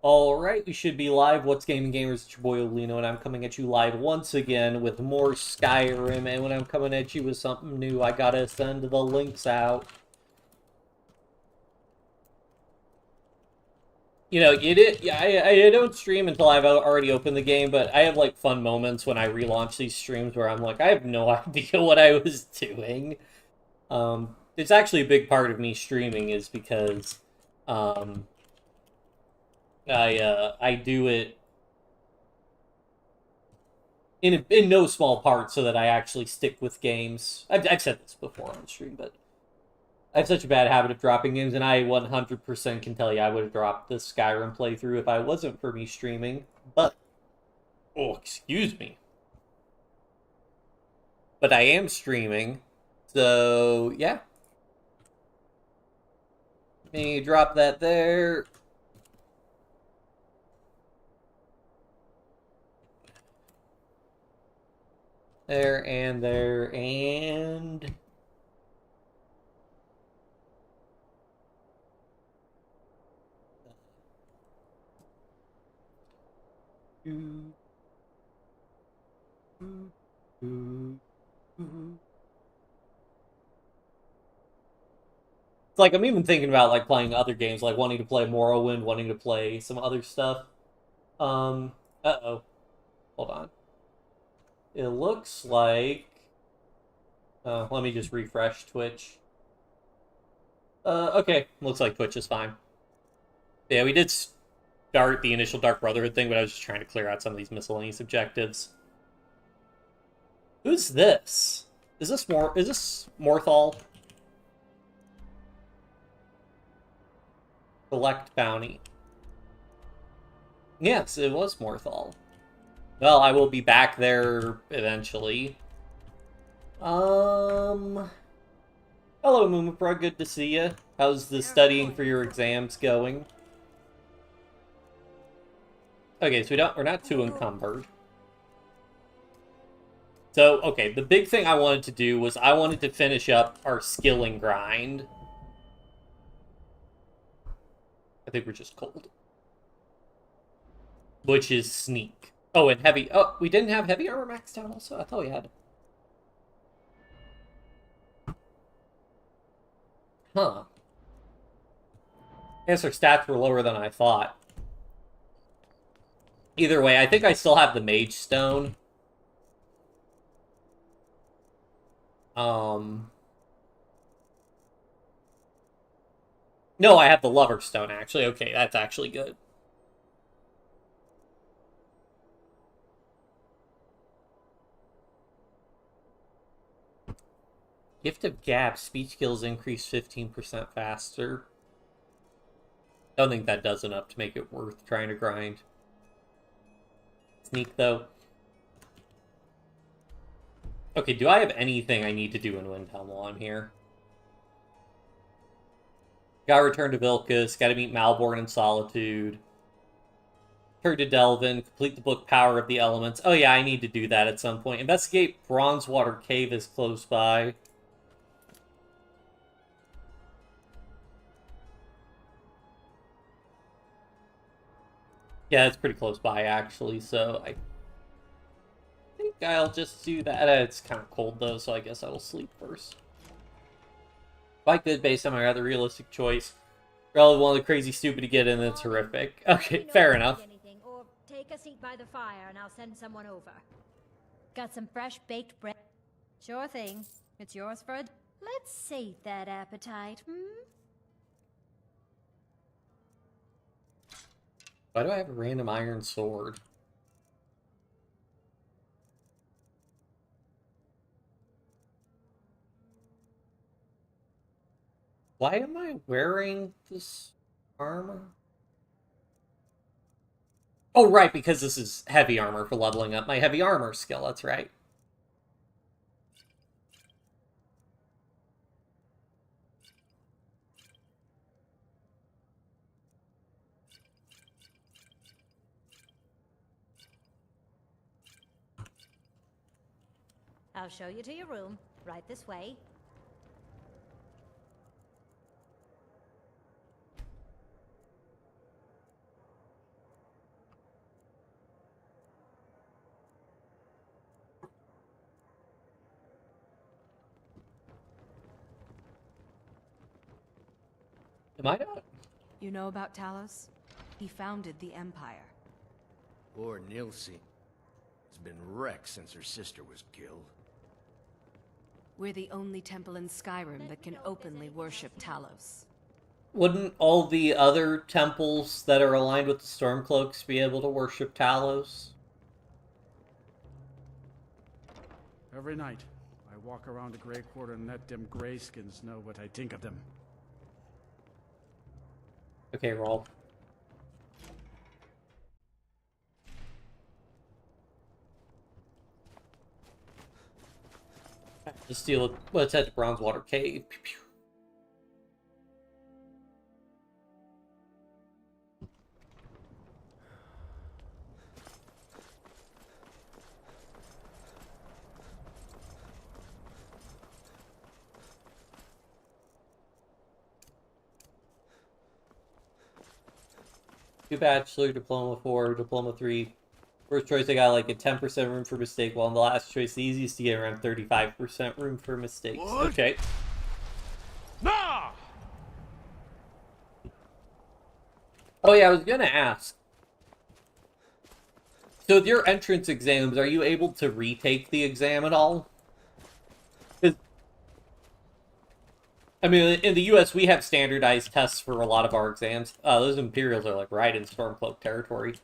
Alright, we should be live. What's Gaming Gamers? It's your boy Olino, and I'm coming at you live once again with more Skyrim. And when I'm coming at you with something new, I gotta send the links out. You know, I don't stream until I've already opened the game, but I have, like, fun moments when I relaunch these streams where I'm like, I have no idea what I was doing. It's actually a big part of me streaming is because, I do it in no small part so that I actually stick with games. I've said this before on stream, but I have such a bad habit of dropping games, and I 100% can tell you I would have dropped this Skyrim playthrough if I wasn't for me streaming. But, oh, excuse me. But I am streaming, so yeah. Let me drop that there. There and there and... It's like I'm even thinking about like playing other games, like wanting to play Morrowind, wanting to play some other stuff. Uh-oh. Hold on. It looks like... let me just refresh Twitch. Okay. Looks like Twitch is fine. Yeah, we did start the initial Dark Brotherhood thing, but I was just trying to clear out some of these miscellaneous objectives. Who's this? Is this Morthal? Collect bounty. Yes, it was Morthal. Well, I will be back there eventually. Hello, Mumapra. Good to see you. How's the studying for your exams going? Okay, so we're not too encumbered. So, okay, the big thing I wanted to do was I wanted to finish up our skilling grind. I think we're just cold. Which is sneak. Oh, and heavy. Oh, we didn't have heavy armor maxed out also? I thought we had. Huh. I guess our stats were lower than I thought. Either way, I think I still have the Mage Stone. No, I have the Lover Stone, actually. Okay, that's actually good. Gift of Gab, speech skills increase 15% faster. Don't think that does enough to make it worth trying to grind. Sneak, though. Okay, do I have anything I need to do in Windhelm while I'm here? Gotta return to Vilcus, gotta meet Malborn in Solitude. Turn to Delvin, complete the book Power of the Elements. Oh yeah, I need to do that at some point. Investigate Bronzewater Cave is close by. Yeah, it's pretty close by, actually, so I think I'll just do that. It's kind of cold, though, so I guess I will sleep first. Quite good based on my rather realistic choice. Relative one of the crazy stupid to get in, it's horrific. Okay, fair enough. Or take a seat by the fire and I'll send someone over. Got some fresh baked bread? Sure thing. It's yours for a... Let's sate that appetite, Why do I have a random iron sword? Why am I wearing this armor? Oh, right, because this is heavy armor for leveling up my heavy armor skill, that's right. I'll show you to your room. Right this way. Am I not? You know about Talos? He founded the Empire. Lord Nilsi has been wrecked since her sister was killed. We're the only temple in Skyrim that can openly worship Talos. Wouldn't all the other temples that are aligned with the Stormcloaks be able to worship Talos? Every night, I walk around the Grey Quarter and let them Greyskins know what I think of them. Okay, roll. Let's deal with. Let's head to Bronzewater Cave. Pew, pew. Two Bachelor, Diploma 4, Diploma 3. First choice, I got like a 10% room for mistake, while in the last choice, the easiest to get around 35% room for mistakes. What? Okay. Nah! Oh yeah, I was gonna ask. So with your entrance exams, are you able to retake the exam at all? 'Cause, I mean, in the US, we have standardized tests for a lot of our exams. Those Imperials are like right in Stormcloak territory.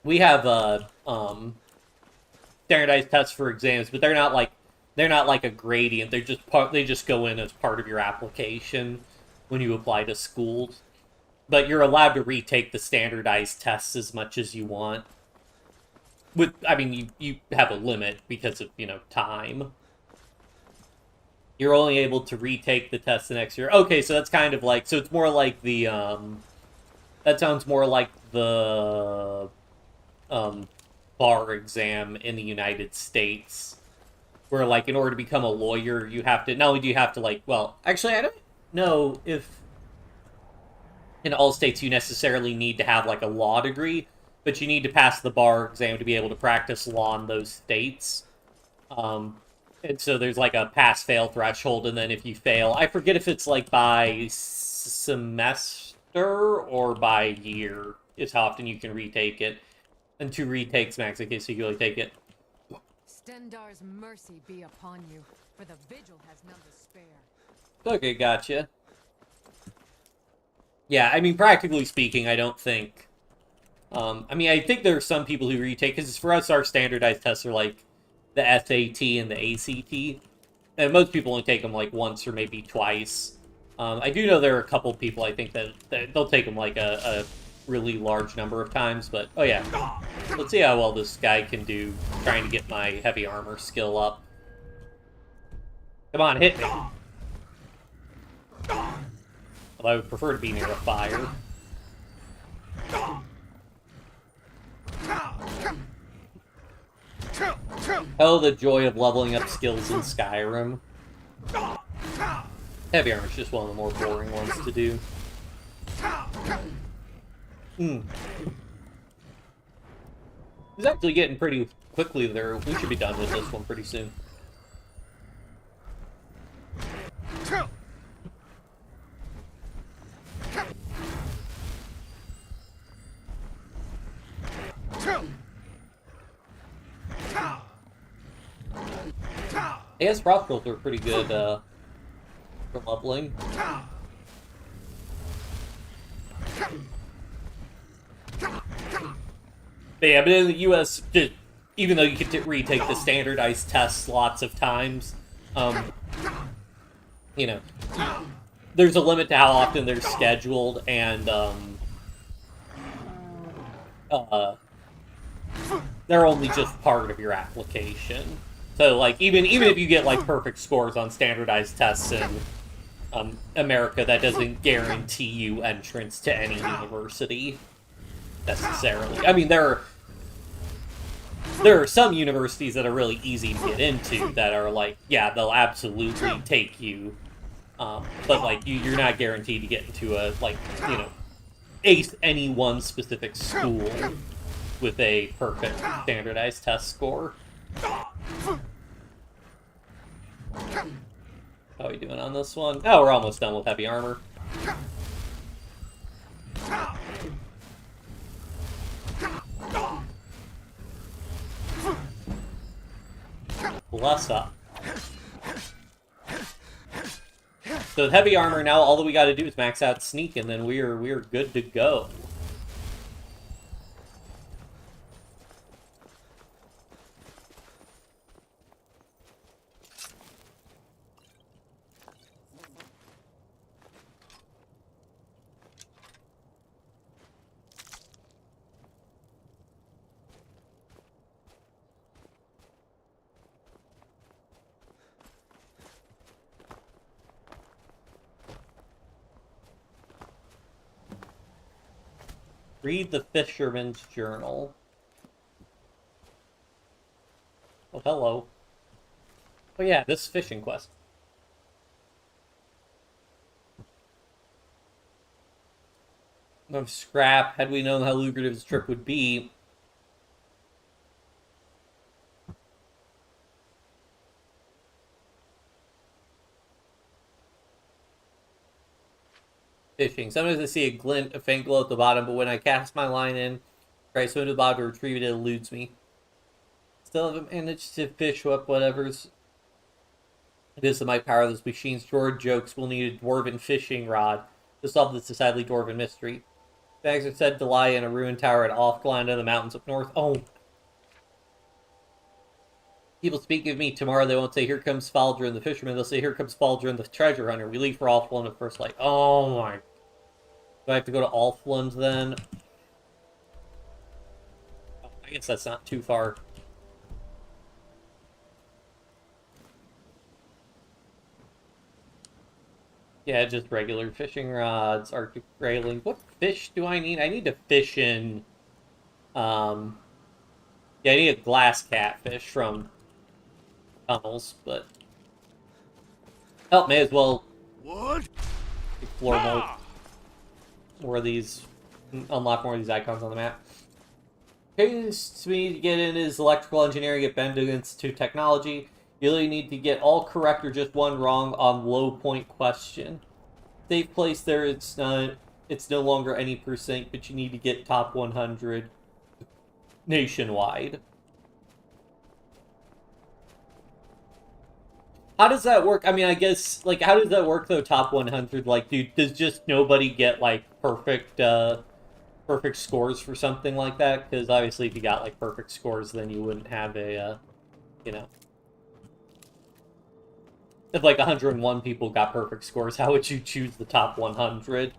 We have standardized tests for exams, but they're not like a gradient. They're just they just go in as part of your application when you apply to schools. But you're allowed to retake the standardized tests as much as you want. I mean, you have a limit because of, time. You're only able to retake the test the next year. Okay, so that's kind of like, so it's more like the, that sounds more like the, bar exam in the United States. Where, like, in order to become a lawyer, you have to, not only do you have to, like, well, actually, I don't know if in all states you necessarily need to have, like, a law degree, but you need to pass the bar exam to be able to practice law in those states. And so there's, like, a pass-fail threshold, and then if you fail, I forget if it's, like, by semester or by year is how often you can retake it. And 2 retakes max, in case you can really take it. Stendar's mercy be upon you, for the vigil has none to spare. Okay, gotcha. Yeah, I mean, practically speaking, I don't think... I mean, I think there are some people who retake, because for us, our standardized tests are like the SAT and the ACT. And most people only take them like once or maybe twice. I do know there are a couple people, I think, that they'll take them like a really large number of times, but oh yeah. Let's see how well this guy can do trying to get my heavy armor skill up. Come on, hit me. Although I would prefer to be near a fire. Oh, the joy of leveling up skills in Skyrim. Heavy armor is just one of the more boring ones to do. It's actually getting pretty quickly there. We should be done with this one pretty soon. I guess Frost Bolts are pretty good for leveling. But yeah, but in the US, even though you can retake the standardized tests lots of times, there's a limit to how often they're scheduled, and they're only just part of your application. So, like, even if you get, like, perfect scores on standardized tests in America, that doesn't guarantee you entrance to any university, necessarily. I mean, there are some universities that are really easy to get into that are, like, yeah, they'll absolutely take you, but, like, you're not guaranteed to get into a, like, ace any one specific school with a perfect standardized test score. Oh, How are we doing on this one? Oh, we're almost done with heavy armor. Bless up. So with heavy armor now, all that we got to do is max out sneak, and then we're good to go. Read the Fisherman's Journal. Oh, hello. Oh yeah, this fishing quest. Of scrap, had we known how lucrative this trip would be. Fishing. Sometimes I see a glint, a faint glow at the bottom, but when I cast my line in, try to swim to the bottom to retrieve it, it eludes me. Still haven't managed to fish up whatever's it is that might power those machines. George jokes we'll need a dwarven fishing rod to solve this decidedly dwarven mystery. Bags are said to lie in a ruined tower at Offgland in the mountains up north. Oh. People speak of me tomorrow, they won't say, here comes Faldrin the fisherman. They'll say, here comes Faldrin the treasure hunter. We leave for Offland at first light. Oh my. Do I have to go to Offland then? Oh, I guess that's not too far. Yeah, just regular fishing rods, Arctic grayling. What fish do I need? I need to fish in... Yeah, I need a glass catfish from tunnels, but... Oh, may as well... What? Explore more of these... Unlock more of these icons on the map. Pays to me to get in is electrical engineering at Bendo Institute Technology. You really need to get all correct or just one wrong on low point question. Safe place there, it's no longer any percent, but you need to get top 100 nationwide. How does that work? I mean, I guess, like, how does that work, though, top 100? Like, does just nobody get, like, perfect scores for something like that? Because, obviously, if you got, like, perfect scores, then you wouldn't have a, you know... If, like, 101 people got perfect scores, how would you choose the top 100?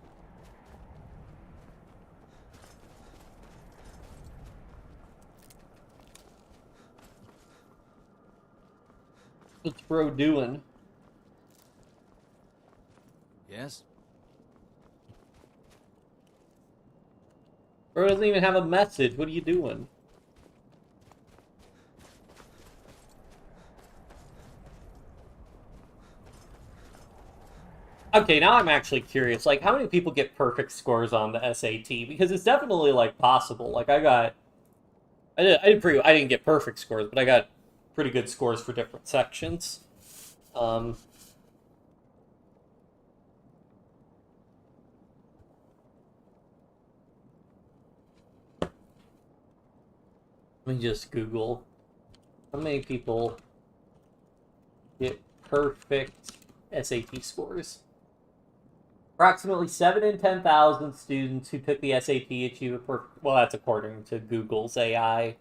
What's bro doing? Yes? Bro doesn't even have a message. What are you doing? Okay, now I'm actually curious. Like, how many people get perfect scores on the SAT? Because it's definitely, like, possible. Like, I didn't get perfect scores, but I got pretty good scores for different sections. Let me just Google how many people get perfect SAT scores. Approximately 7 in 10,000 students who took the SAT achieve a perfect... Well, that's according to Google's AI.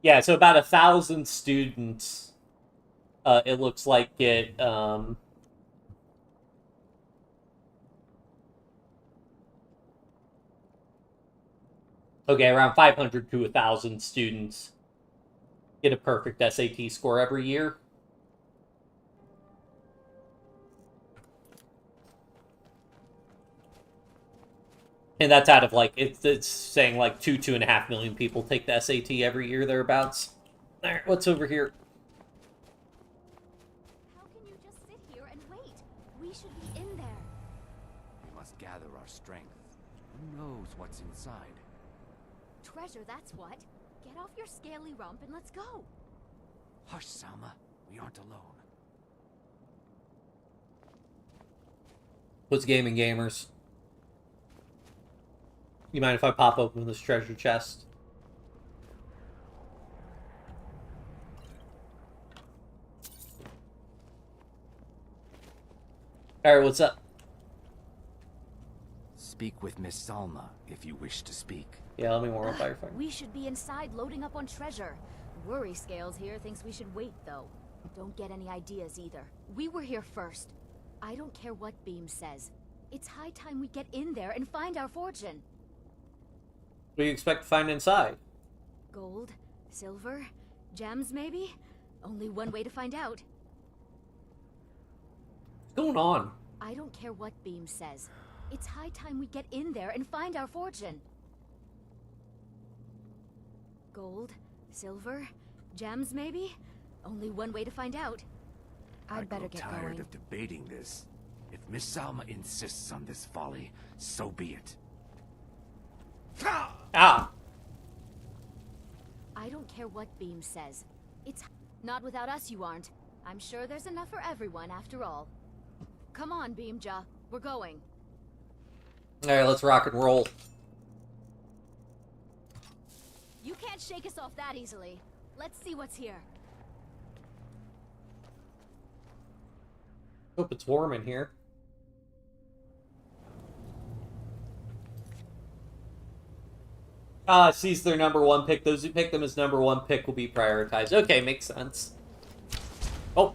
Yeah, so about 1,000 students, it looks like, get... Okay, around 500 to 1,000 students get a perfect SAT score every year. And that's out of, like, it's saying, like, 2.5 million people take the SAT every year, thereabouts. Alright, what's over here? How can you just sit here and wait? We should be in there. We must gather our strength. Who knows what's inside? Treasure, that's what. Get off your scaly rump and let's go. Hush, Salma. We aren't alone. What's gaming, gamers? You mind if I pop open this treasure chest? Alright, what's up? Speak with Miss Salma if you wish to speak. Yeah, let me warm up by your phone. We should be inside loading up on treasure. Worry Scales here thinks we should wait, though. Don't get any ideas either. We were here first. I don't care what Beam says. It's high time we get in there and find our fortune. What do you expect to find inside? Gold? Silver? Gems, maybe? Only one way to find out. What's going on? I don't care what Beam says. It's high time we get in there and find our fortune. Gold? Silver? Gems, maybe? Only one way to find out. I'd better get tired going. of debating this. If Miss Salma insists on this folly, so be it. Ah! I don't care what Beam says. It's not without us you aren't. I'm sure there's enough for everyone after all. Come on, Beamja. We're going. Alright, let's rock and roll. You can't shake us off that easily. Let's see what's here. Hope it's warm in here. Ah, she's their number one pick. Those who pick them as number one pick will be prioritized. Okay, makes sense. Oh.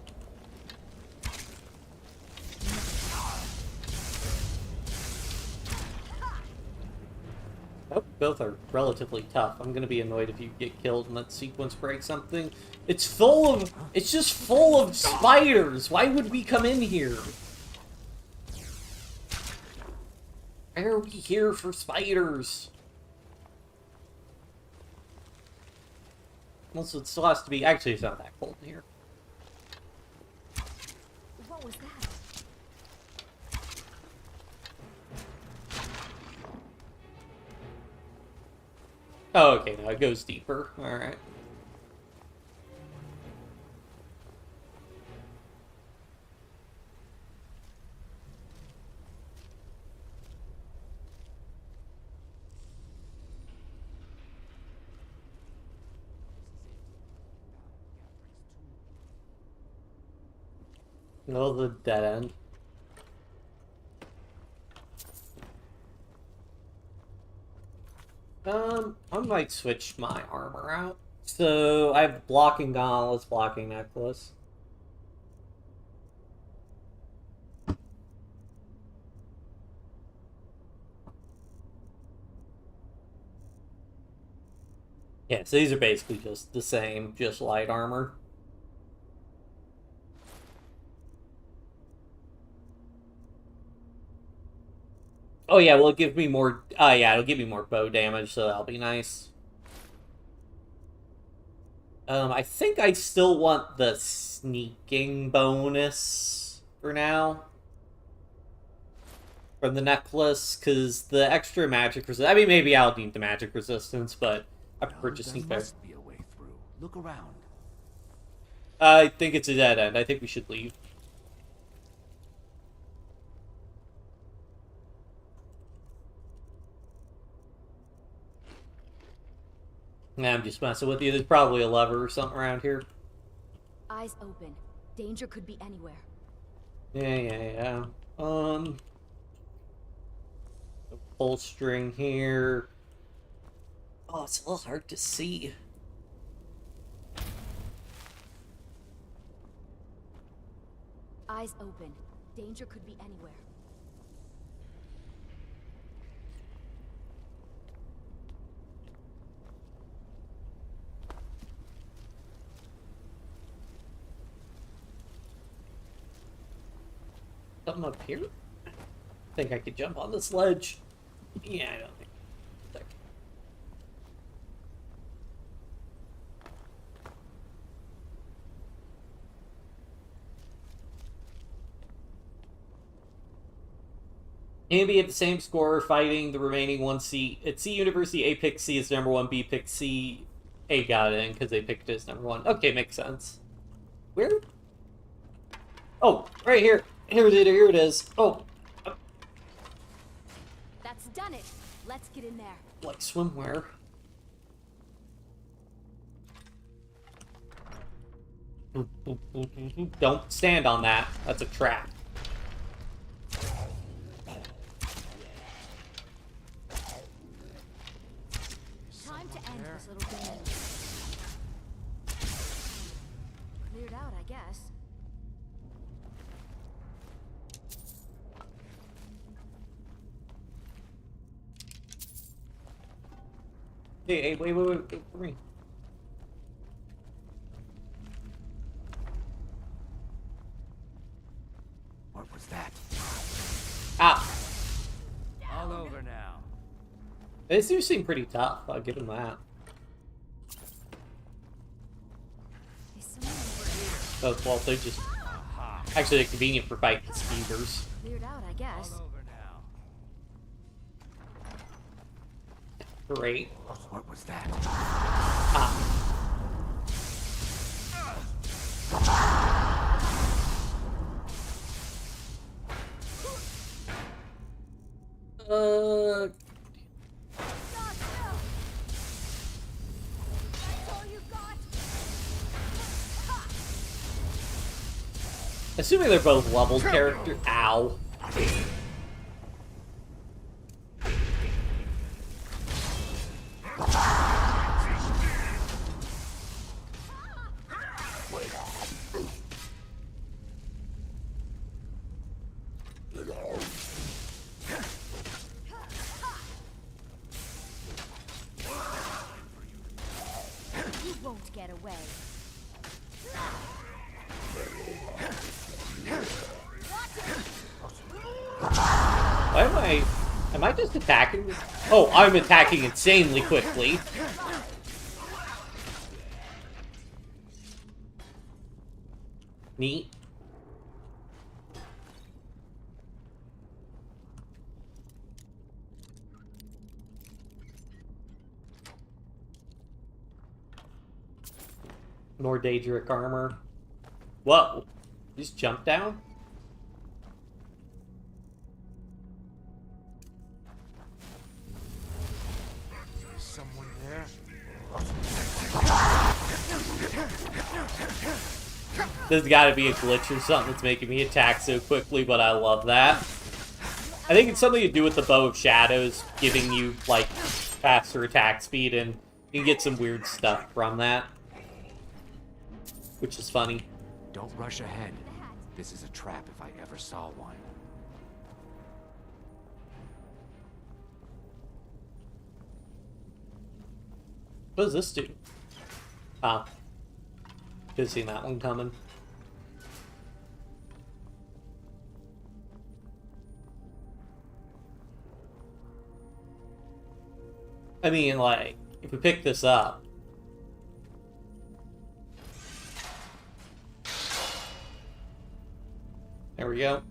Oh, both are relatively tough. I'm gonna be annoyed if you get killed and that sequence breaks something. It's just full of spiders! Why would we come in here? Why are we here for spiders? Also, it still has to be... Actually, it's not that cold in here. What was that? Oh, okay, now it goes deeper. Alright. No, the dead end. I might switch my armor out. So, I have blocking gauntlets, blocking necklace. Yeah, so these are basically just the same, just light armor. Oh yeah, well, it'll give me more... yeah, it'll give me more bow damage, so that'll be nice. I think I still want the sneaking bonus for now. From the necklace, because the extra magic resistance... I mean, maybe I'll need the magic resistance, but I prefer just sneak There better. must be a way through. Look around. I think it's a dead end. I think we should leave. Nah, I'm just messing with you. There's probably a lever or something around here. Eyes open. Danger could be anywhere. Yeah. Pull string here. Oh, it's a little hard to see. Eyes open. Danger could be anywhere. Something up here? I think I could jump on this ledge. Yeah, I don't think. Maybe at the same score, fighting the remaining one C. At C University, A picked C as number one, B picked C. A got it in because they picked it as number one. Okay, makes sense. Where? Oh, right here. Here it is. Oh, That's done it. Let's get in there. like swimwear. Don't stand on that. That's a trap. Time to end this little game. Cleared out, I guess. Hey, wait for me. What was that? Ah, All over now. these do seem pretty tough. I'll give him that. Is someone over here? Oh, well, they're just actually they're convenient for fighting speeders. Cleared out, I guess. All over now. Great. What was that? Ah. Assuming they're both level character. Ow. You won't get away. Why am I... Am I just attacking? Oh, I'm attacking insanely quickly. Neat. More Daedric armor. Whoa. Just jump down? Is someone there? There's gotta be a glitch or something that's making me attack so quickly, but I love that. I think it's something to do with the Bow of Shadows, giving you, like, faster attack speed, and you can get some weird stuff from that. Which is funny. Don't rush ahead. This is a trap if I ever saw one. What does this do? Ah. Could've seen that one coming. I mean, like, if we pick this up... There we go.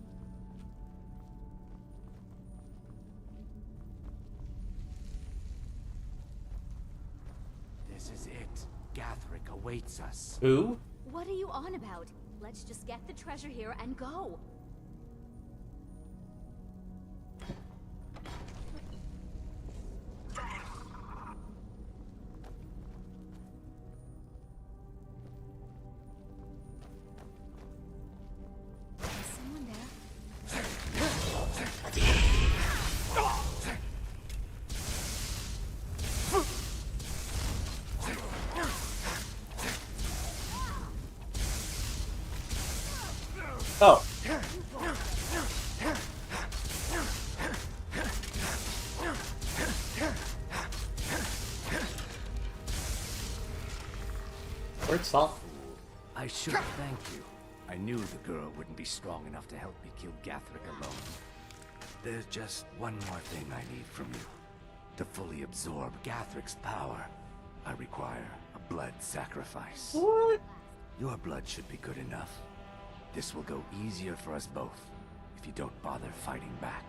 This is it. Gathric awaits us. Who? What are you on about? Let's just get the treasure here and go. Is someone there? Oh. Where'd Salt? I should thank you. I knew the girl wouldn't be strong enough to help me kill Gathric alone. There's just one more thing I need from you. To fully absorb Gathric's power, I require a blood sacrifice. What? Your blood should be good enough. This will go easier for us both if you don't bother fighting back.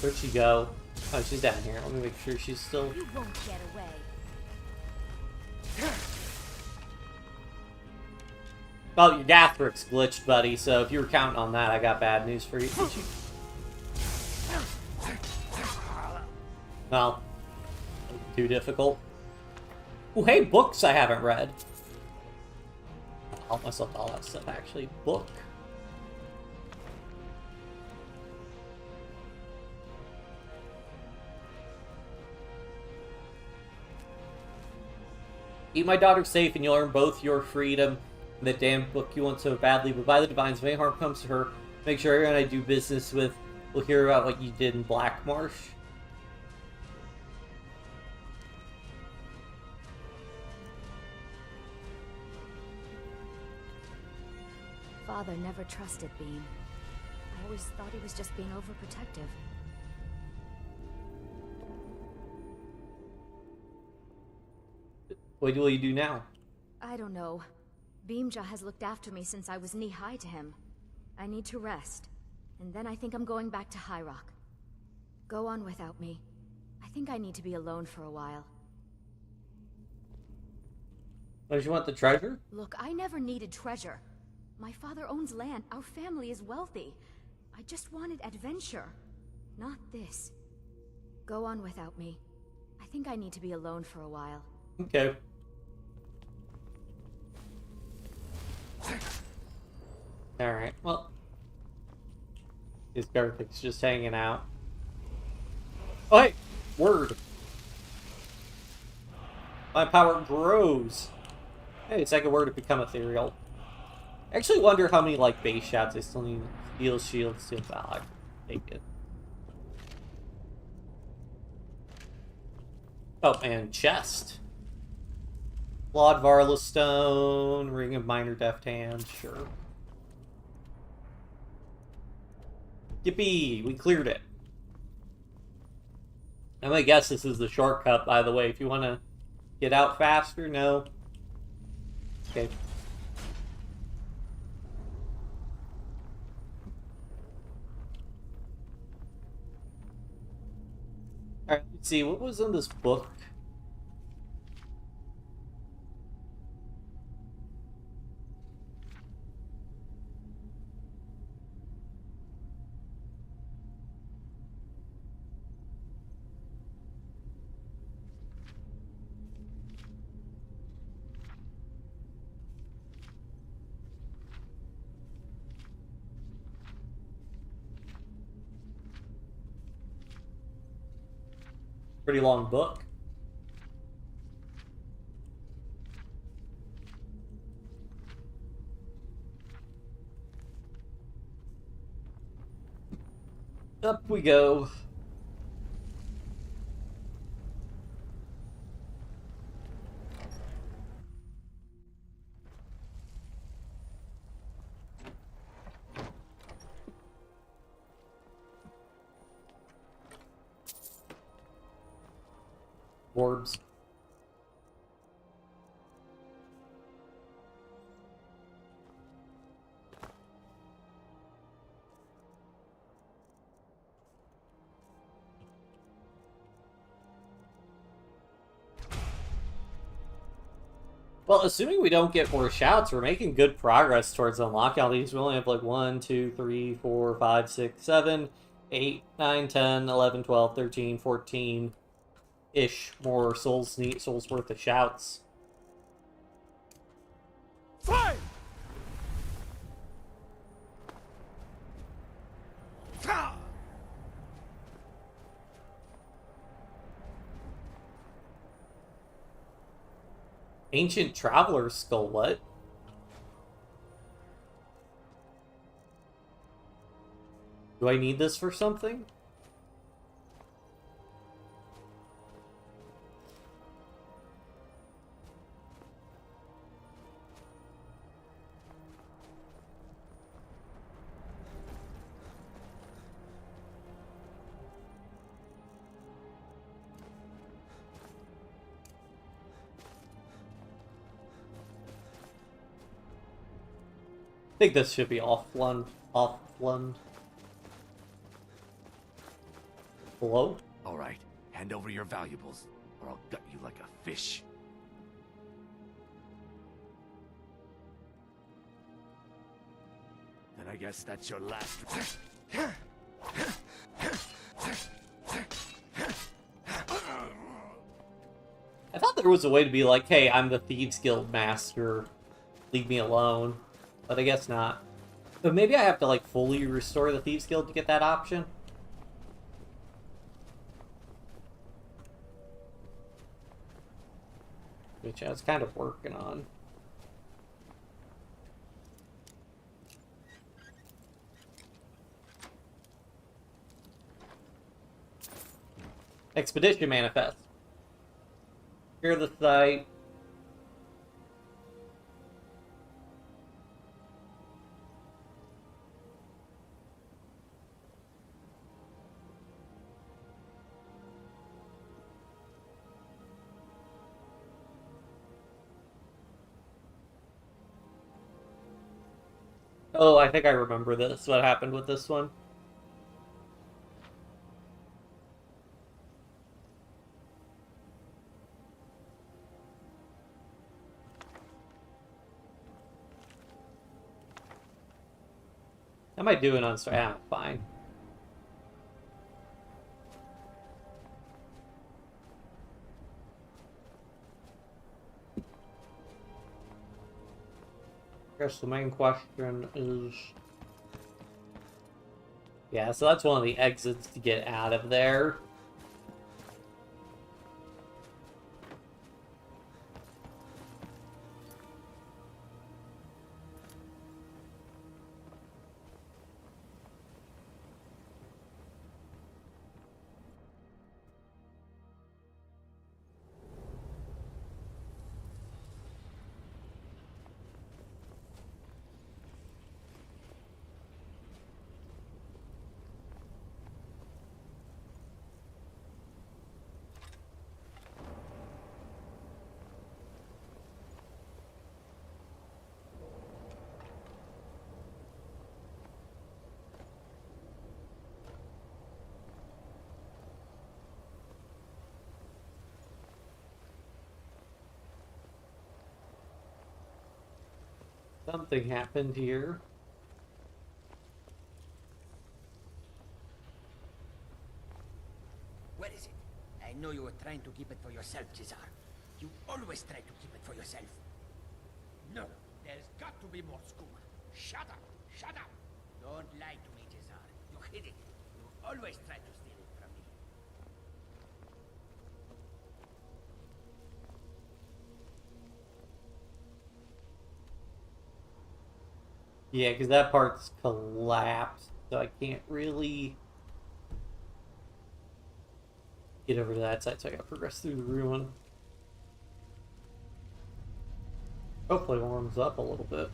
Where'd she go? Oh, she's down here. Let me make sure she's still... You won't get away. Well, your Gathric's glitched, buddy, so if you were counting on that, I got bad news for you. Well, too difficult. Oh, hey, books I haven't read. I'll help myself to all that stuff, actually. Book. Keep my daughter safe and you'll earn both your freedom and the damn book you want so badly, but by the divines, if any harm comes to her, make sure everyone I do business with will hear about what you did in Black Marsh. Father never trusted Beam. I always thought he was just being overprotective. What will you do now? I don't know. Beamja has looked after me since I was knee-high to him. I need to rest. And then I think I'm going back to High Rock. Go on without me. I think I need to be alone for a while. Don't you want the treasure? Look, I never needed treasure. My father owns land. Our family is wealthy. I just wanted adventure. Not this. Go on without me. I think I need to be alone for a while. Okay. Alright, well. This Garthic's just hanging out. Oh, hey! Word! My power grows! Hey, second word to become ethereal. I actually wonder how many, like, base shots I still need. Steel shield, steel valve. Take it. Oh, and chest. Flawed Varla Stone, Ring of Minor Deft Hand, sure. Yippee! We cleared it. I'm gonna guess this is the shortcut, by the way. If you want to get out faster, no. Okay. Alright, let's see. What was in this book? Pretty long book. Up we go. Orbs. Well, assuming we don't get more shouts, we're making good progress towards unlocking all these. We only have like 1, 2, 3, 4, 5, 6, 7, 8, 9, 10, 11, 12, 13, 14 ish more souls worth of shouts. Fight! Ancient Traveler's Skull, what? Do I need this for something? I think this should be offland. Hello? All right, hand over your valuables, or I'll gut you like a fish. Then I guess that's your last... I thought there was a way to be like, hey, I'm the Thieves Guild master, leave me alone. But I guess not. But maybe I have to, like, fully restore the Thieves Guild to get that option? Which I was kind of working on. Expedition Manifest. Secure the site. Oh, I think I remember this. What happened with this one? How am I doing on... Yeah, fine. I guess the main question is... Yeah, so that's one of the exits to get out of there. Something happened here. Where is it? I know you were trying to keep it for yourself, Cesar. You always try to keep it for yourself. No, there's got to be more skooma. Shut up! Shut up! Don't lie to me, Cesar. You hid it. You always try to steal it from me. Yeah, because that part's collapsed, so I can't really get over to that side, so I gotta progress through the ruin. Hopefully it warms up a little bit.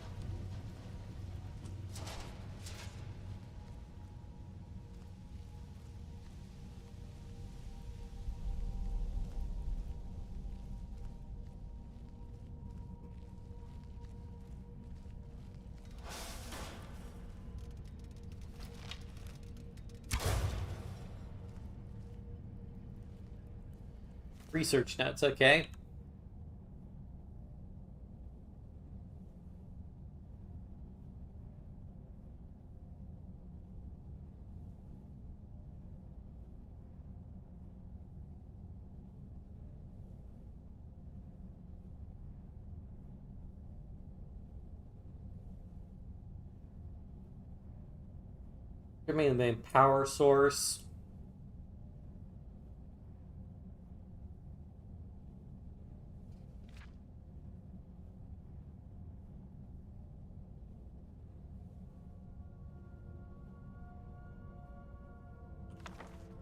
Research notes, okay. Give me the main power source.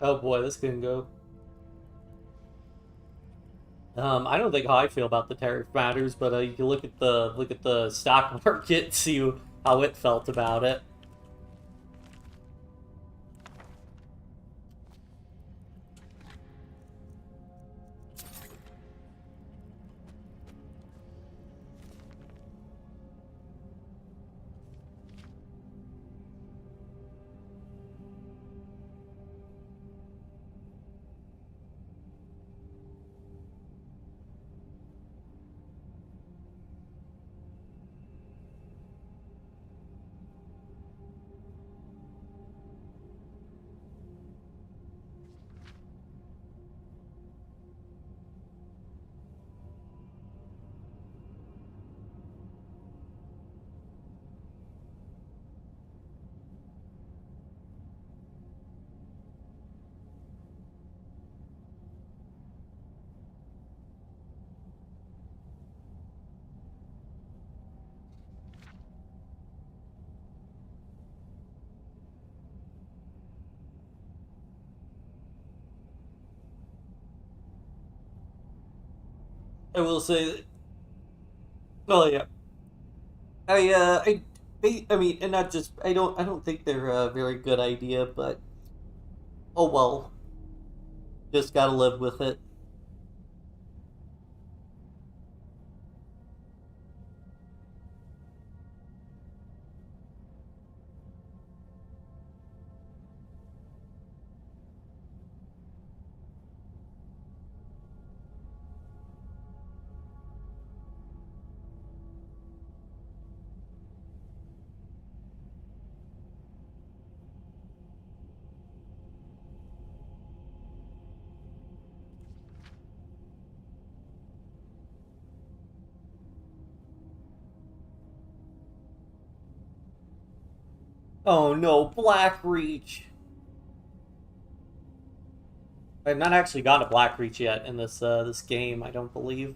Oh boy, this can go. I don't think how I feel about the tariff matters, but you can look at the stock market and see how it felt about it. I will say that. Oh yeah. I mean, and not just. I don't think they're a very good idea, but oh well. Just gotta live with it. Oh no, Black Reach. I've not actually got a Black Reach yet in this game, I don't believe.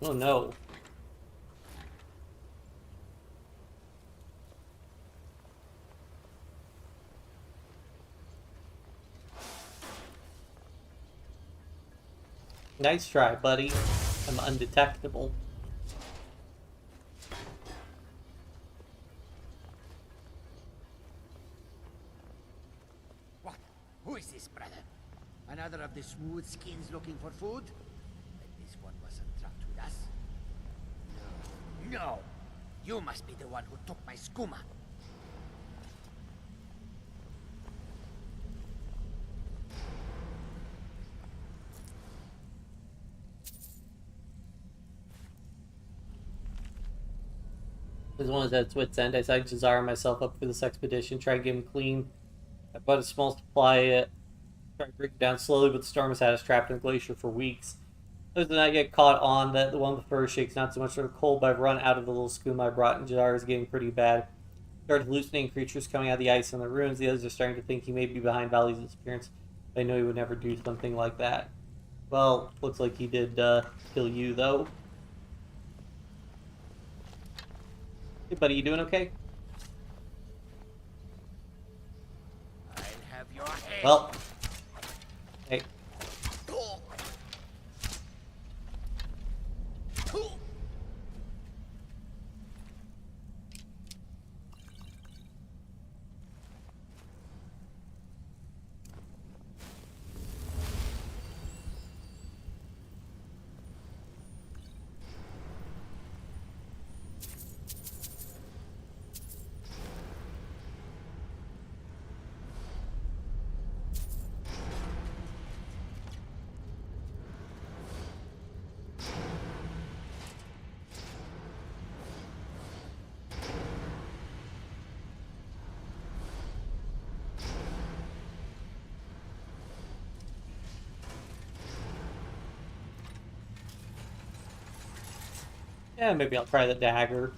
Oh no. Nice try, buddy. I'm undetectable. What? Who is this, brother? Another of the smooth skins looking for food? But this one wasn't trapped with us. No. No! You must be the one who took my skooma. As one is at its wit's end, I decided to desire myself up for this expedition, try and get him clean. I bought a small supply, tried to break it down slowly, but the storm has had us trapped in a glacier for weeks. Those did not get caught on that the one with the fur shakes not so much from the cold, but I've run out of the little skooma I brought, and Jadar is getting pretty bad. Started hallucinating creatures coming out of the ice in the ruins. The others are starting to think he may be behind Valley's disappearance. But I know he would never do something like that. Well, looks like he did kill you, though. Hey, buddy, you doing okay? I'll have your head. Well, hey. Yeah, maybe I'll try the dagger.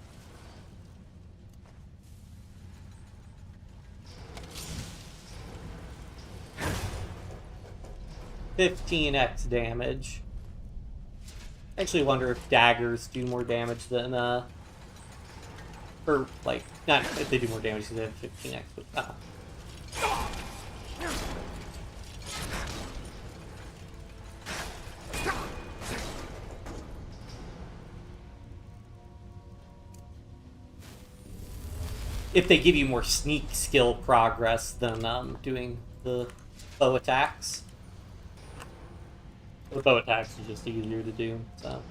$15x damage. I actually wonder if daggers do more damage than, or, like, not if they do more damage because they have 15x, but, if they give you more sneak skill progress than doing the bow attacks. The bow attacks are just easier to do, so.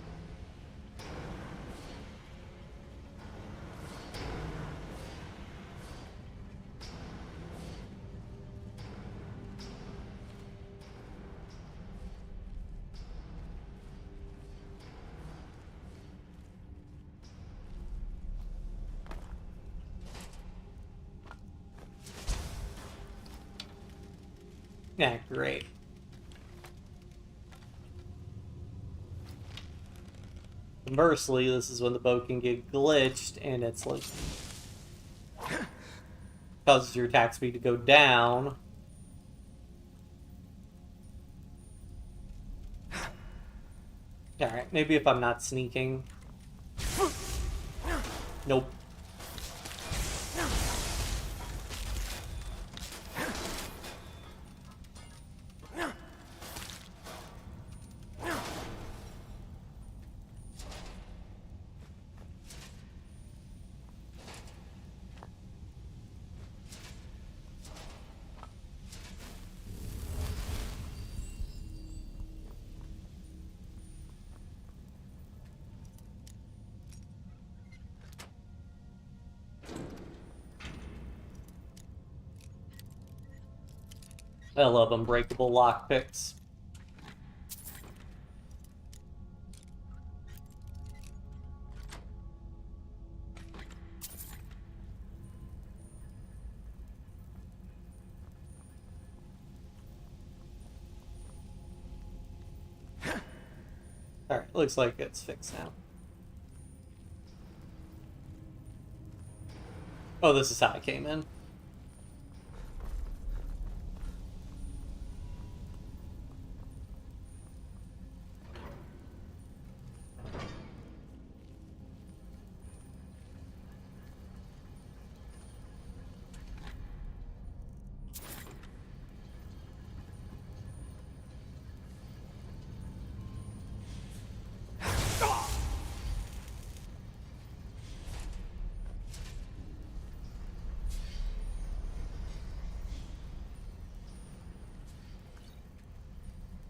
Yeah, great. Conversely, this is when the bow can get glitched, and it's like causes your attack speed to go down. Alright, maybe if I'm not sneaking. Nope. I love unbreakable lockpicks. Alright, looks like it's fixed now. Oh, this is how I came in.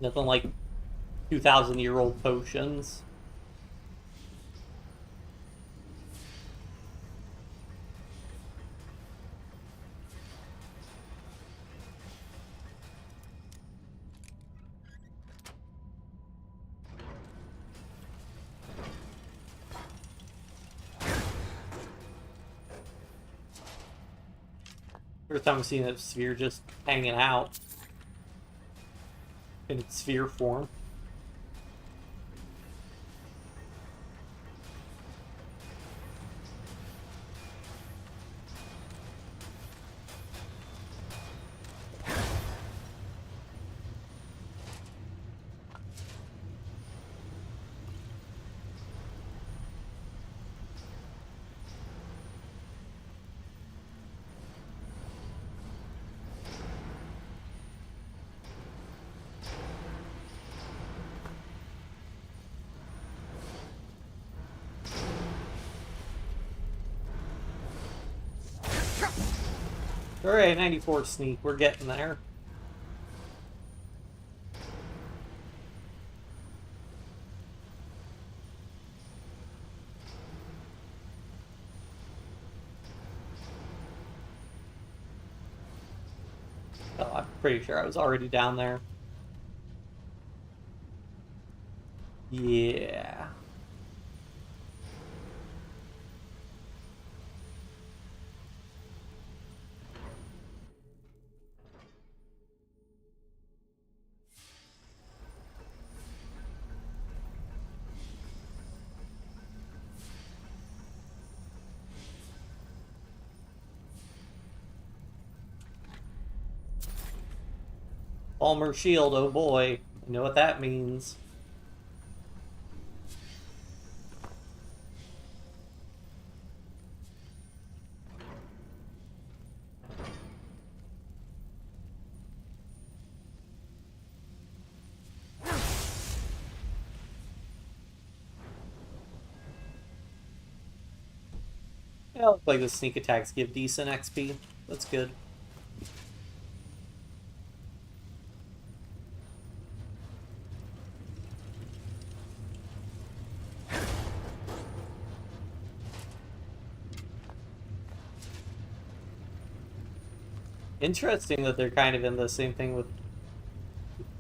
Nothing like 2,000-year-old potions. First time I've seen a sphere just hanging out in its sphere form. Alright, 94 sneak, we're getting there. Oh, I'm pretty sure I was already down there. Yeah. Thalmor shield, oh boy. You know what that means. Yeah, looks like the sneak attacks give decent XP. That's good. Interesting that they're kind of in the same thing with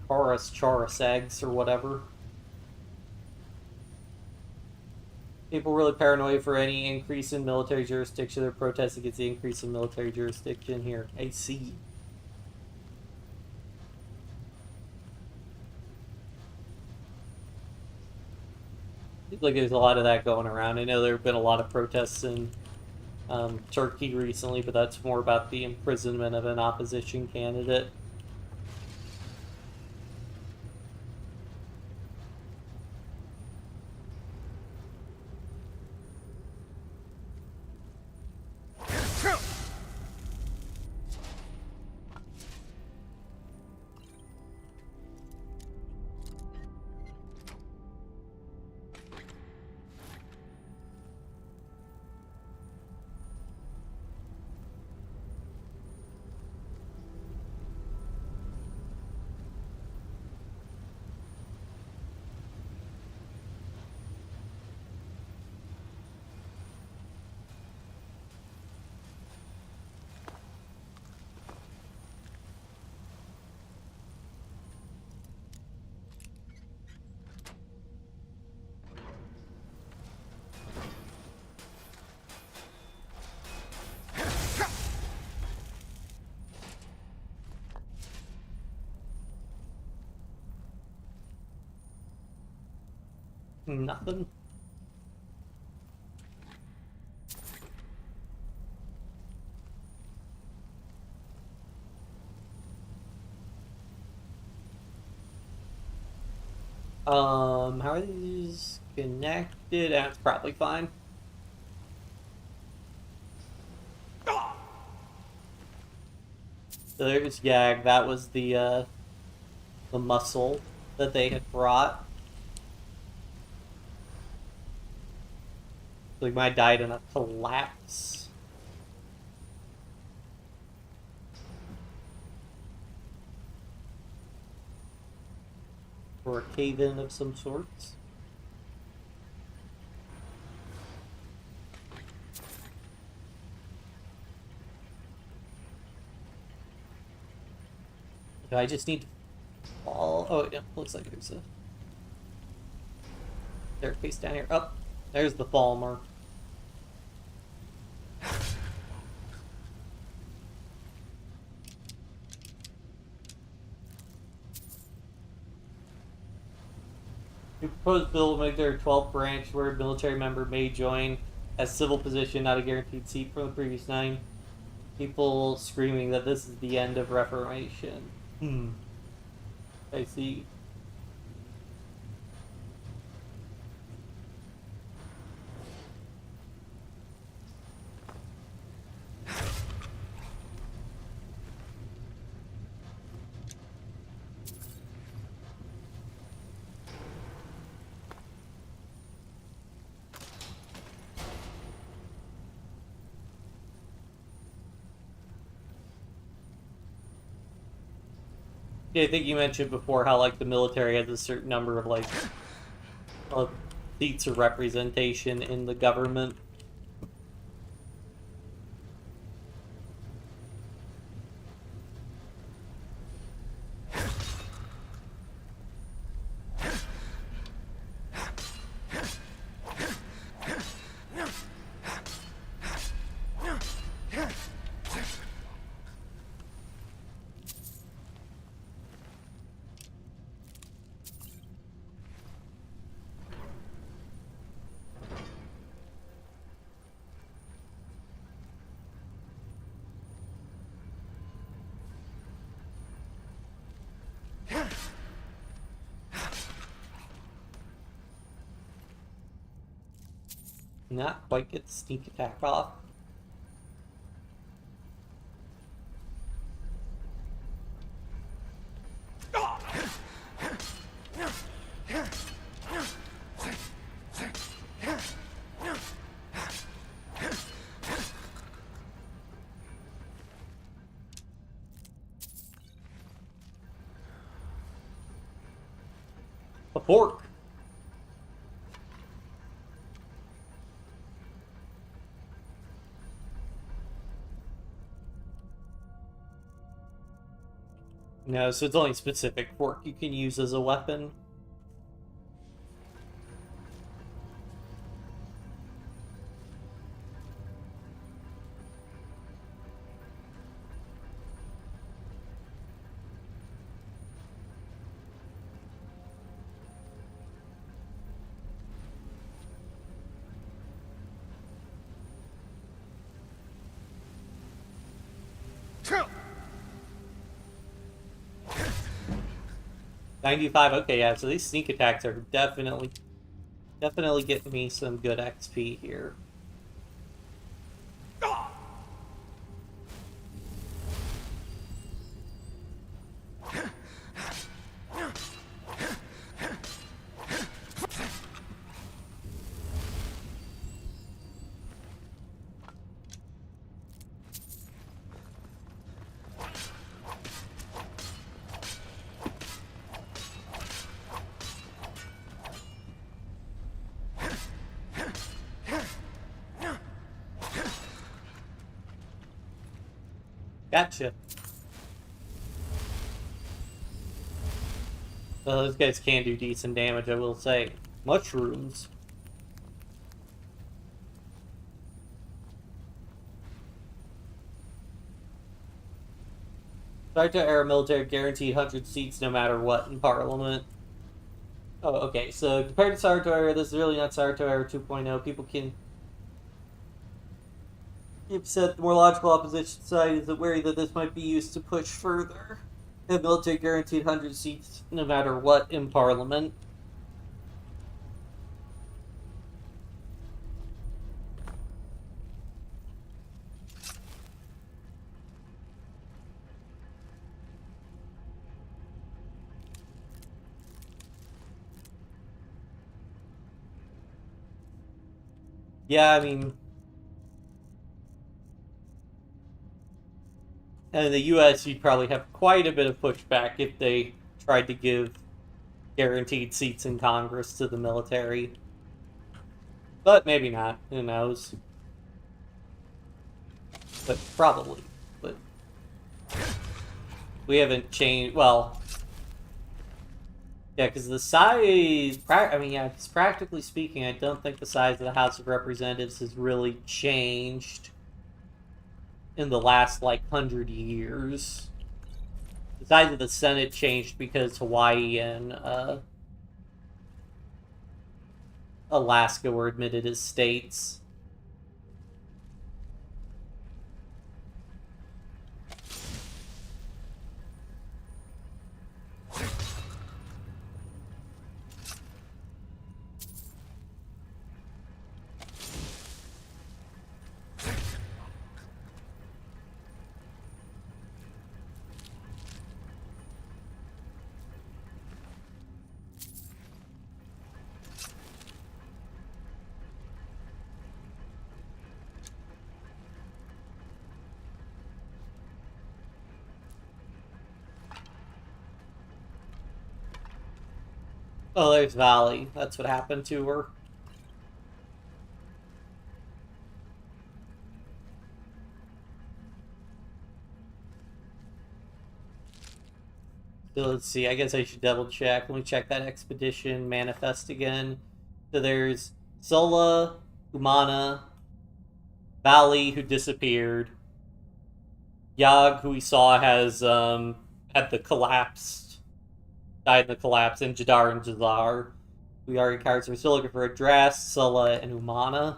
Chaurus eggs or whatever. People really paranoid for any increase in military jurisdiction. They're protesting against the increase in military jurisdiction here. I see. Seems like there's a lot of that going around. I know there have been a lot of protests in Turkey recently, but that's more about the imprisonment of an opposition candidate. Nothing. How are these connected? That's probably fine. So there's Yag. That was the muscle that they had brought. Like, might died in a collapse. Or a cave-in of some sorts. Do I just need to fall? Oh, yeah, looks like there's a staircase down here. Oh, there's the Thalmor. The proposed bill will make their 12th branch where a military member may join as civil position, not a guaranteed seat from the previous 9. People screaming that this is the end of Reformation. I see. Yeah, I think you mentioned before how, like, the military has a certain number of, like, seats of representation in the government. Not quite get the sneak attack off. A fork. No, so it's only a specific fork you can use as a weapon. $95. Okay, yeah. So these sneak attacks are definitely getting me some good XP here. Gotcha. Well, those guys can do decent damage, I will say. Mushrooms. Sarto-era military guaranteed 100 seats no matter what in Parliament. Oh, okay. So compared to Sarto-era, this is really not Sarto-era 2.0. People can... You've said the more logical opposition side is wary that this might be used to push further. The military guaranteed 100 seats no matter what in Parliament. Yeah, I mean... And in the US, you'd probably have quite a bit of pushback if they tried to give guaranteed seats in Congress to the military. But maybe not. Who knows? But probably. But we haven't changed... Well... Yeah, because the size... I mean, yeah, because practically speaking, I don't think the size of the House of Representatives has really changed in the last, like, 100 years. The size of the Senate changed because Hawaii and Alaska were admitted as states. Oh, there's Valley. That's what happened to her. So let's see. I guess I should double check. Let me check that expedition manifest again. So there's Sola, Umana, Valley, who disappeared. Yag, who we saw has had the collapse. Died in the collapse, and Jadar and Jazar. We already cards. We're still looking for Address, Sulla, and Umana.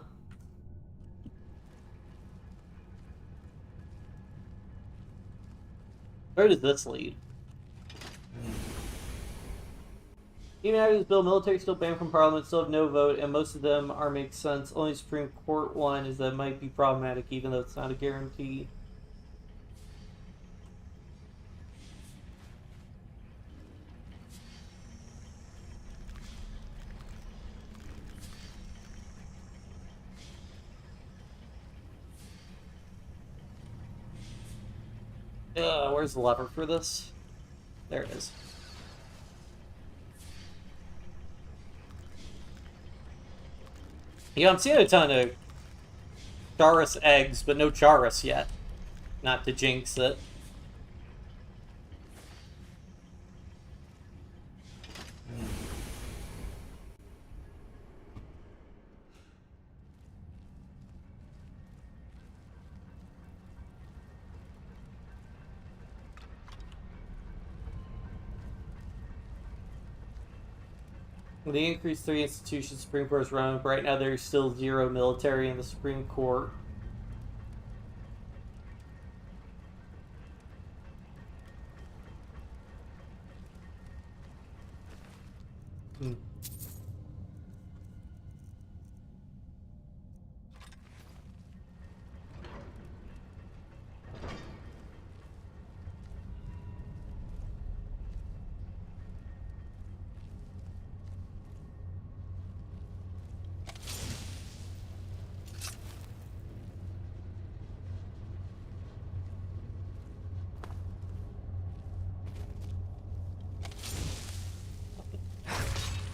Where does this lead? Even after this bill, military still banned from Parliament, still have no vote, and most of them are make sense. Only Supreme Court one is that might be problematic, even though it's not a guarantee. Where's the lever for this? There it is. Yeah, I'm seeing a ton of Charis eggs, but no Charis yet. Not to jinx it. They increased 3 institutions Supreme Court's run, but right now there's still 0 military in the Supreme Court. Hmm.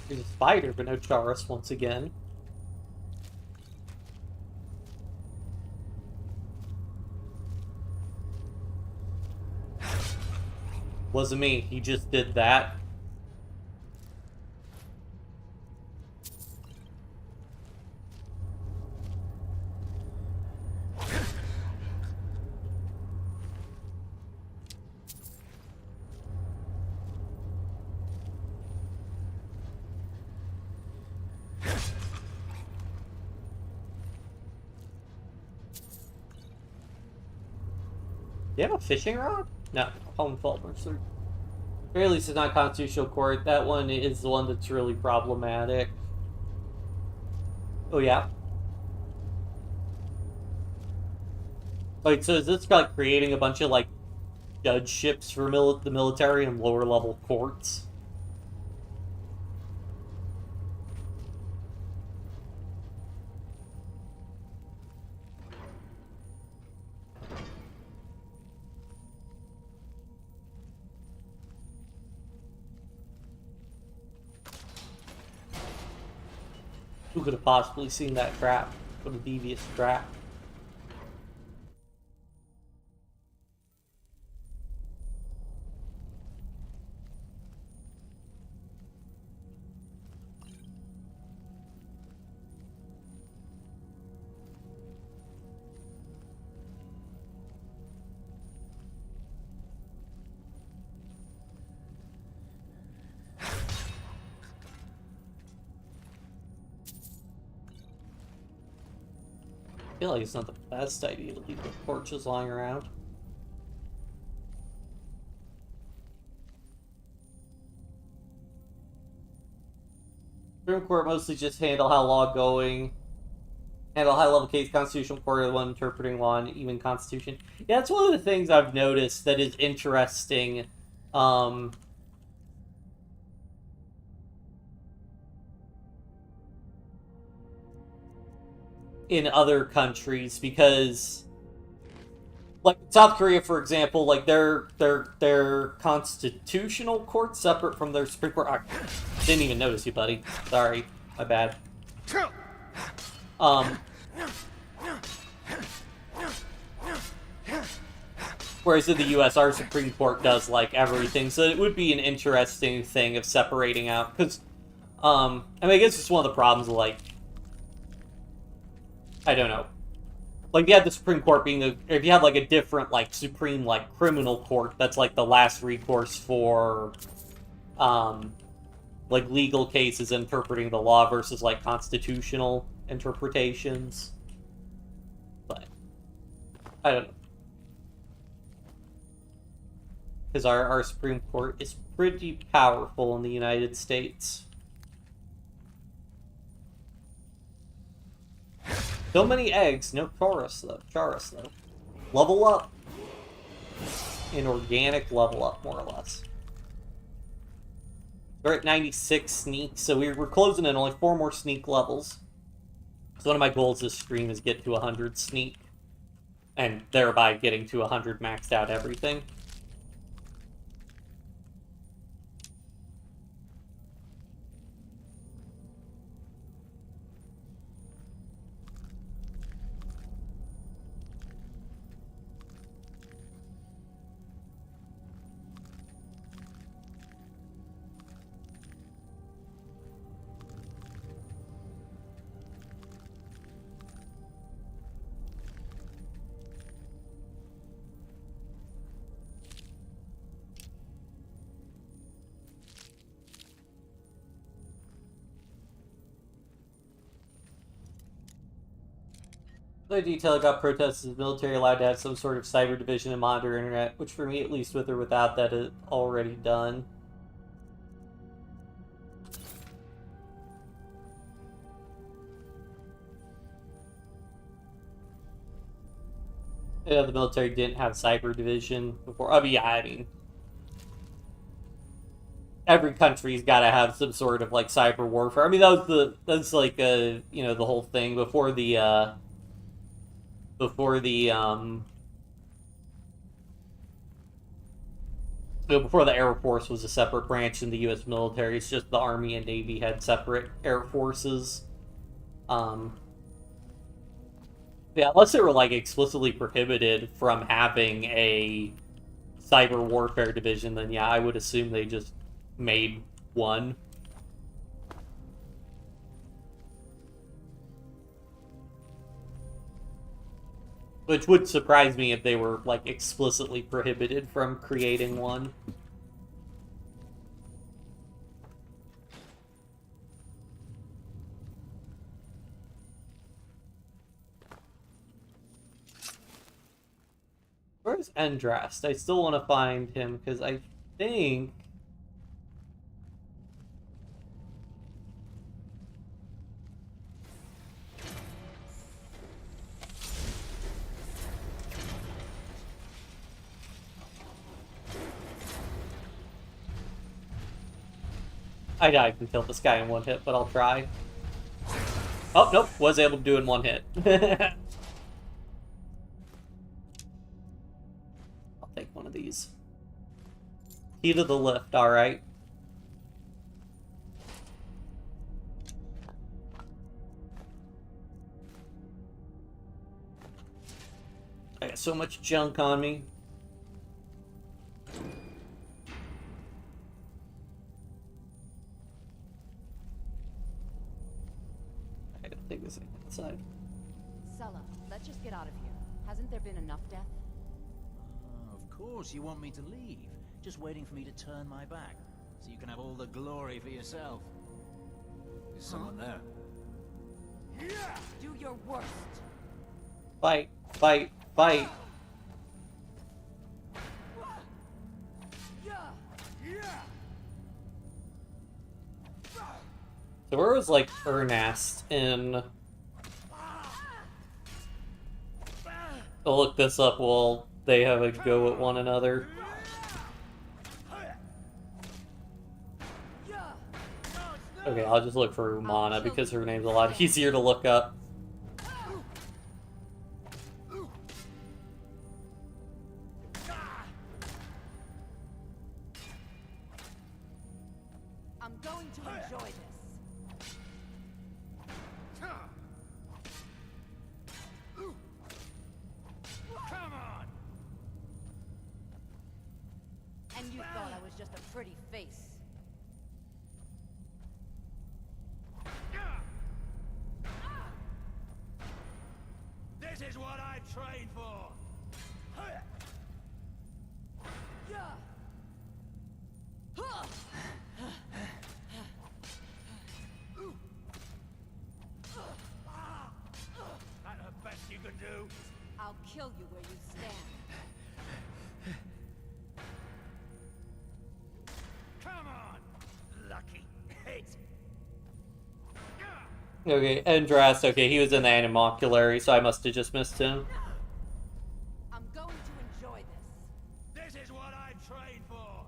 There's a spider, but no Chaurus once again. Wasn't me, he just did that. Do you have a fishing rod? No, home fault mercer. Or at least it's not constitutional court. That one is the one that's really problematic. Oh yeah. Wait, so is this like creating a bunch of like judgeships for the military and lower level courts? Who could have possibly seen that trap? What a devious trap. I feel like it's not the best idea to leave the torches lying around. Supreme Court mostly just handle how law going, handle high level case. Constitutional Court are the one interpreting law and even Constitution. Yeah, that's one of the things I've noticed that is interesting. In other countries, because like South Korea, for example, like their constitutional court separate from their Supreme Court. I didn't even notice you, buddy. Sorry, my bad. Whereas in the U.S., our Supreme Court does like everything, so it would be an interesting thing of separating out. Because, I mean, I guess it's one of the problems of like, I don't know. Like, you have the Supreme Court being if you have, like, a different, like, Supreme, like, criminal court that's, like, the last recourse for, like, legal cases interpreting the law versus, like, constitutional interpretations. But, I don't know. Because our Supreme Court is pretty powerful in the United States. So many eggs, no Chaurus though. Level up. An organic level up, more or less. We're at 96 sneak, so we're closing in only 4 more sneak levels. So one of my goals this stream is get to 100 sneak. And thereby getting to 100 maxed out everything. Another detail I got protests is the military allowed to have some sort of cyber division and monitor internet, which for me, at least with or without that, is already done. Yeah, the military didn't have cyber division before. I mean, yeah, I mean, every country's got to have some sort of like cyber warfare. I mean, that's like you know, the whole thing before the before the Air Force was a separate branch in the U.S. military. It's just the Army and Navy had separate air forces. Yeah, unless they were like explicitly prohibited from having a cyber warfare division, then yeah, I would assume they just made one. Which would surprise me if they were like explicitly prohibited from creating one. Where's Endrast? I still want to find him, because I think... I died and killed this guy in one hit, but I'll try. Oh, nope. Was able to do it in one hit. Take one of these. Key to the lift, alright. I got so much junk on me. I gotta take this thing inside. Sulla, let's just get out of here. Hasn't there been enough death? Of course you want me to leave. Just waiting for me to turn my back, so you can have all the glory for yourself. Is someone there? Do your worst. Fight, fight, fight. So where was like Ernast in... I'll look this up while they have a go at one another. Okay, I'll just look for Umana because her name's a lot easier to look up. I'm going to enjoy this. Come on! And you thought I was just a pretty face. This is what I trained for! That the best you can do? I'll kill you where you stand. Come on! Lucky hit! Okay, Endrast, okay, he was in the Animoculary, so I must have just missed him. I'm going to enjoy this. This is what I trained for!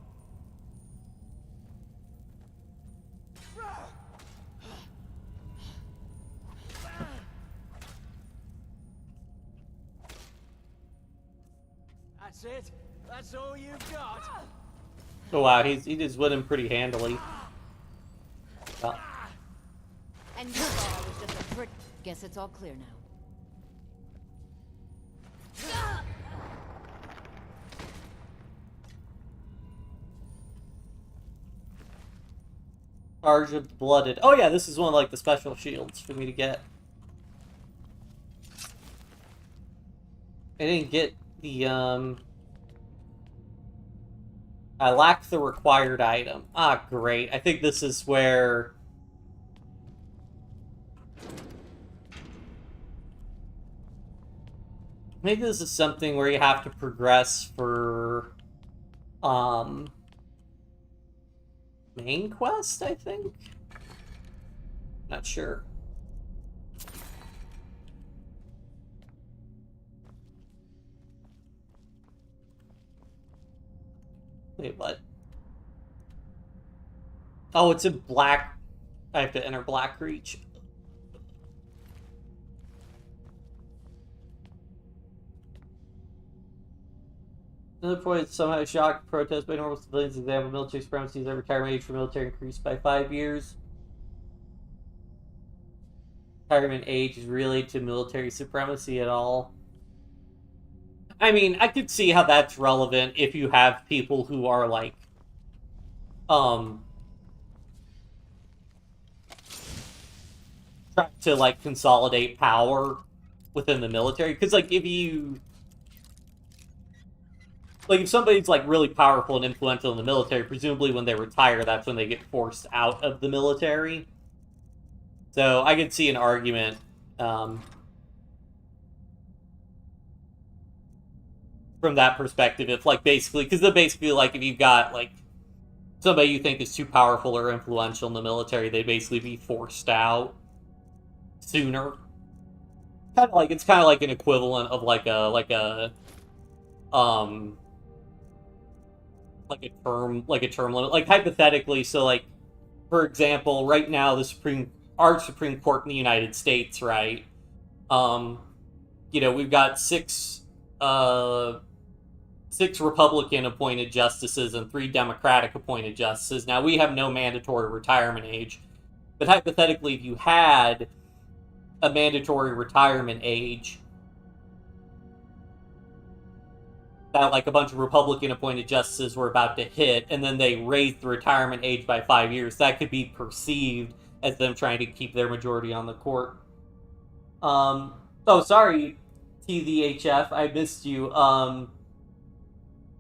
That's it? That's all you've got? Oh wow, he just went in pretty handily. Oh. And you thought I was just a pretty... Guess it's all clear now. Charge of the Blooded. Oh yeah, this is one of like the special shields for me to get. I didn't get the I lack the required item. Ah, great. I think this is where... Maybe this is something where you have to progress for... main quest, I think? Not sure. Wait, what? Oh, it's in Black... I have to enter Blackreach. Another point is somehow shocked protest by normal civilians. Example, military supremacy is retirement age for military increased by 5 years. Retirement age is related to military supremacy at all. I mean, I could see how that's relevant if you have people who are like, trying to like consolidate power within the military. Because like if somebody's like really powerful and influential in the military, presumably when they retire, that's when they get forced out of the military. So I could see an argument from that perspective, if like basically, because basically like if you've got like somebody you think is too powerful or influential in the military, they'd basically be forced out sooner. It's kind of like an equivalent of like a term limit. Like hypothetically, so like for example, right now our Supreme Court in the United States, right? We've got six Republican appointed justices and 3 Democratic appointed justices. Now we have no mandatory retirement age, but hypothetically, if you had a mandatory retirement age that like a bunch of Republican appointed justices were about to hit, and then they raised the retirement age by 5 years, that could be perceived as them trying to keep their majority on the court. Oh, sorry, TVHF, I missed you.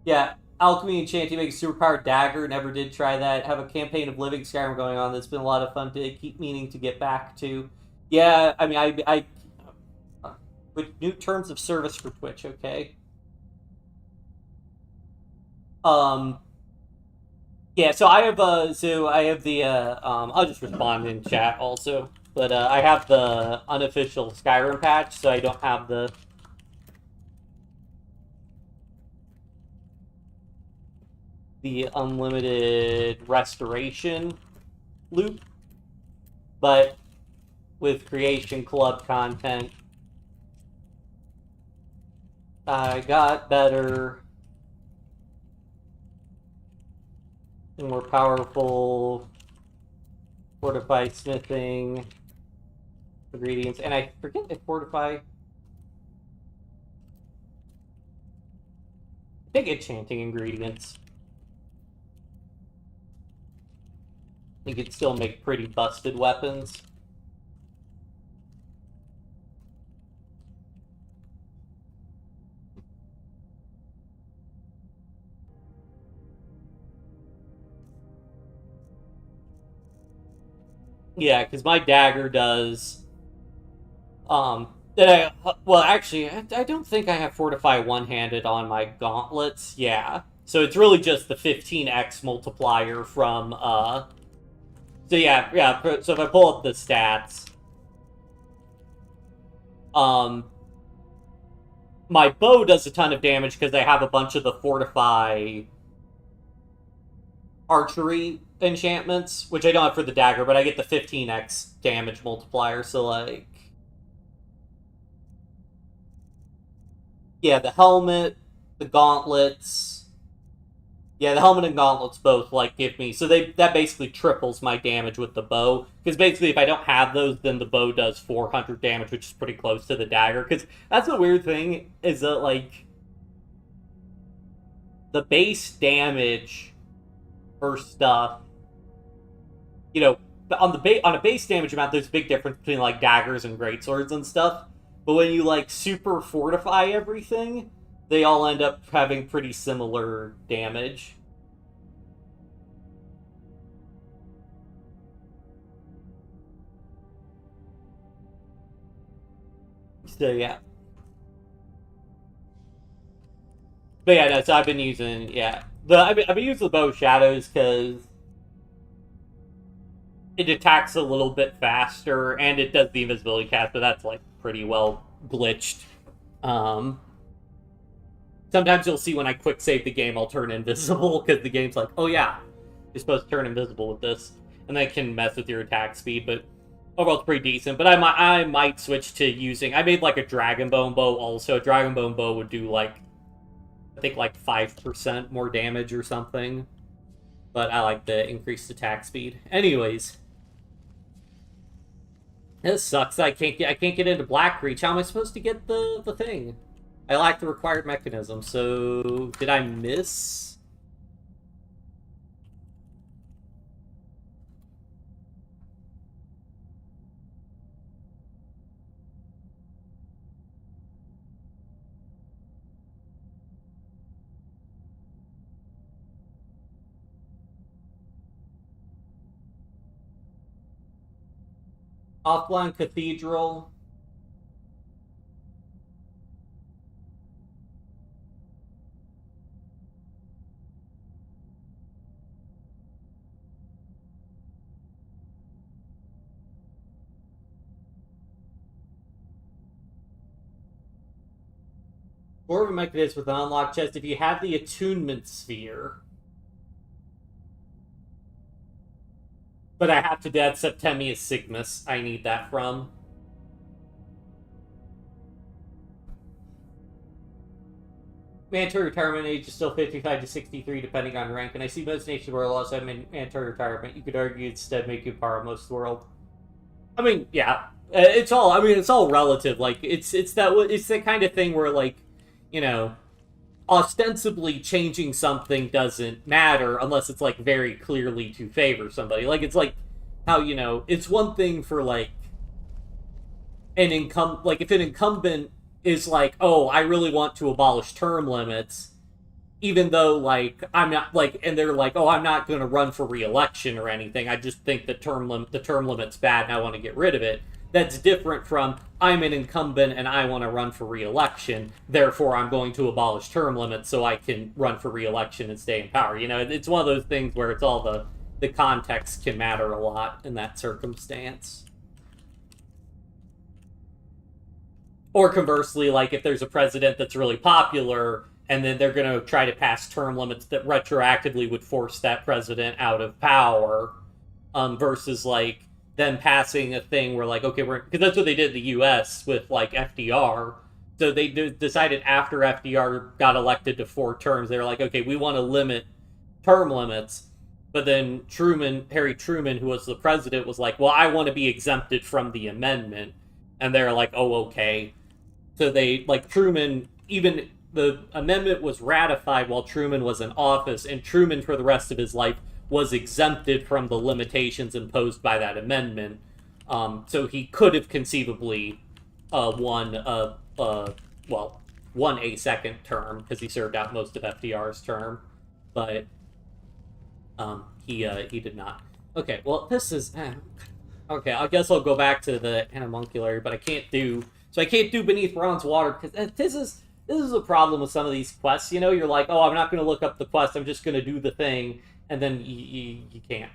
Yeah, Alchemy Enchanting makes a superpowered dagger. Never did try that. Have a campaign of Living Skyrim going on that's been a lot of fun to keep meaning to get back to. Yeah, I mean, I with new terms of service for Twitch, okay? Yeah, so I have the I'll just respond in chat also, but I have the unofficial Skyrim patch, so I don't have the unlimited restoration loop, but with Creation Club content, I got better and more powerful fortify smithing ingredients, and I forget if fortify. I think enchanting ingredients. You could still make pretty busted weapons. Yeah, because my dagger does. Actually, I don't think I have Fortify one-handed on my gauntlets. Yeah, so it's really just the 15x multiplier from. So yeah. So if I pull up the stats, my bow does a ton of damage because I have a bunch of the Fortify archery enchantments, which I don't have for the dagger, but I get the 15x damage multiplier, so like... Yeah, the helmet, the gauntlets... Yeah, the helmet and gauntlets both, like, give me... So that basically triples my damage with the bow, because basically if I don't have those, then the bow does 400 damage, which is pretty close to the dagger, because that's the weird thing, is that, like... The base damage for stuff... You know, on a base damage amount, there's a big difference between, like, daggers and greatswords and stuff. But when you, like, super fortify everything, they all end up having pretty similar damage. So, yeah. But yeah, no, so I've been using, yeah. I've been using the bow of shadows because it attacks a little bit faster, and it does the invisibility cast, but that's, like, pretty well glitched. So Sometimes you'll see when I quick save the game, I'll turn invisible, because the game's like, oh yeah, you're supposed to turn invisible with this. And that can mess with your attack speed, but overall it's pretty decent. But I might switch to using... I made like a Dragonbone bow also. A Dragonbone bow would do like, I think like 5% more damage or something. But I like the increased attack speed. Anyways. This sucks. I can't get into Blackreach. How am I supposed to get the thing? I lack the required mechanism, so... Did I miss? Offline Cathedral. Dwarven mechanism with an unlocked chest. If you have the attunement sphere. But I have to do that Septemius Sigmus. I need that from. Mandatory retirement age is still 55 to 63, depending on rank. And I see most nations of the world also have mandatory retirement. You could argue instead make you part of most of the world. I mean, yeah, it's all. I mean, it's all relative. Like it's that kind of thing where, like, you know, ostensibly changing something doesn't matter unless it's like very clearly to favor somebody. Like it's like how, you know, it's one thing for like an if an incumbent is like, oh, I really want to abolish term limits, even though like I'm not like, and they're like, oh, I'm not going to run for re-election or anything. I just think the term limit's bad and I want to get rid of it. That's different from, I'm an incumbent and I want to run for re-election, therefore I'm going to abolish term limits so I can run for re-election and stay in power. You know, it's one of those things where it's all the context can matter a lot in that circumstance. Or conversely, like if there's a president that's really popular and then they're going to try to pass term limits that retroactively would force that president out of power, versus like them passing a thing where like, okay, because that's what they did in the U.S. with like FDR. So they decided after FDR got elected to 4 terms, they were like, okay, we want to limit term limits. But then Harry Truman, who was the president, was like, well, I want to be exempted from the amendment. And they're like, oh, okay. So they, like, Truman, even the amendment was ratified while Truman was in office, and Truman, for the rest of his life, was exempted from the limitations imposed by that amendment. So he could have conceivably won a second term, because he served out most of FDR's term. But he did not. Okay, well, this is... Okay, I guess I'll go back to the Animunculary, but I can't do Beneath Bronze Water, because this is a problem with some of these quests. You know, you're like, oh, I'm not going to look up the quest, I'm just going to do the thing, and then you can't.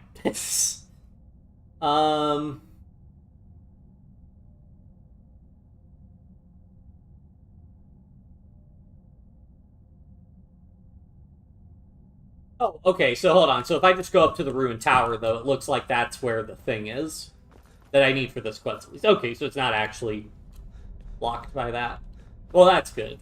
Oh, okay, so hold on. So if I just go up to the Ruined Tower, though, it looks like that's where the thing is that I need for this quest. Okay, so it's not actually blocked by that. Well, that's good.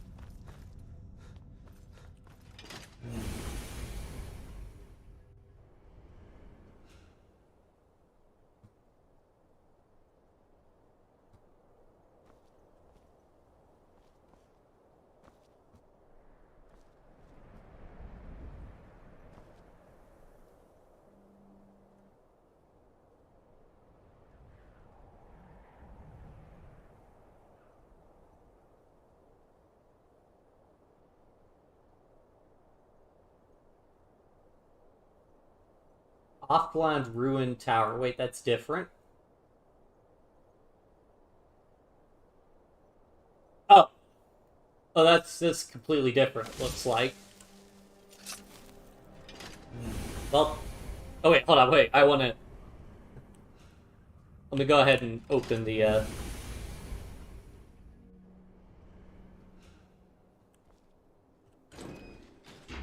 Offland Ruined Tower. Wait, that's different? Oh. Oh, that's completely different, it looks like. Well... Oh, wait, hold on, wait. I want to... Let me go ahead and open the,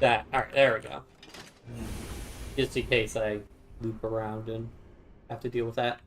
Alright, there we go. Just in case I loop around and have to deal with that.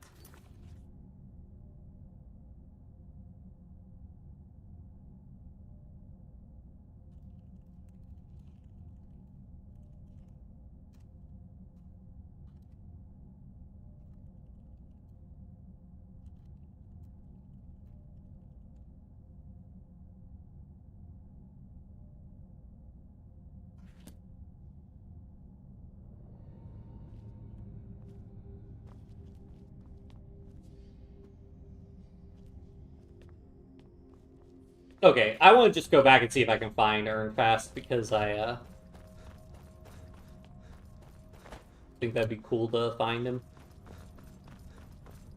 Okay, I want to just go back and see if I can find Earnfast, because I think that'd be cool to find him.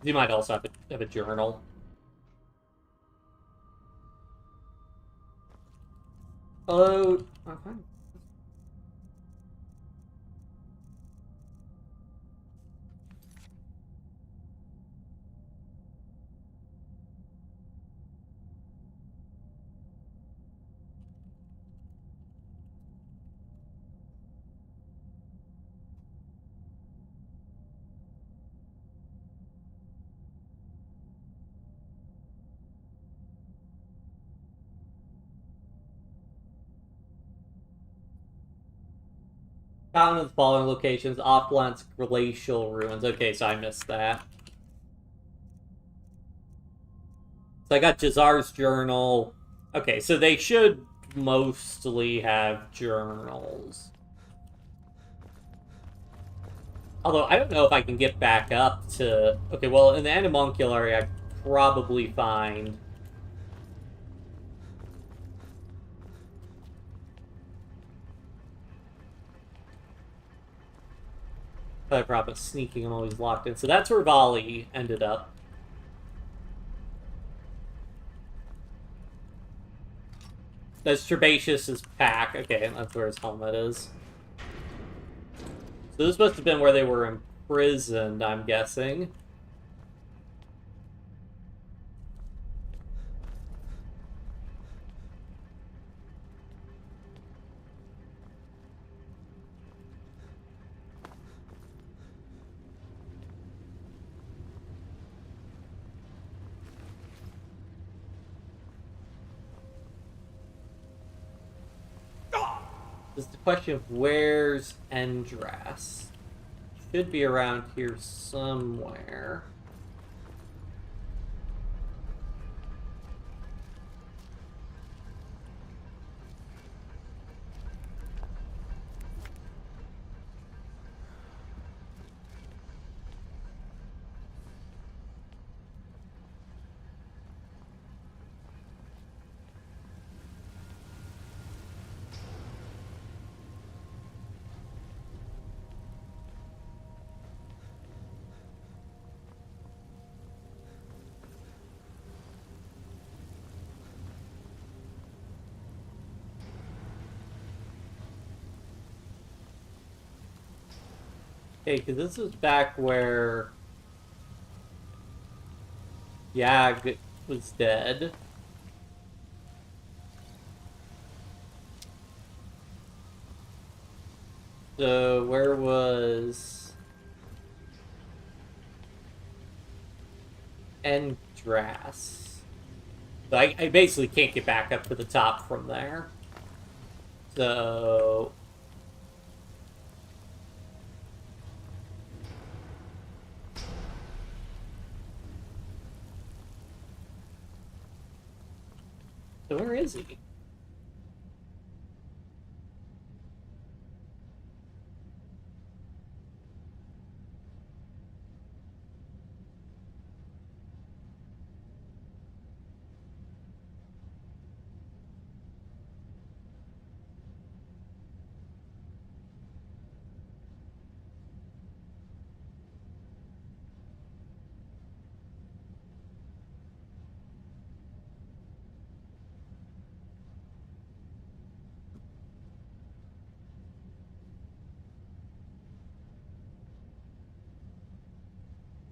He might also have a journal. Hello? Okay. Found in the following locations: Opulence, Glacial Ruins. Okay, so I missed that. So I got Jazar's journal. Okay, so they should mostly have journals. Although, I don't know if I can get back up to... Okay, well, in the Animunculary, I probably find... I probably sneaking, I'm always locked in. So that's where Volley ended up. That's Trebatius's pack. Okay, that's where his helmet is. So this must have been where they were imprisoned, I'm guessing. Just the question of where's Endras? Should be around here somewhere. Okay, because this is back where Yag was dead. So where was Endras? So I basically can't get back up to the top from there. So... So where is he?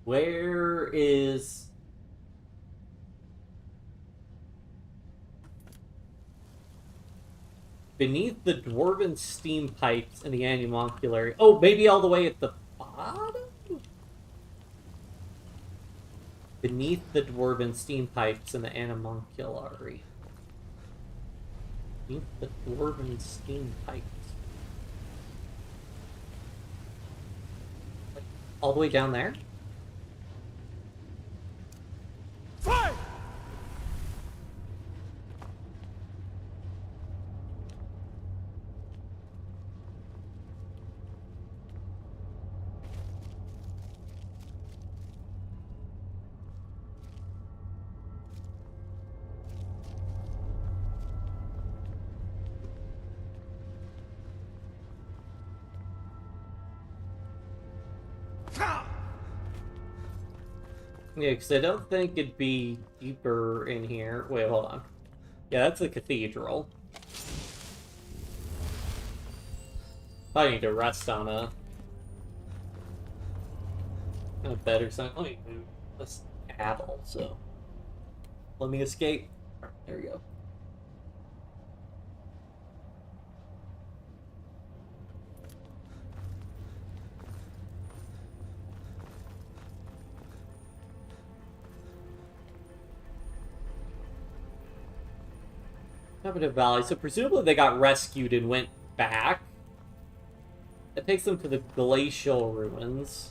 Where is... beneath the Dwarven steam pipes in the Animonculary. Oh, maybe all the way at the bottom? Beneath the Dwarven steam pipes in the Animonculary. Beneath the Dwarven steam pipes. Like, all the way down there? Fight! Yeah, because I don't think it'd be deeper in here. Wait, hold on. Yeah, that's the cathedral. I need to rest on a bed or something. Let me move this apple, so let me escape. Right, there we go. Covenant Valley. So presumably they got rescued and went back. That takes them to the glacial ruins.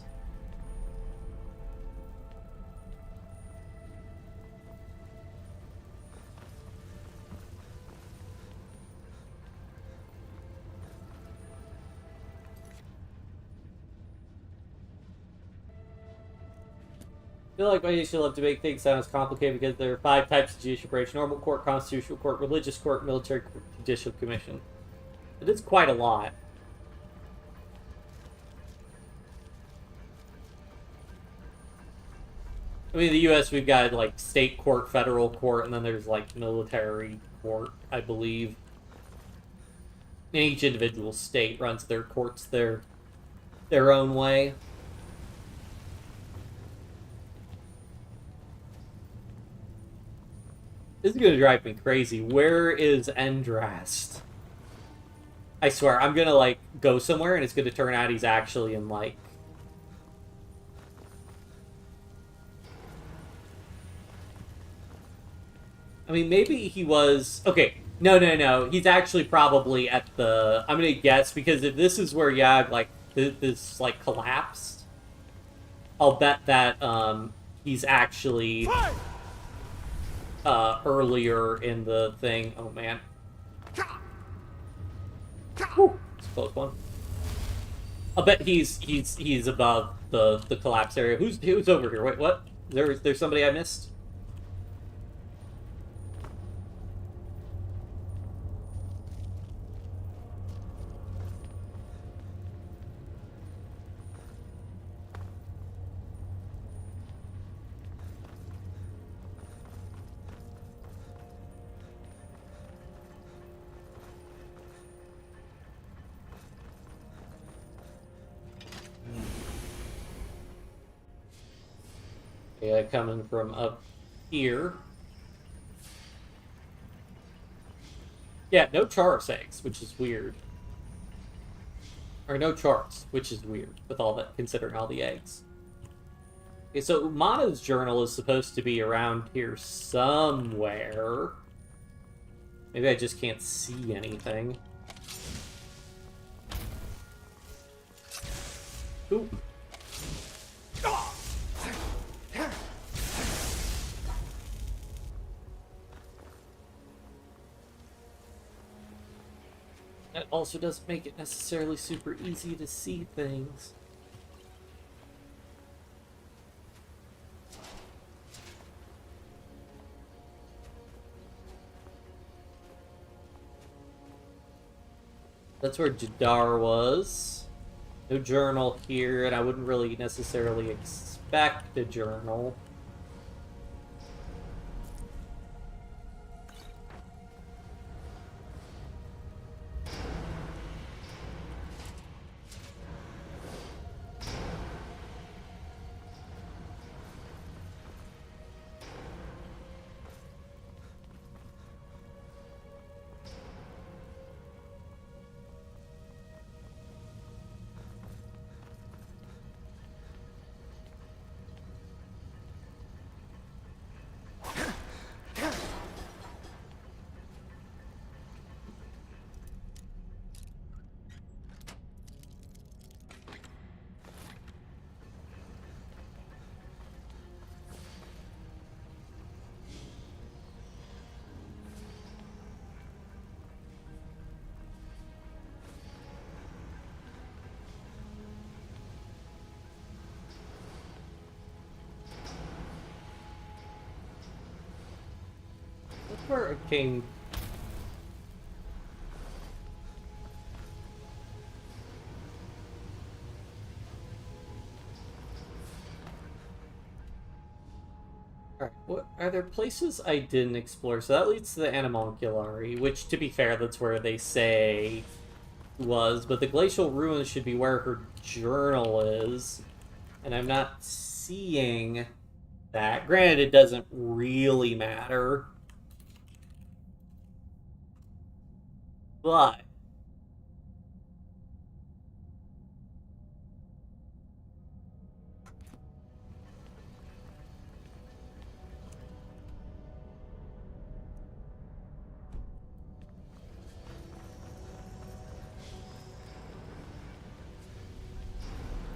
I feel like my issue love to make things sound as complicated because there are 5 types of judicial branch: normal court, constitutional court, religious court, military court, judicial commission. It is quite a lot. I mean, in the U.S. we've got like state court, federal court, and then there's like military court, I believe. And each individual state runs their courts their own way. This is gonna drive me crazy. Where is Endrast? I swear, I'm gonna like go somewhere and it's gonna turn out he's actually in like I mean, maybe he was... Okay, no. He's actually probably at the... I'm gonna guess, because if this is where Yag, like, this, like, collapsed, I'll bet that, he's actually... earlier in the thing. Oh, man. Whew, it's a close one. I'll bet he's above the collapse area. Who's over here? Wait, what? There's somebody I missed? Yeah, coming from up here. Yeah, no Charos eggs, which is weird. Or no charts, which is weird, with all that, considering all the eggs. Okay, so Mana's journal is supposed to be around here somewhere. Maybe I just can't see anything. Ooh. That also doesn't make it necessarily super easy to see things. That's where Jadar was. No journal here, and I wouldn't really necessarily expect a journal. where it came... Alright, what are there places I didn't explore? So that leads to the Animalculari, which, to be fair, that's where they say was, but the Glacial Ruins should be where her journal is, and I'm not seeing that. Granted, it doesn't really matter, but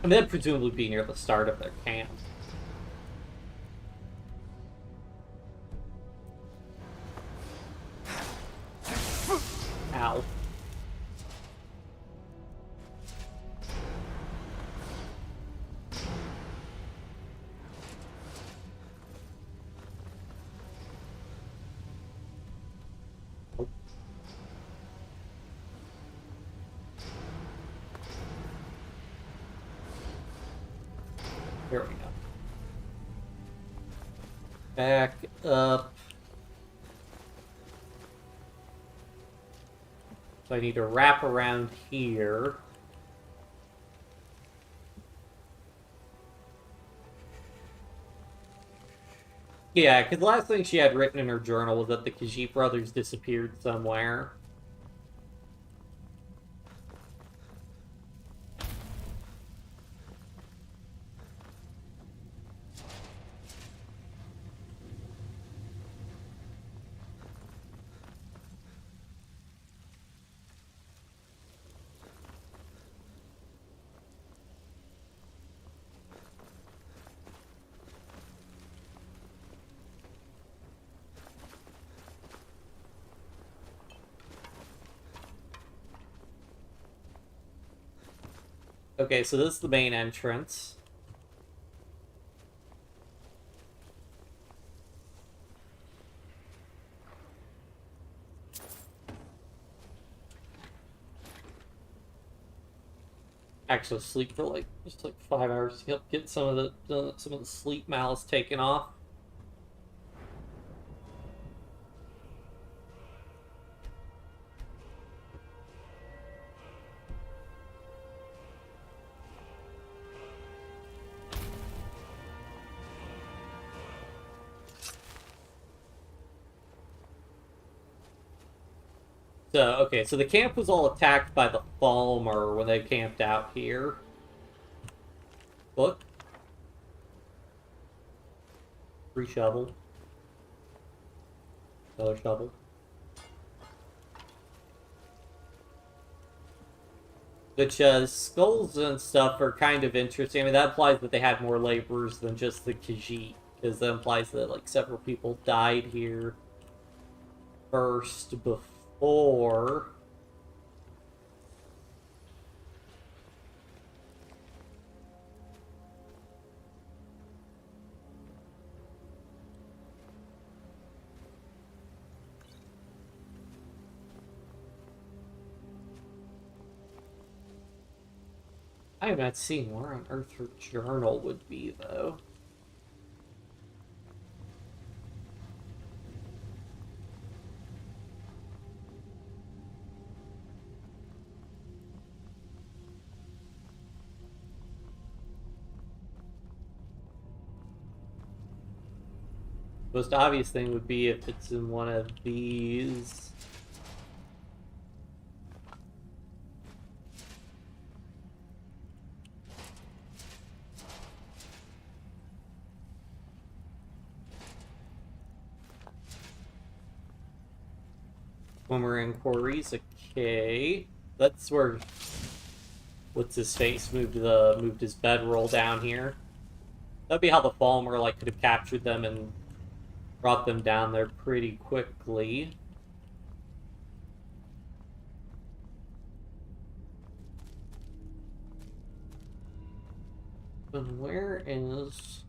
and then presumably be near the start of their camp. Ow. There we go. Back up. So I need to wrap around here. Yeah, because the last thing she had written in her journal was that the Khajiit brothers disappeared somewhere. Okay, so this is the main entrance. Actually, sleep for like just like 5 hours to help get some of the sleep malice taken off. So, okay, so the camp was all attacked by the Thalmor when they camped out here. Look. Free shovel. Another shovel. Which, skulls and stuff are kind of interesting. I mean, that implies that they had more laborers than just the Khajiit. Because that implies that, like, several people died here first before... I am not seeing where on earth her journal would be, though. Most obvious thing would be if it's in one of these. When we're in quarries, okay. That's where what's his face moved his bedroll down here. That'd be how the Thalmor like could have captured them and brought them down there pretty quickly. And where is...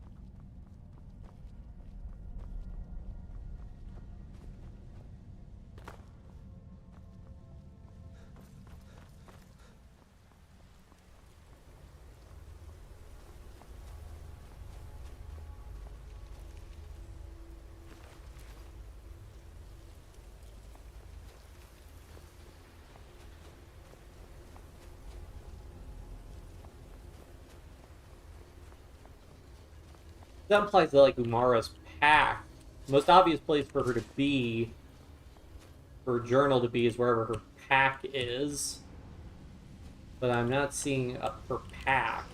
That implies that, like, Umara's pack, the most obvious place for her to be, for her journal to be, is wherever her pack is. But I'm not seeing her pack.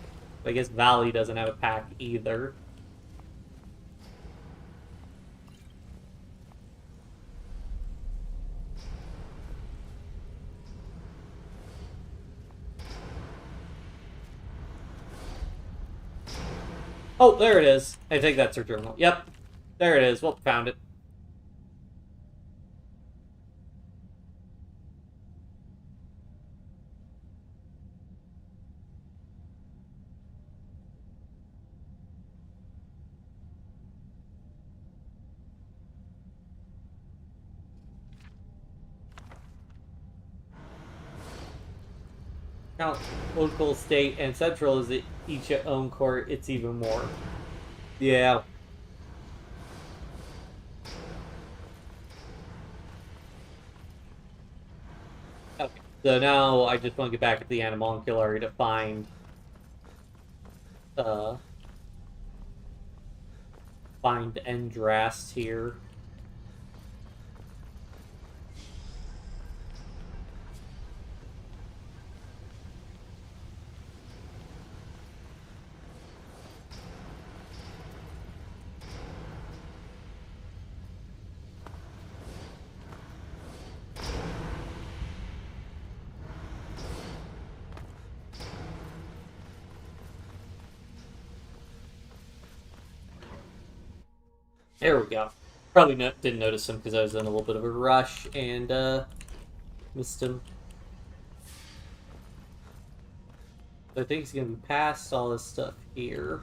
I guess Valley doesn't have a pack either. Oh, there it is. I think that's her journal. Yep. There it is. Well, found it. Count local, state, and central is each own court. It's even more. Yeah. Okay. So now I just want to get back to the Animalcular to find Endrast here. There we go. Probably didn't notice him because I was in a little bit of a rush and missed him. I think he's going to be past all this stuff here.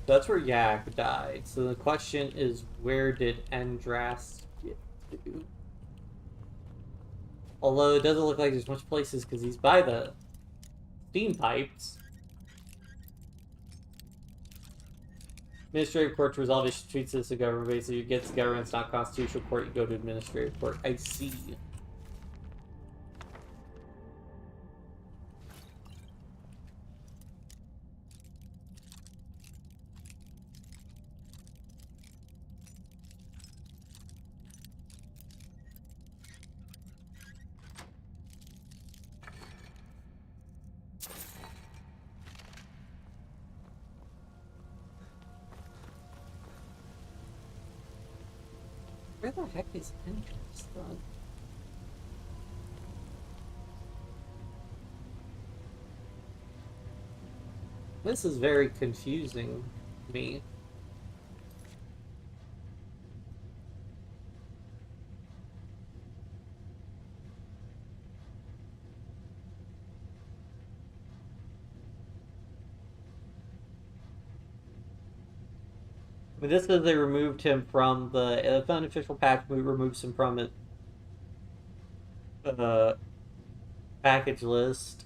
That's where Yak died. So the question is, where did Endrast get to? Although it doesn't look like there's much places because he's by the steam pipes. Administrative court to resolve issues treats this as a government base. So you get to government, it's not constitutional court, you go to administrative court. I see. Where the heck is Endrast then? This is very confusing to me. I mean, this says they removed him from the unofficial patch. Removes him from it. Package list.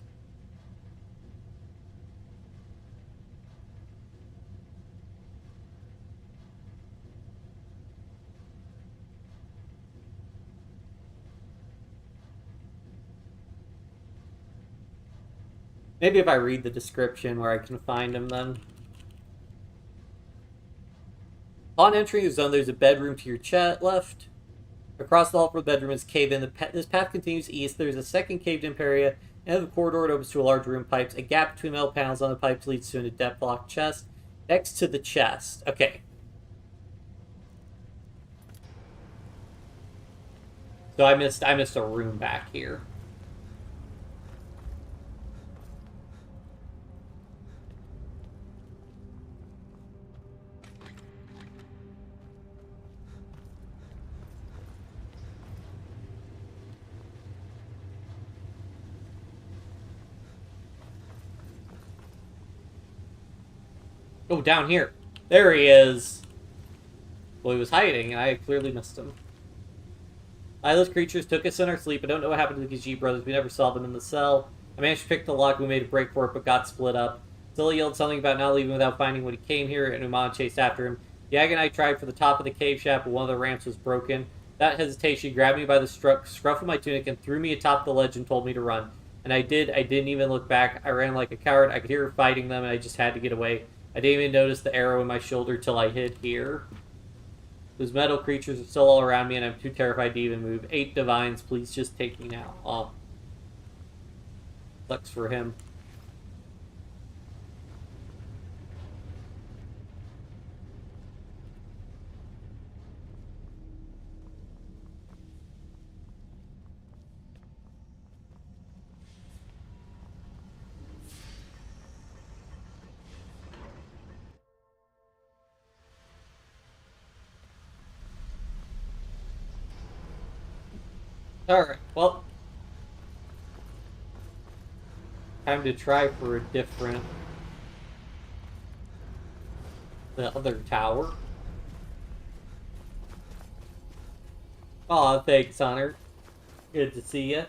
Maybe if I read the description where I can find him then. On entering the zone, there's a bedroom to your left. Across the hall from the bedroom is caved in. This path continues east. There's a second caved-in area, and the corridor opens to a large room pipes. A gap between metal panels on the pipes leads to an adept-locked chest. Next to the chest. Okay. So I missed a room back here. Oh, down here. There he is. Well, he was hiding, and I clearly missed him. Eyeless creatures took us in our sleep. I don't know what happened to the Khajiit brothers. We never saw them in the cell. I managed to pick the lock. We made a break for it, but got split up. Zilla yelled something about not leaving without finding what he came here, and Uman chased after him. Yag and I tried for the top of the cave shaft, but one of the ramps was broken. Without hesitation, he grabbed me by the scruff of my tunic and threw me atop the ledge and told me to run. And I did. I didn't even look back. I ran like a coward. I could hear her fighting them, and I just had to get away. I didn't even notice the arrow in my shoulder till I hid here. Those metal creatures are still all around me, and I'm too terrified to even move. 8 divines, please just take me now. Oh. Sucks for him. Alright, well. Time to try for a different... the other tower. Aw, thanks, Hunter. Good to see you.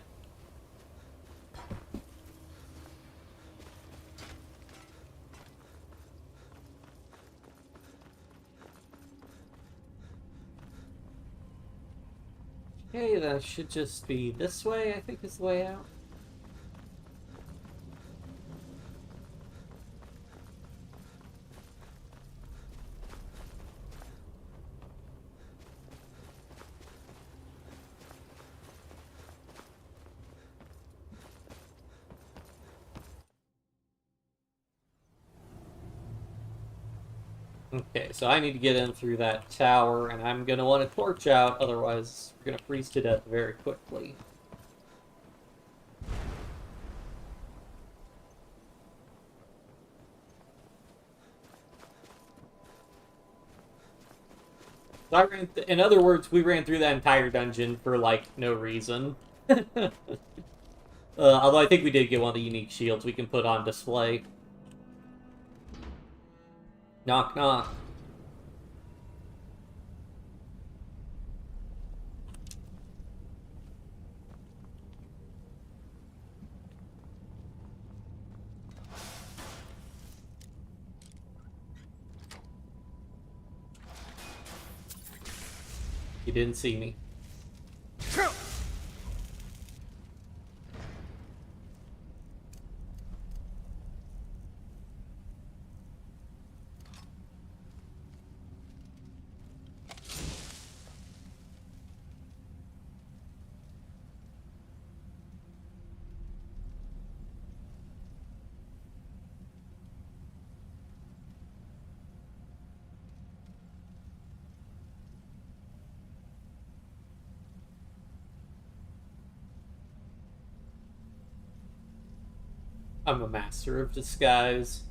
Okay, that should just be this way, I think is the way out. Okay, so I need to get in through that tower, and I'm going to want to torch out, otherwise we're going to freeze to death very quickly. So in other words, we ran through that entire dungeon for, like, no reason. Although I think we did get one of the unique shields we can put on display. Knock, knock. You didn't see me. I'm a master of disguise.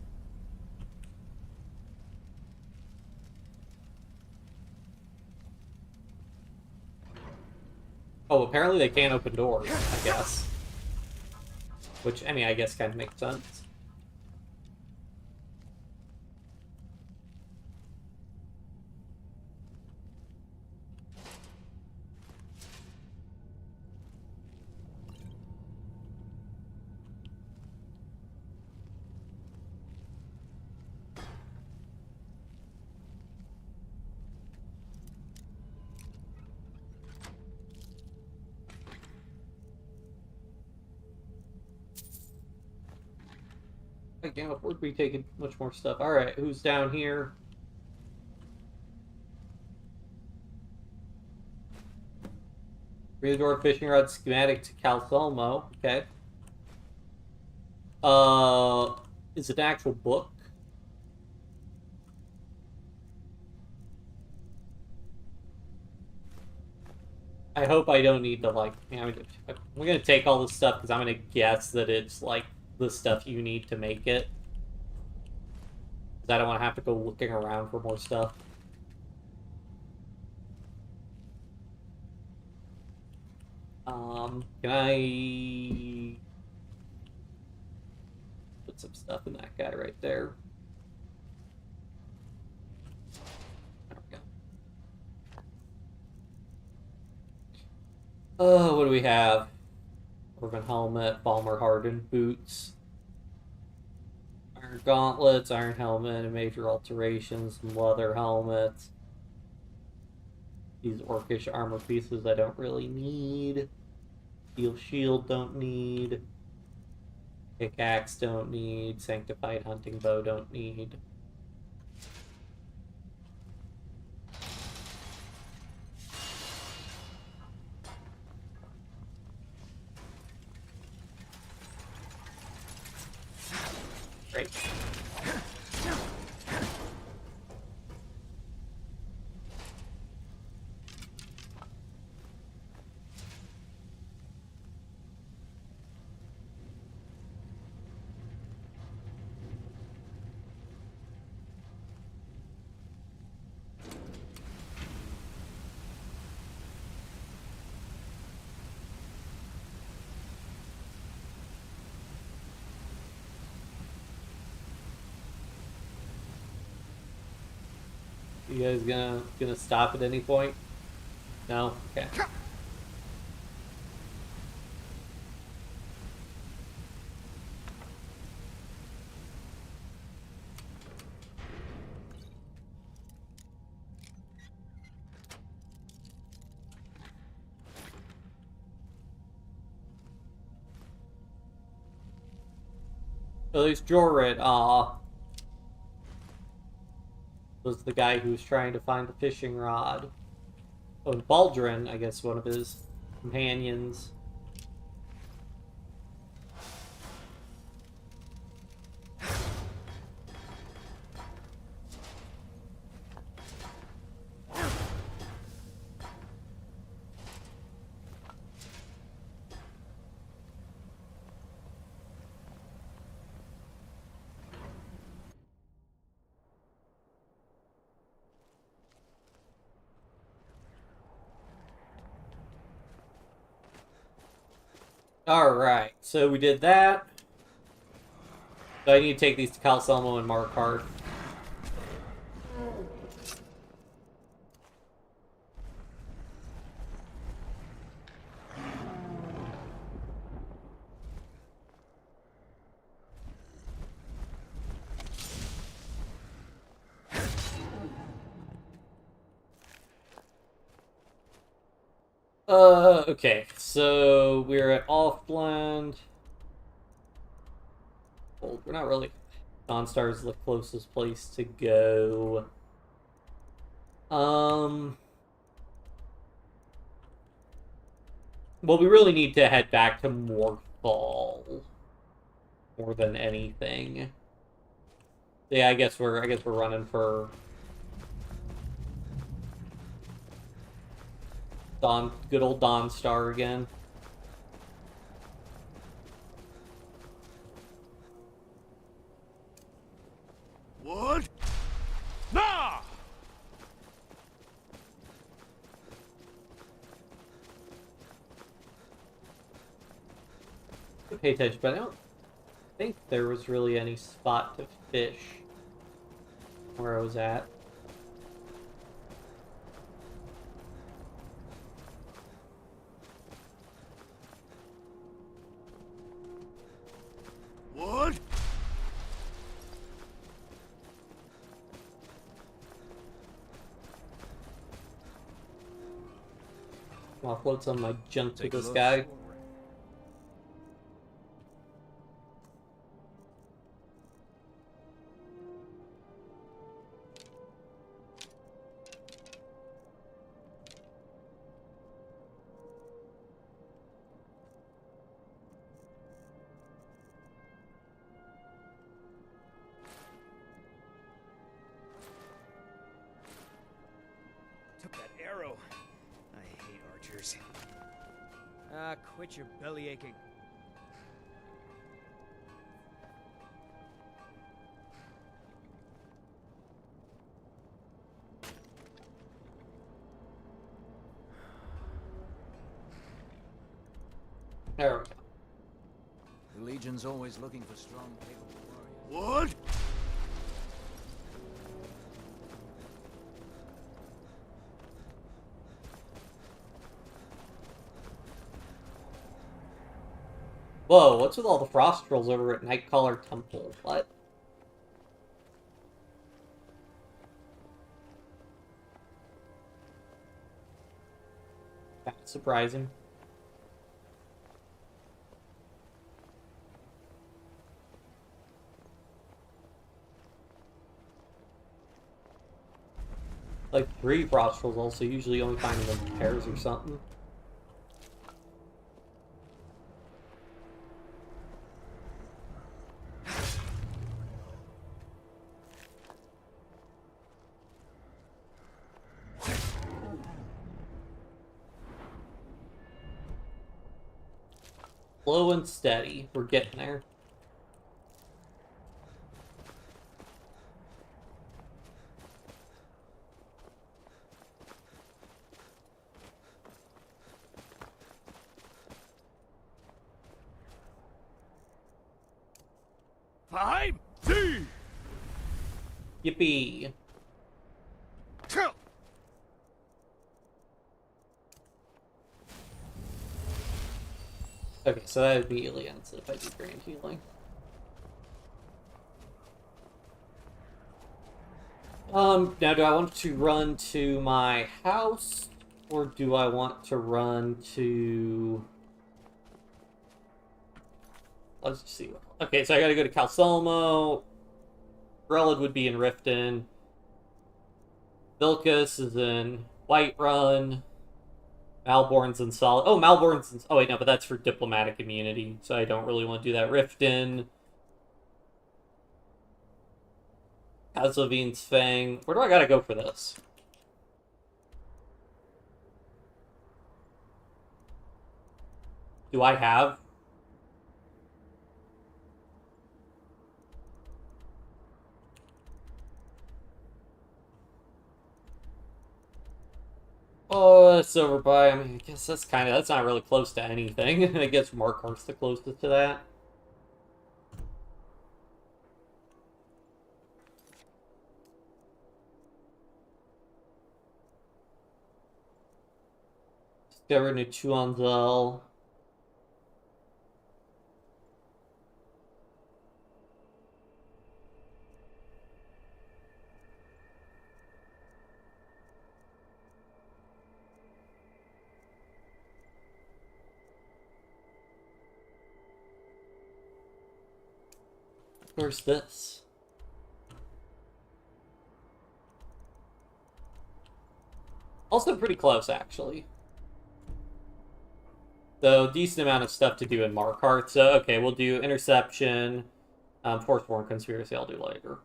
Oh, apparently they can't open doors, I guess. Which, I mean, I guess kind of makes sense. I can't afford to be taking much more stuff. Alright, who's down here? Read the door fishing rod schematic to Thalmor. Okay. Is it an actual book? I hope I don't need to, like, you know, we're gonna take all this stuff because I'm gonna guess that it's, like, the stuff you need to make it. Because I don't want to have to go looking around for more stuff. Can I put some stuff in that guy right there? There we go. What do we have? Dwarven helmet, Thalmor hardened boots, iron gauntlets, iron helmet, and major alterations, and leather helmets. These orcish armor pieces I don't really need. Steel shield don't need. Pickaxe don't need. Sanctified hunting bow don't need. Great. You guys gonna stop at any point? No? Okay. So there's Jorrit, was the guy who was trying to find the fishing rod. Oh, and Baldrin, I guess one of his companions. Alright, so we did that. So I need to take these to Calcelmo and Markarth. Okay, so we're at Offland. Well, we're not really... Dawnstar's the closest place to go. Well, we really need to head back to Morthal more than anything. Yeah, I guess we're running for good old Dawnstar again. What? Nah! Pay attention, but I don't think there was really any spot to fish where I was at. What? I'll offload some of my junk to Take a this look. guy. Took that arrow. I hate archers. Ah, quit your belly aching. There we go. The Legion's always looking for strong, capable warriors. What? Whoa, what's with all the frost trolls over at Nightcaller Temple? What? That's surprising. Like 3 frost trolls also, usually only find them in pairs or something. Slow and steady. We're getting there. Yippee. Okay, so that immediately ends if I do grand healing. Now do I want to run to my house, or do I want to run to... Let's just see. Okay, so I gotta go to Calcelmo. Grelid would be in Riften. Vilcus is in Whiterun. Malborn's in Solid. Oh, Malborn's in... Oh, wait, no, but that's for diplomatic immunity, so I don't really want to do that. Riften. Hazlevine's Fang. Where do I gotta go for this? Do I have... Oh, that's over by, I mean, I guess that's that's not really close to anything. I guess Markarth's the closest to that. Discovered new Chuanzel. Where's this? Also pretty close, actually. So, decent amount of stuff to do in Markarth. So, okay, we'll do Interception. Forsworn Conspiracy I'll do later.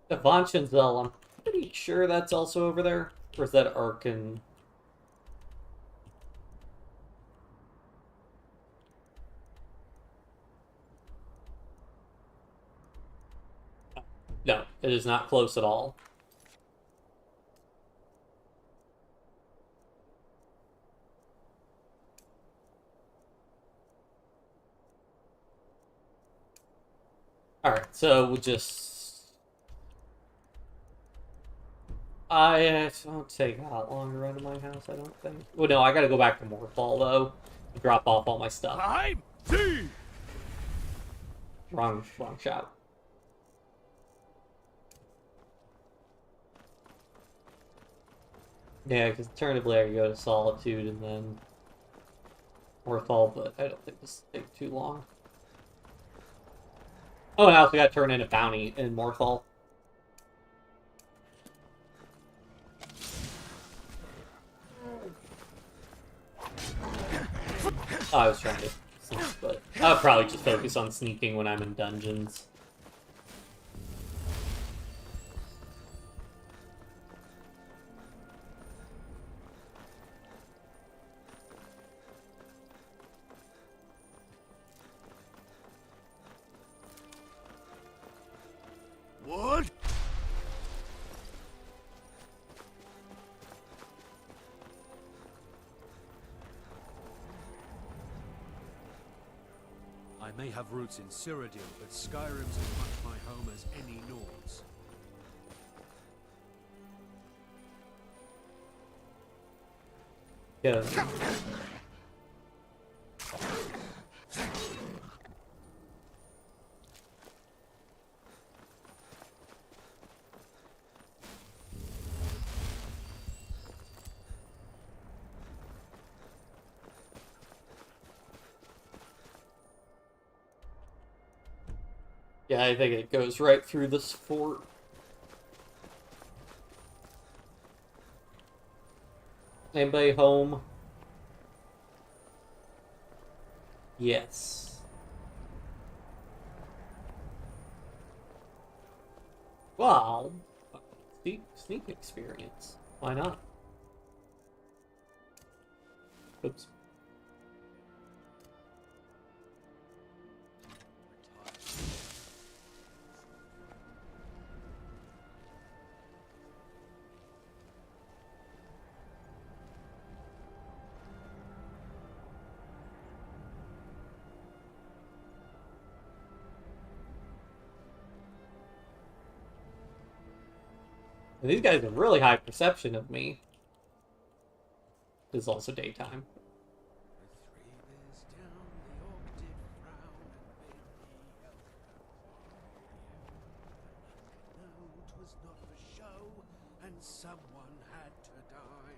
Avanchanzel, I'm pretty sure that's also over there. Or is that Arkan? No, it is not close at all. Alright, so we'll just... it won't take that long to run to my house, I don't think. Well, no, I gotta go back to Morthal, though, to drop off all my stuff. Wrong shot. Yeah, because alternatively I could go to Solitude and then Morthal, but I don't think this will take too long. Oh, and I also got to turn in a bounty in Morthal. Oh, I was trying to sneak, but I'll probably just focus on sneaking when I'm in dungeons. What? I may have roots in Cyrodiil, but Skyrim's as much my home as any Nords. Yeah. Yeah, I think it goes right through this fort. Anybody home? Yes. Well, sneak experience. Why not? Oops. And these guys have really high perception of me. It's also daytime. Someone had to die.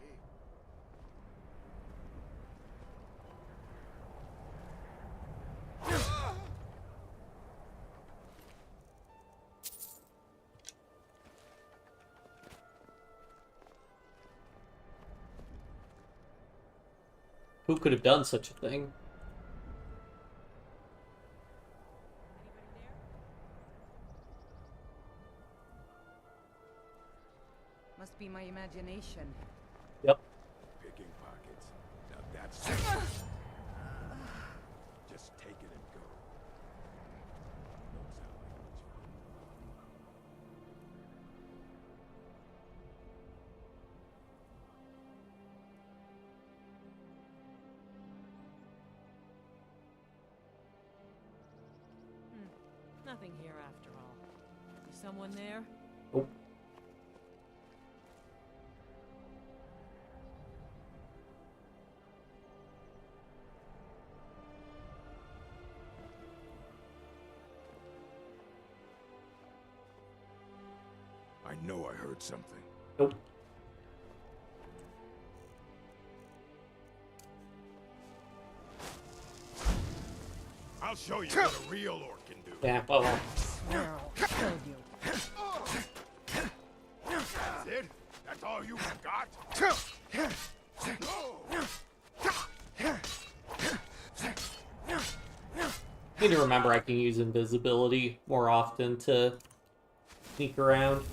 Who could have done such a thing? Must be my imagination. Yep. Picking pockets. Now that's just take it and go. Don't sound like much fun. Nothing here after all. Is someone there? Oh. I know I heard something. Nope. I'll show you what a real orc can do. Yeah, well. I'll kill you. That's it? That's all you got? Need to remember I can use invisibility more often to sneak around.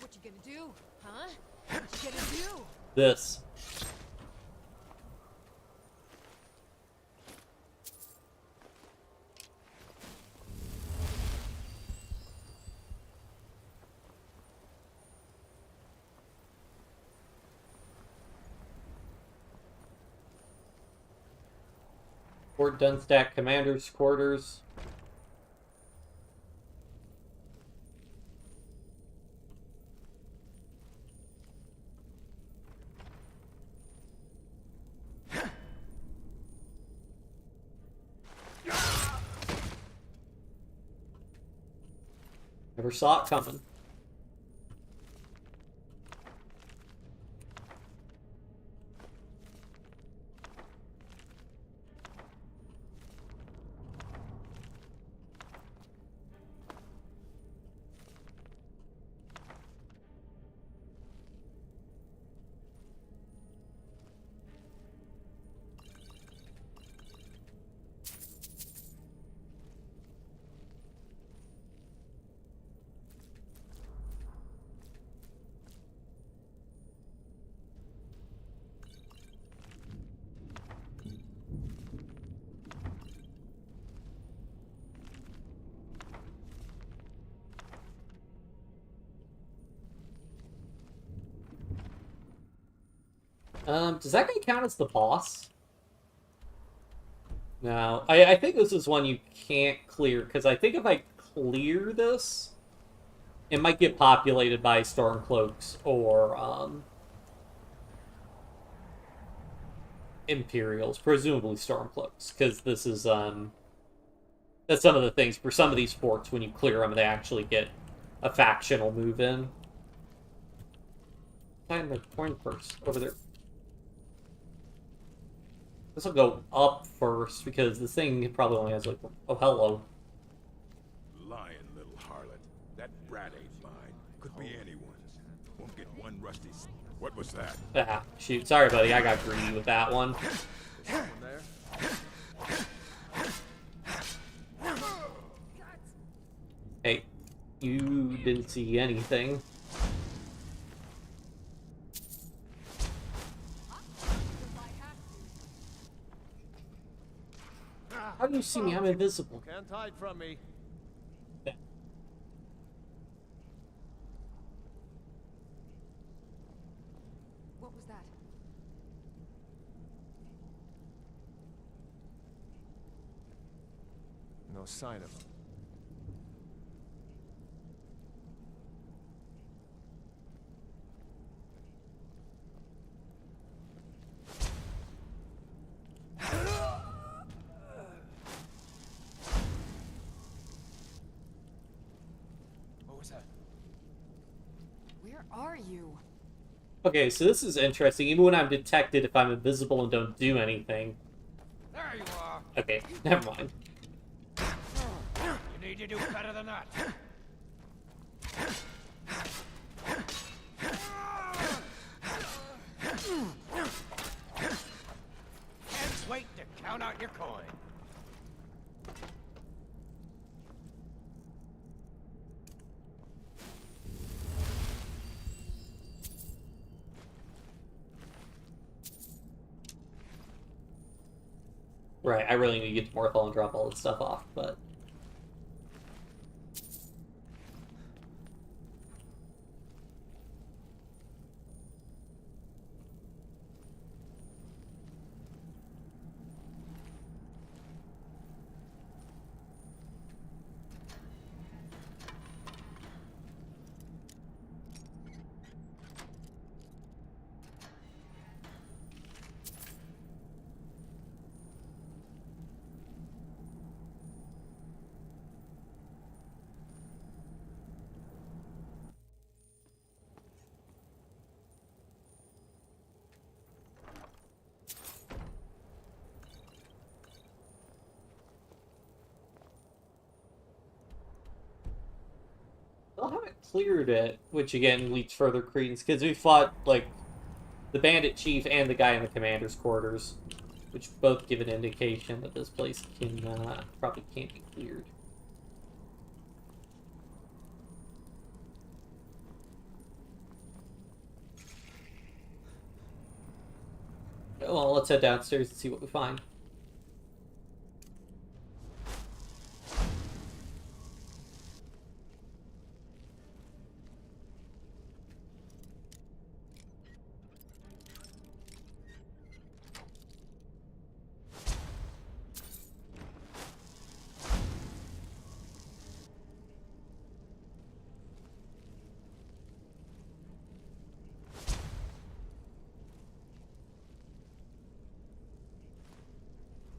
What you gonna do? Huh? What you gonna do? This. Fort Dunstack Commander's Quarters. Never saw it coming. Does that guy count as the boss? No. I think this is one you can't clear, because I think if I clear this, it might get populated by Stormcloaks or Imperials, presumably Stormcloaks, because this is that's some of the things for some of these forts. When you clear them, they actually get a factional move in. Find the coin purse over there. This will go up first because this thing probably only has like, oh, hello. Lying little harlot. That brat ain't mine. Could be anyone's. Won't get one rusty. What was that? Ah, shoot. Sorry, buddy. I got greedy with that one. Hey, you didn't see anything. How do you see me? I'm invisible. Can't hide from me. What was that? No sign of him. Where are you? Okay, so this is interesting. Even when I'm detected, if I'm invisible and don't do anything. There you are. Okay, never mind. You need to do better than that. Can't wait to count out your coin. Right, I really need to get to Morthal and drop all this stuff off, but... I haven't cleared it, which again leads further credence, because we fought, like, the bandit chief and the guy in the commander's quarters, which both give an indication that this place can, probably can't be cleared. Oh, well, let's head downstairs and see what we find.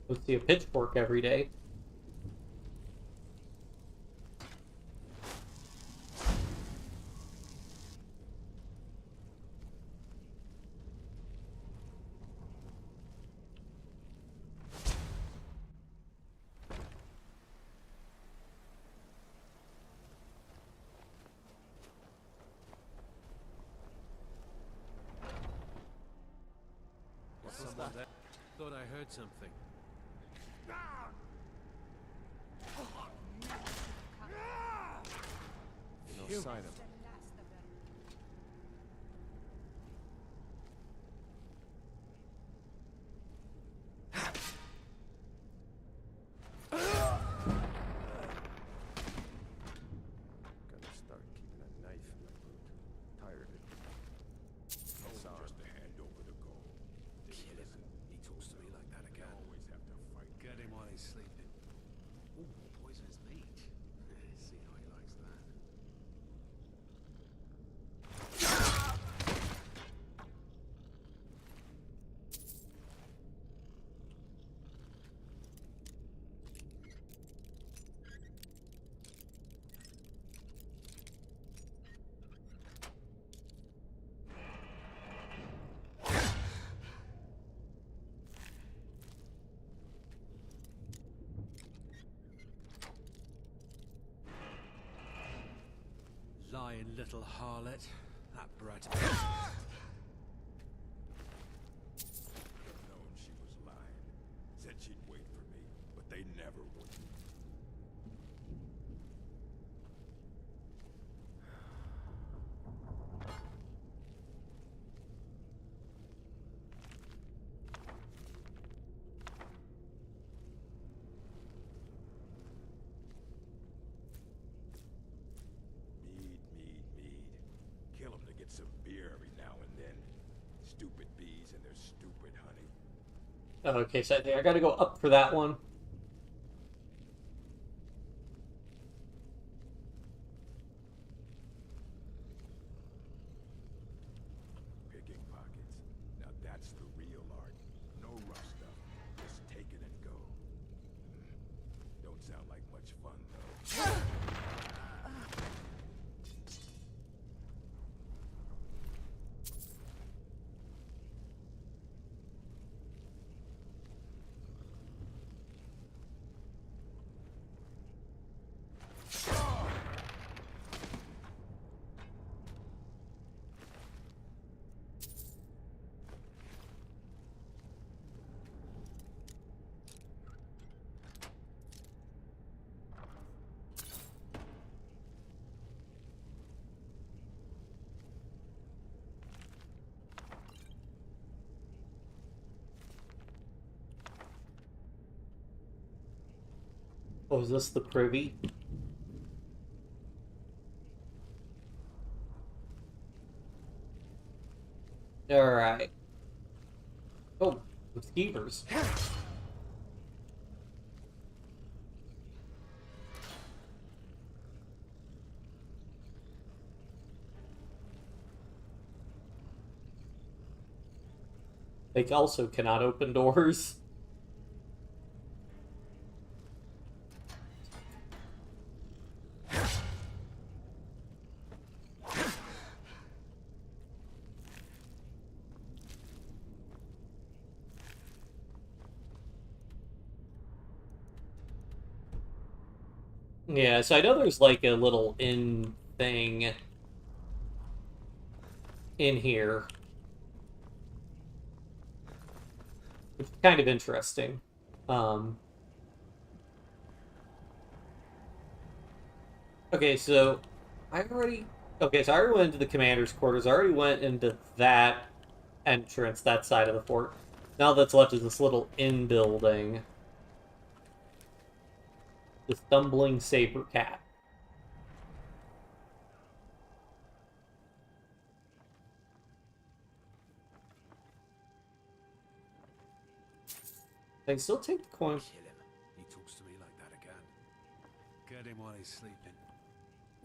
Go see a pitchfork every day. Someone there. Thought I heard something. No sign of him. Gotta start keeping a knife in my boot. Tired of it. Sorry. Just to hand over the gold. Kill him. He talks to me like that again. Always have to fight. Get him while he's sleeping. Ooh, poisonous meat. Lying little harlot. That brat. Could've known she was lying. Said she'd wait for me, but they never would. Mead. Kill 'em to get some beer every now and then. Stupid bees and their stupid honey. Okay, so I think I gotta go up for that one. Picking pockets. Now that's the real art. No rough stuff. Just take it and go. Don't sound like much fun, though. Oh, is this the privy? Alright. Oh, skeevers. They also cannot open doors. Yeah, so I know there's like a little inn thing in here, which is kind of interesting. Okay, so I already went into the commander's quarters. I already went into that entrance, that side of the fort. Now that's left is this little inn building. The Stumbling Saber Cat. They still take the coin. Kill him. He talks to me like that again. Get him while he's sleeping.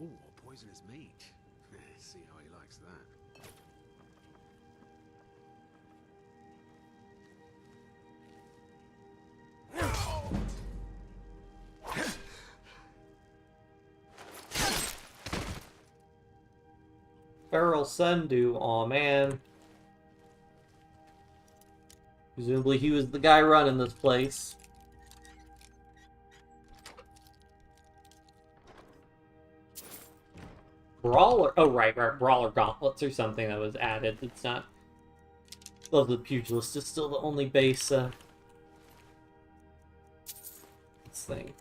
Ooh, poisonous meat. See how he likes that. Feral Sendu, aw man. Presumably he was the guy running this place. Brawler, oh right, Brawler Gauntlets or something that was added. It's not... Love the Pugilist is still the only base, this thing.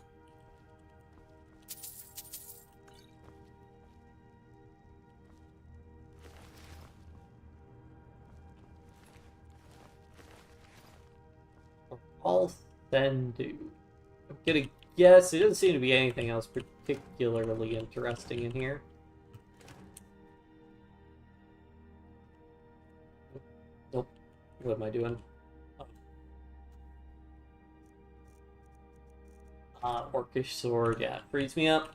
All Sendu. I'm gonna guess it doesn't seem to be anything else particularly interesting in here. Nope. What am I doing? Orcish sword, yeah, frees me up.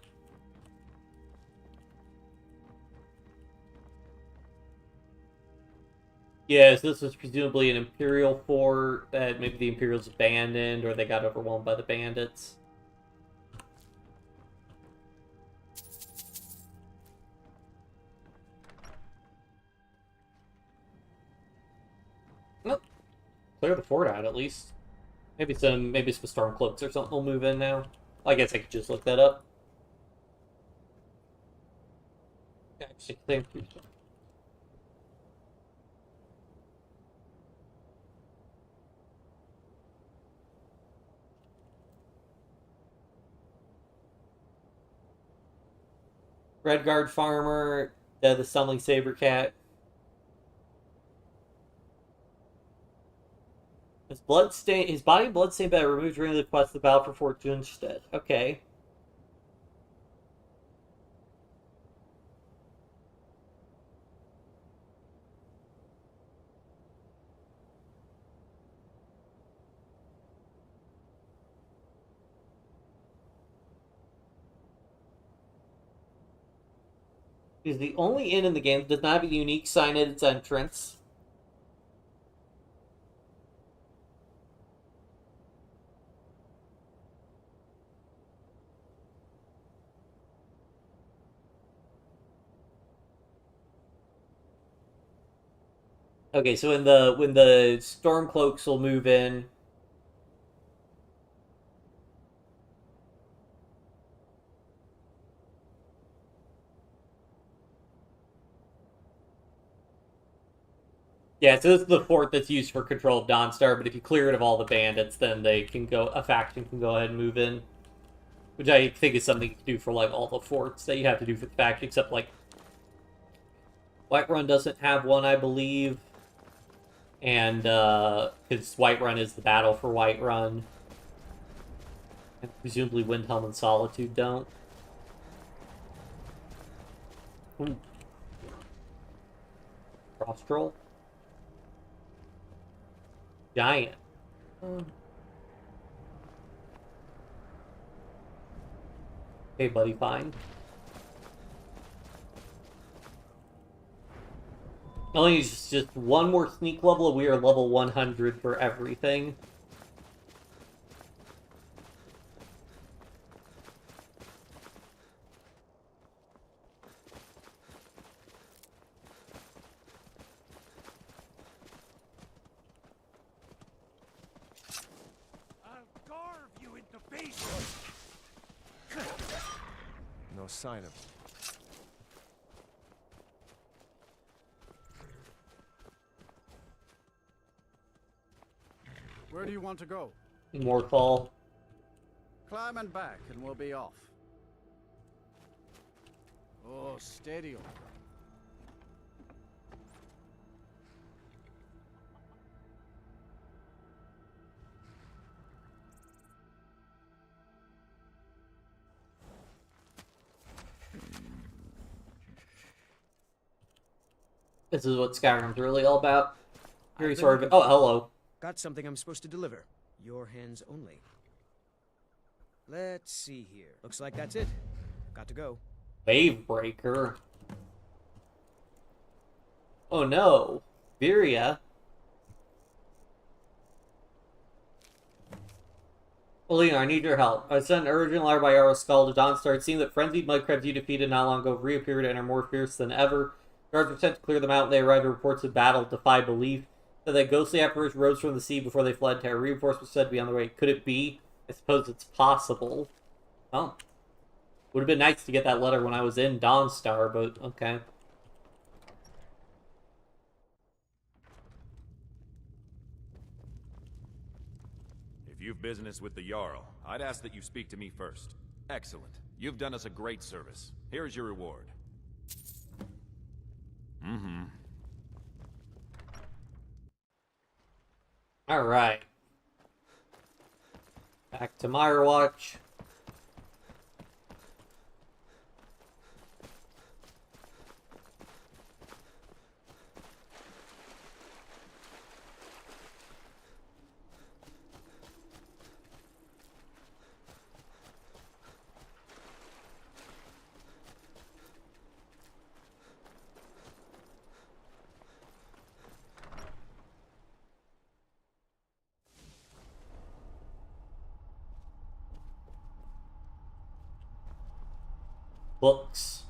Yes, this was presumably an Imperial fort that maybe the Imperials abandoned or they got overwhelmed by the bandits. Well, clear the fort out at least. Maybe some Stormcloaks or something will move in now. I guess I could just look that up. Actually, thank you. Redguard Farmer, the Sunling Saber Cat. His body and blood stained by removed during the quest of the Battle for Fort Junstead. Okay. He's the only inn in the game that does not have a unique sign at its entrance. Okay, so when the Stormcloaks will move in. Yeah, so this is the fort that's used for control of Dawnstar, but if you clear it of all the bandits, then a faction can go ahead and move in. Which I think is something you can do for, like, all the forts that you have to do for the faction, except, like, Whiterun doesn't have one, I believe. And, because Whiterun is the battle for Whiterun. And presumably Windhelm and Solitude don't. Ooh. Crosstroll? Giant. Okay, buddy, fine. Only just one more sneak level, and we are level 100 for everything. No sign of him. Where do you want to go? Morthal. Climb and back, and we'll be off. Oh, steady. This is what Skyrim's really all about. Very sort of. Oh, hello. Got something I'm supposed to deliver. Your hands only. Let's see here. Looks like that's it. Got to go. Wavebreaker. Oh no. Viria. Olino, I need your help. I sent an urgent letter by Arrow Skull to Dawnstar. It seems that frenzied mudcrabs you defeated not long ago have reappeared and are more fierce than ever. Guards were sent to clear them out, and they arrived with reports of battle defy belief. That ghostly apparition rose from the sea before they fled. Terror reinforcements said to be on the way. Could it be? I suppose it's possible. Oh. Would have been nice to get that letter when I was in Dawnstar, but okay. If you've business with the Jarl, I'd ask that you speak to me first. Excellent. You've done us a great service. Here's your reward. Mm-hmm. Alright. Back to Mirewatch. Books.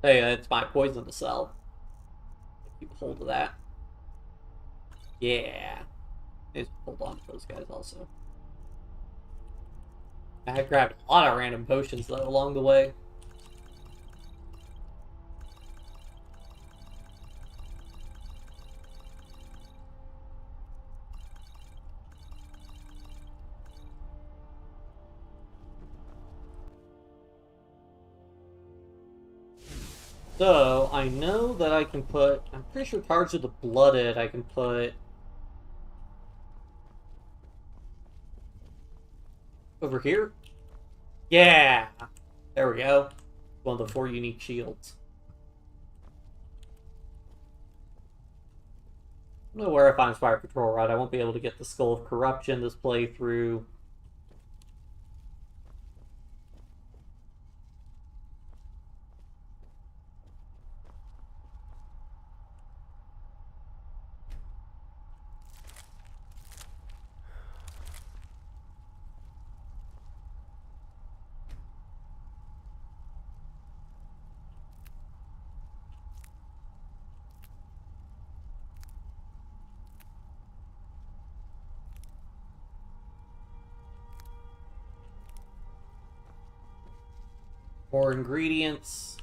Hey, that's my poison to sell. Keep hold of that. Yeah. Just hold on to those guys also. I grabbed a lot of random potions though along the way. So, I know that I can put... I'm pretty sure Cards of the Blooded I can put... over here? Yeah! There we go. One of the 4 unique shields. I don't know where I find Fire Control Rod. I won't be able to get the Skull of Corruption this playthrough. More ingredients.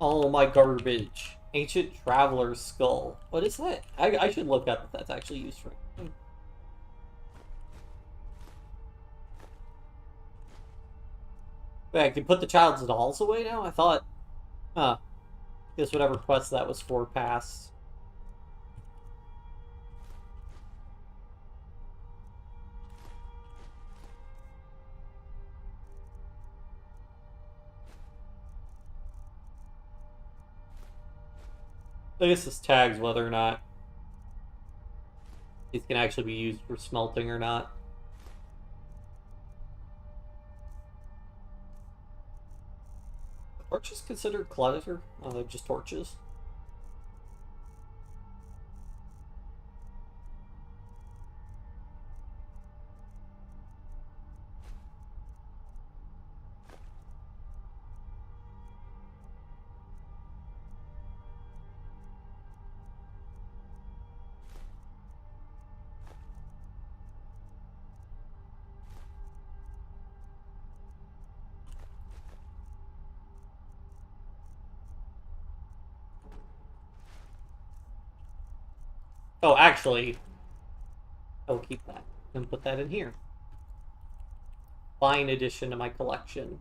Oh, my garbage. Ancient Traveler's Skull. What is that? I should look up if that's actually used for anything. Wait, I can put the Child's Dolls away now? I thought... Huh. Guess whatever quest that was for passed. I guess this tags whether or not these can actually be used for smelting or not. Torches considered clutter? Oh, they're just torches. Oh, actually, I'll keep that and put that in here. Fine addition to my collection.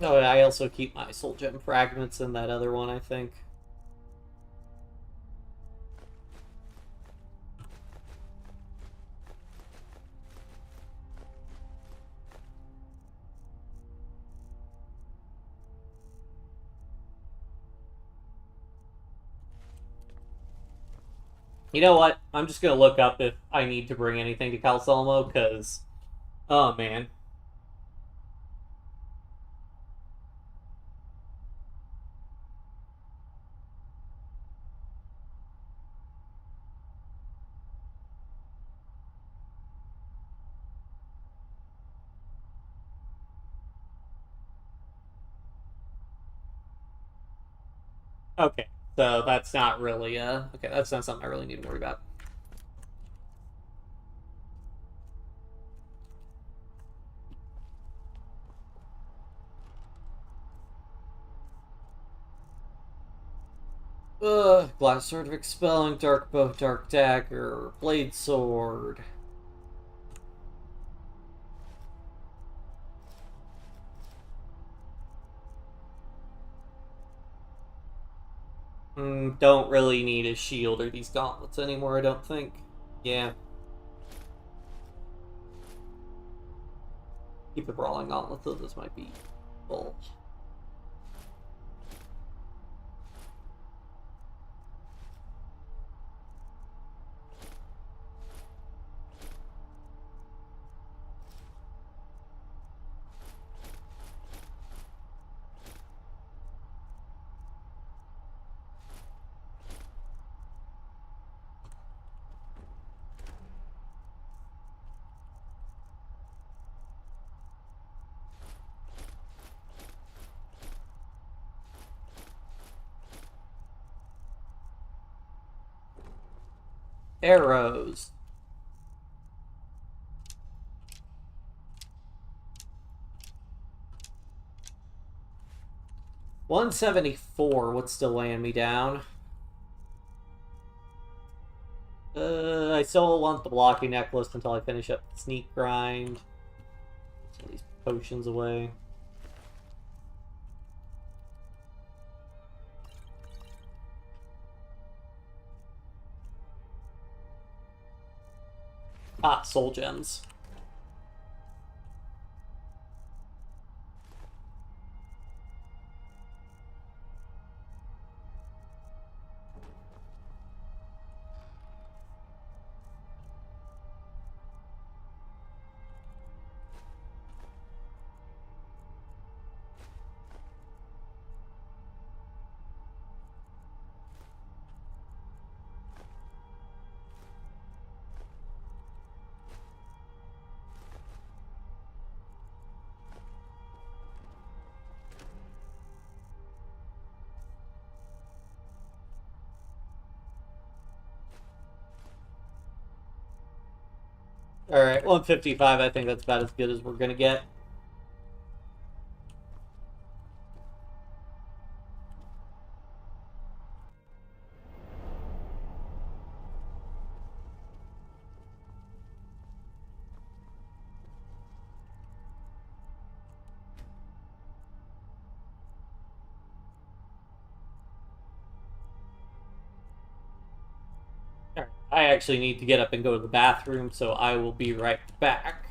Oh, I also keep my soul gem fragments in that other one, I think. You know what? I'm just gonna look up if I need to bring anything to Calcelmo, because... Oh, man. Okay. So that's not really, okay, that's not something I really need to worry about. Glass Sword of Expelling, Dark Bow, Dark Dagger, Blade Sword. Don't really need a shield or these gauntlets anymore, I don't think. Yeah. Keep the Brawling Gauntlet, though this might be full. Arrows. $174 would still weighing me down. I still want the blocking necklace until I finish up the sneak grind. Some of these potions away. Ah, soul gems. Alright, 155, I think that's about as good as we're gonna get. Alright, I actually need to get up and go to the bathroom, so I will be right back.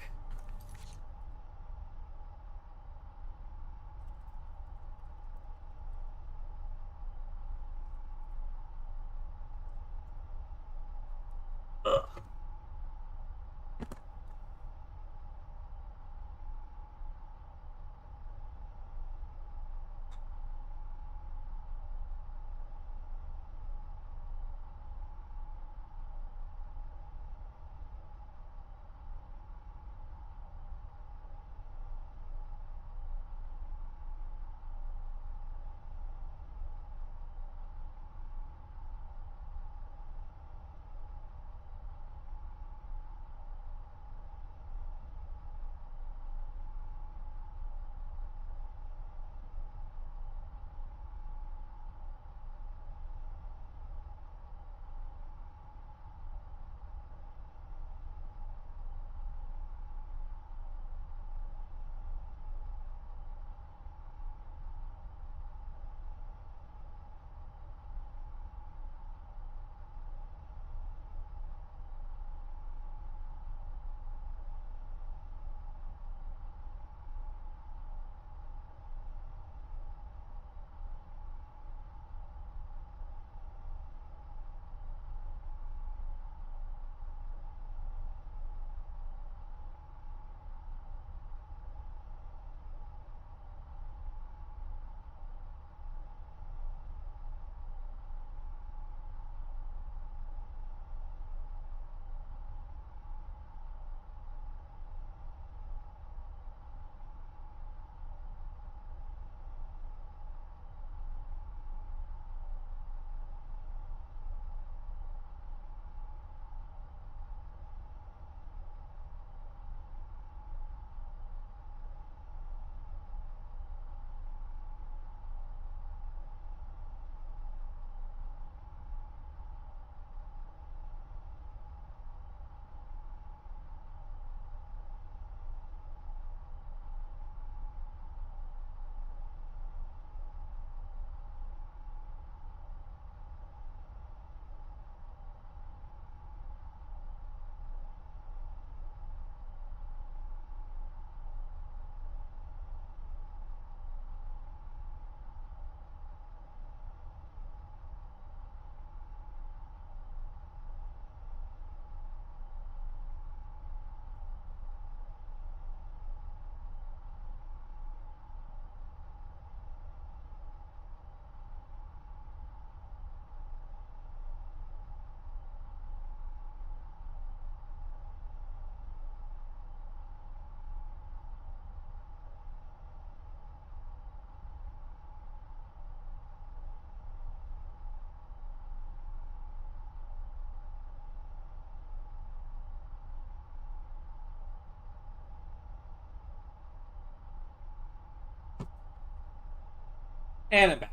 And I'm back.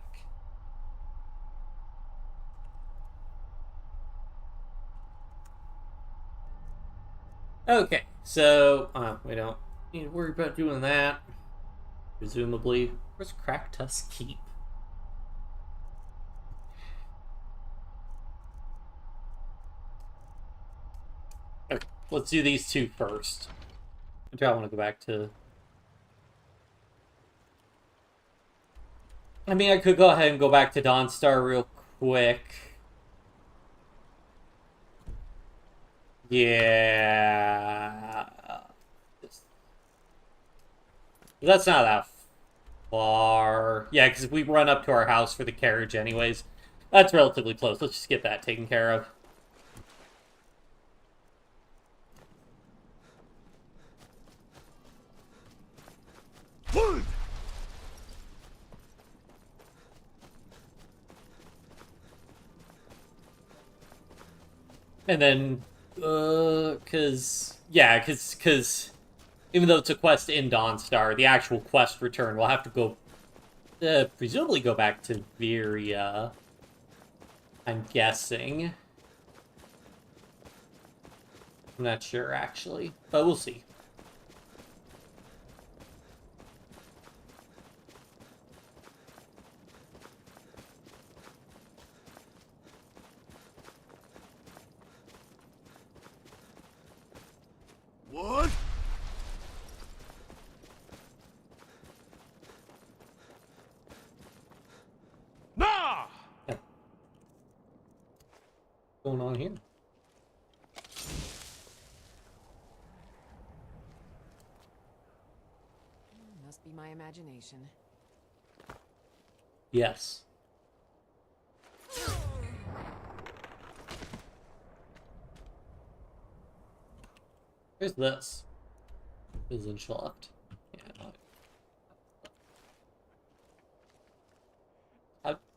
Okay, so we don't need to worry about doing that. Presumably, where's Cracktusk Keep? Okay, let's do these two first. I want to go back to... I mean, I could go ahead and go back to Dawnstar real quick. Yeah. That's not that far. Yeah, because we run up to our house for the carriage anyways. That's relatively close. Let's just get that taken care of. And then, because even though it's a quest in Dawnstar, the actual quest return, we'll have to go, presumably go back to Viria, I'm guessing. I'm not sure, actually, but we'll see. What? Nah! What's going on here? Must be my imagination. Yes. Where's this? Wissenschaft. Yeah.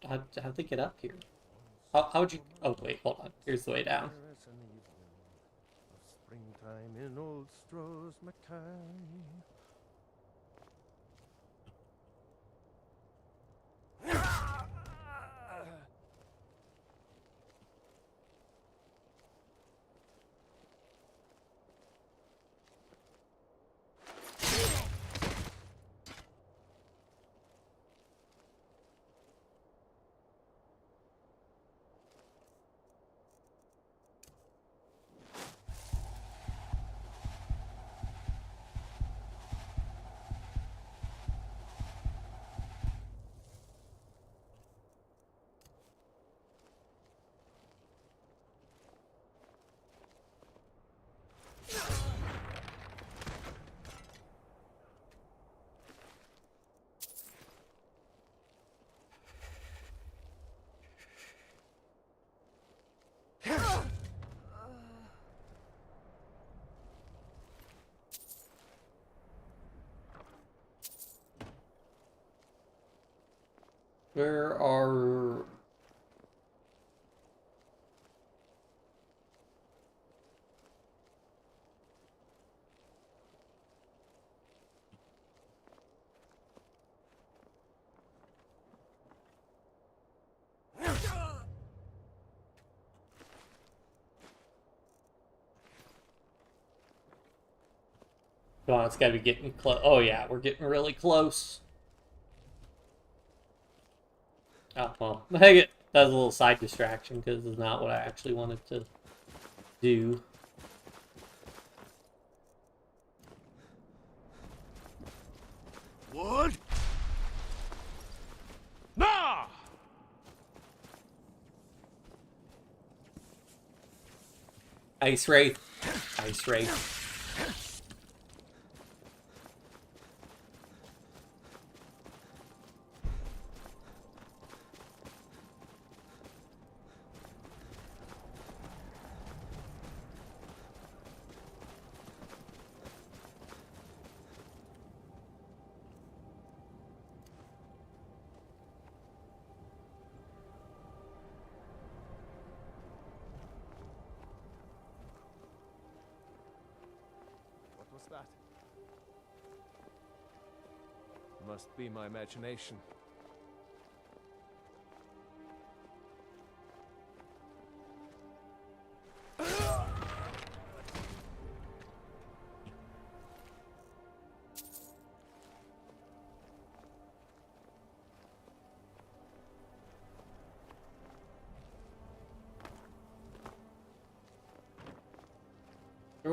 How'd they get up here? How'd you... Oh, wait, hold on. Here's the way down. Springtime in old Stroh's Mackay. Where are... Come on, it's gotta be getting close. Oh yeah, we're getting really close. Oh, well, heck it. That was a little side distraction because it's not what I actually wanted to do. What? Nah! Ice Wraith. Ice Wraith. What's that? Must be my imagination.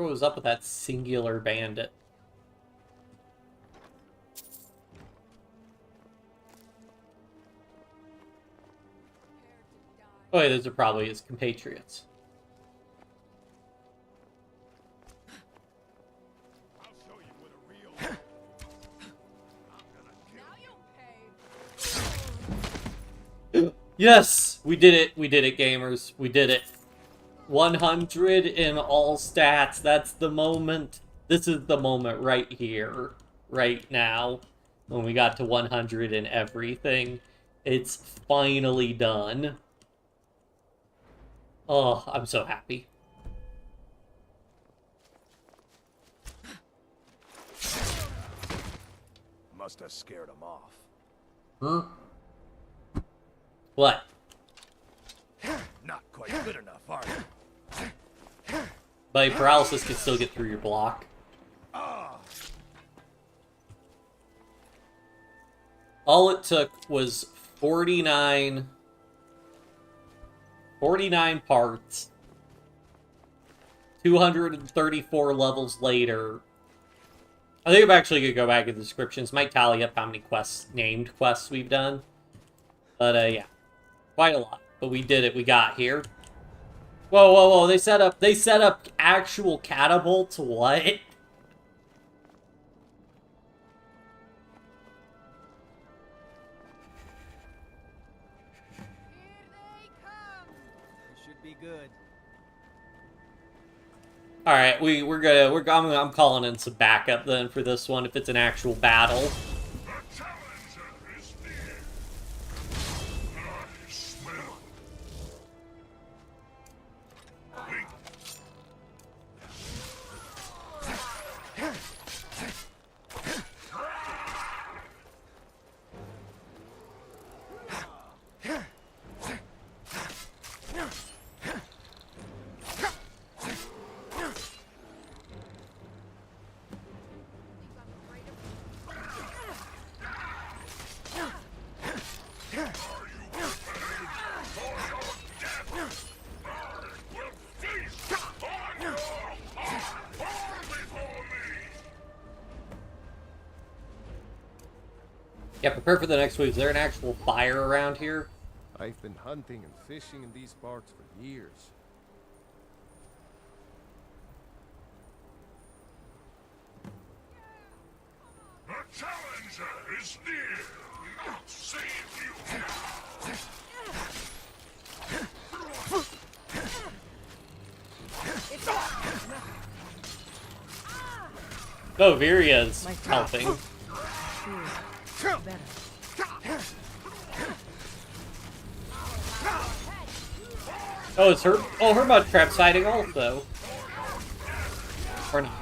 what was up with that singular bandit. Oh, yeah, those are probably his compatriots. Yes! We did it, gamers. We did it. 100 in all stats. That's the moment. This is the moment right here, right now, when we got to 100 in everything. It's finally done. Oh, I'm so happy. Must have scared him off. Huh? What? Not quite good enough, are you? But paralysis can still get through your block. All it took was 49 parts. 234 levels later. I think I'm actually going to go back in the descriptions. Might tally up how many named quests we've done. But, yeah. Quite a lot. But we did it. We got here. Whoa, whoa, whoa. They set up actual catapults? What? Here they come. This should be good. All right, I'm calling in some backup then for this one if it's an actual battle. Yeah, prepare for the next week. Is there an actual fire around here? I've been hunting and fishing in these parts for years. The challenger is near. Save you. Oh, Viria's helping. Oh, it's her. Oh, her mud trap's hiding also. Or not.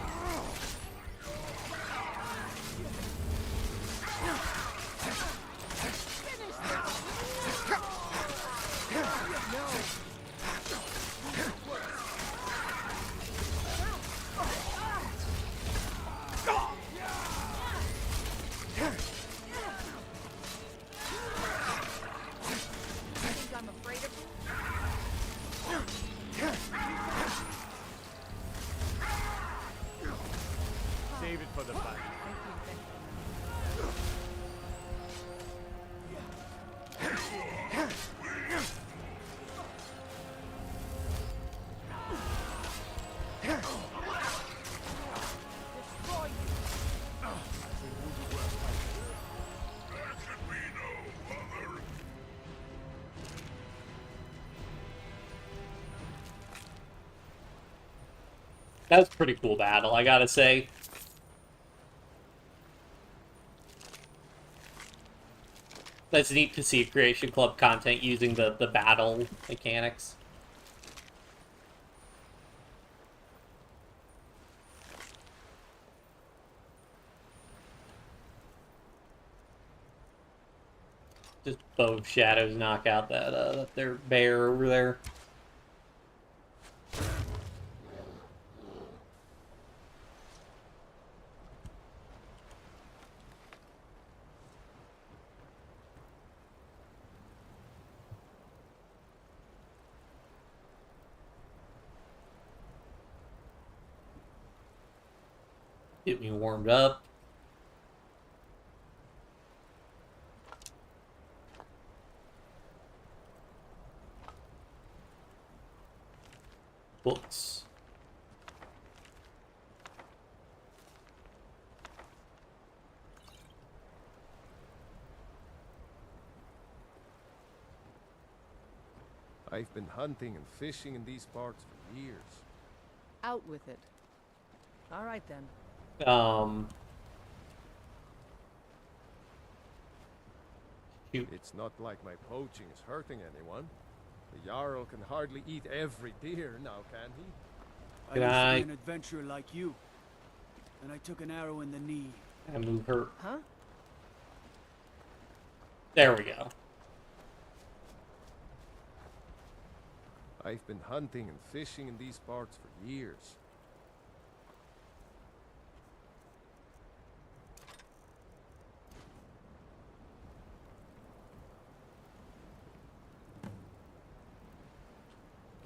Save it for the fight. That was a pretty cool battle, I gotta say. That's neat to see Creation Club content using the battle mechanics. Just Bow of Shadows knock out that their bear over there. Get me warmed up. Books. I've been hunting and fishing in these parts for years. Out with it. All right then. Shoot. It's not like my poaching is hurting anyone. The Jarl can hardly eat every deer now, can he? Can I used to be an adventurer like you, and I took an arrow in the knee. I move her. Huh? There we go. I've been hunting and fishing in these parts for years.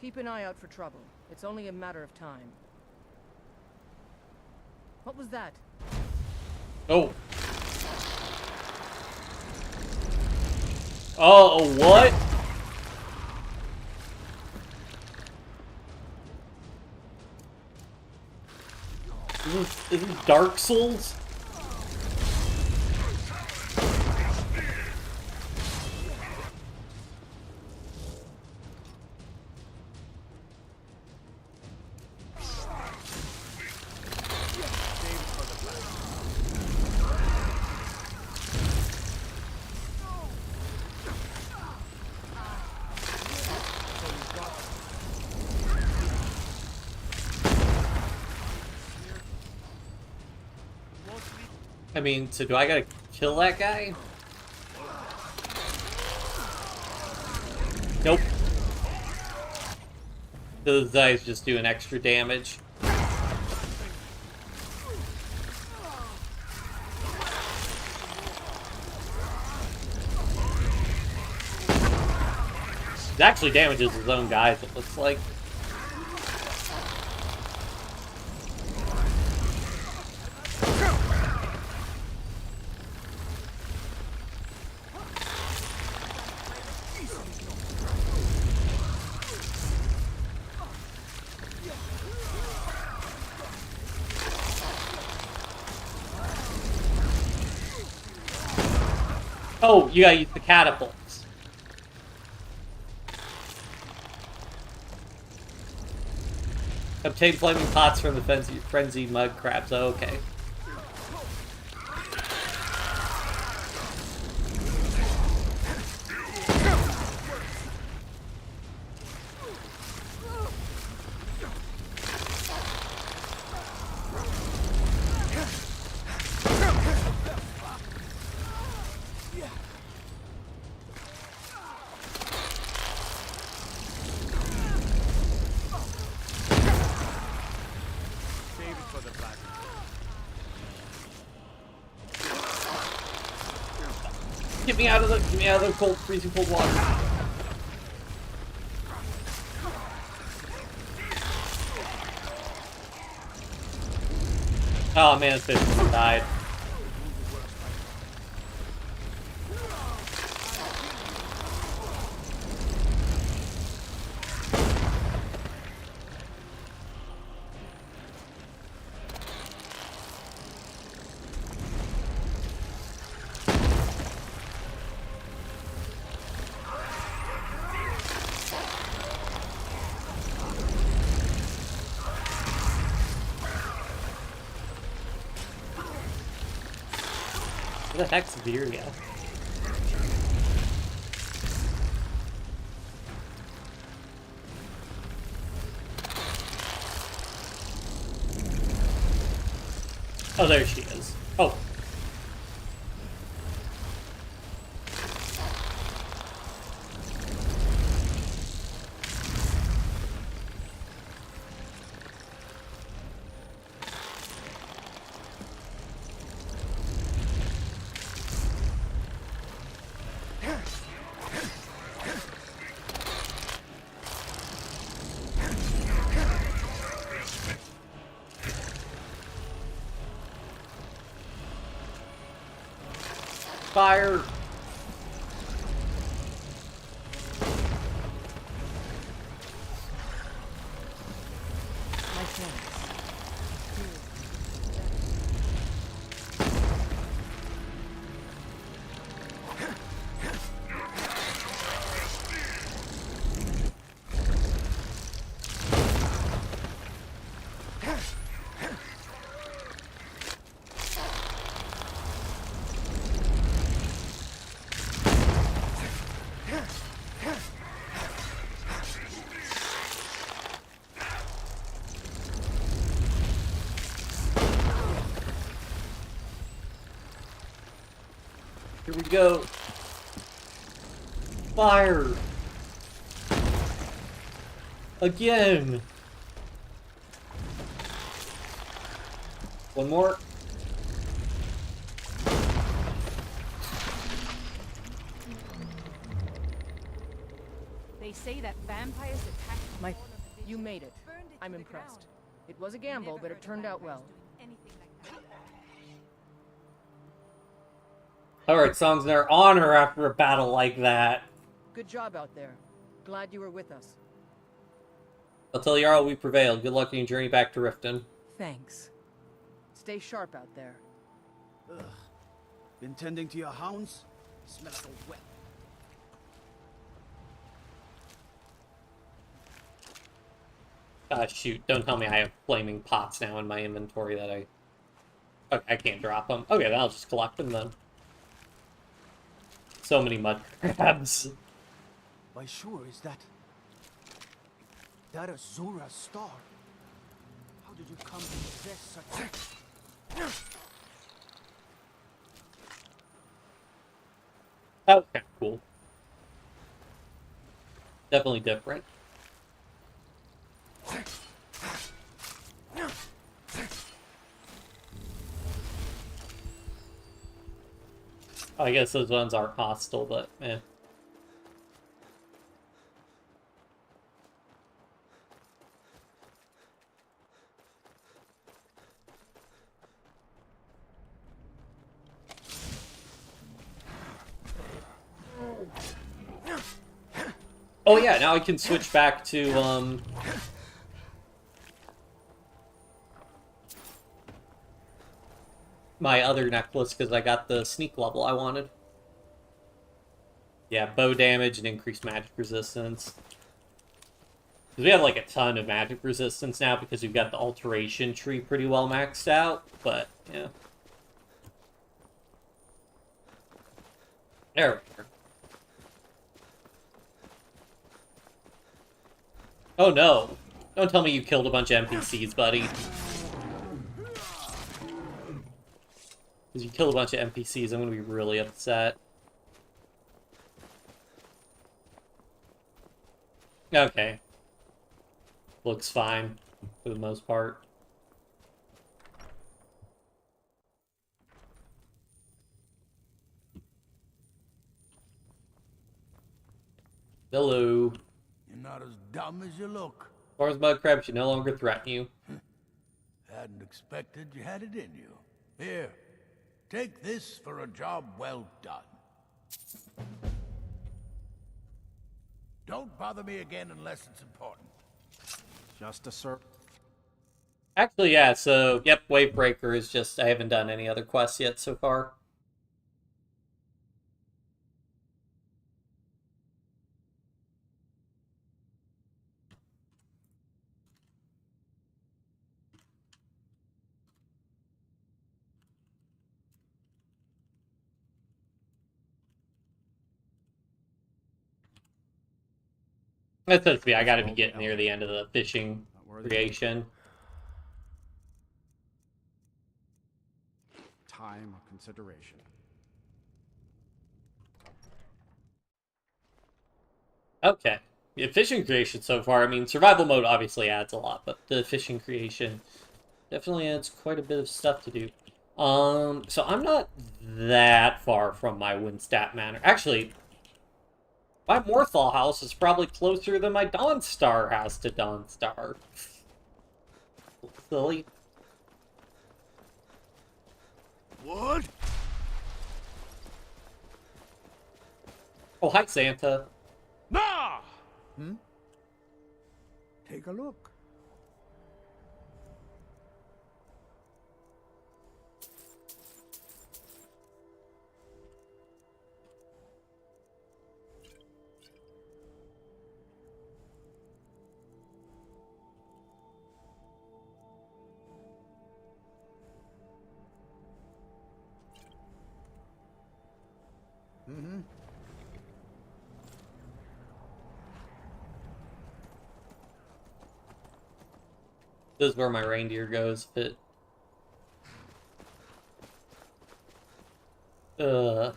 Keep an eye out for trouble. It's only a matter of time. What was that? Oh. Oh, what? Is this Dark Souls? I mean, so do I gotta kill that guy? Nope. Those guys just doing extra damage. It actually damages his own guys, it looks like. Oh, you gotta use the catapults. Obtain flaming pots from the frenzied mud crabs. Oh, okay. Get me out of the cold, freezing cold water. Oh man, this fish died. Where the heck's Viria? Oh, there she is. Oh. Fire! My thanks. Here we go. Fire! Again! One more. They say that vampires attack. You made it. I'm impressed. It was a gamble, but it turned out well. Alright, songs in their honor after a battle like that. Good job out there. Glad you were with us. I'll tell Jarl we prevailed. Good luck on your journey back to Riften. Thanks. Stay sharp out there. Ugh. Been tending to your hounds? Smell like a wet. Shoot, don't tell me I have flaming pots now in my inventory that I... Okay, I can't drop them. Okay, then I'll just collect them then. So many mud crabs. Why sure is that Azura's star? How did you come to possess such... That was kind of cool. Definitely different. I guess those ones aren't hostile, but eh. Oh yeah, now I can switch back to my other necklace because I got the sneak level I wanted. Yeah, bow damage and increased magic resistance. Because we have like a ton of magic resistance now because we've got the alteration tree pretty well maxed out, but yeah. There we are. Oh no. Don't tell me you killed a bunch of NPCs, buddy. Because you killed a bunch of NPCs, I'm going to be really upset. Okay. Looks fine, for the most part. Hello. You're not as dumb as you look. As far as mud crabs should no longer threaten you. Hadn't expected you had it in you. Here, take this for a job well done. Don't bother me again unless it's important. Just a sir. Actually, yeah, so, yep, Wavebreaker is just, I haven't done any other quests yet so far. That's supposed to be, I gotta be getting near the end of the fishing creation. Time or consideration. Okay. Yeah, fishing creation so far, I mean, survival mode obviously adds a lot, but the fishing creation definitely adds quite a bit of stuff to do. So I'm not that far from my Windstat Manor. Actually, my Morthal house is probably closer than my Dawnstar house to Dawnstar. Silly. What? Oh, hi, Santa. Nah! Take a look. This is where my reindeer goes. If it...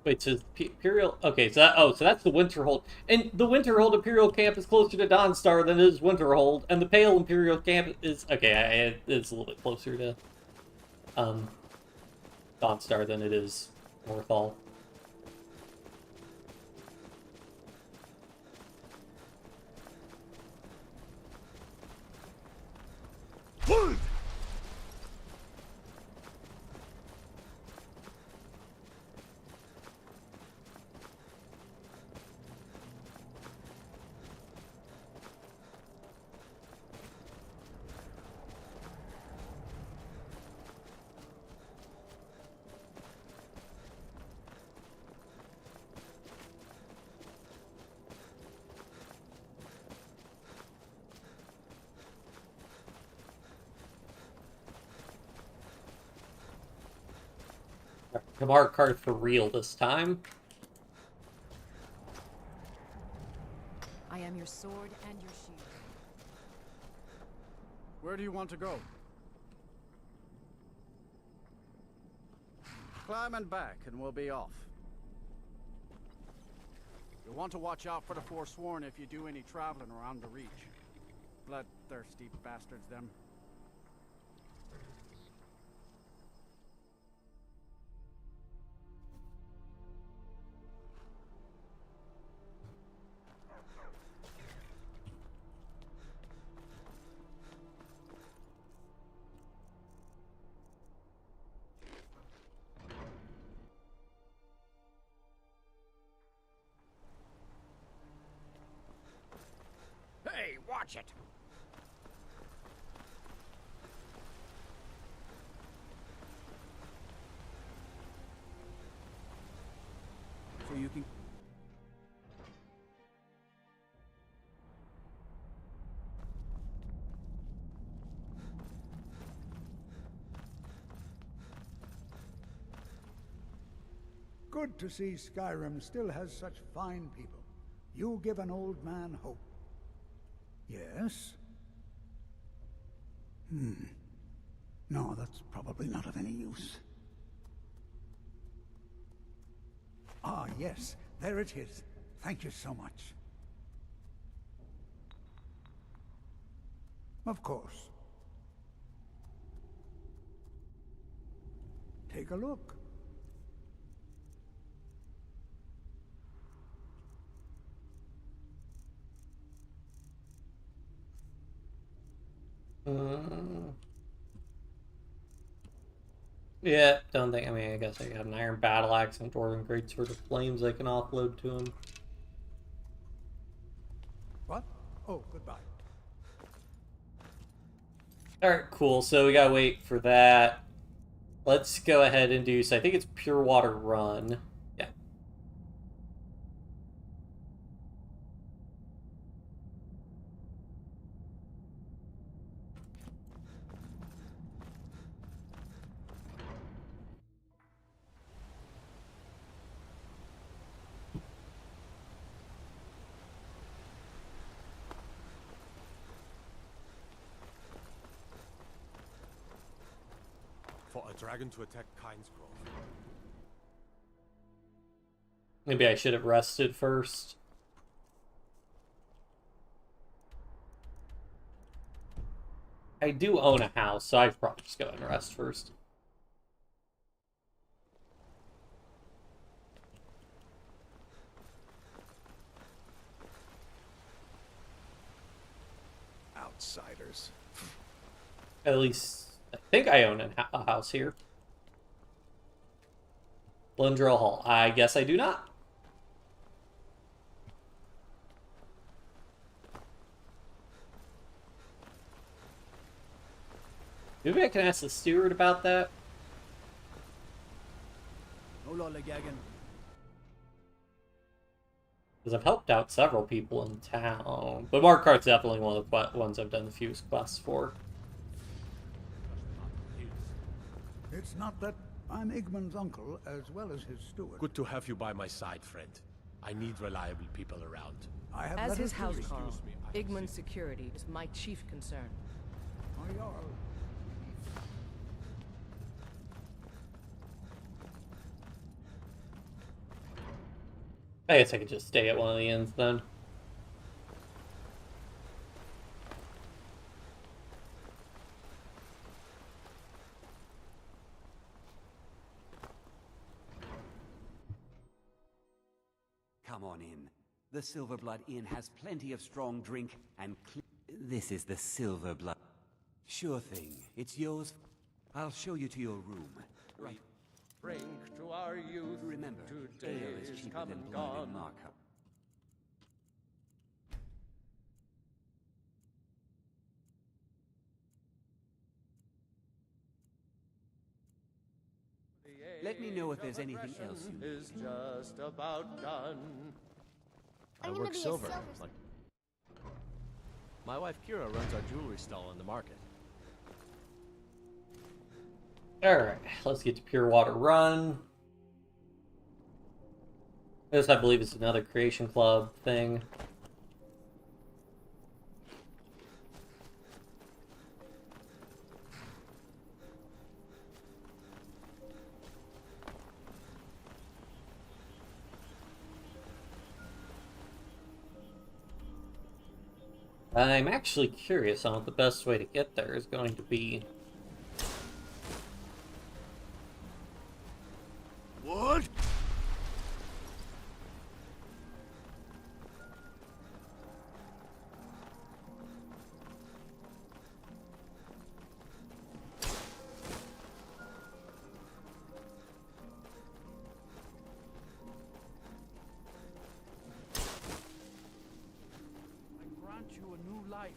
Wait, so Imperial... Okay, so so that's the Winterhold. And the Winterhold Imperial Camp is closer to Dawnstar than it is Winterhold. And the Pale Imperial Camp is... Okay, it's a little bit closer to... Dawnstar than it is Northall. Kamar card for real this time. I am your sword and your shield. Where do you want to go? Climb and back, and we'll be off. You'll want to watch out for the Forsworn if you do any traveling around the Reach. Bloodthirsty bastards, them. Hey, watch it! So you can... Good to see Skyrim still has such fine people. You give an old man hope. Yes? No, that's probably not of any use. Ah, yes. There it is. Thank you so much. Of course. Take a look. Yeah, don't think. I mean, I guess I got an Iron Battle Axe and Dwarven Greatsword of Flames I can offload to him. What? Oh, goodbye. Alright, cool. So we gotta wait for that. Let's go ahead and do, so I think it's Pure Water Run. Yeah. Fought a dragon to attack Kynesgrove. Maybe I should have rested first. I do own a house, so I'd probably just go and rest first. Outsiders. At least I think I own a house here. Lindrell Hall. I guess I do not. Maybe I can ask the steward about that. Because I've helped out several people in town. But Markarth's definitely one of the ones I've done the fewest quests for. It's not that I'm Igmund's uncle as well as his steward. Good to have you by my side, friend. I need reliable people around. I have As his letters to housecarl, read. Igmund's security is my chief concern. My Jarl. I guess I could just stay at one of the inns then. Come on in. The Silverblood Inn has plenty of strong drink and this is the Silverblood. Sure thing. It's yours. I'll show you to your room. Right. Drink to our youth. Remember, today ale is is cheaper come than and blood gone. in Markup. Let me know if there's anything else you is just about done. I work silver. Like... My wife Kira runs our jewelry stall in the market. Alright, let's get to Pure Water Run. This, I believe, is another Creation Club thing. I'm actually curious on what the best way to get there is going to be. What? Grant you a new life.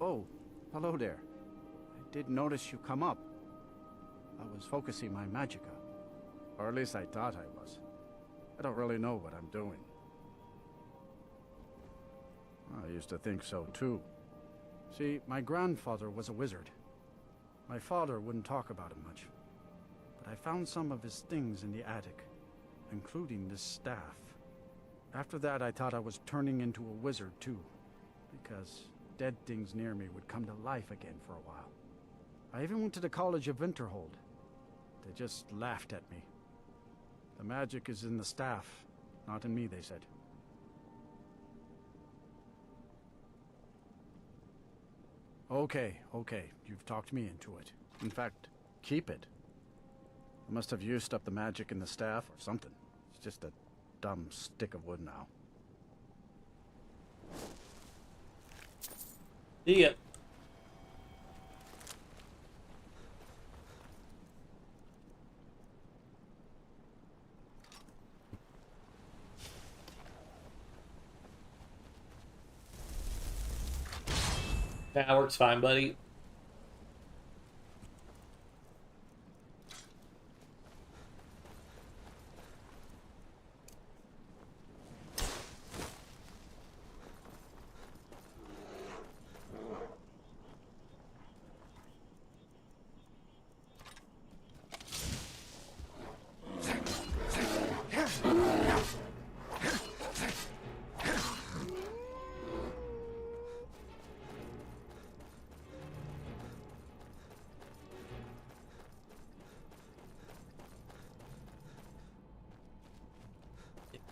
Oh, hello there. I did notice you come up. I was focusing my magicka. Or at least I thought I was. I don't really know what I'm doing. I used to think so too. See, my grandfather was a wizard. My father wouldn't talk about it much. But I found some of his things in the attic, including this staff. After that, I thought I was turning into a wizard too, because dead things near me would come to life again for a while. I even went to the College of Winterhold. They just laughed at me. The magic is in the staff, not in me, they said. Okay, you've talked me into it. In fact, keep it. I must have used up the magic in the staff or something. It's just a dumb stick of wood now. See ya. That works fine, buddy.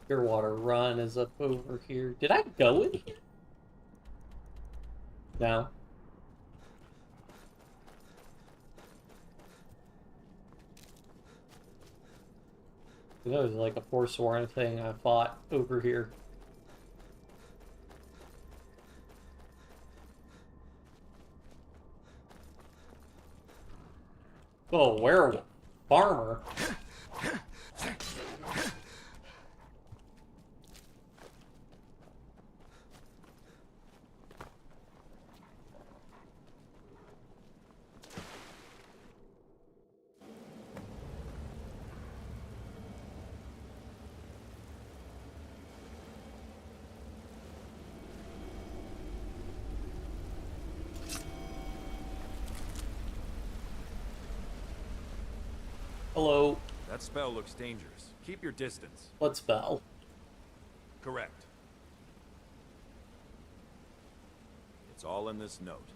Pure Water Run is up over here. Did I go in here? No. That was like a Forsworn thing I fought over here. Oh, werewolf. Farmer. Hello. That spell looks dangerous. Keep your distance. What spell? Correct. It's all in this note.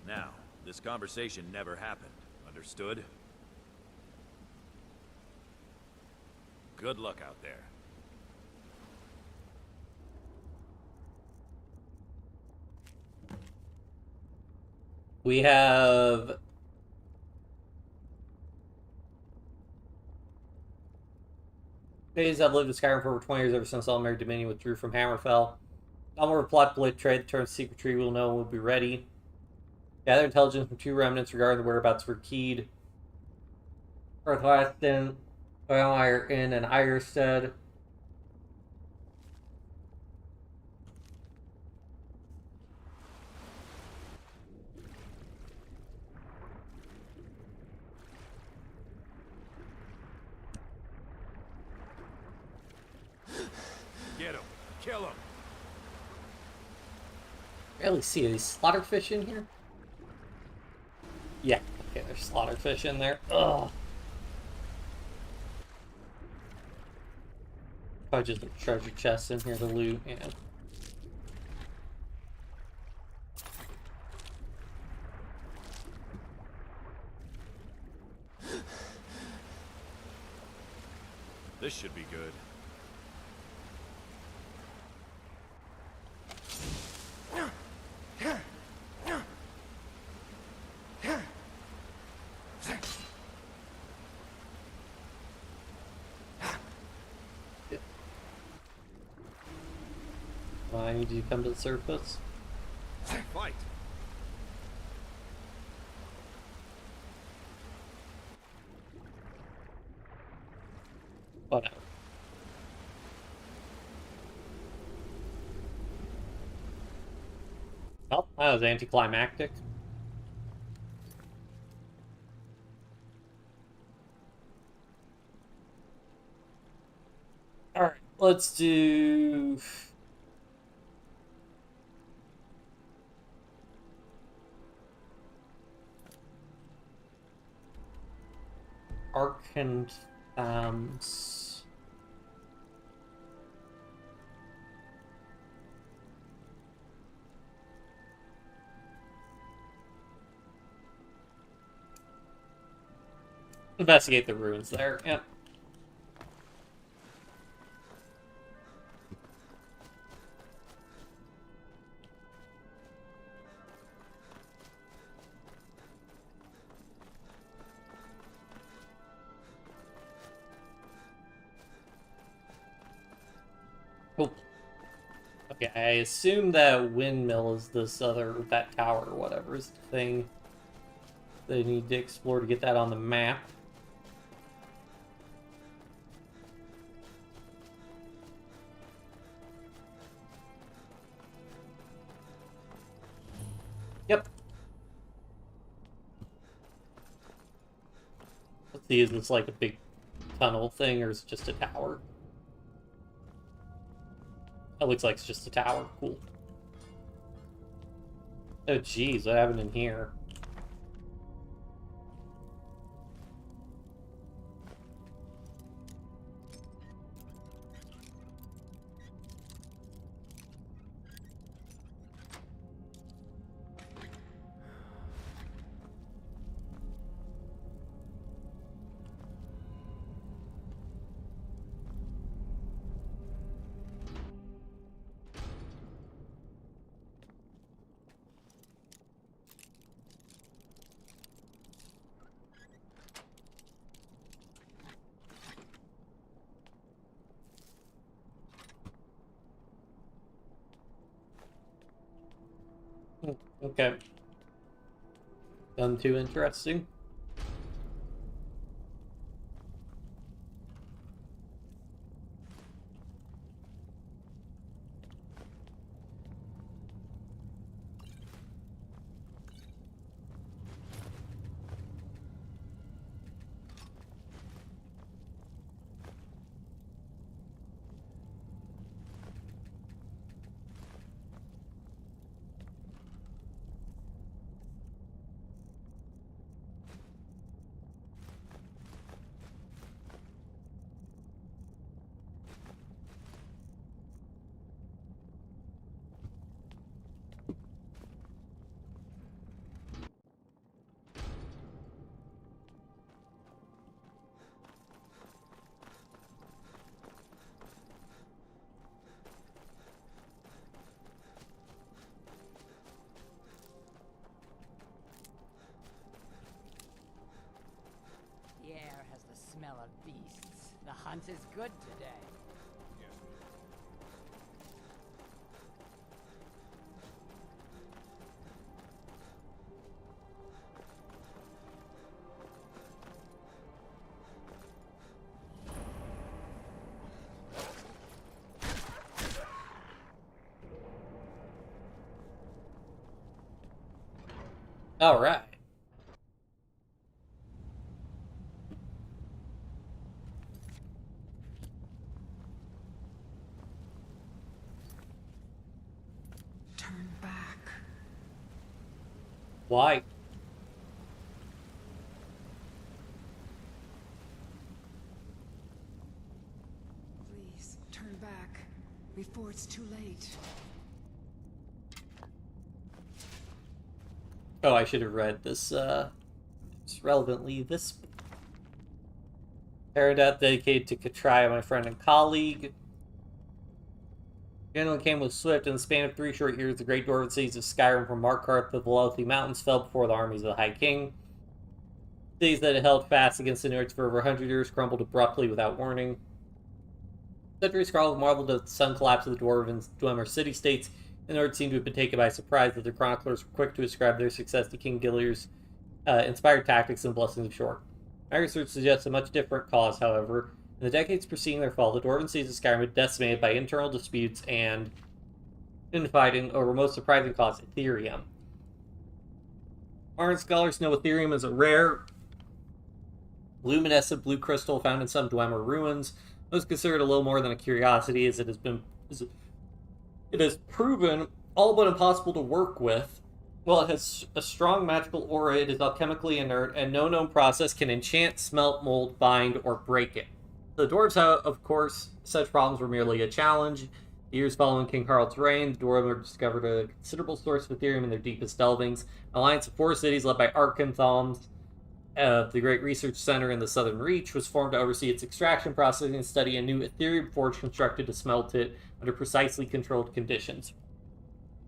Now, this conversation never happened. Understood? Good luck out there. We have... Days I've lived in Skyrim for over 20 years, ever since All-Mary Dominion withdrew from Hammerfell. No more plot blade trade, the term secret tree will know and will be ready. Gather intelligence from 2 remnants regarding the whereabouts for Keed. Northwestern, Oilmire Inn, and Irestead. Get him! Kill him! Barely see any slaughterfish in here. Yeah, okay, there's slaughterfish in there. Ugh. Probably just a treasure chest in here to loot, yeah. This should be good. I need you to come to the surface. Fight! Whatever. Well, that was anticlimactic. Alright, let's do... Arc and investigate the ruins there. Yep. Oh. Okay, I assume that windmill is that tower or whatever is the thing they need to explore to get that on the map. Yep. Let's see, is this like a big tunnel thing or is it just a tower? It looks like it's just a tower. Cool. Oh geez, what happened in here? Okay. None too interesting. of beasts. The hunt is good today. All right. Turn back. Why? Please, turn back before it's too late. Oh, I should have read this, it's relevantly this. Paradeath dedicated to Katria, my friend and colleague. Generally came with swift. In the span of 3 short years, the great dwarven cities of Skyrim from Markarth to the Velocity Mountains fell before the armies of the High King. Cities that had held fast against the Nords for over 100 years crumbled abruptly without warning. Centuries scrawled marveled at the sudden collapse of the Dwemer city-states. The Nords seemed to have been taken by surprise that their chroniclers were quick to ascribe their success to King Gilliur's inspired tactics and blessings of Short. My research suggests a much different cause, however. In the decades preceding their fall, the Dwarven cities of Skyrim were decimated by internal disputes and infighting over most surprising cause, Ethereum. Modern scholars know Ethereum is a rare, luminescent blue crystal found in some Dwemer ruins. It was considered a little more than a curiosity, as it has proven all but impossible to work with. While it has a strong magical aura, it is alchemically inert, and no known process can enchant, smelt, mold, bind, or break it. The dwarves, of course, such problems were merely a challenge. The years following King Harald's reign, the dwarves discovered a considerable source of Ethereum in their deepest delvings. An alliance of 4 cities led by Arkan Thalmor, the great research center in the Southern Reach, was formed to oversee its extraction, processing, and study a new Ethereum forge constructed to smelt it under precisely controlled conditions.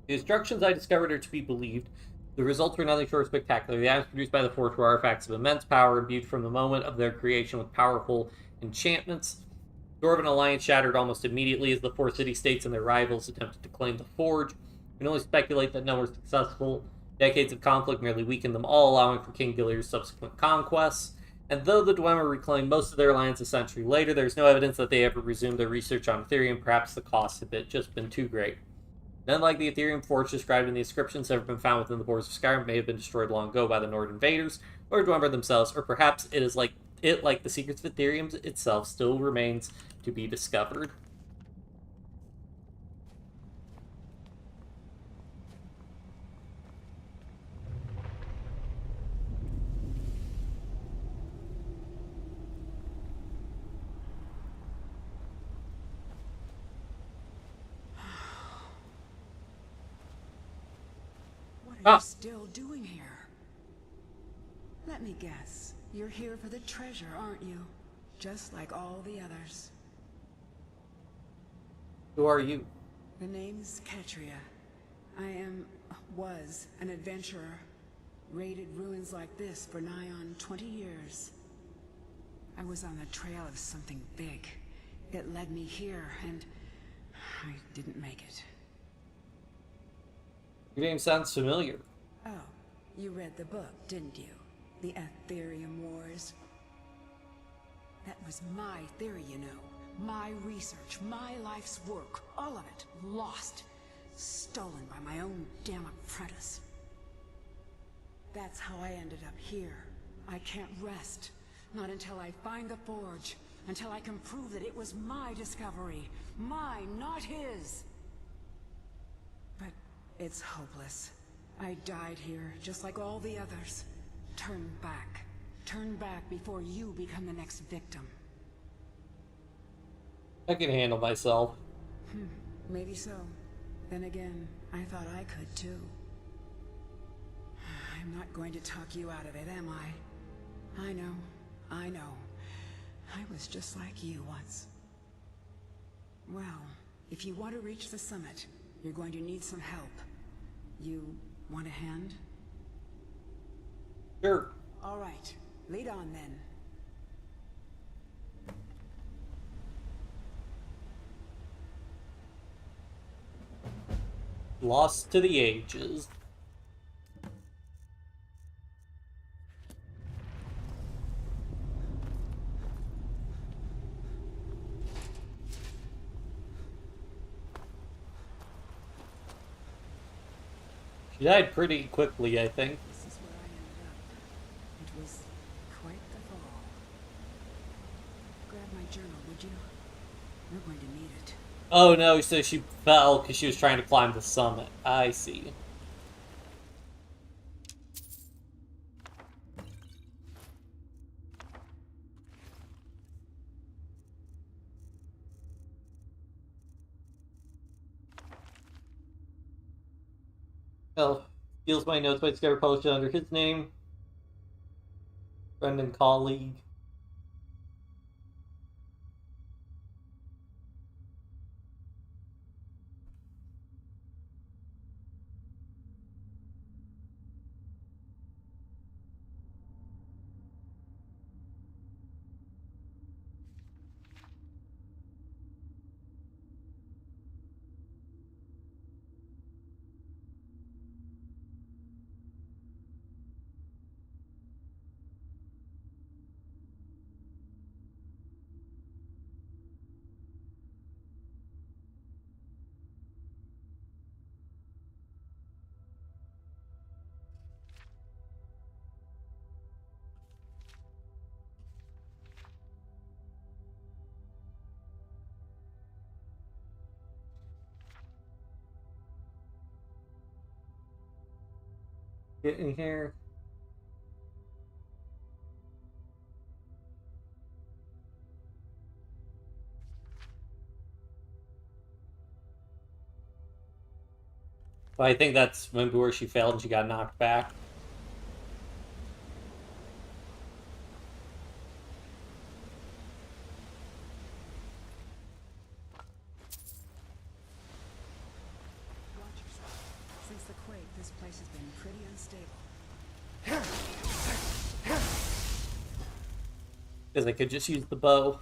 The instructions I discovered are to be believed. The results were nothing short of spectacular. The items produced by the forge were artifacts of immense power, imbued from the moment of their creation with powerful enchantments. The Dwarven alliance shattered almost immediately as the 4 city-states and their rivals attempted to claim the forge. We can only speculate that none were successful. Decades of conflict merely weakened them all, allowing for King Gilliur's subsequent conquests. And though the Dwemer reclaimed most of their lands a century later, there's no evidence that they ever resumed their research on Ethereum. Perhaps the costs have just been too great. None like the Ethereum forge described in the inscriptions have ever been found within the borders of Skyrim, may have been destroyed long ago by the Nord invaders, or Dwemer themselves, or perhaps it is like the secrets of Ethereum itself, still remains to be discovered. What are you still doing here? Let me guess. You're here for the treasure, aren't you? Just like all the others. Who are you? The name's Katria. Was an adventurer. Raided ruins like this for nigh on 20 years. I was on the trail of something big. It led me here, and I didn't make it. Your name sounds familiar. Oh, you read the book, didn't you? The Ethereum Wars. That was my theory, you know. My research, my life's work, all of it, lost. Stolen by my own damn apprentice. That's how I ended up here. I can't rest. Not until I find the forge. Until I can prove that it was my discovery. Mine, not his. But it's hopeless. I died here, just like all the others. Turn back. Turn back before you become the next victim. I can handle myself. Maybe so. Then again, I thought I could too. I'm not going to talk you out of it, am I? I know. I was just like you once. Well, if you want to reach the summit, you're going to need some help. You want a hand? Sure. All right. Lead on then. Lost to the ages. She died pretty quickly, I think. This is where I ended up. It was quite the fall. Grab my journal, would you? We're going to need it. Oh no, so she fell because she was trying to climb the summit. I see. Well, steals my notes by Skyrim published it under his name. Friend and colleague. Get in here. But I think that's maybe where she failed and she got knocked back. Watch yourself. Since the quake, this place has been pretty unstable. Because I could just use the bow.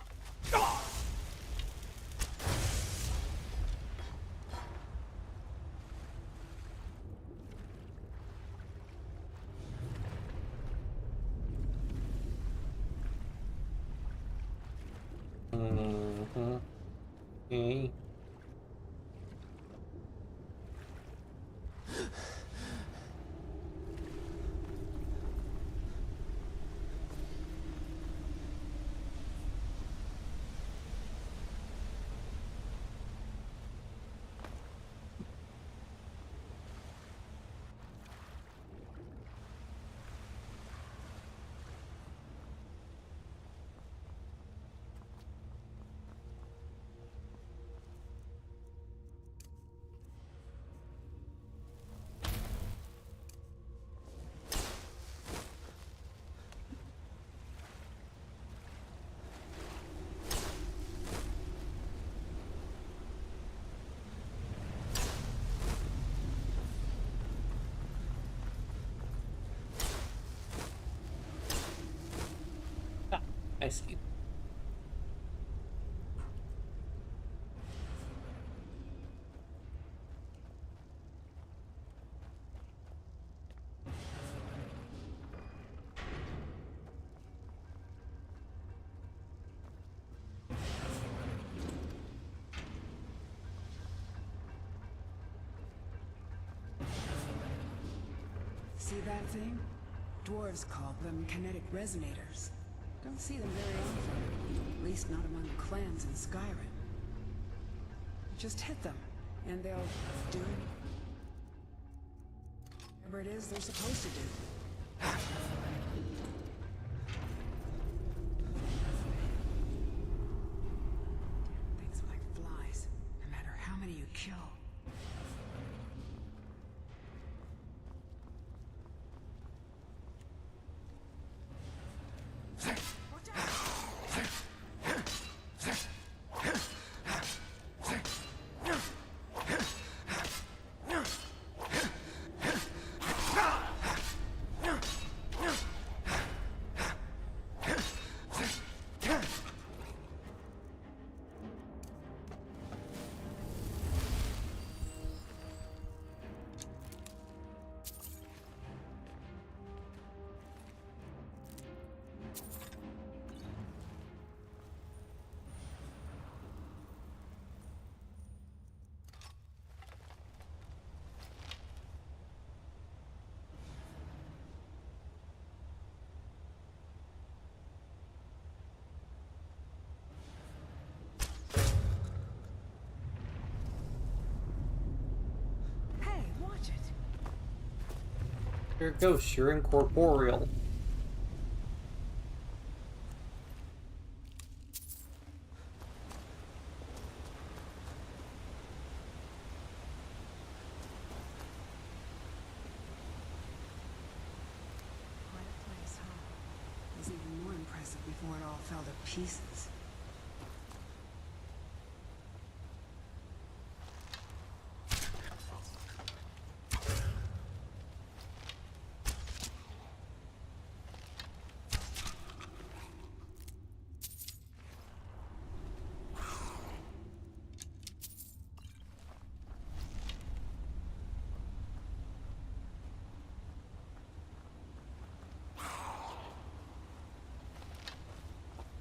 Okay. I see. See that thing? Dwarves call them kinetic resonators. Don't see them very often, at least not among the clans in Skyrim. Just hit them, and they'll do whatever it is they're supposed to do. Things are like flies, no matter how many you kill. You're a ghost, you're incorporeal. Quite a place, huh? It was even more impressive before it all fell to pieces.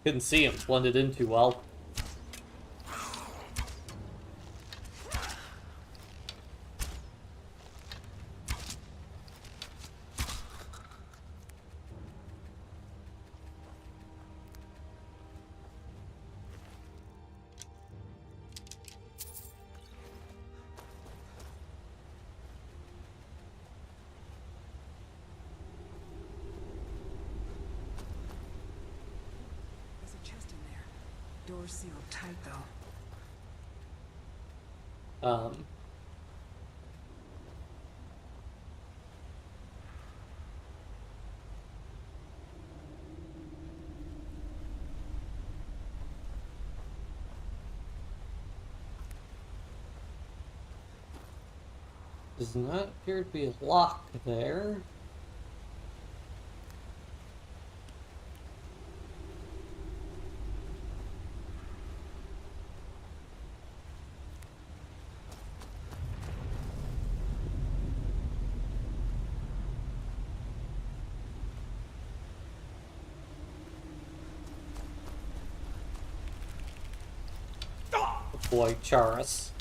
Couldn't see him, blended in too well. There's a chest in there. Door's sealed tight, though. Does not appear to be a lock there. Boy, Charis.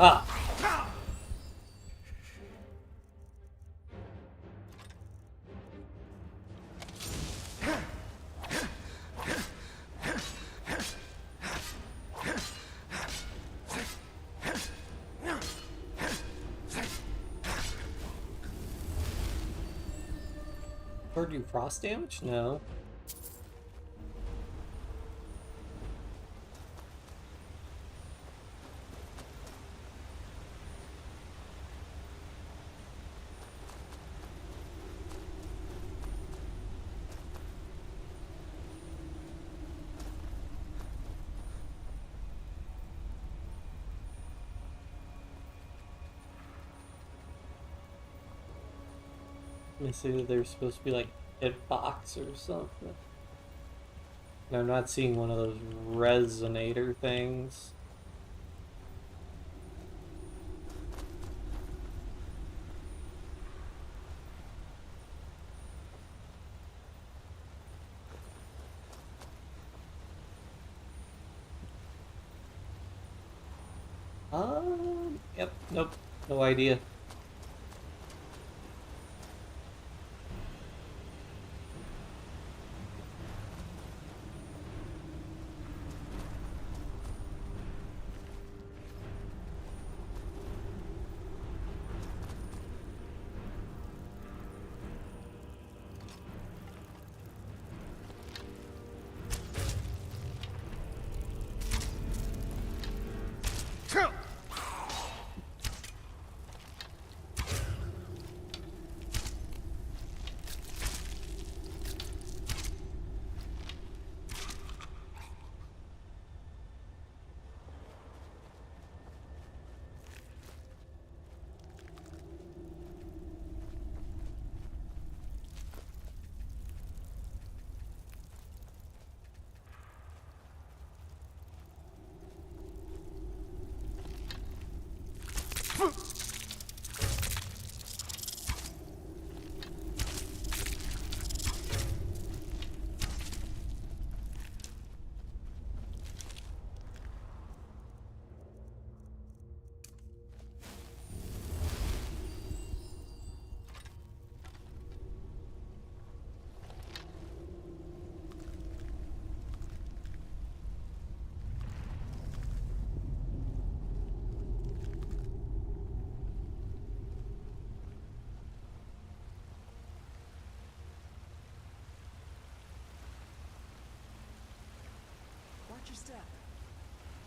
Ah! Or do frost damage? No. Let me see that there's supposed to be like hitbox or something. I'm not seeing one of those resonator things. Yep, nope, no idea.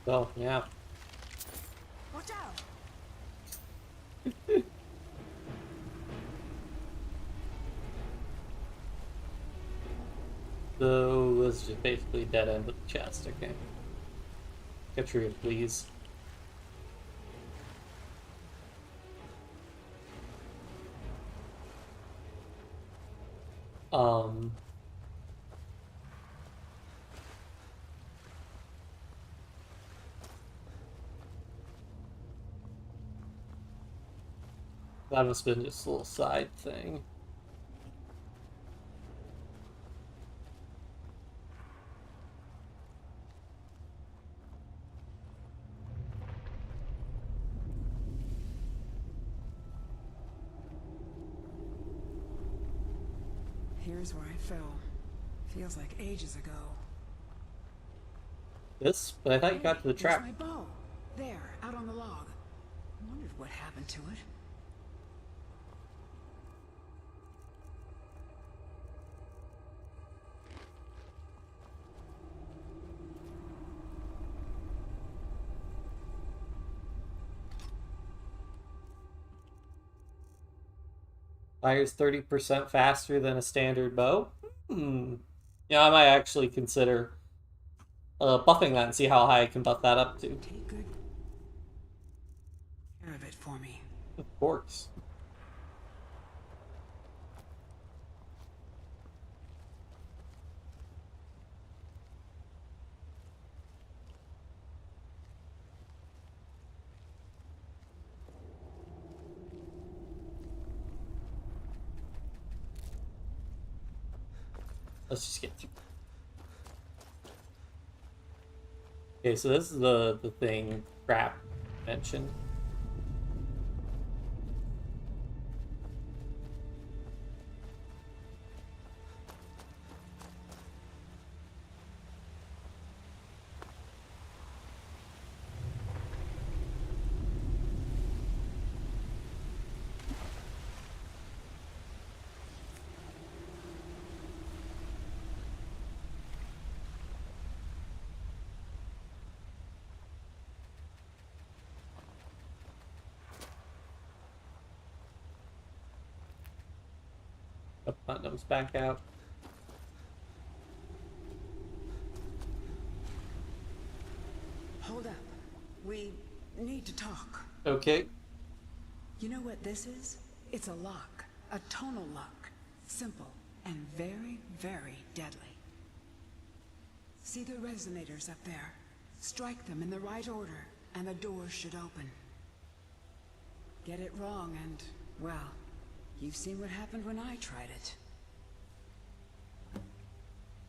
Oh, yeah. Watch out! So this is just basically dead end with the chest, okay. Katria, please. That must have been just a little side thing. Here's where I fell. Feels like ages ago. This? But I thought you got to the trap. There's my bow. There, out on the log. Wondered what happened to it. Fires 30% faster than a standard bow. Yeah, I might actually consider buffing that and see how high I can buff that up to. Take good care of it for me. Of course. Let's just get through. Okay, so this is the thing Crap mentioned. Oh, Putnam's back out. Hold up. We need to talk. Okay. You know what this is? It's a lock. A tonal lock. Simple and very, very deadly. See the resonators up there? Strike them in the right order, and the door should open. Get it wrong and, well, you've seen what happened when I tried it.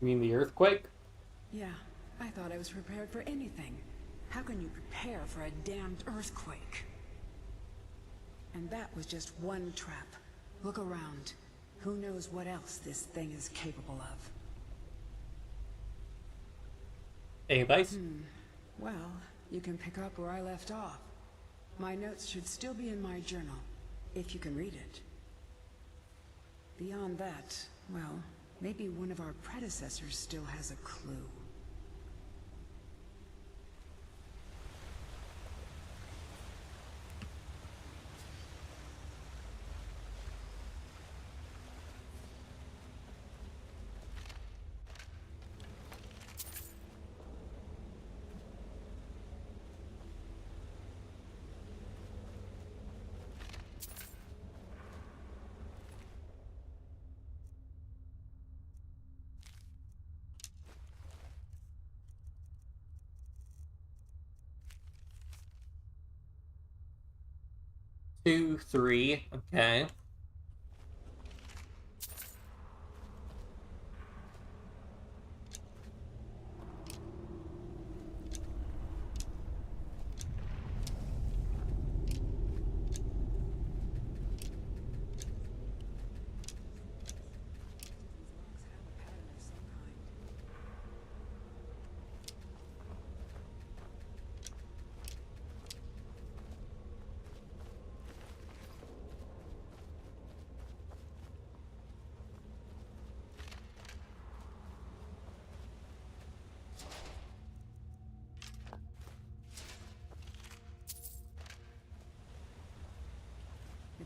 You mean the earthquake? Yeah, I thought I was prepared for anything. How can you prepare for a damned earthquake? And that was just one trap. Look around. Who knows what else this thing is capable of? Any advice? Well, you can pick up where I left off. My notes should still be in my journal, if you can read it. Beyond that, well, maybe one of our predecessors still has a clue. Two, three. Okay.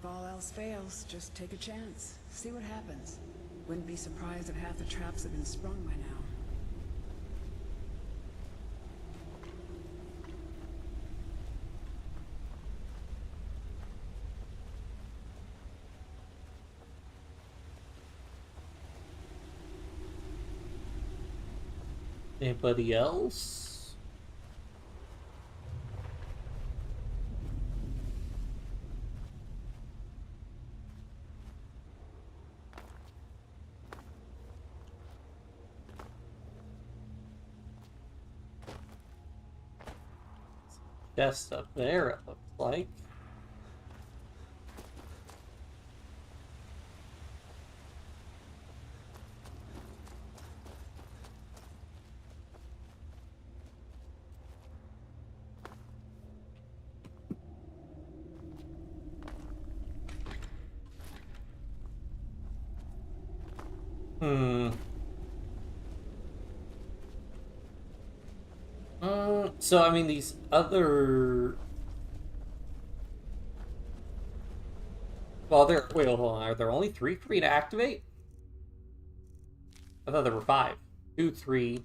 all else fails, just take a chance. See what happens. Wouldn't be surprised if half the traps have been sprung by now. Anybody else? Chest up there, it looks like. So, I mean, these other... Well, wait, hold on. Are there only 3 for me to activate? I thought there were 5. 2, 3...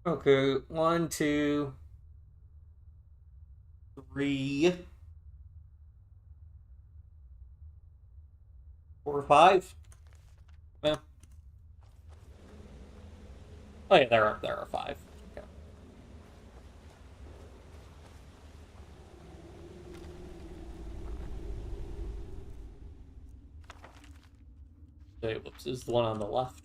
Okay, 1, 2, 3, 4, 5. Yeah. Oh yeah, there are 5. Okay. Okay, whoops, this is the one on the left.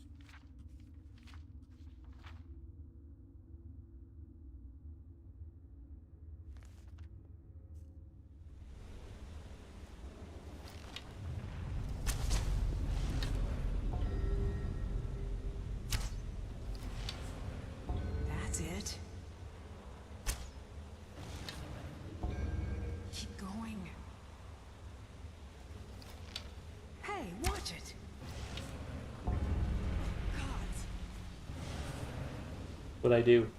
What'd I do?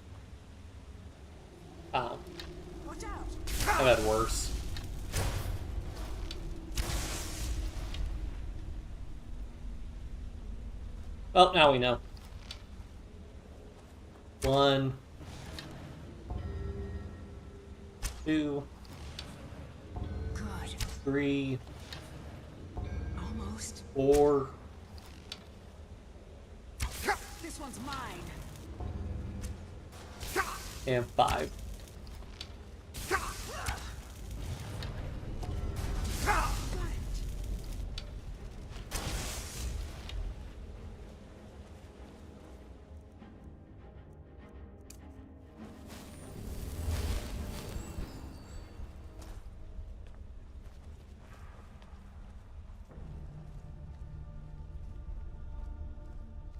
Oh. I've had worse. Well, now we know. 1, 2, Good. 3, Almost. 4. This one's mine. And 5.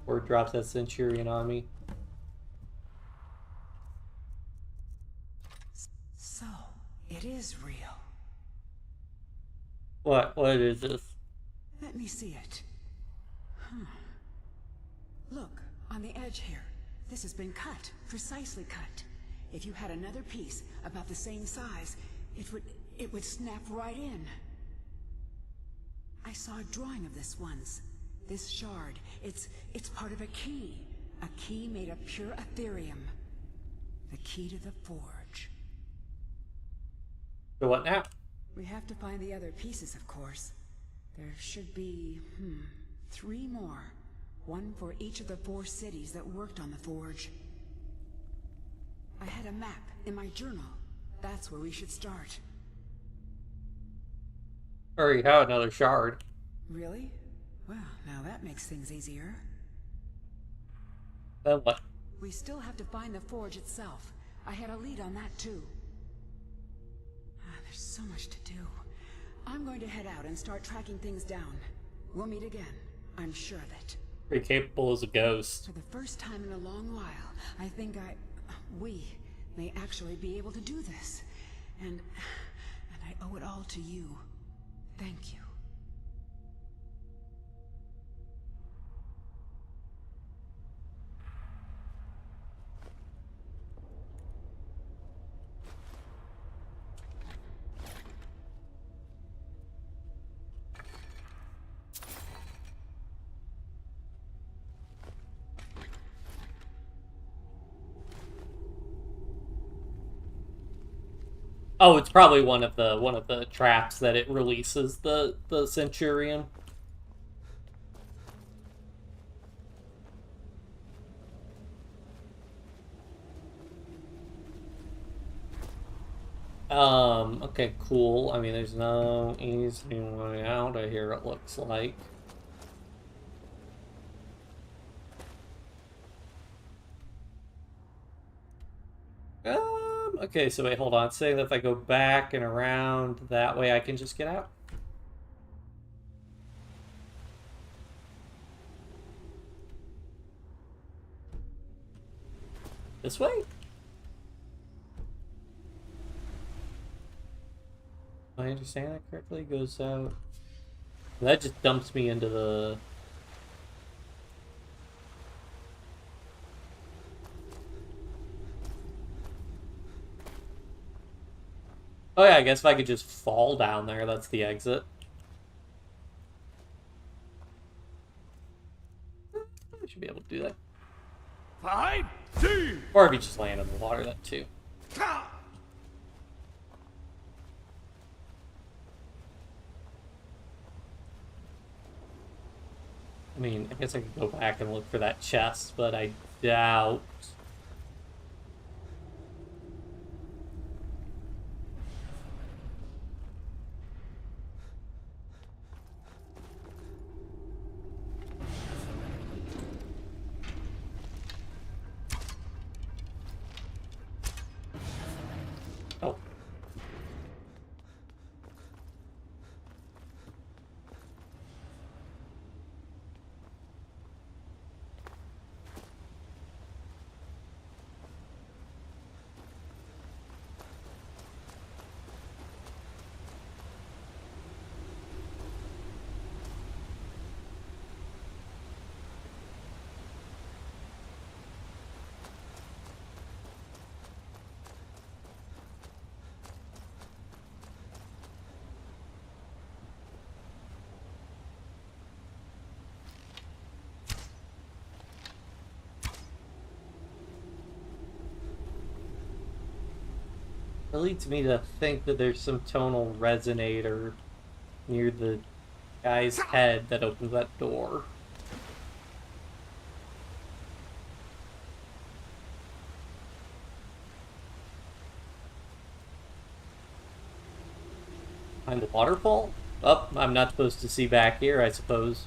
Or drops that Centurion army. So, it is real. What is this? Let me see it. Look, on the edge here. This has been cut, precisely cut. If you had another piece about the same size, it would snap right in. I saw a drawing of this once. This shard, it's part of a key made of pure Ethereum. The key to the forge. So what now? We have to find the other pieces, of course. There should be, 3 more. 1 for each of the 4 cities that worked on the forge. I had a map in my journal. That's where we should start. Already have another shard. Really? Well, now that makes things easier. Then what? We still have to find the forge itself. I had a lead on that too. There's so much to do. I'm going to head out and start tracking things down. We'll meet again. I'm sure of it. Pretty capable as a ghost. For the first time in a long while, I think we may actually be able to do this. And I owe it all to you. Thank you. Oh, it's probably one of the traps that it releases the Centurion. Okay, cool. I mean, there's no easy way out of here, it looks like. Okay, so wait, hold on. Saying that if I go back and around that way, I can just get out? This way? Am I understand that correctly? Goes out. That just dumps me into the... Oh yeah, I guess if I could just fall down there, that's the exit. I should be able to do that. 5, Or if you just land in the water, that too. I mean, I guess I could go back and look for that chest, but I doubt... Oh. It leads me to think that there's some tonal resonator near the guy's head that opens that door. Behind the waterfall? Oh, I'm not supposed to see back here, I suppose.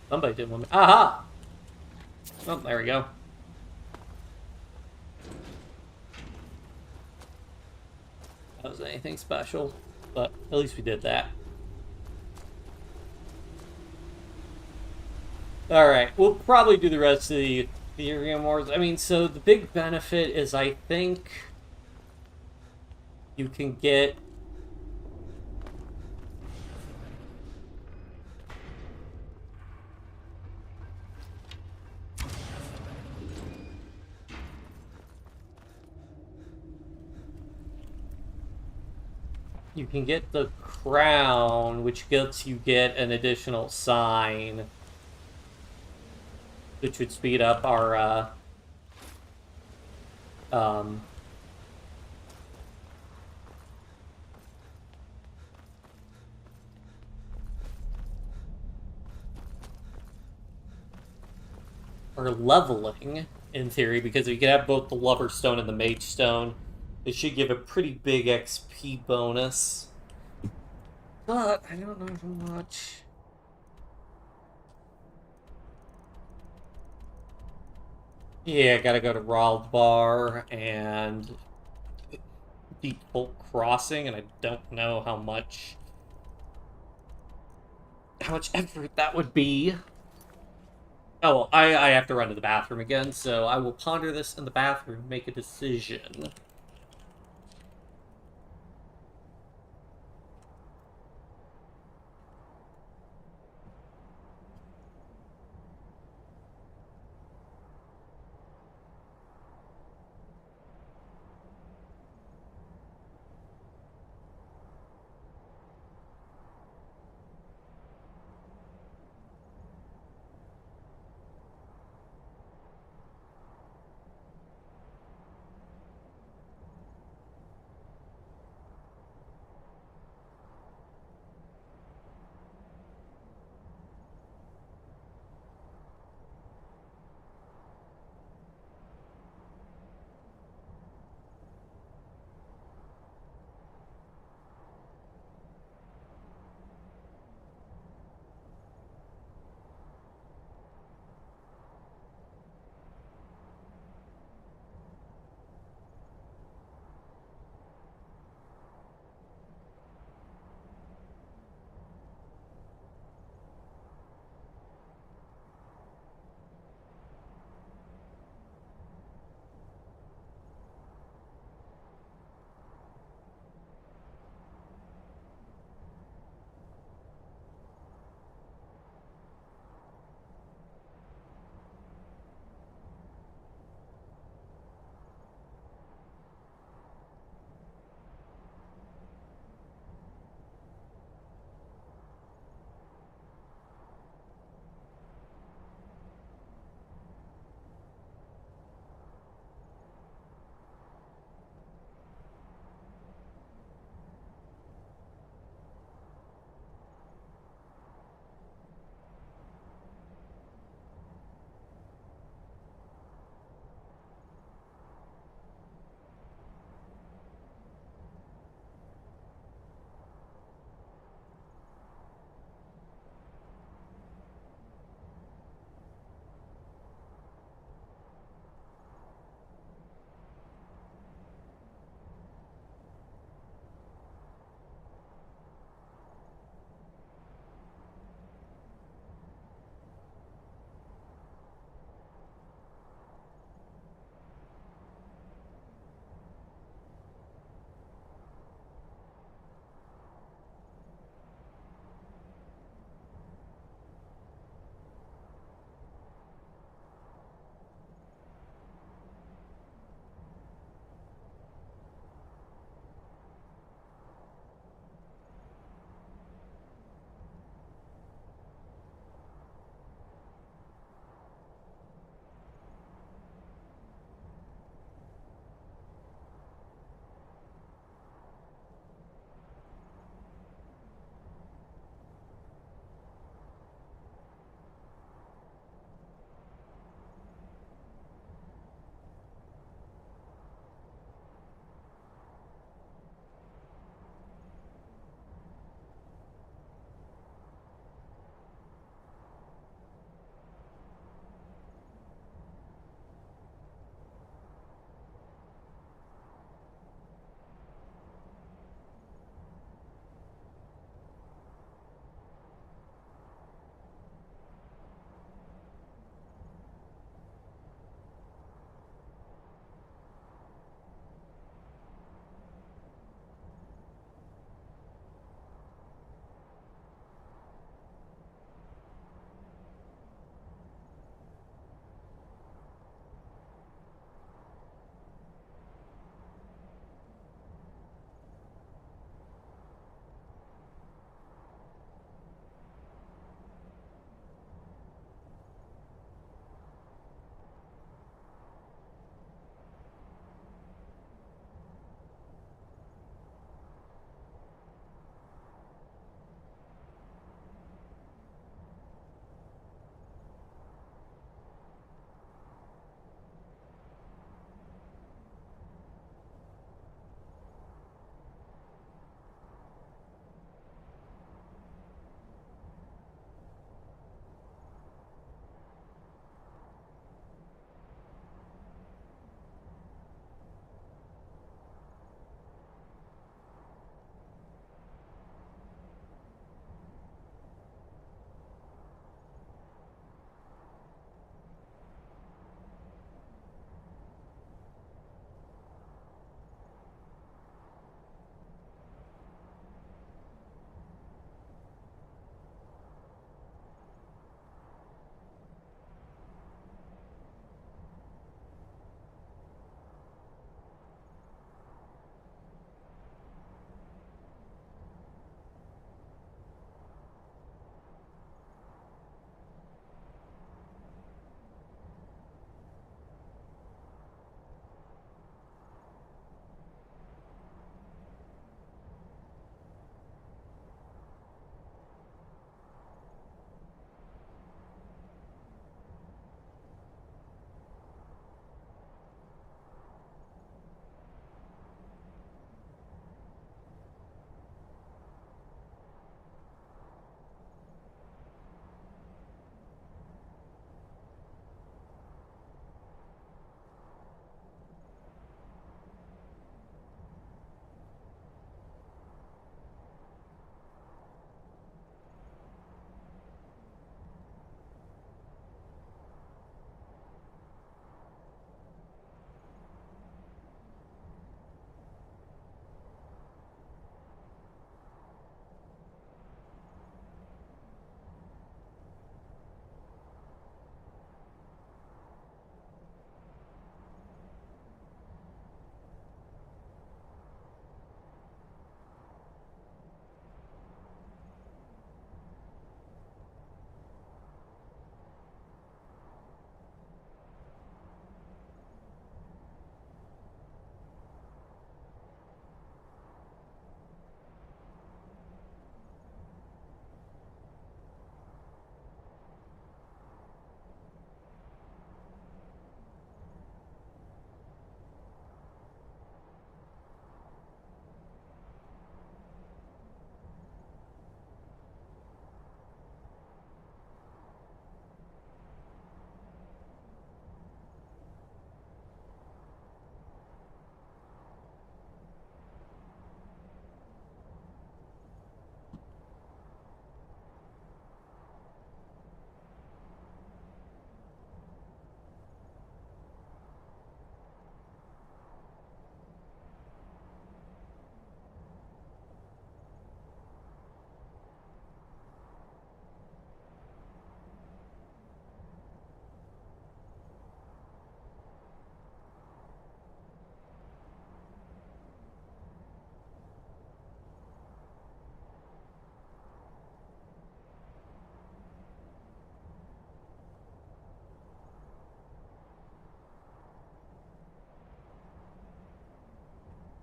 Somebody did one. Aha! Oh, there we go. That wasn't anything special, but at least we did that. Alright, we'll probably do the rest of the Ethereum Wars. I mean, so the big benefit is I think you can get... You can get the crown, which gets you get an additional sign, which would speed up our leveling, in theory, because if you can have both the Lover Stone and the Mage Stone, it should give a pretty big XP bonus. But I don't know how much. Yeah, gotta go to Raldbar and Deep Hulk Crossing, and I don't know how much effort that would be. Oh, well, I have to run to the bathroom again, so I will ponder this in the bathroom, make a decision.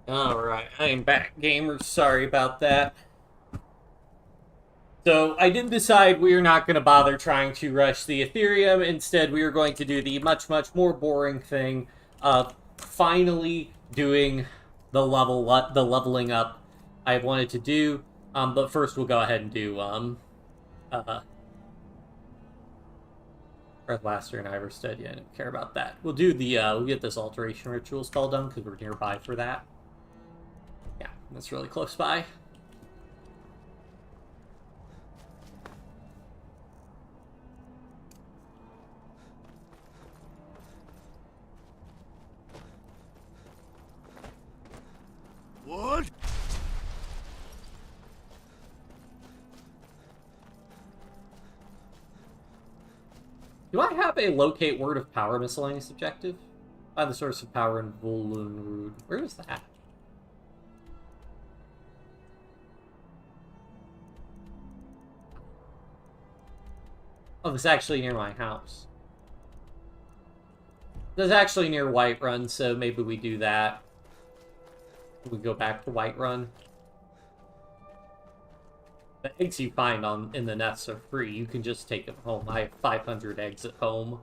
Alright, I am back, gamers. Sorry about that. So, I did decide we are not going to bother trying to rush the Ethereum. Instead, we are going to do the much, much more boring thing of finally doing the leveling up I wanted to do. But first, we'll go ahead and do, Earthmaster and Iverstead. Yeah, I don't care about that. We'll do the, we'll get this Alteration Ritual spell done, because we're nearby for that. Yeah, that's really close by. What? Do I have a locate word of power miscellaneous objective? Find the source of power in Volunruud. Where is that? Oh, this is actually near my house. This is actually near Whiterun, so maybe we do that. We go back to Whiterun. The eggs you find in the nests are free. You can just take them home. I have 500 eggs at home.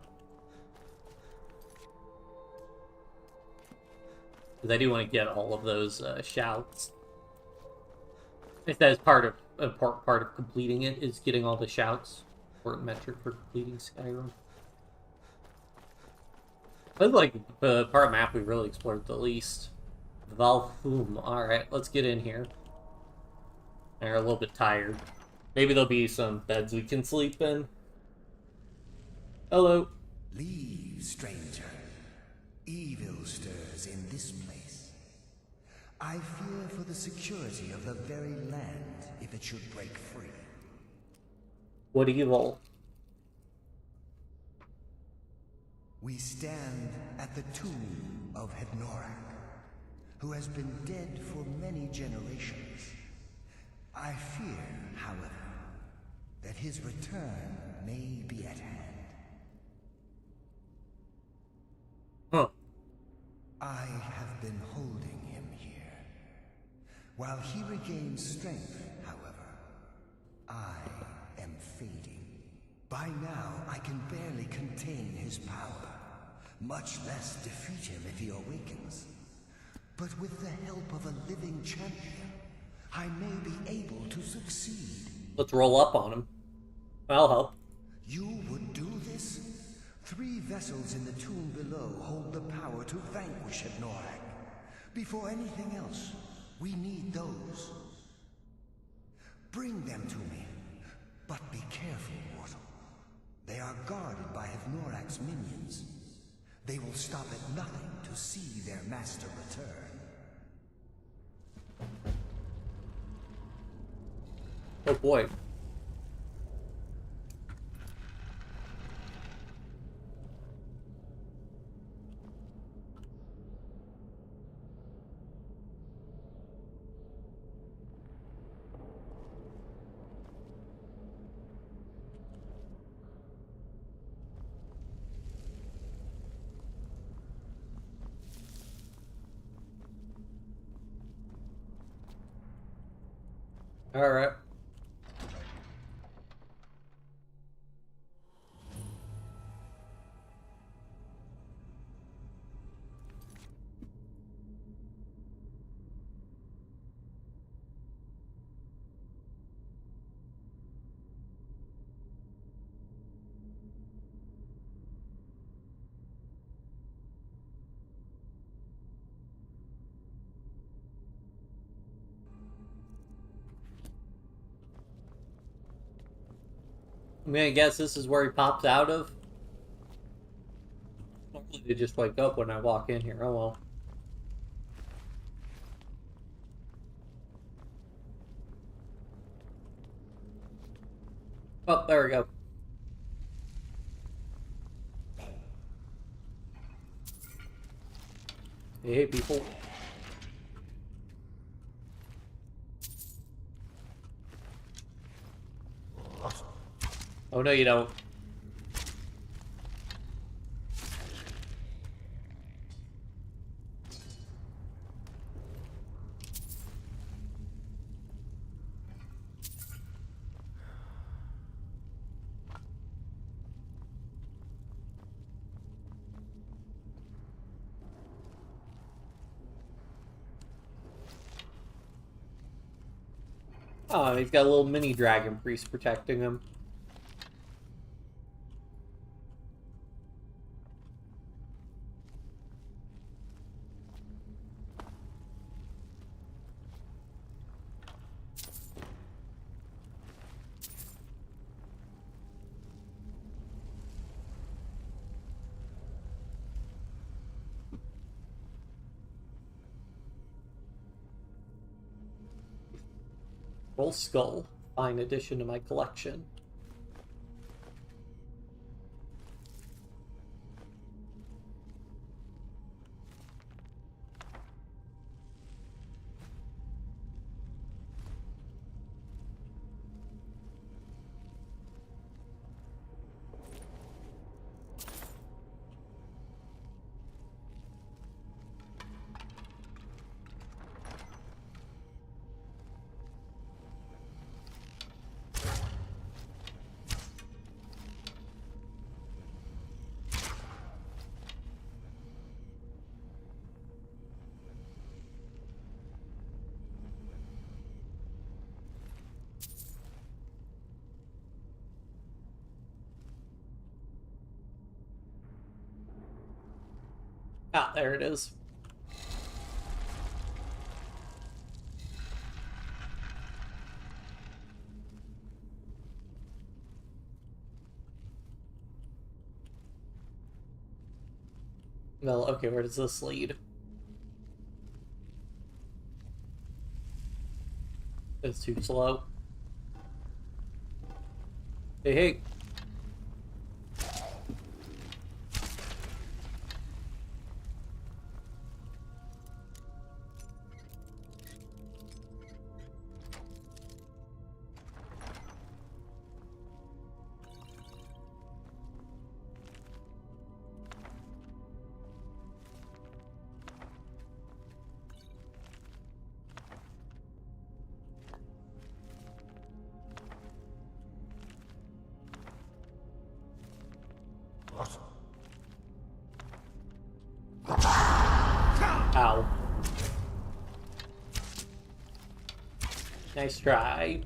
Because I do want to get all of those shouts. If that is part of completing it, is getting all the shouts. Important metric for completing Skyrim. That's like the part of the map we really explored the least. Valhum. Alright, let's get in here. They're a little bit tired. Maybe there'll be some beds we can sleep in. Hello. Leave, stranger. Evil stirs in this place. I fear for the security of the very land if it should break free. What evil? We stand at the tomb of Hednorak, who has been dead for many generations. I fear, however, that his return may be at hand. Huh. I have been holding him here. While he regains strength, however, I am fading. By now, I can barely contain his power, much less defeat him if he awakens. But with the help of a living champion, I may be able to succeed. Let's roll up on him. I'll help. You would do this? 3 vessels in the tomb below hold the power to vanquish Hednorak. Before anything else, we need those. Bring them to me. But be careful, mortal. They are guarded by Hednorak's minions. They will stop at nothing to see their master return. Oh boy. All right. I'm gonna guess this is where he pops out of. Normally they just wake up when I walk in here. Oh well. Oh, there we go. Hey, people. Oh, no, you don't. Oh, he's got a little mini dragon priest protecting him. Roll Skull, fine addition to my collection. Ah, there it is. Well, okay, where does this lead? It's too slow. Hey, hey. Ow. Nice try.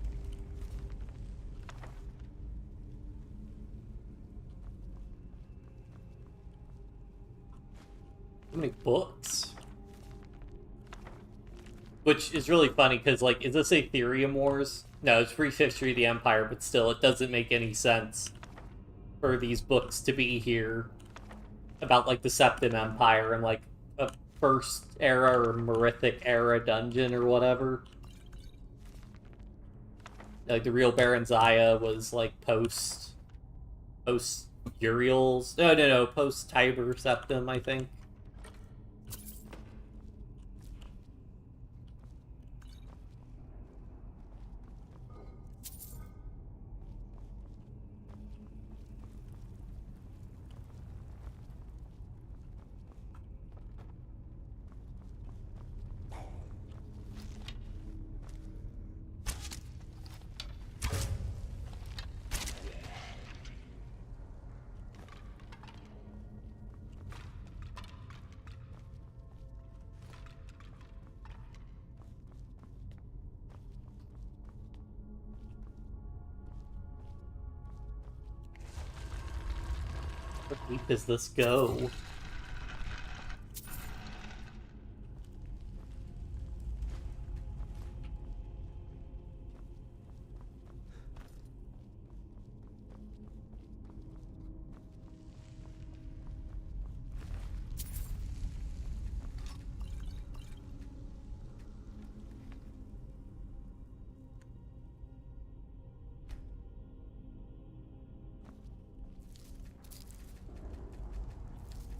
How many books? Which is really funny, because, like, is this Aetherium Wars? No, it's Brief History of the Empire, but still, it doesn't make any sense for these books to be here about, like, the Septim Empire and, like, a First Era or Merithic Era dungeon or whatever. Like, the real Baron Zaya was, like, post Uriel's... No, post-Tiber Septim, I think. How deep does this go?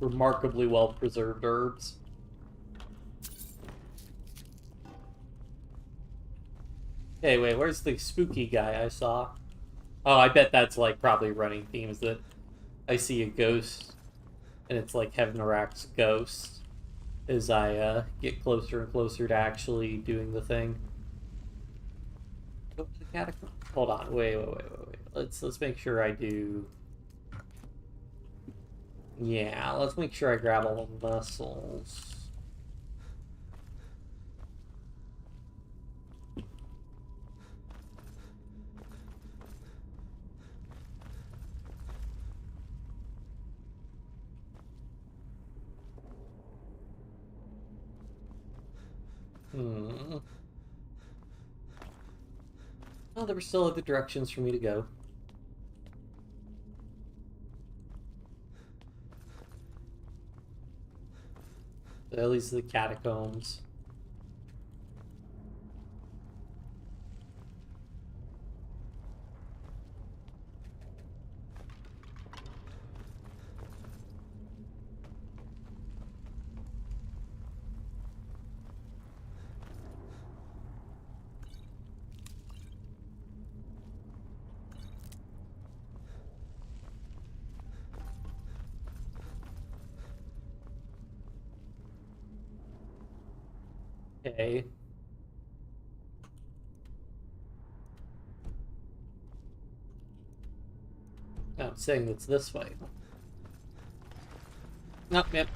Remarkably well-preserved herbs. Hey, wait, where's the spooky guy I saw? Oh, I bet that's, like, probably running themes that I see a ghost, and it's, like, Hevnarak's ghost, as I, get closer and closer to actually doing the thing. Go to the catacomb. Hold on, wait. Let's make sure I do... Yeah, let's make sure I grab all the vessels. Oh, there were still other directions for me to go. At least the catacombs. Okay. Oh, I'm saying it's this way. Nope, yep.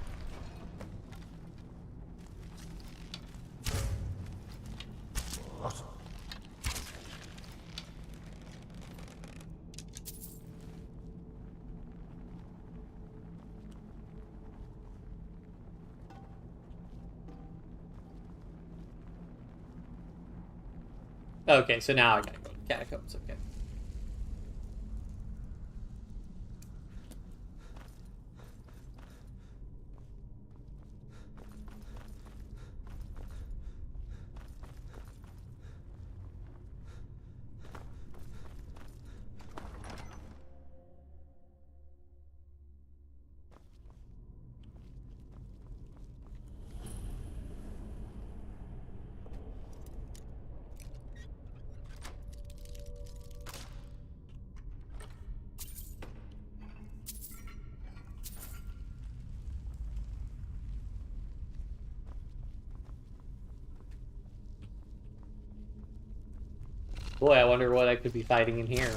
Okay, so now I gotta go to catacombs, okay. Boy, I wonder what I could be fighting in here.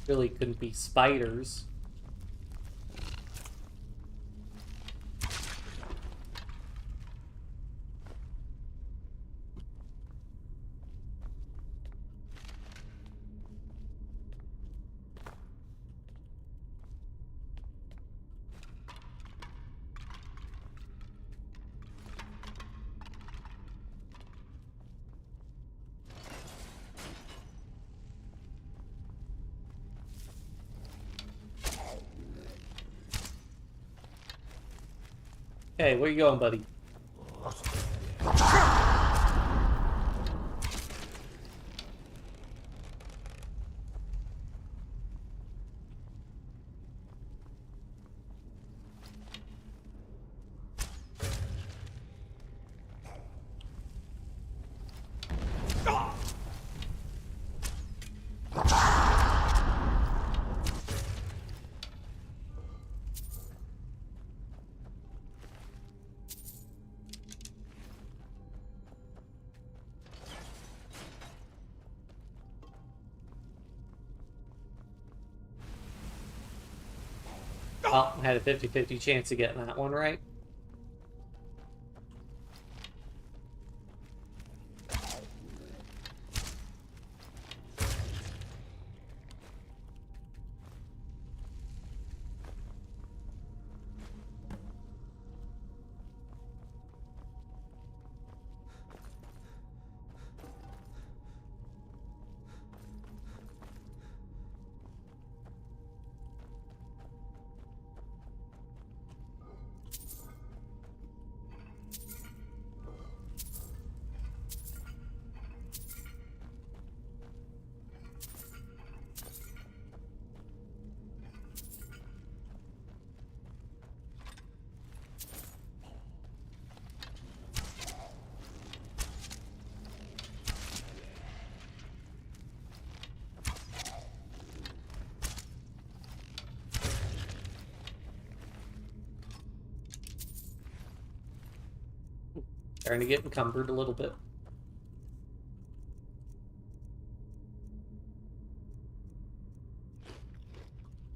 Really couldn't be spiders. Hey, where you going, buddy? Well, I had a 50-50 chance of getting that one right. Starting to get encumbered a little bit.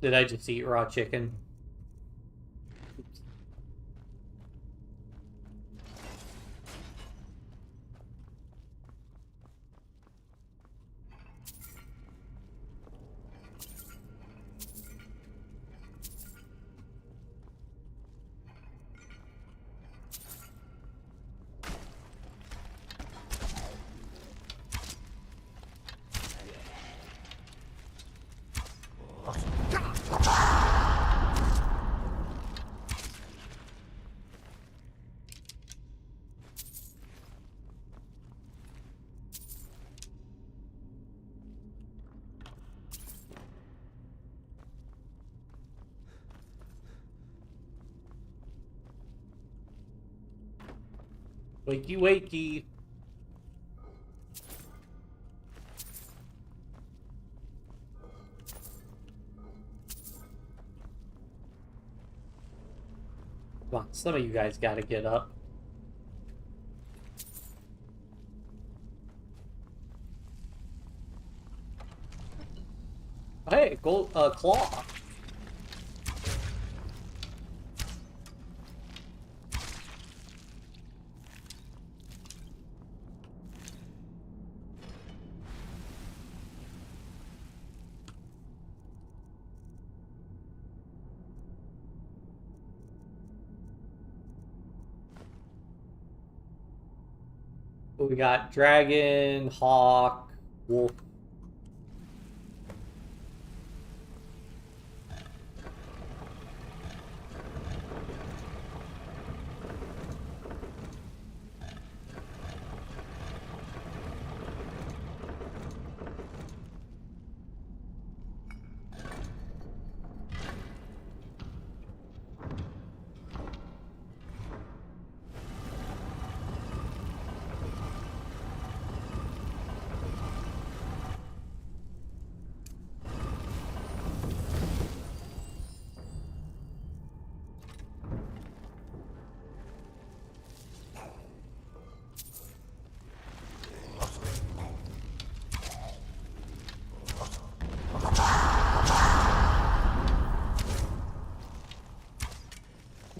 Did I just eat raw chicken? Wakey, wakey. Come on, some of you guys gotta get up. Hey, gold, claw. We got dragon, hawk, wolf.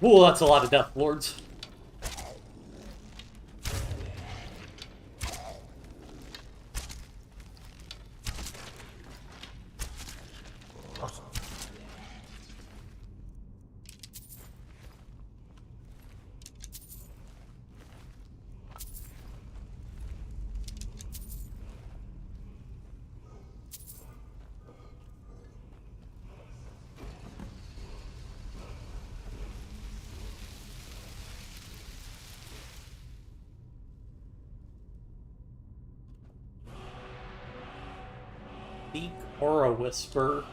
Ooh, that's a lot of Death Lords. Speak or a whisper.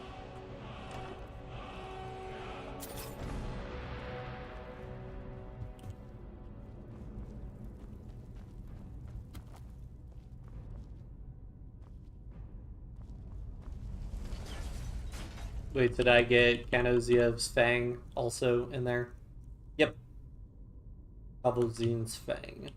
Wait, did I get Kanoziev's Fang also in there? Yep. Abozin's Fang.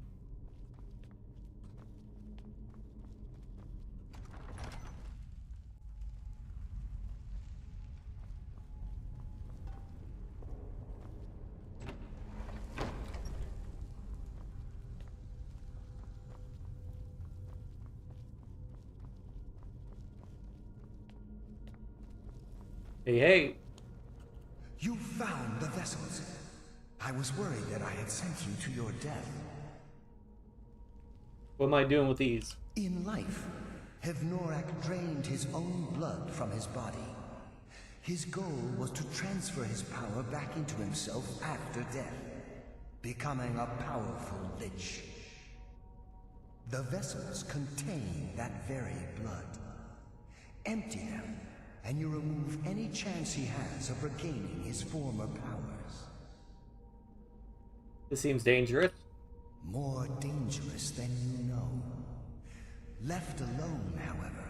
Hey, hey. You found the vessels. I was worried that I had sent you to your death. What am I doing with these? In life, Hevnorak drained his own blood from his body. His goal was to transfer his power back into himself after death, becoming a powerful lich. The vessels contain that very blood. Empty them, and you remove any chance he has of regaining his former powers. This seems dangerous. More dangerous than you know. Left alone, however,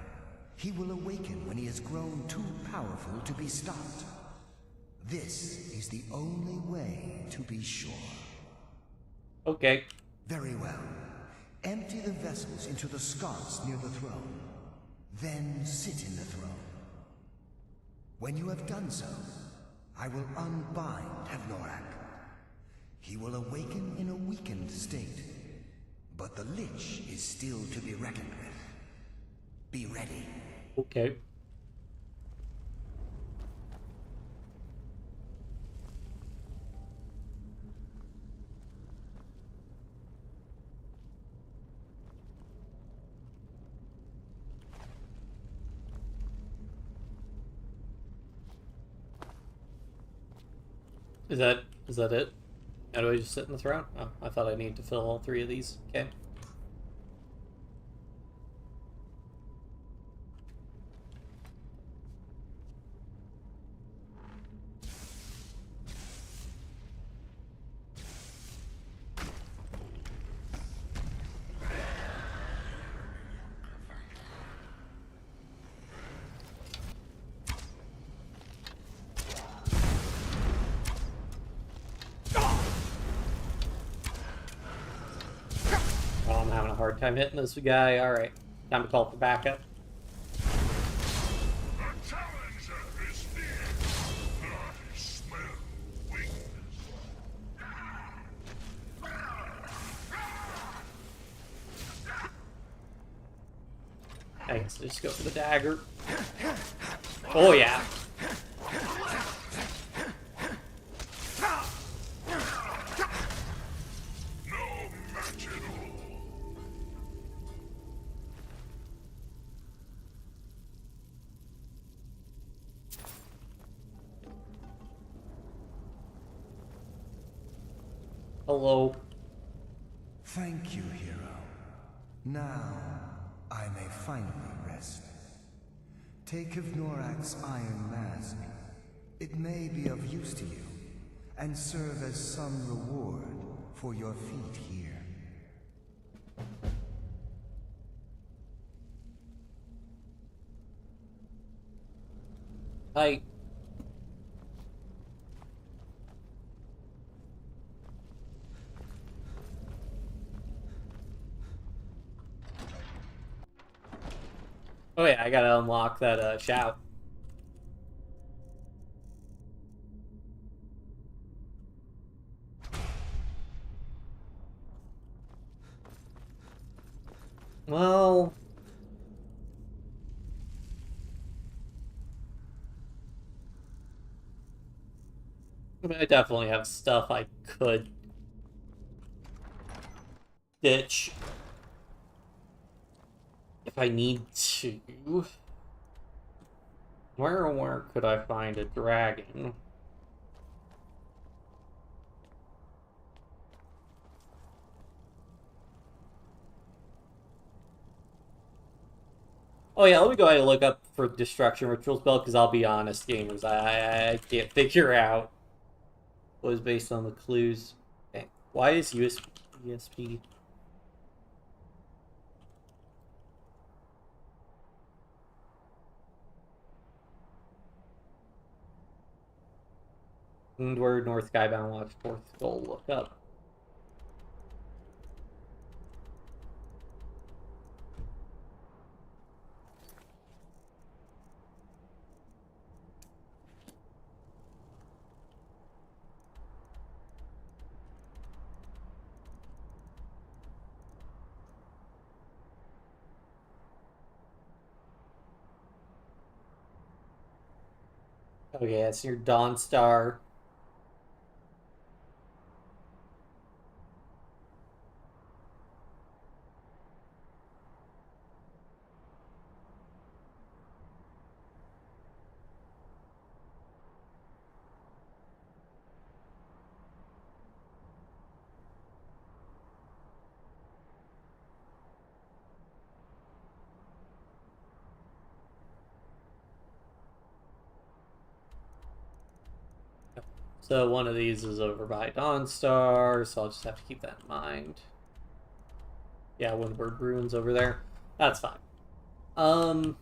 he will awaken when he has grown too powerful to be stopped. This is the only way to be sure. Okay. Very well. Empty the vessels into the sconce near the throne. Then sit in the throne. When you have done so, I will unbind Hevnorak. He will awaken in a weakened state, but the Lich is still to be reckoned with. Be ready. Okay. Is that it? How do I just sit in the throne? Oh, I thought I needed to fill all three of these. Okay. hard time hitting this guy. Alright, time to call for backup. Thanks, just go for the dagger. Oh yeah. Hello. Thank you, hero. Now, I may finally rest. Take Ivnorak's iron mask. It may be of use to you, and serve as some reward for your feat here. Hi. Oh yeah, I gotta unlock that shout. Well, I mean, I definitely have stuff I could ditch if I need to. Where could I find a dragon? Oh yeah, let me go ahead and look up for Destruction Ritual spell, because I'll be honest, gamers, I can't figure out what is based on the clues. Okay. Why is ESP? Woundward, North Skybound Watch, 4th goal, look up. Okay, that's your Dawn Star. So one of these is over by Dawnstar, so I'll just have to keep that in mind. Yeah, Windward Ruins over there. That's fine. Let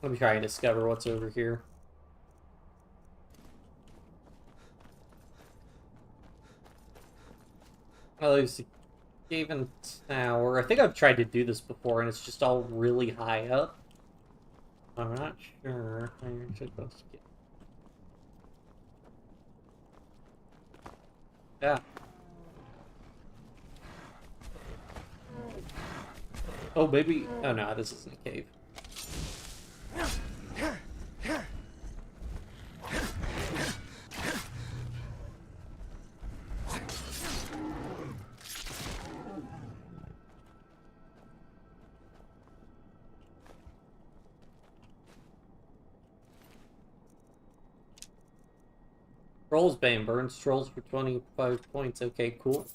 me try and discover what's over here. Oh, there's the Gaven Tower. I think I've tried to do this before, and it's just all really high up. I'm not sure how you're supposed to get. Yeah. Oh, maybe. Oh, no, this isn't a cave. Trolls Bane burns trolls for 25 points. Okay, cool.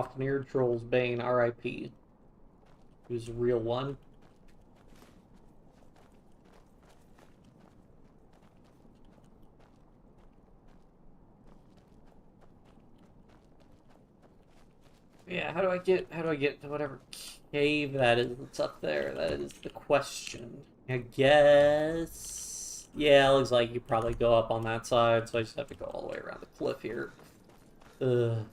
often hear Troll's Bane, R.I.P. He was a real one. Yeah, how do I get to whatever cave that is that's up there? That is the question. I guess. Yeah, it looks like you probably go up on that side, so I just have to go all the way around the cliff here. Ugh.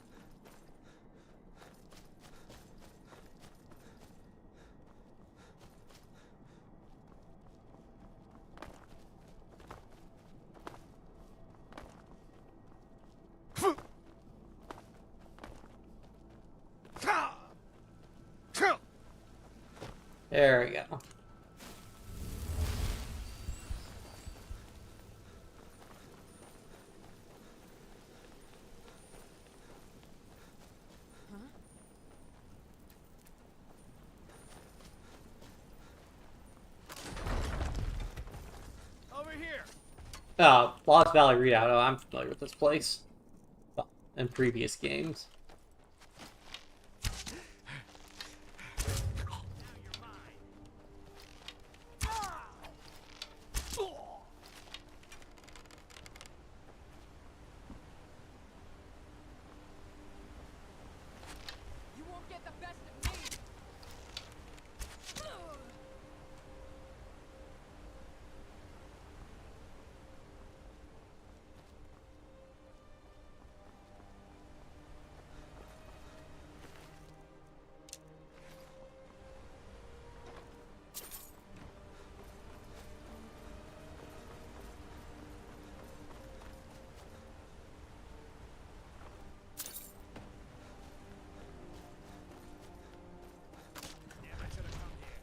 There we go. Over here. Lost Valley Redoubt. Oh, I'm familiar with this place. Well, in previous games.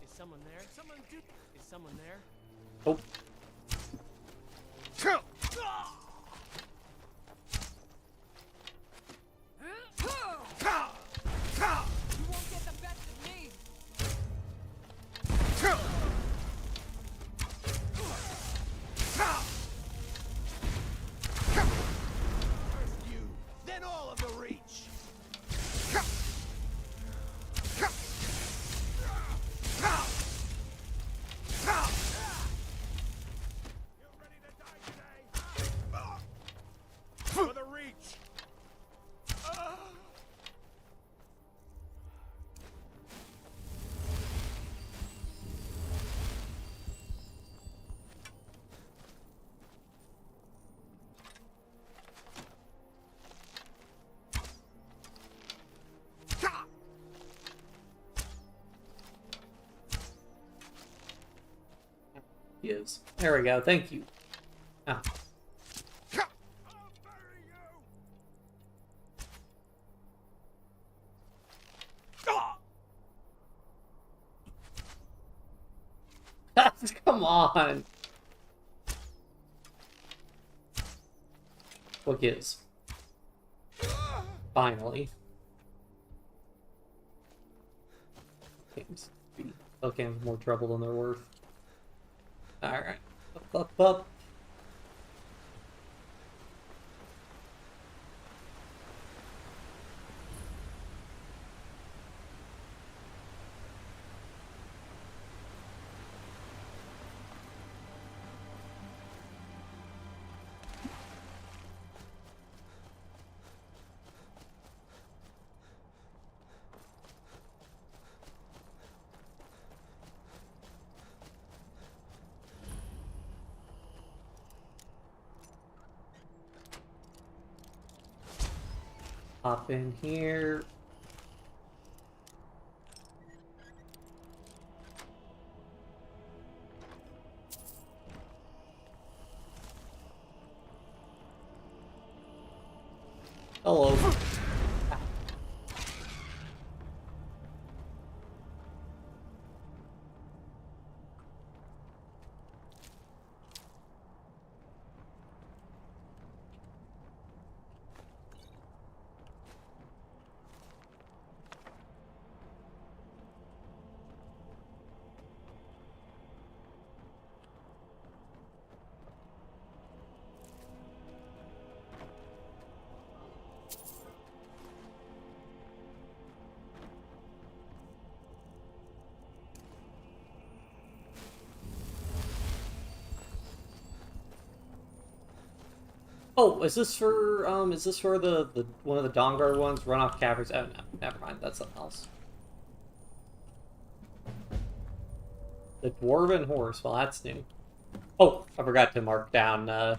Is someone there? Is someone there? Oh. You won't get the best of me. First you, then all of the reach. For the reach. He is. There we go. Thank you. Ah. Come on. What gives? Finally. Okay, more trouble than they're worth. Alright. Up. Hop in here. Hello. Oh, is this for the one of the Dongar ones? Run off caverns. Oh no, never mind. That's something else. The Dwarven Horse. Well, that's new. Oh, I forgot to mark down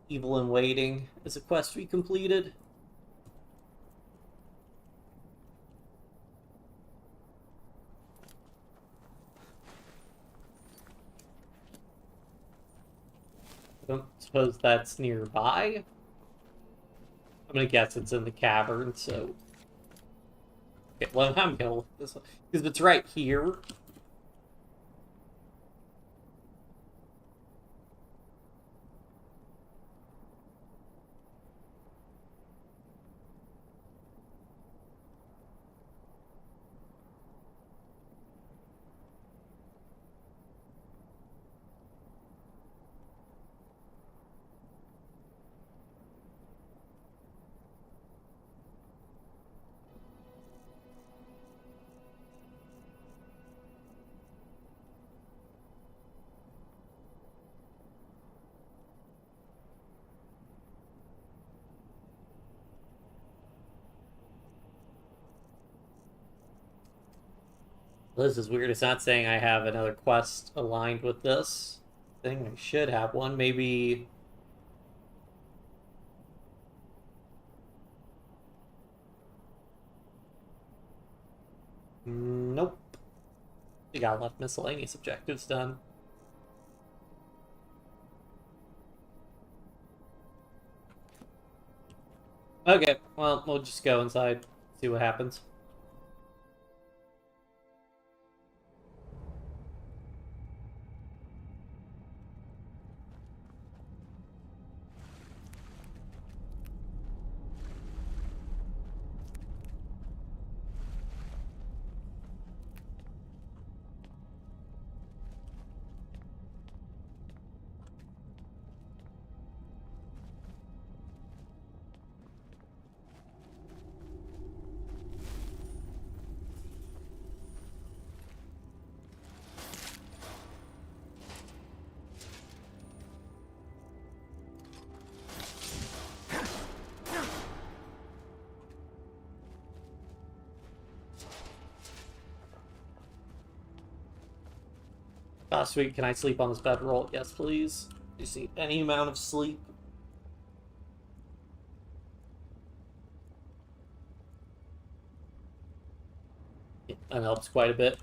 Evil in Waiting as a quest we completed. I don't suppose that's nearby. I'm gonna guess it's in the cavern, so... Okay, well, I'm gonna look this one. Because if it's right here... This is weird. It's not saying I have another quest aligned with this thing. I should have one. Maybe... Nope. We got left miscellaneous objectives done. Okay, well, we'll just go inside, see what happens. Sweet, can I sleep on this bedroll? Yes, please. You see any amount of sleep? Yeah, that helps quite a bit.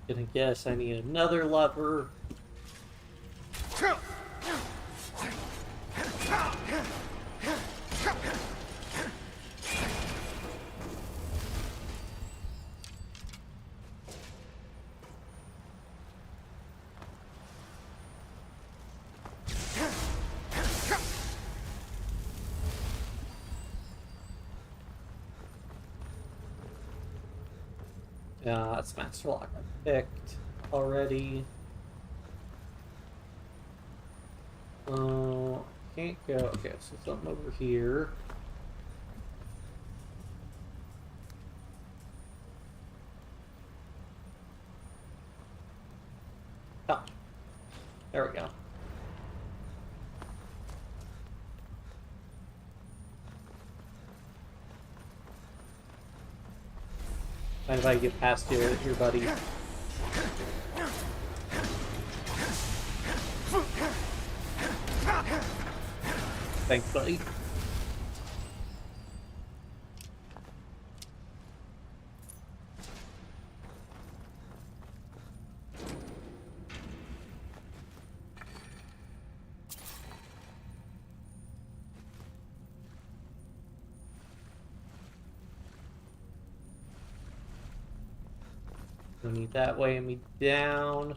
Gonna guess I need another lever. Yeah, that's Master Lock I picked already. Can't go. Okay, so something over here. Oh, there we go. Mind if I get past your buddy? Thanks, buddy. We need that weighing me down.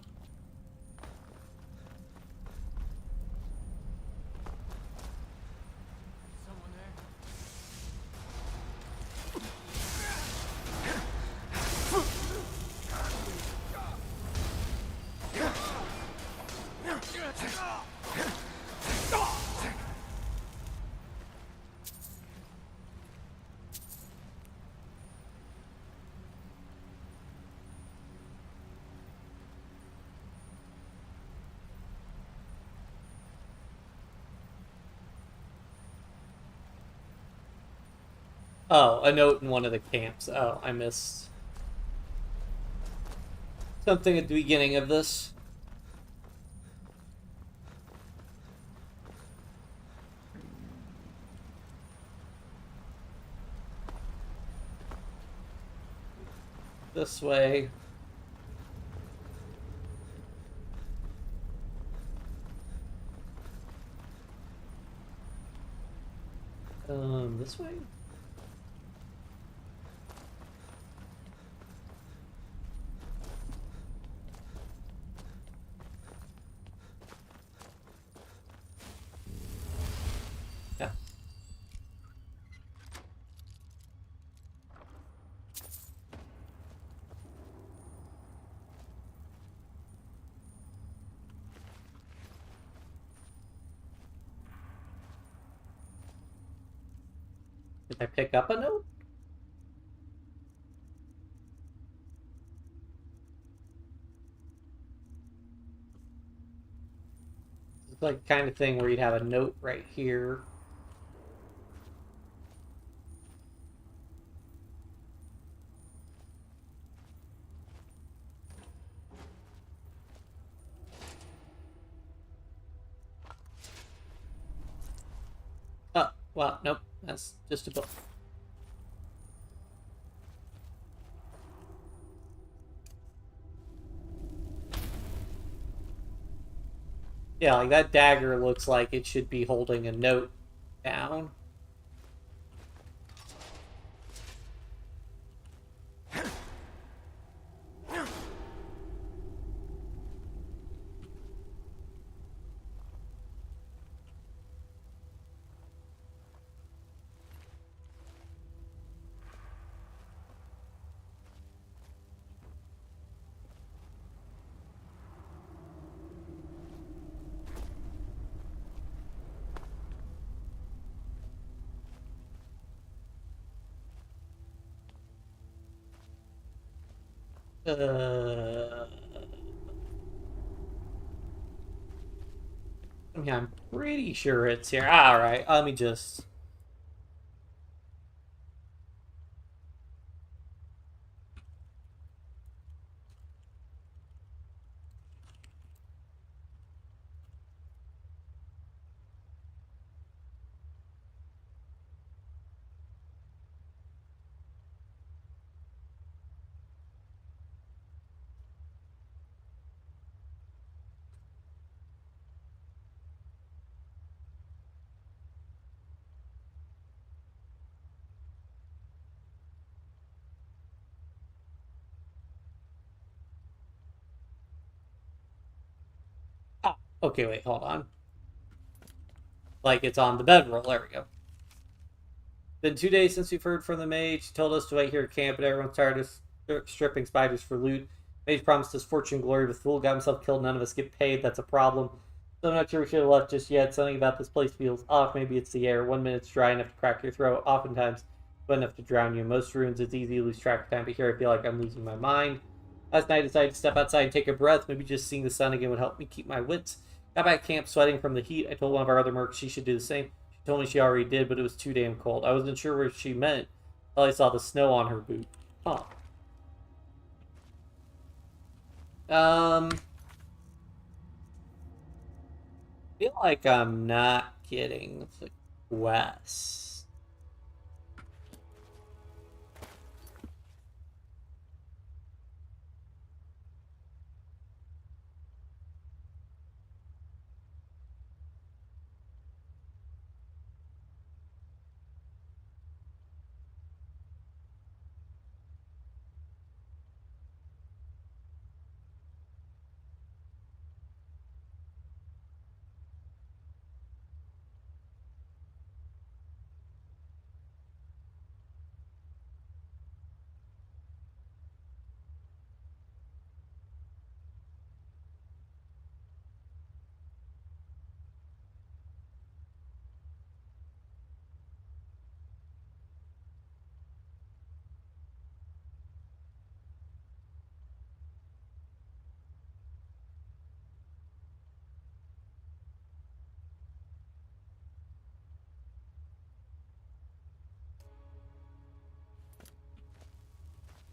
Oh, a note in one of the camps. Oh, I missed something at the beginning of this. This way. This way? Yeah. Did I pick up a note? It's like kind of thing where you'd have a note right here. Oh, well, nope. That's just a book. Yeah, like that dagger looks like it should be holding a note down. Yeah, I'm pretty sure it's here. Alright, let me just... Okay, wait, hold on. Like, it's on the bedroll. There we go. Been 2 days since we've heard from the mage. He told us to wait here at camp, but everyone's tired of stripping spiders for loot. Mage promised us fortune and glory, but the fool got himself killed. None of us get paid. That's a problem. So I'm not sure we should have left just yet. Something about this place feels off. Maybe it's the air. 1 minute's dry enough to crack your throat. Oftentimes, wet enough to drown you. In most ruins, it's easy to lose track of time, but here I feel like I'm losing my mind. Last night, I decided to step outside and take a breath. Maybe just seeing the sun again would help me keep my wits. Got back to camp sweating from the heat. I told one of our other mercs she should do the same. She told me she already did, but it was too damn cold. I wasn't sure what she meant until I saw the snow on her boot. Huh. I feel like I'm not getting the quest.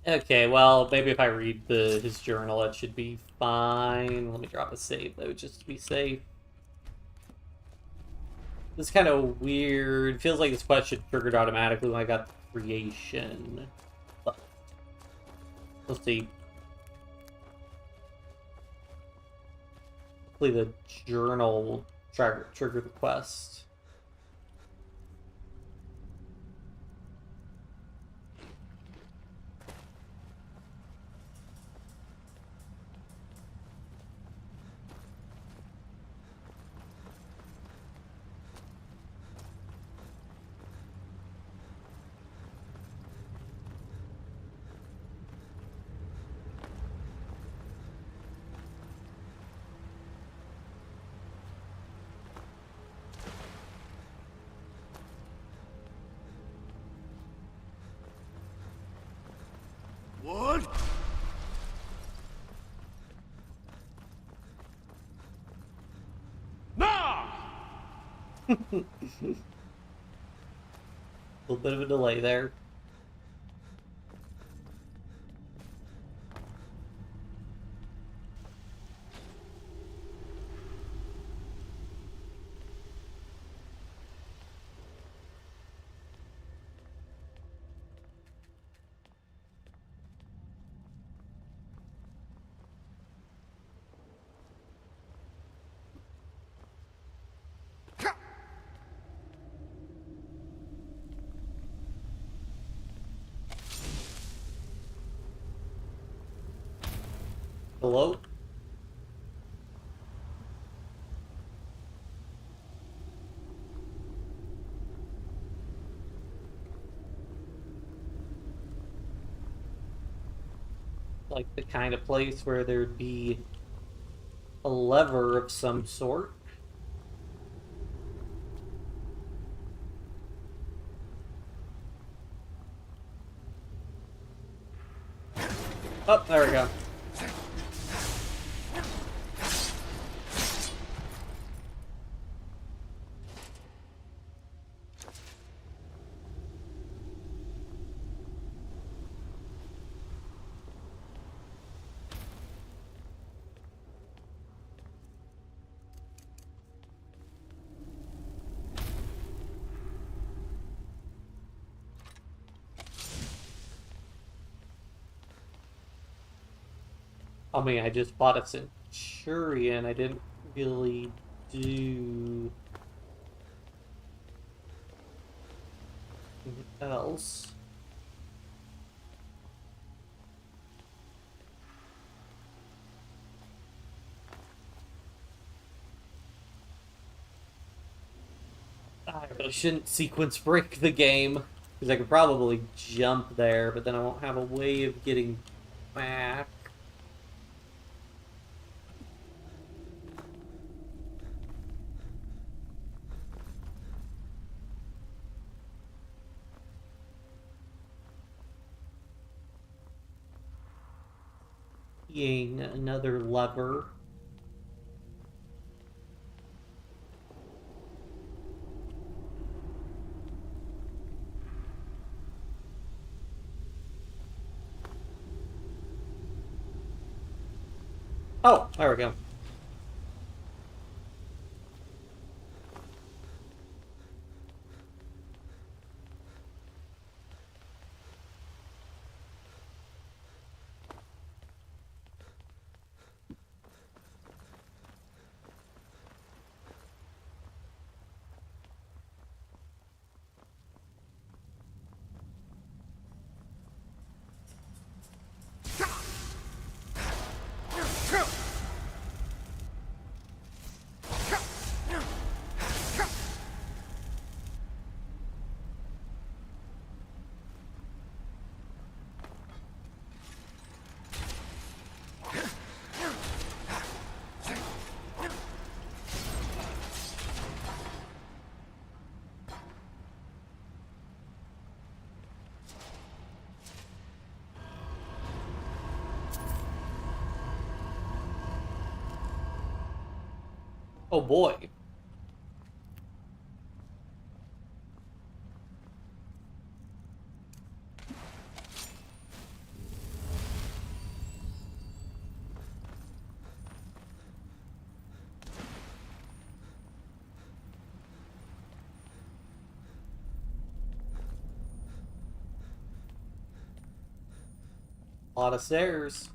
Okay, well, maybe if I read his journal, it should be fine. Let me drop a save, though, just to be safe. This is kind of weird. Feels like this quest should triggered automatically when I got the creation. But we'll see. Hopefully the journal will trigger the quest. What? A little bit of a delay there. Hello? Like the kind of place where there'd be a lever of some sort. Oh, there we go. I mean, I just bought a Centurion. I didn't really do anything else. I really shouldn't sequence break the game, because I could probably jump there, but then I won't have a way of getting back. seeing another lever. Oh, there we go. Oh boy. A lot of stairs.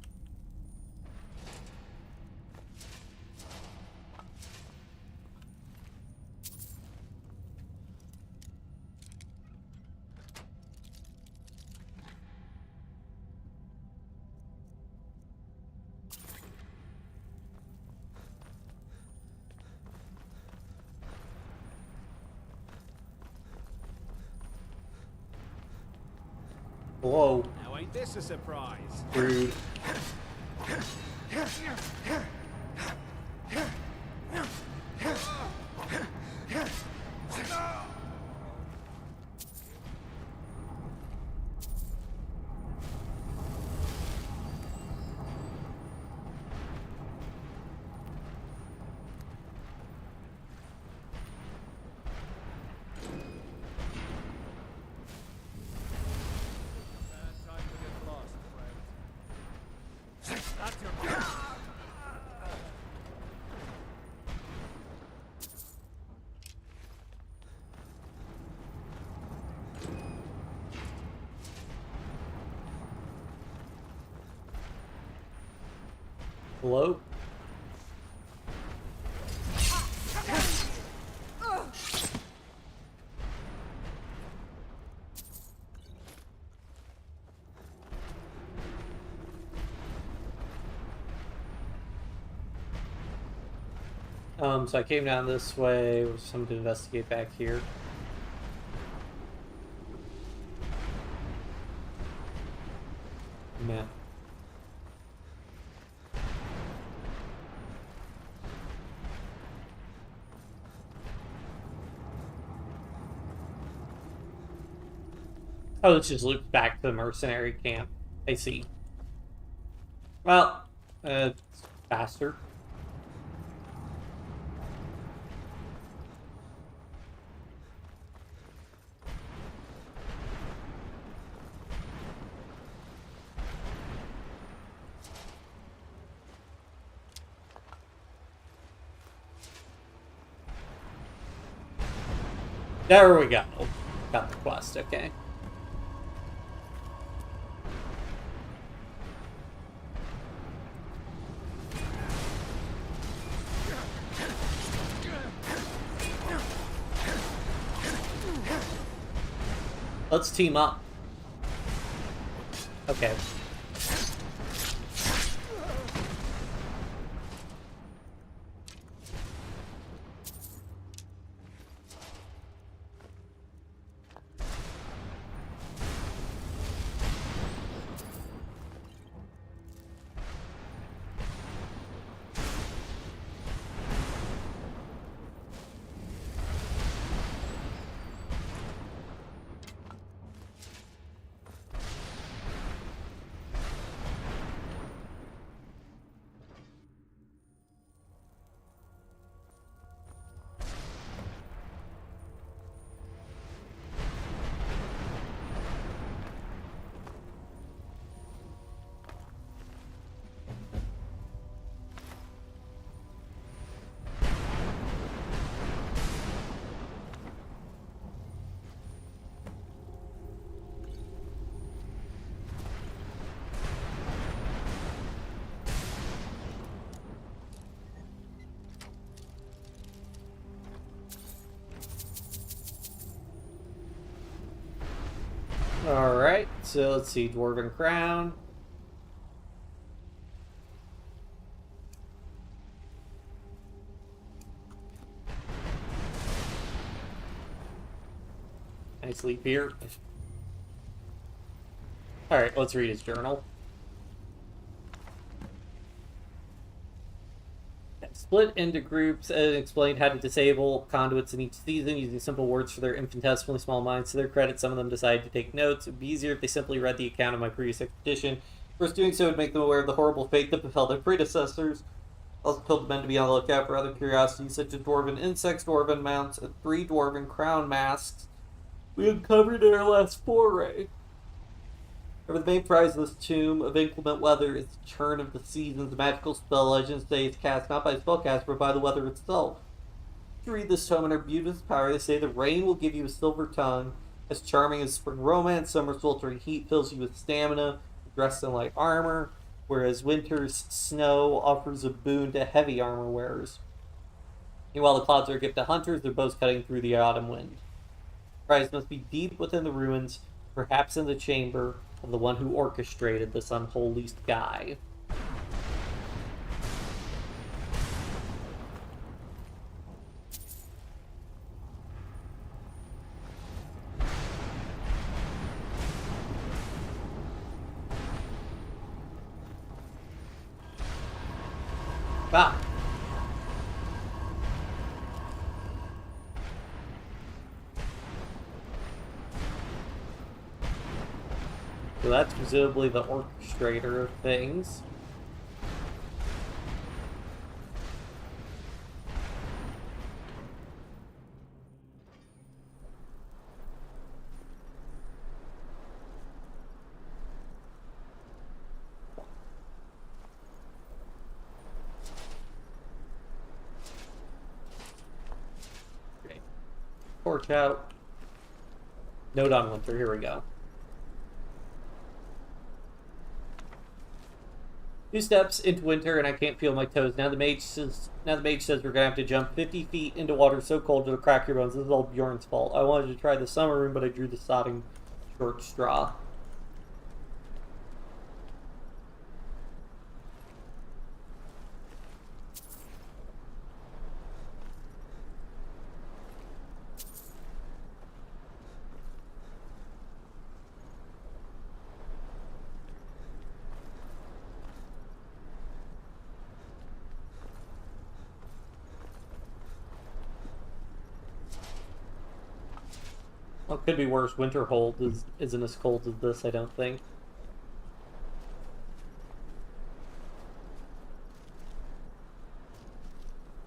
Whoa. Now ain't this a surprise? Rude. Hello? So I came down this way with something to investigate back here. Man. Oh, this just loops back to the mercenary camp. I see. Well, it's faster. There we go. Got the quest, okay. Let's team up. Okay. Alright, so let's see, Dwarven Crown. Nice leap here. Alright, let's read his journal. Split into groups and explained how to disable conduits in each season using simple words for their infinitesimally small minds. To their credit, some of them decided to take notes. It would be easier if they simply read the account of my previous expedition. Of course, doing so would make them aware of the horrible fate that befell their predecessors. Also told the men to be on the lookout for other curiosities such as dwarven insects, dwarven mounts, and 3 dwarven crown masks we uncovered in our last foray. However, the main prize of this tomb of inclement weather is the churn of the seasons. The magical spell legends say it's cast not by the spellcaster, but by the weather itself. To read this tome in her beauteous power, they say the rain will give you a silver tongue, as charming as spring romance, summer's sweltering heat fills you with stamina, dressed in light armor, whereas winter's snow offers a boon to heavy armor wearers. Meanwhile, the clouds are a gift to hunters, their bows cutting through the autumn wind. The prize must be deep within the ruins, perhaps in the chamber of the one who orchestrated this unholy sky. Ah! So that's presumably the orchestrator of things. Okay. Torch out. Note on winter, here we go. 2 steps into winter and I can't feel my toes. Now the mage says we're gonna have to jump 50 feet into water so cold it'll crack your bones. This is all Bjorn's fault. I wanted to try the summer room, but I drew the sodding short straw. Well, it could be worse. Winterhold isn't as cold as this, I don't think.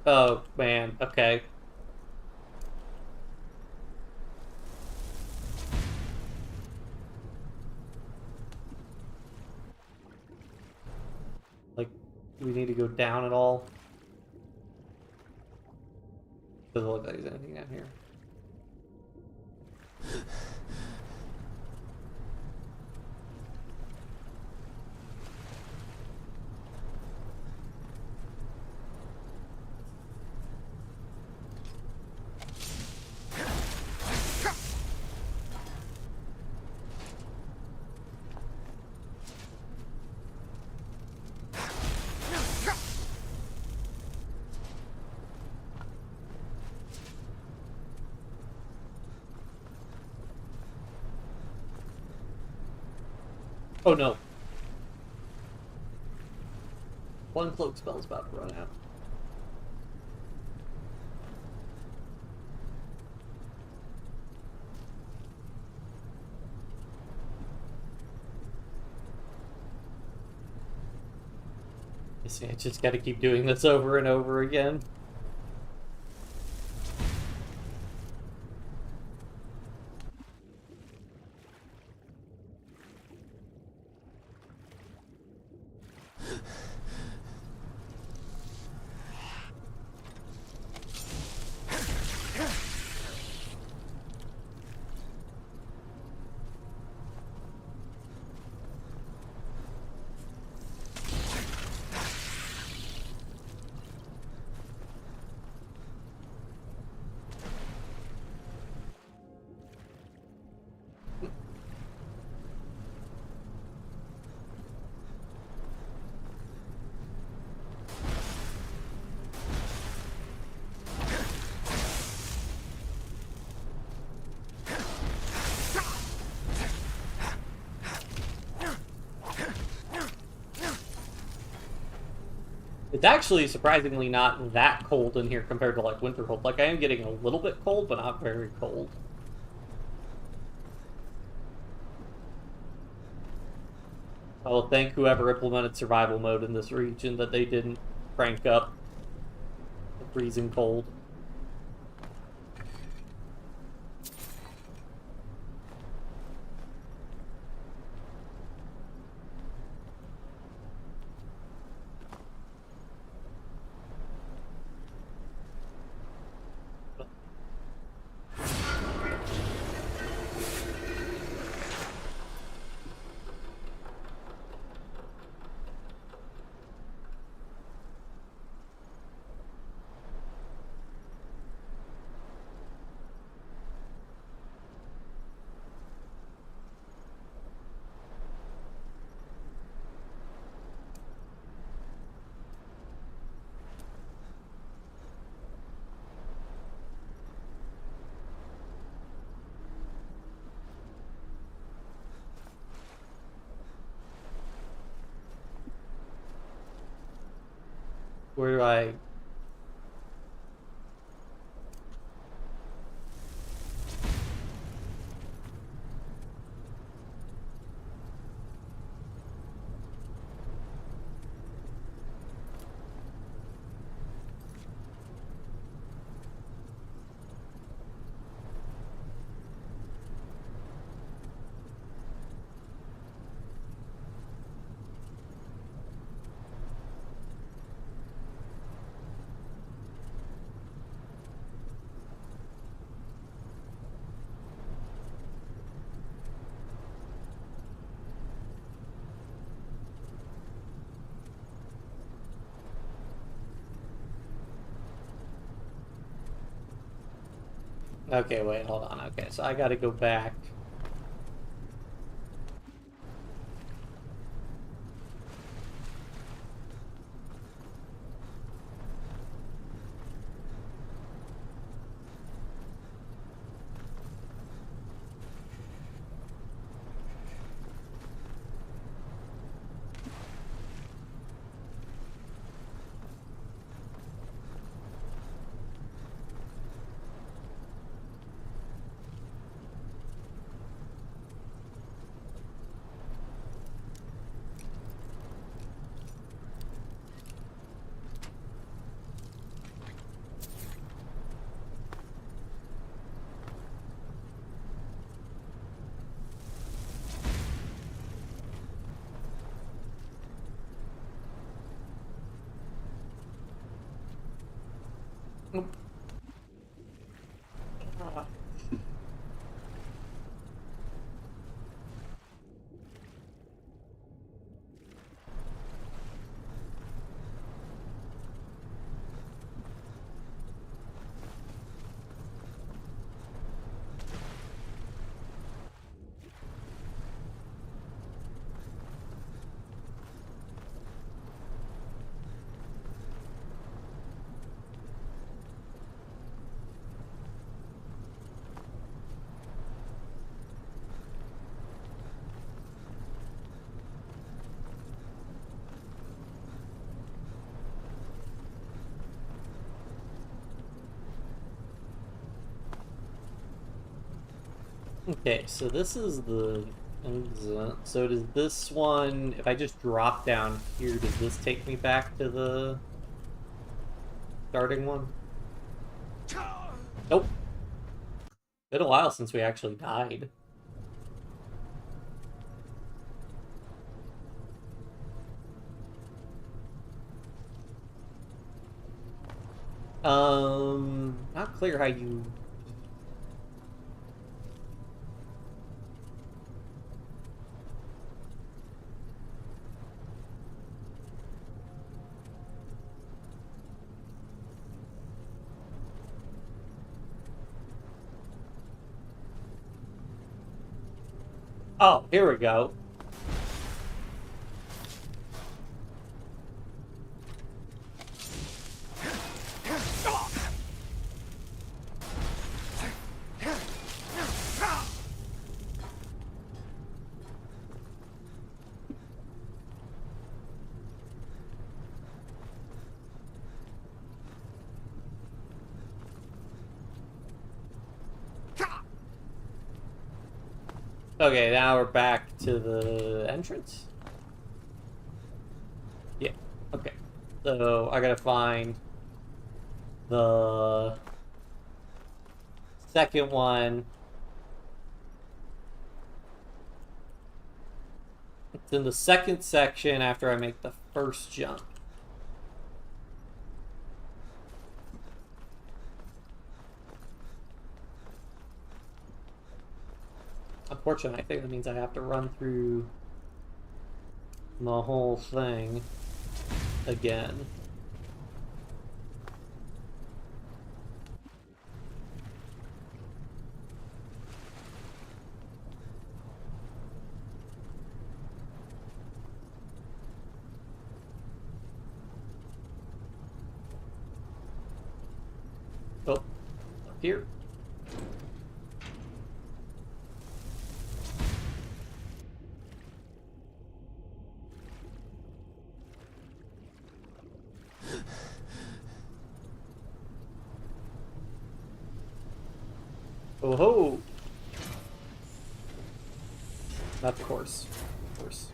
Oh, man. Okay. Like, do we need to go down at all? Doesn't look like there's anything down here. Oh no. One cloak spell's about to run out. You see, I just gotta keep doing this over and over again. It's actually surprisingly not that cold in here compared to like winter cold. Like I am getting a little bit cold, but not very cold. I will thank whoever implemented survival mode in this region that they didn't crank up the freezing cold. Where do I... Okay, wait, hold on. Okay, so I gotta go back. Okay, so this is the... So does this one... If I just drop down here, does this take me back to the starting one? Nope. Been a while since we actually died. Not clear how you... Oh, here we go. Okay, now we're back to the entrance. Yeah, okay. So I gotta find the second one. It's in the second section after I make the first jump. Unfortunately, I think that means I have to run through the whole thing again. Oh, up here. Oh ho! Of course. Of course.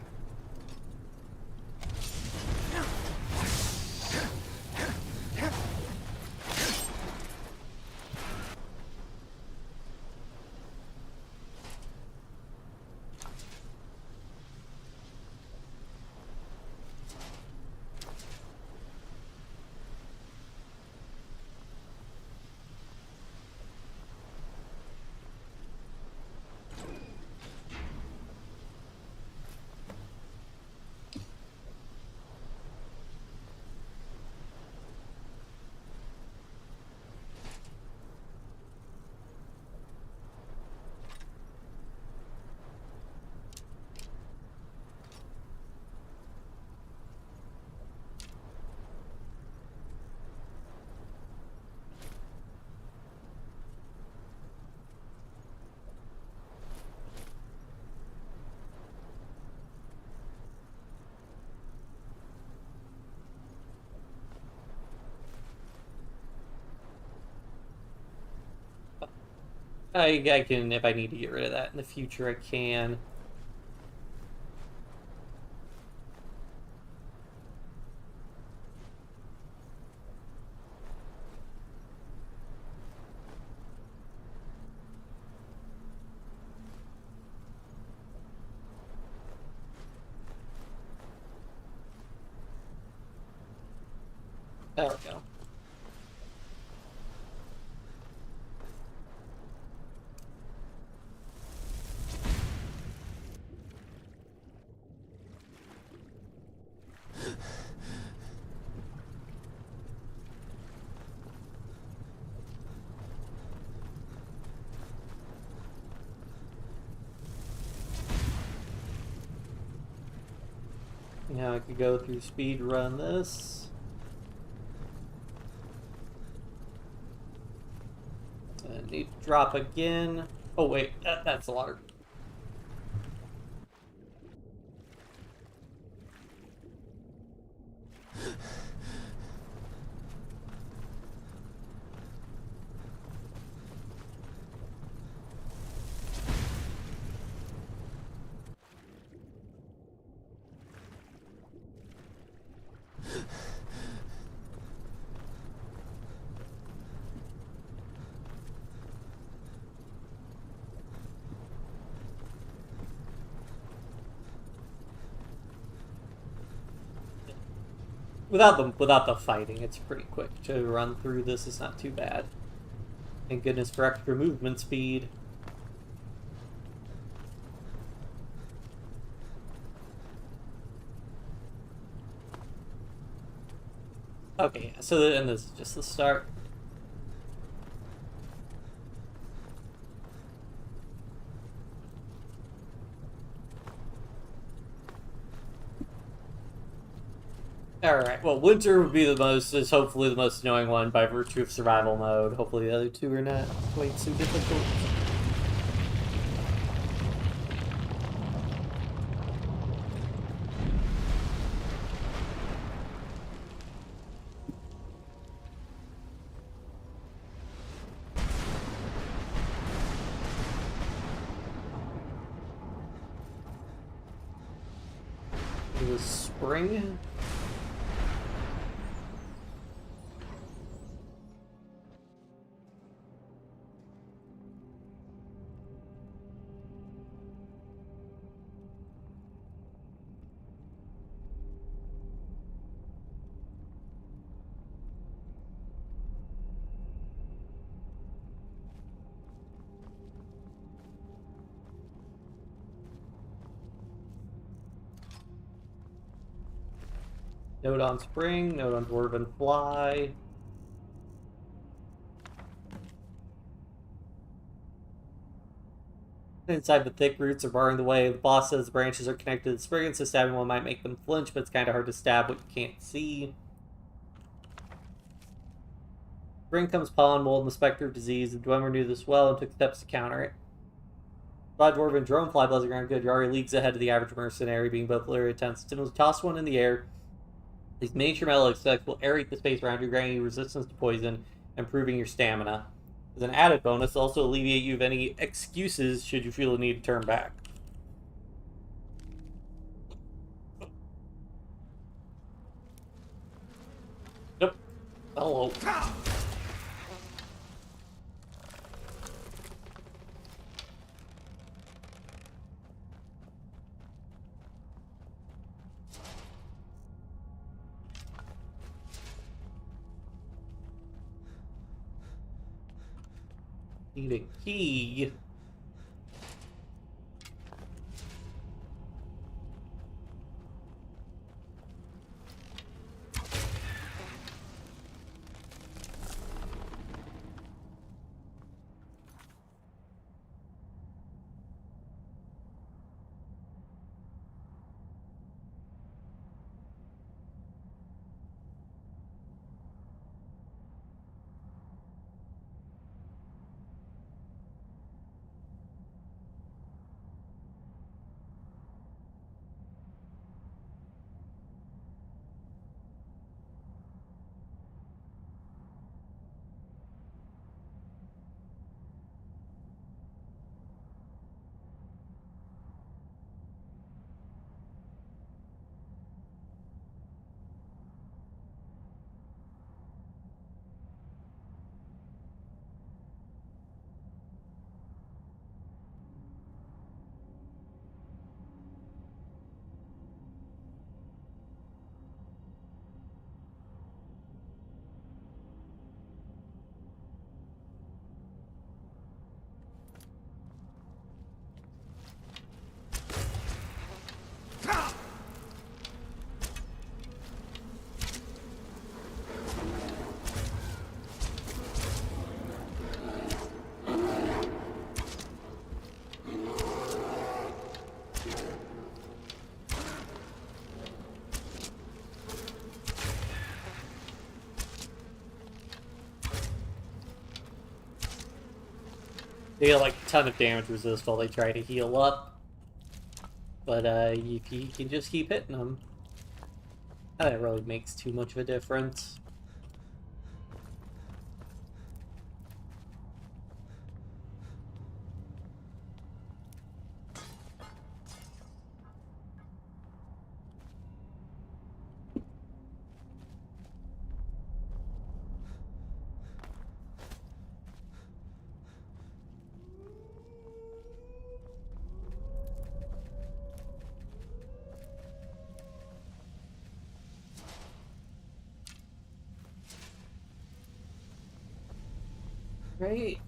I can, if I need to get rid of that in the future, I can. There we go. Now I could go through speed run this. I need to drop again. Oh wait, that's a lot of... Without the fighting, it's pretty quick to run through this. It's not too bad. Thank goodness for extra movement speed. Okay, so and this is just the start. Alright, well, winter would be is hopefully the most annoying one by virtue of survival mode. Hopefully the other two are not quite so difficult. It was spring. Note on spring, note on dwarven fly. Inside the thick roots are barring the way. The boss says the branches are connected to the spring, so stabbing one might make them flinch, but it's kind of hard to stab what you can't see. Spring comes pollen, mold, and the specter of disease. The Dwemer knew this well and took steps to counter it. Fly dwarven drone fly blazing around good. You're already leagues ahead of the average mercenary, being both very intense. Timos toss one in the air. These miniature metal insects will aerate the space around you, granting you resistance to poison, improving your stamina. As an added bonus, they'll also alleviate you of any excuses should you feel the need to turn back. Nope. Hello. Need a key. They get like a ton of damage resist while they try to heal up. But if you can just keep hitting them, that really makes too much of a difference. Right.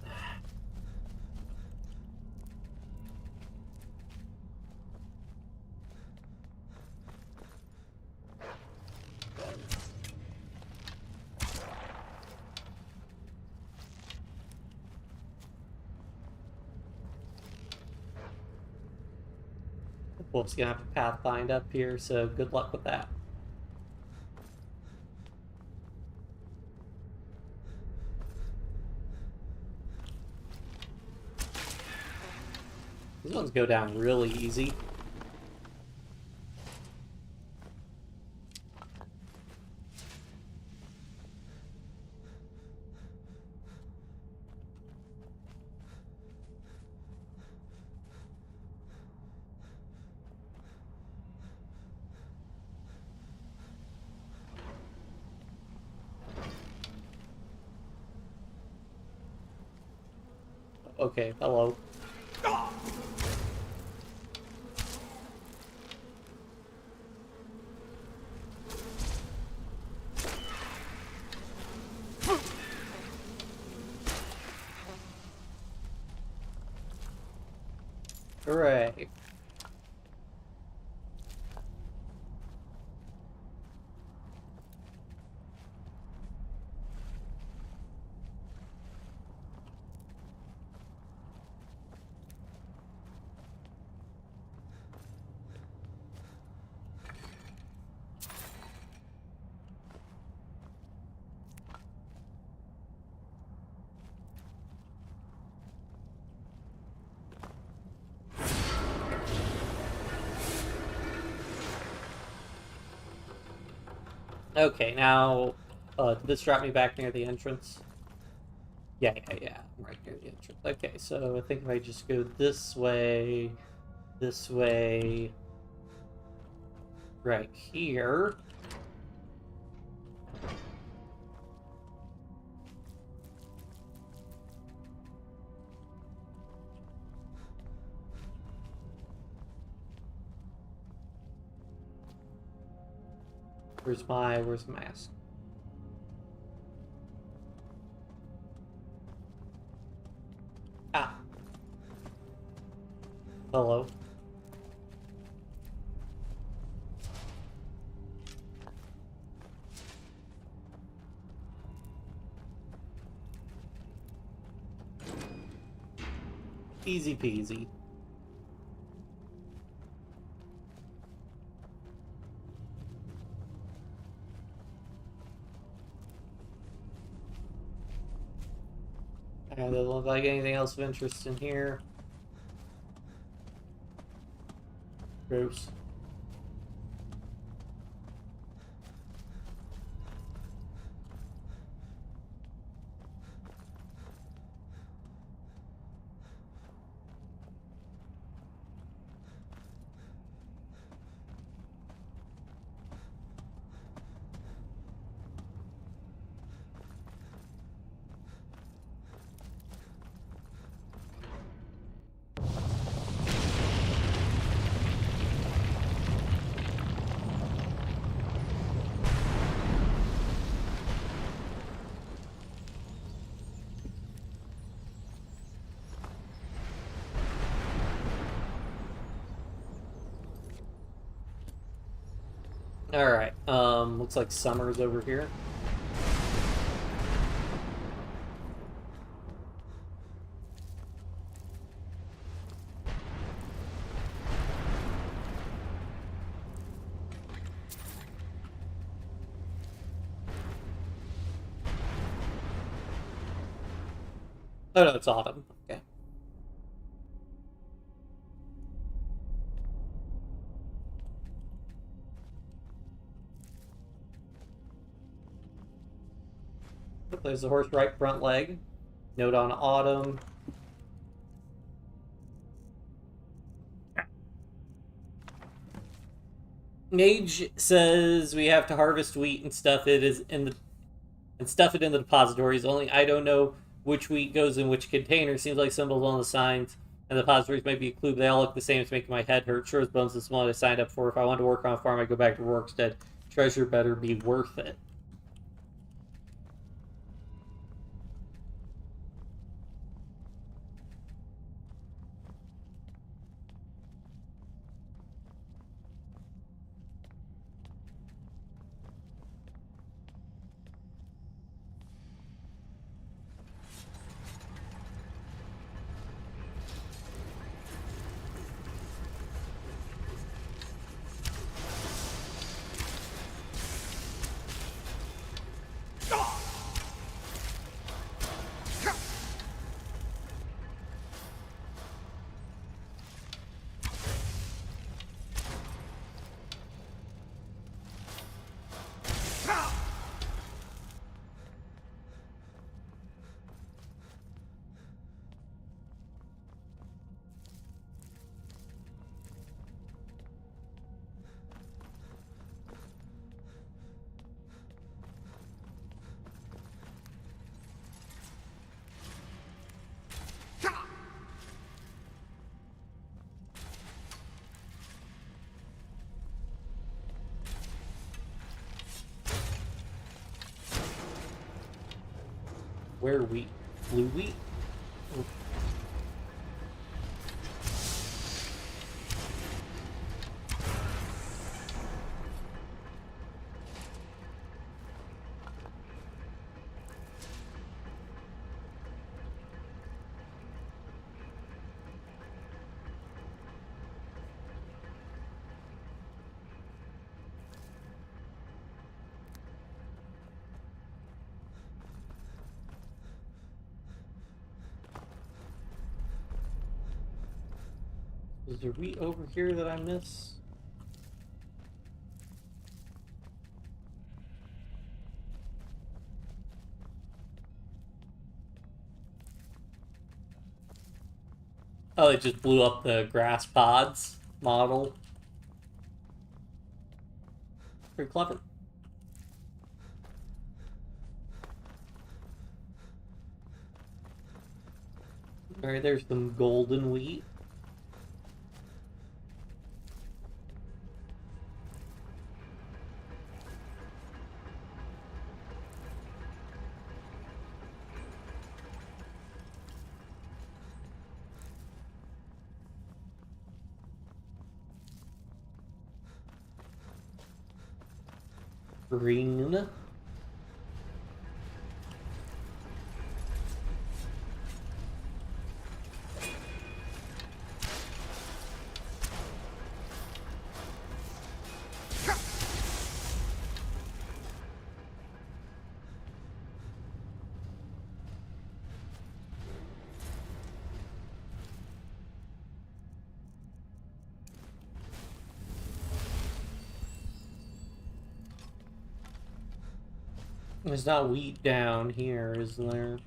The wolf's gonna have to pathfind up here, so good luck with that. These ones go down really easy. okay, hello. Hooray. Okay, now, did this drop me back near the entrance? Yeah, right near the entrance. Okay, so I think if I just go this way, right here. Where's the mask? Ah. Hello. Easy peasy. Doesn't look like anything else of interest in here. Gross. Alright, looks like summer's over here. Oh no, it's autumn. Okay. There's the horse right front leg. Note on autumn. Mage says we have to harvest wheat and stuff it in the depositories. Only I don't know which wheat goes in which container. Seems like symbols on the signs and the depositories might be a clue, but they all look the same. It's making my head hurt. Sure as bones is one I signed up for. If I want to work on a farm, I go back to Rorkstead. Treasure better be worth it. Where wheat? Blue wheat? Oh. Is there wheat over here that I miss? Oh, it just blew up the grass pods model. Pretty clever. Alright, there's some golden wheat. Green. There's not wheat down here, is there?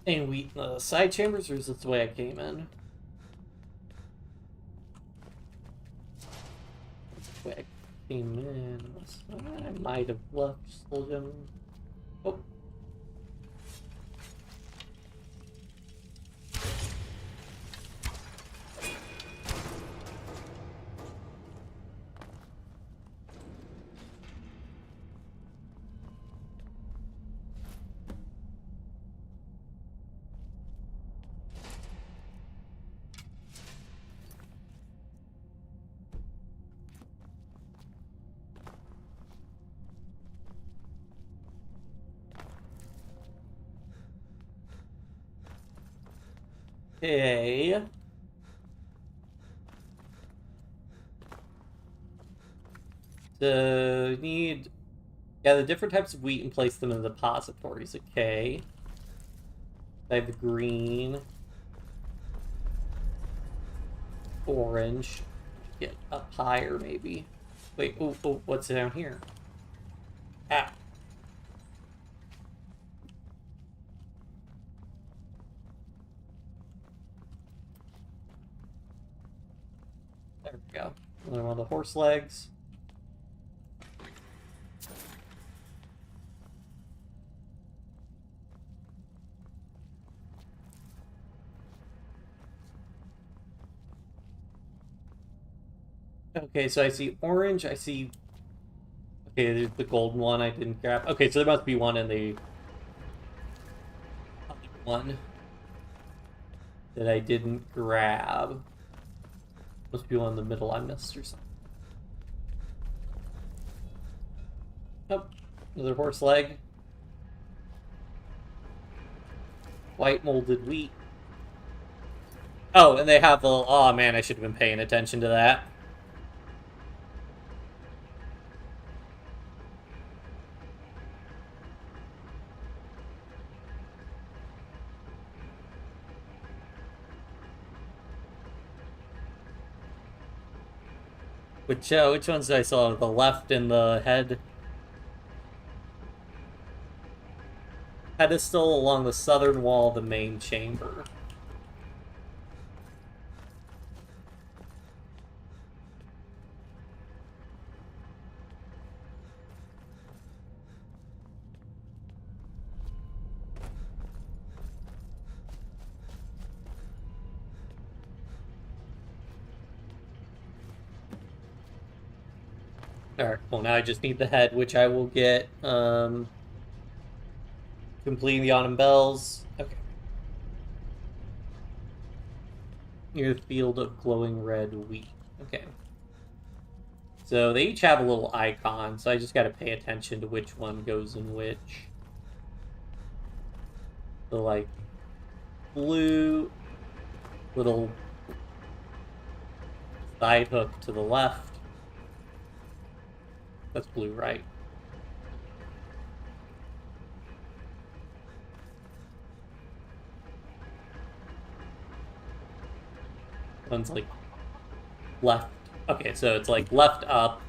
Any wheat in the side chambers, or is this the way I came in? Way I came in. I might have left Soldium. Oh. Okay. So need the different types of wheat and place them in the depositories. Okay. I have green, orange. Get up higher maybe. Wait, oh, what's down here? Ah. There we go. Another one of the horse legs. Okay, so I see orange, I see... Okay, there's the golden one I didn't grab. Okay, so there must be one in the... one that I didn't grab. Must be one in the middle I missed or something. Oh, another horse leg. White molded wheat. Oh, and they have a... Oh man, I should have been paying attention to that. Which ones did I saw? The left and the head? Pedestal along the southern wall of the main chamber. Alright, well now I just need the head, which I will get, completing the autumn bells. Okay. Near the field of glowing red wheat. Okay. So they each have a little icon, so I just gotta pay attention to which one goes in which. The, like, blue little side hook to the left. That's blue, right? One's like left. Okay, so it's like left up.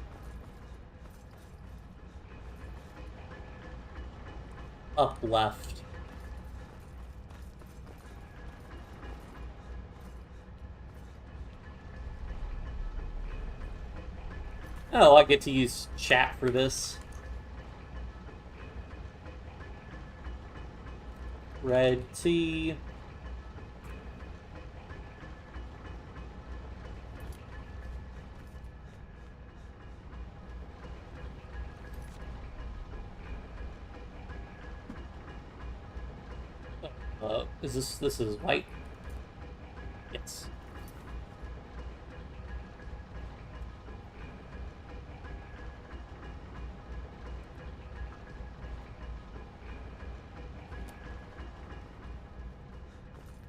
Up left. Oh, I get to use chat for this. Red T. This is white? Yes.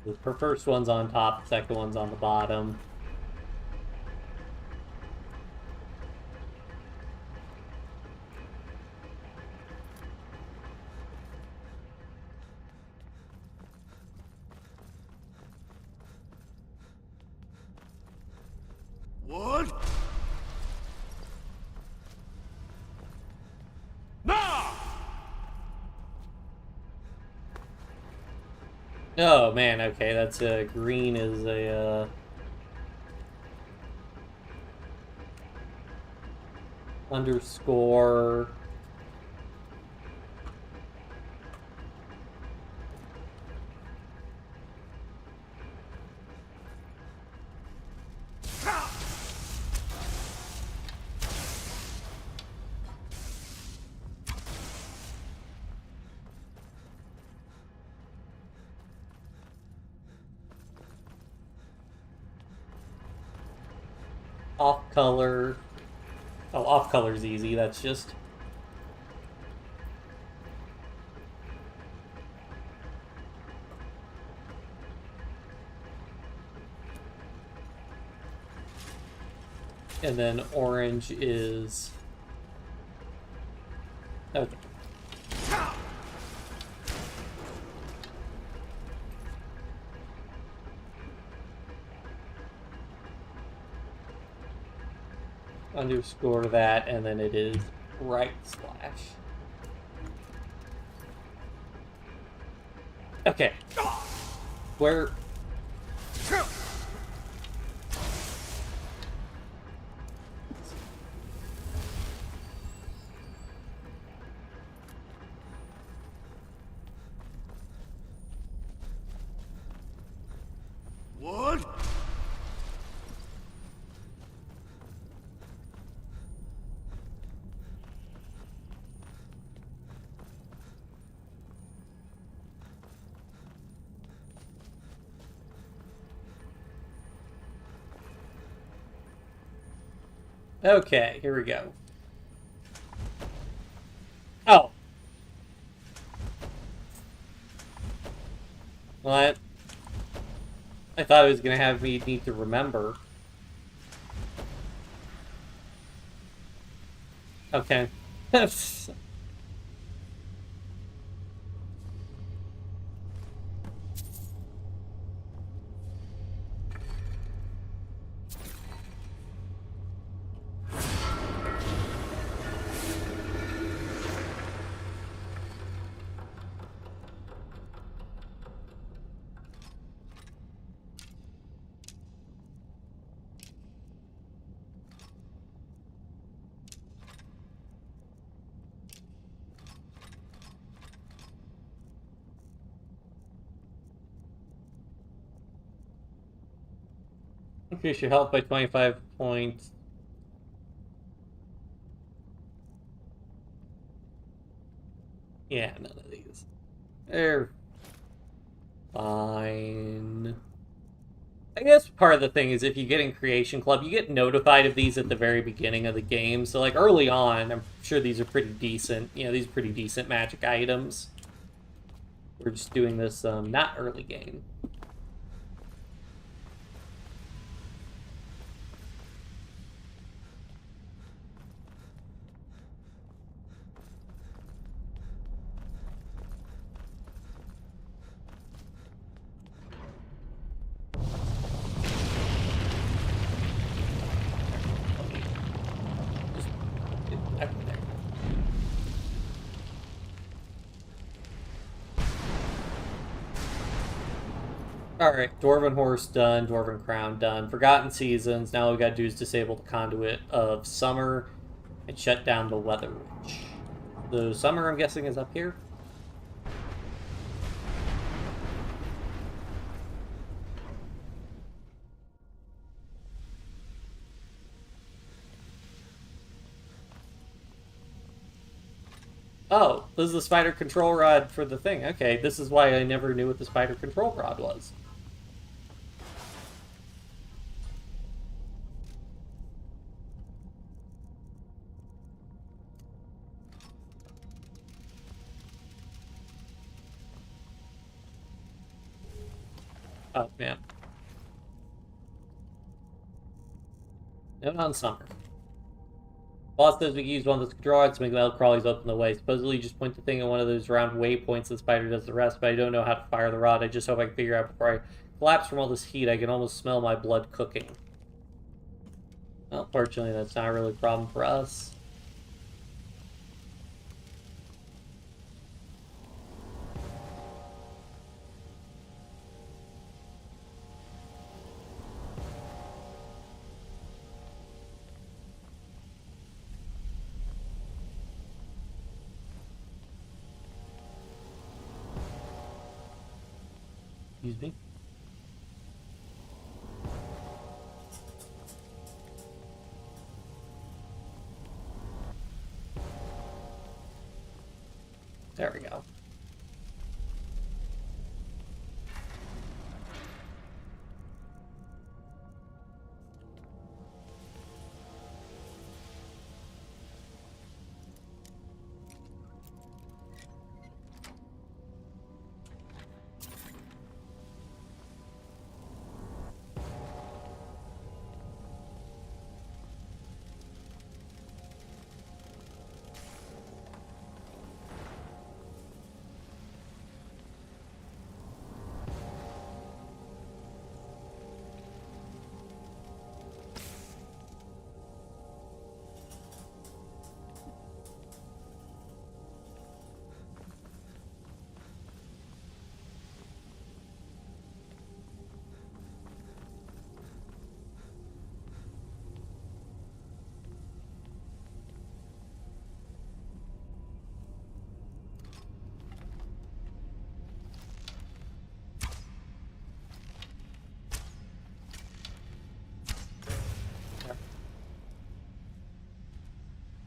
The first one's on top, the second one's on the bottom. What? No! Oh man, okay, that's green is a underscore. Off color. Oh, off color's easy. That's just. And then orange is. Okay. Underscore that, and then it is right slash. Okay. Where... What? Okay, here we go. Oh. What? I thought it was gonna have me need to remember. Okay. Increase your health by 25 points. Yeah, none of these. They're fine. I guess part of the thing is if you get in Creation Club, you get notified of these at the very beginning of the game. So, like, early on, I'm sure these are pretty decent. You know, these are pretty decent magic items. We're just doing this not early game. Alright, Dwarven Horse done, Dwarven Crown done. Forgotten Seasons, now all we gotta do is disable the Conduit of Summer and shut down the Weather Witch. The Summer, I'm guessing, is up here? Oh, this is the spider control rod for the thing. Okay, this is why I never knew what the spider control rod was. Oh, man. Note on Summer. Boss says we can use one of those control rods to make metal crawlies open the way. Supposedly you just point the thing at one of those round waypoints, the spider does the rest, but I don't know how to fire the rod. I just hope I can figure out before I collapse from all this heat. I can almost smell my blood cooking. Well, fortunately that's not really a problem for us. Excuse me. There we go.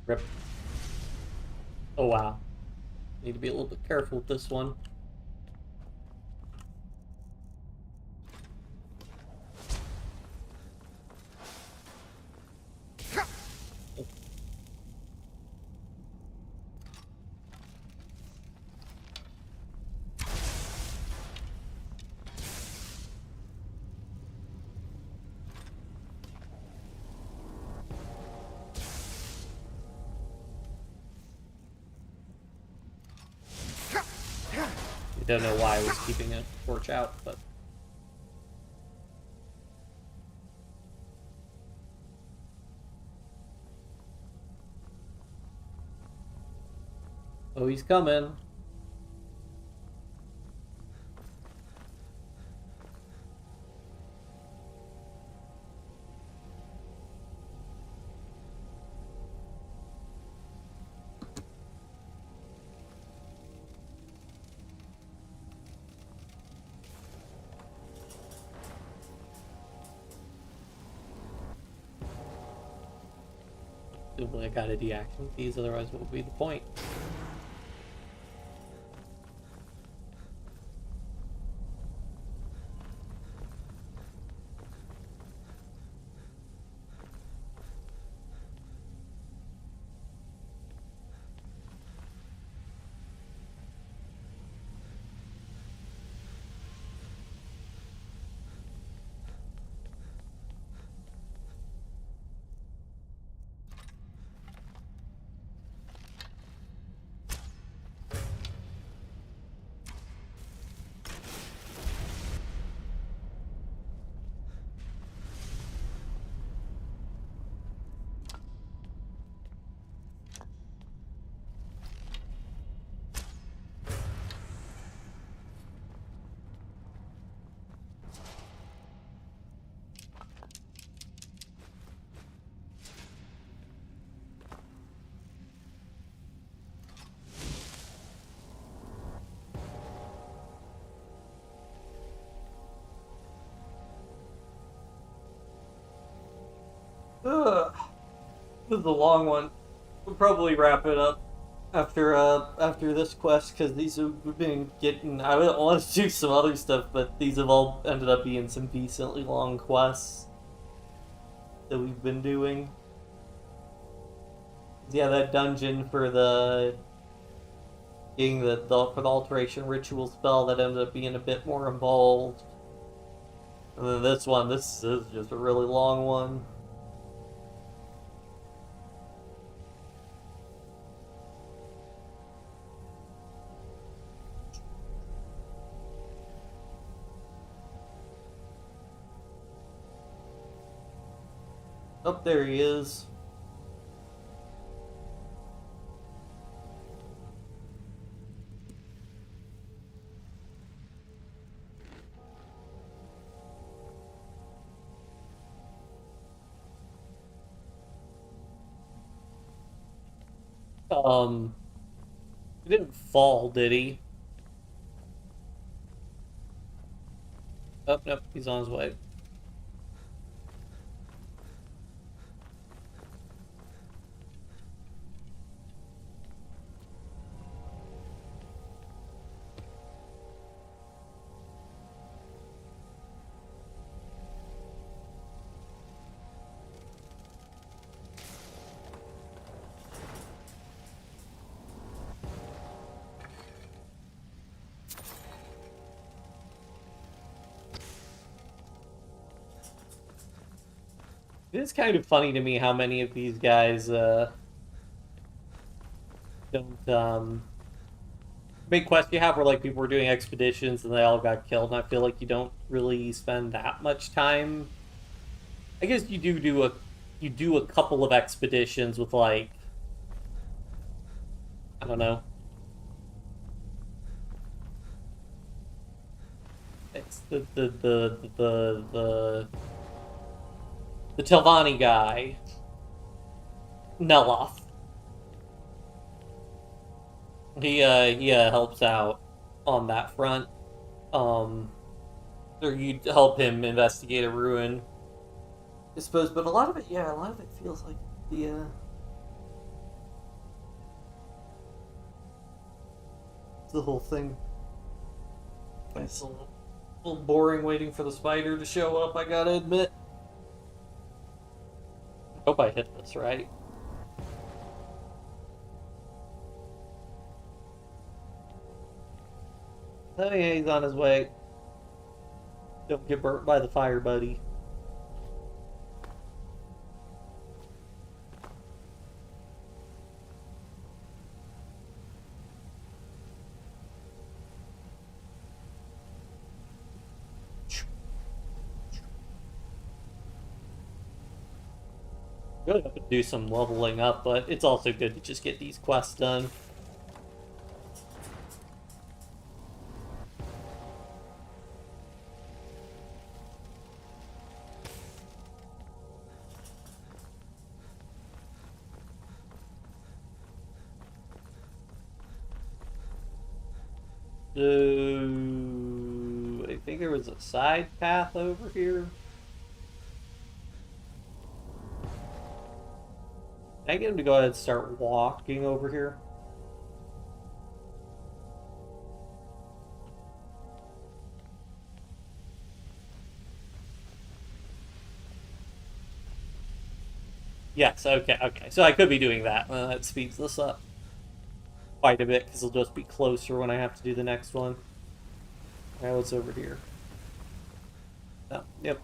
Rip. Oh wow. Need to be a little bit careful with this one. Don't know why I was keeping a torch out, but oh, he's coming. I gotta deactivate these, otherwise what would be the point? Ugh. This is a long one. We'll probably wrap it up after this quest, because these have been getting... I want to do some other stuff, but these have all ended up being some decently long quests that we've been doing. Yeah, that dungeon for the... getting for the Alteration ritual spell, that ended up being a bit more involved. And then this one, this is just a really long one. Oh, there he is. He didn't fall, did he? Oh, nope, he's on his way. It's kind of funny to me how many of these guys don't big quest you have where like people were doing expeditions and they all got killed, and I feel like you don't really spend that much time. I guess you do a couple of expeditions with, like, I don't know. It's the Telvanni guy, Neloth. He helps out on that front. Or you help him investigate a ruin, I suppose. But a lot of it feels like it's the whole thing. It's a little boring waiting for the spider to show up, I gotta admit. Hope I hit this right. Oh yeah, he's on his way. Don't get burnt by the fire, buddy. Really have to do some leveling up, but it's also good to just get these quests done. So, I think there was a side path over here. Can I get him to go ahead and start walking over here? Yes, okay. So I could be doing that. That speeds this up quite a bit, because it'll just be closer when I have to do the next one. Alright, what's over here? Oh, yep.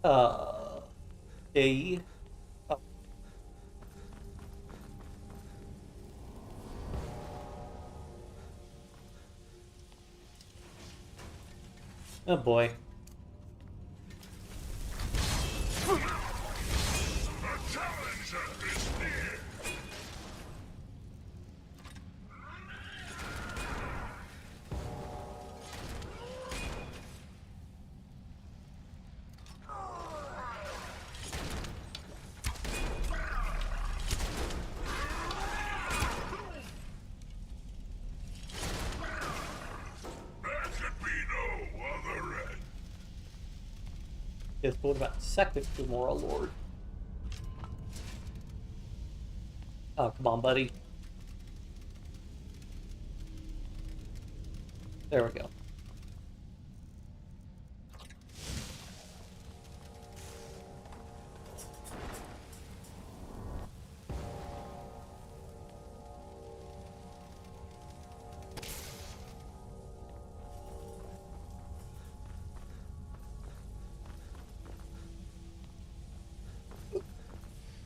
A. Oh. Oh boy. Yes, but what about second Thalmor Lord? Oh, come on, buddy. There we go.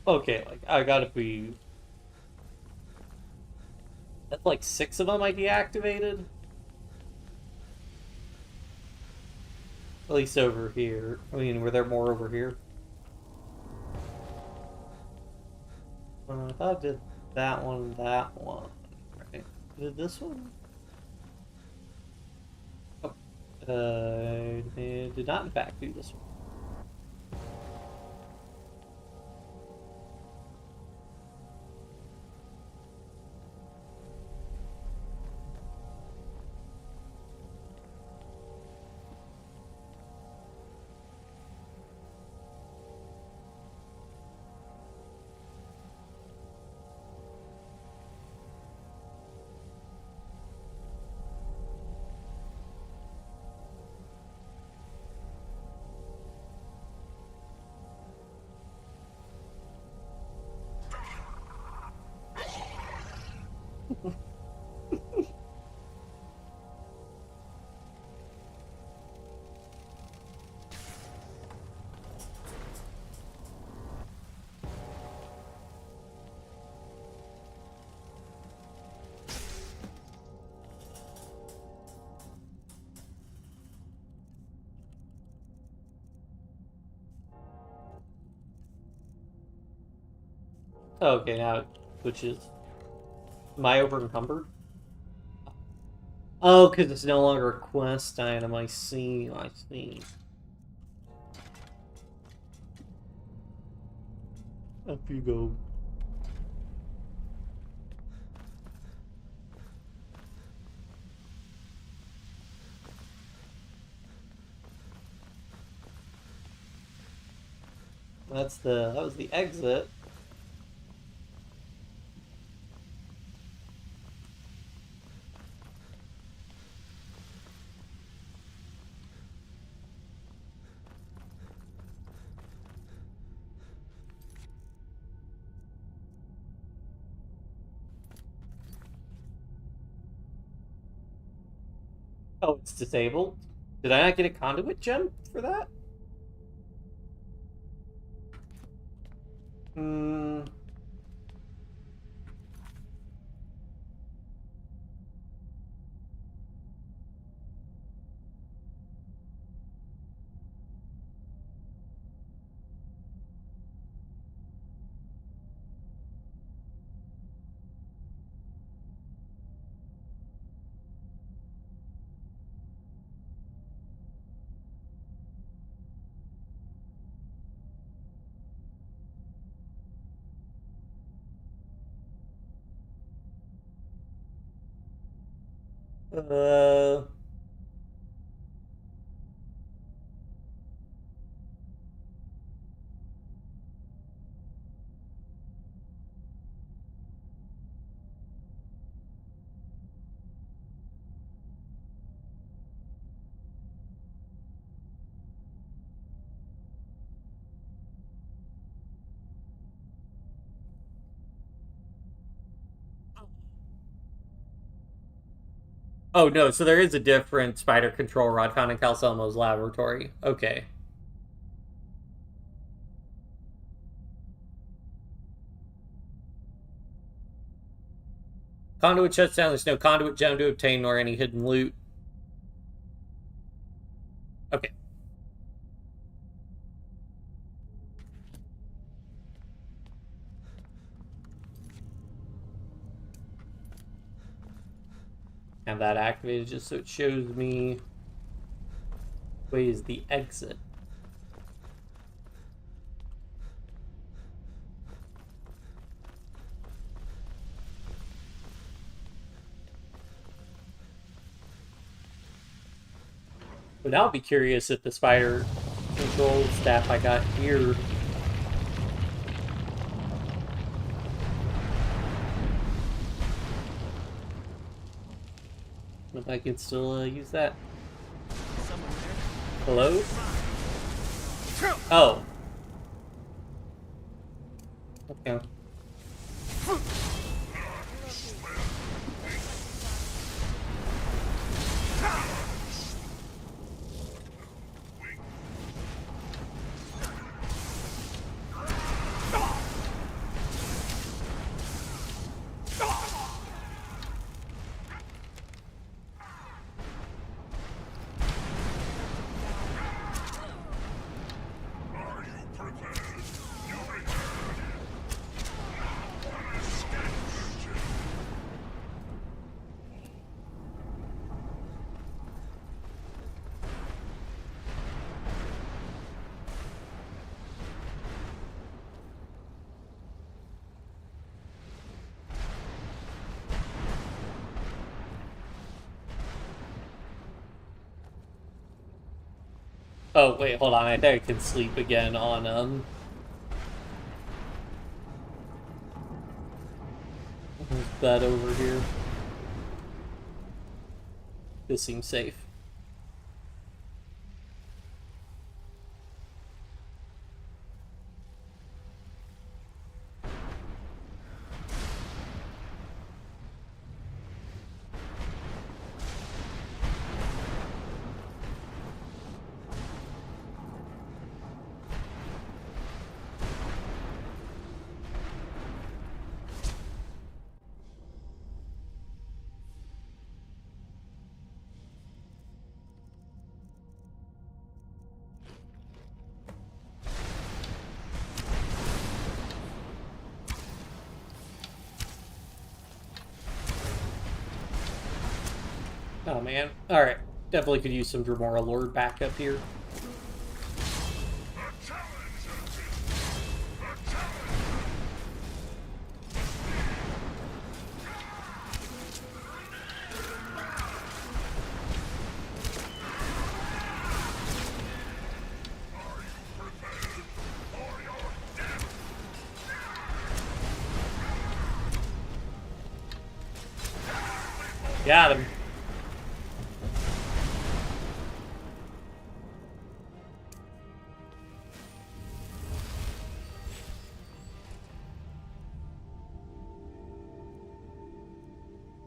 Okay, like, I gotta be... That's like 6 of them I deactivated? At least over here. I mean, were there more over here? I thought I did that one, right? Did this one? Oh. I did not in fact do this one. Okay, now it switches. Am I over encumbered? Oh, because it's no longer a quest item. I see. I see. Up you go. That was the exit. Oh, it's disabled? Did I not get a conduit gem for that? Oh no, so there is a different spider control rod found in Calcelmo's laboratory. Okay. Conduit shuts down. There's no conduit gem to obtain nor any hidden loot. Okay. Have that activated just so it shows me way is the exit. But now I'll be curious if the spider control staff I got here if I can still use that. Hello? Oh. Okay. Oh, wait, hold on. I think I can sleep again on, this bed over here. This seems safe. Oh man. Alright. Definitely could use some Dremora Lord backup here. Got him.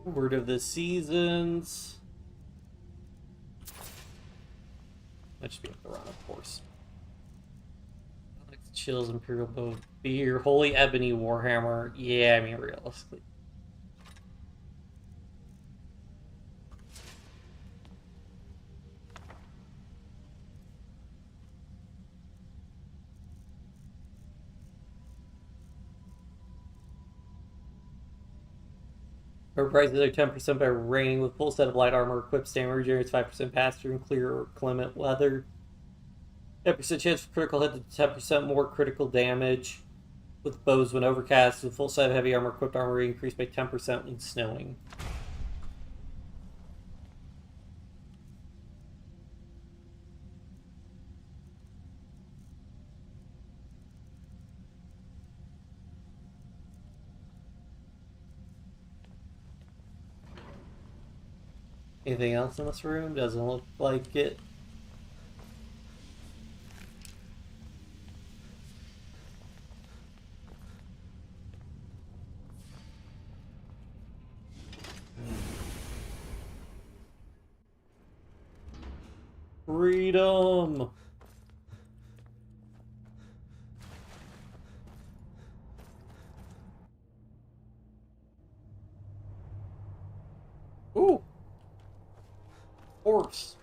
Word of the Seasons. I just be able to run, of course. Like the Chills, Imperial Bow, Beer, Holy Ebony Warhammer. Yeah, I mean, realistically. Her prices are 10% by rain with full set of light armor equipped. Stamina regenerates 5% pass-through in clear or clement weather. 10% chance for critical hit to 10% more critical damage with bows when overcast. With full set of heavy armor equipped, armor increased by 10% when snowing. Anything else in this room? Doesn't look like it. Freedom! Ooh. Horse.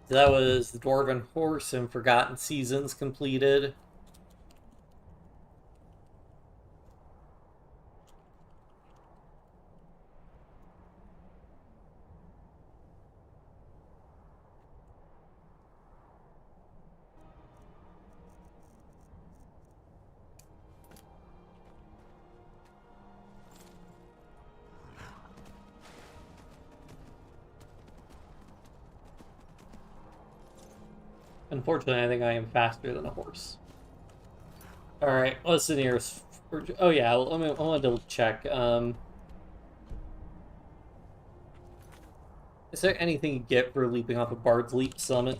That was the Dwarven Horse and Forgotten Seasons completed. Unfortunately, I think I am faster than a horse. Alright, what's the nearest... Oh yeah, I want to double check. Is there anything you get for leaping off a Bard's Leap summit?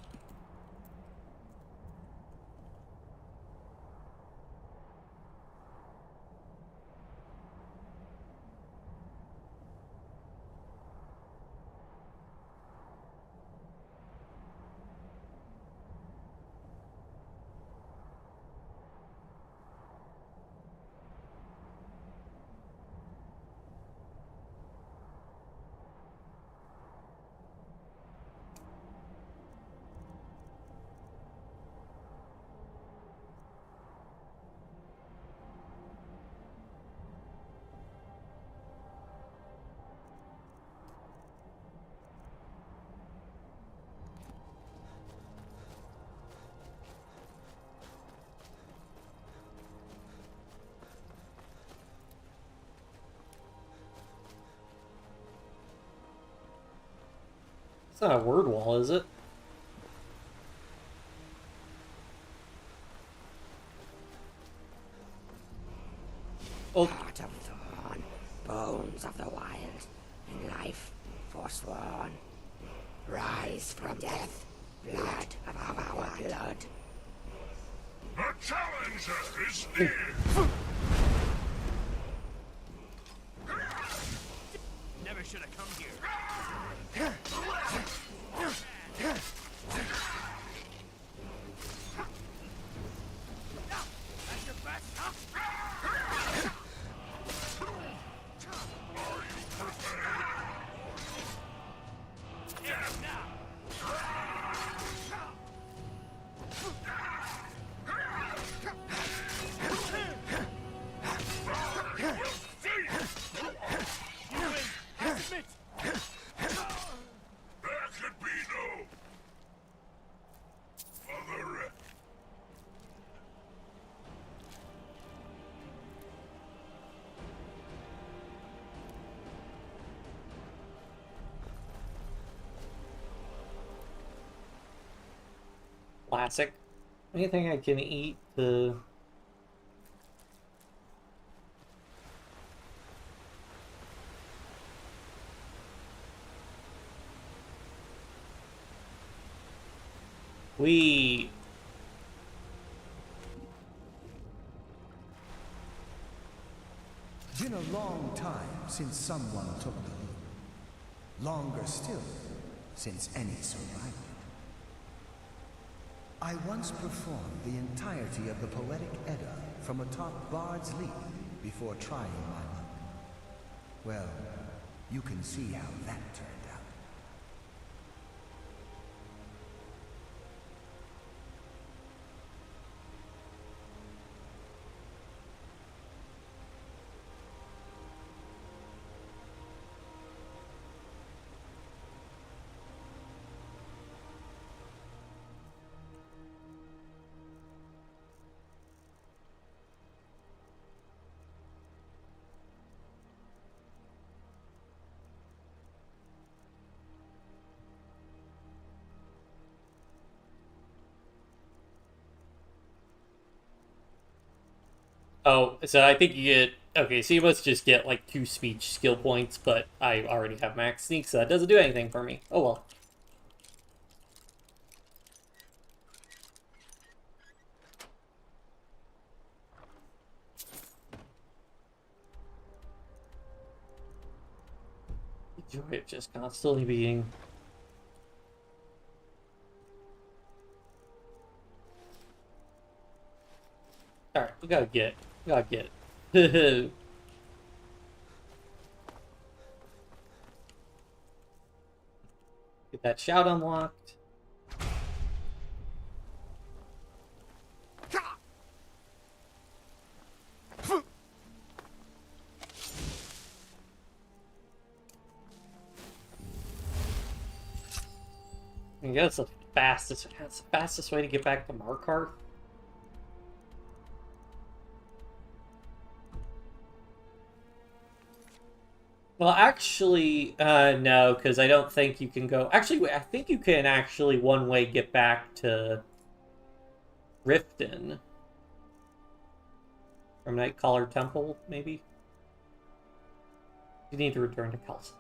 It's not a word wall, is it? Oh. Heart of thorn, bones of the wild, and life forsworn. Rise from death, blood of our blood. The challenger is here! Never should have come here. That's your best, huh? Classic. Anything I can eat to... We... Been a long time since someone took the lead. Longer still, since any survived. I once performed the entirety of the Poetic Edda from atop Bard's Leap before trying my luck. Well, you can see how that turned out. Oh, so I think you get... Okay, so you must just get, like, 2 speech skill points, but I already have max sneak, so that doesn't do anything for me. Oh well. The joy of just constantly being Alright, we gotta get it. Get that shout unlocked. I guess that's the fastest way to get back to Markarth. Well, actually, no, because I don't think you can go... Actually, wait, I think you can actually one-way get back to Riften. From Nightcaller Temple, maybe? You need to return to Kelsa.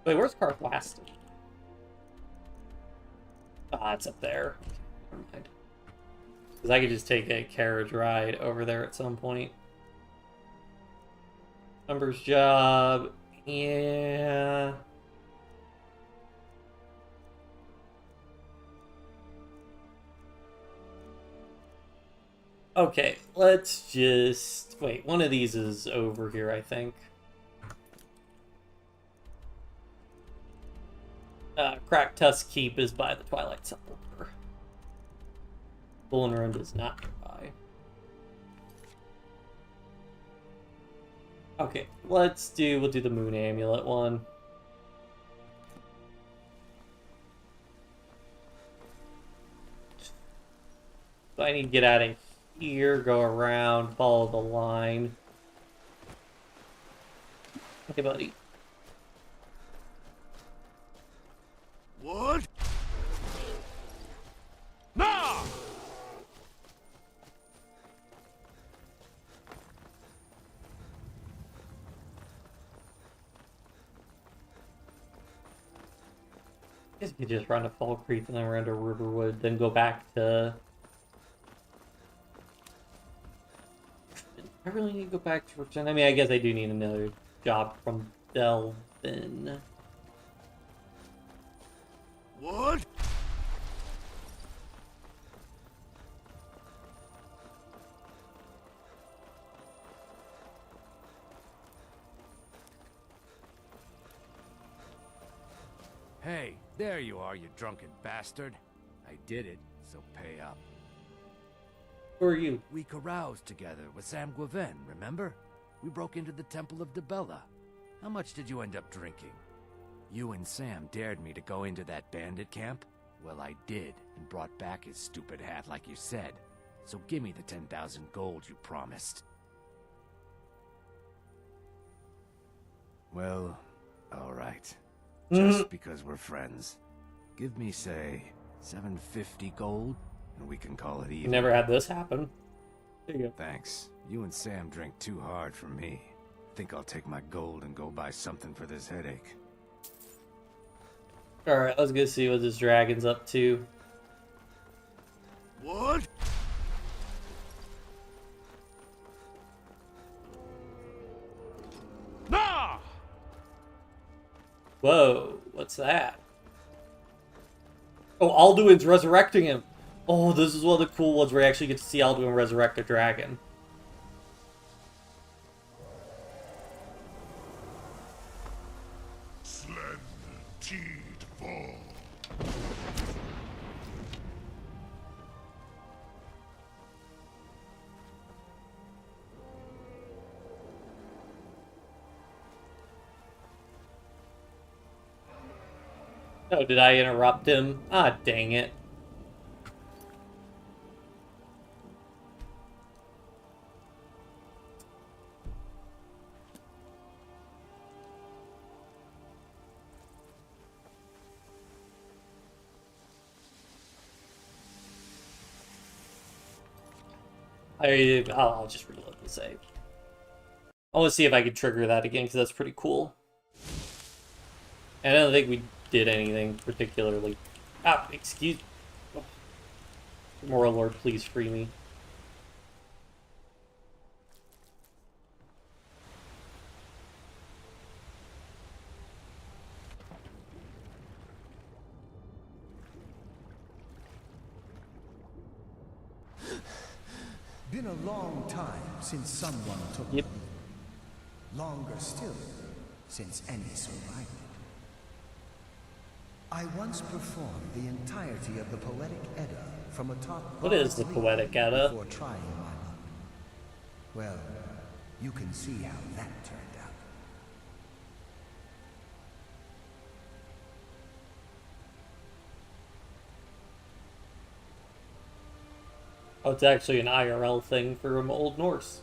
Wait, where's Karthlastin? Ah, it's up there. Never mind. Because I could just take a carriage ride over there at some point. Umber's job. Yeah. Okay, let's just... Wait, one of these is over here, I think. Crack Tusk Keep is by the Twilight Sepulchre. Bullen Run is not nearby. Okay, we'll do the Moon Amulet one. So I need to get out of here, go around, follow the line. Okay, buddy. What? No! I guess you could just run to Fall Creek and then run to Riverwood, then go back to... I really need to go back to Riften. I mean, I guess I do need another job from Delvin. What? Hey, there you are, you drunken bastard. I did it, so pay up. Who are you? We caroused together with Sam Gwaven, remember? We broke into the Temple of Dibella. How much did you end up drinking? You and Sam dared me to go into that bandit camp? Well, I did, and brought back his stupid hat like you said. So give me the 10,000 gold you promised. Well, alright. Just because we're friends. Give me, say, 750 gold, and we can call it even. Never had this happen. There you go. Thanks. You and Sam drink too hard for me. Think I'll take my gold and go buy something for this headache. Alright, let's go see what this dragon's up to. What? Nah! Whoa, what's that? Oh, Alduin's resurrecting him. Oh, this is one of the cool ones where you actually get to see Alduin resurrect a dragon. Slender teed fall. Oh, did I interrupt him? Ah, dang it. I'll just reload the save. I want to see if I can trigger that again, because that's pretty cool. And I don't think we did anything particularly... Ah, excuse... Oh. Moral Lord, please free me. Been a long time since someone took Yep. them. Longer still, since any survived it. I once performed the entirety of the Poetic Edda from atop... What is the Poetic Edda? Before trying my luck. Well, you can see how that turned out. Oh, it's actually an IRL thing from Old Norse.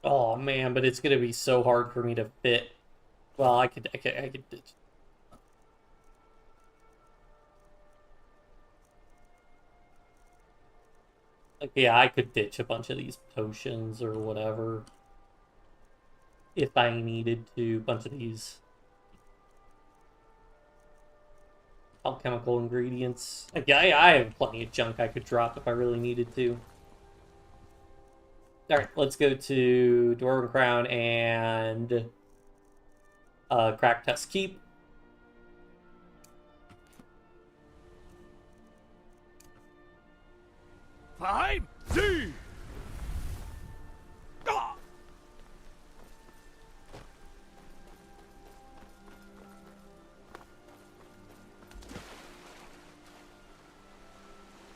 Oh man, but it's gonna be so hard for me to fit. Well, I could ditch. Like, yeah, I could ditch a bunch of these potions or whatever if I needed to. A bunch of these alchemical ingredients. Like, yeah, I have plenty of junk I could drop if I really needed to. Alright, let's go to Dwarven Crown and Crack Test Keep. Five, Z.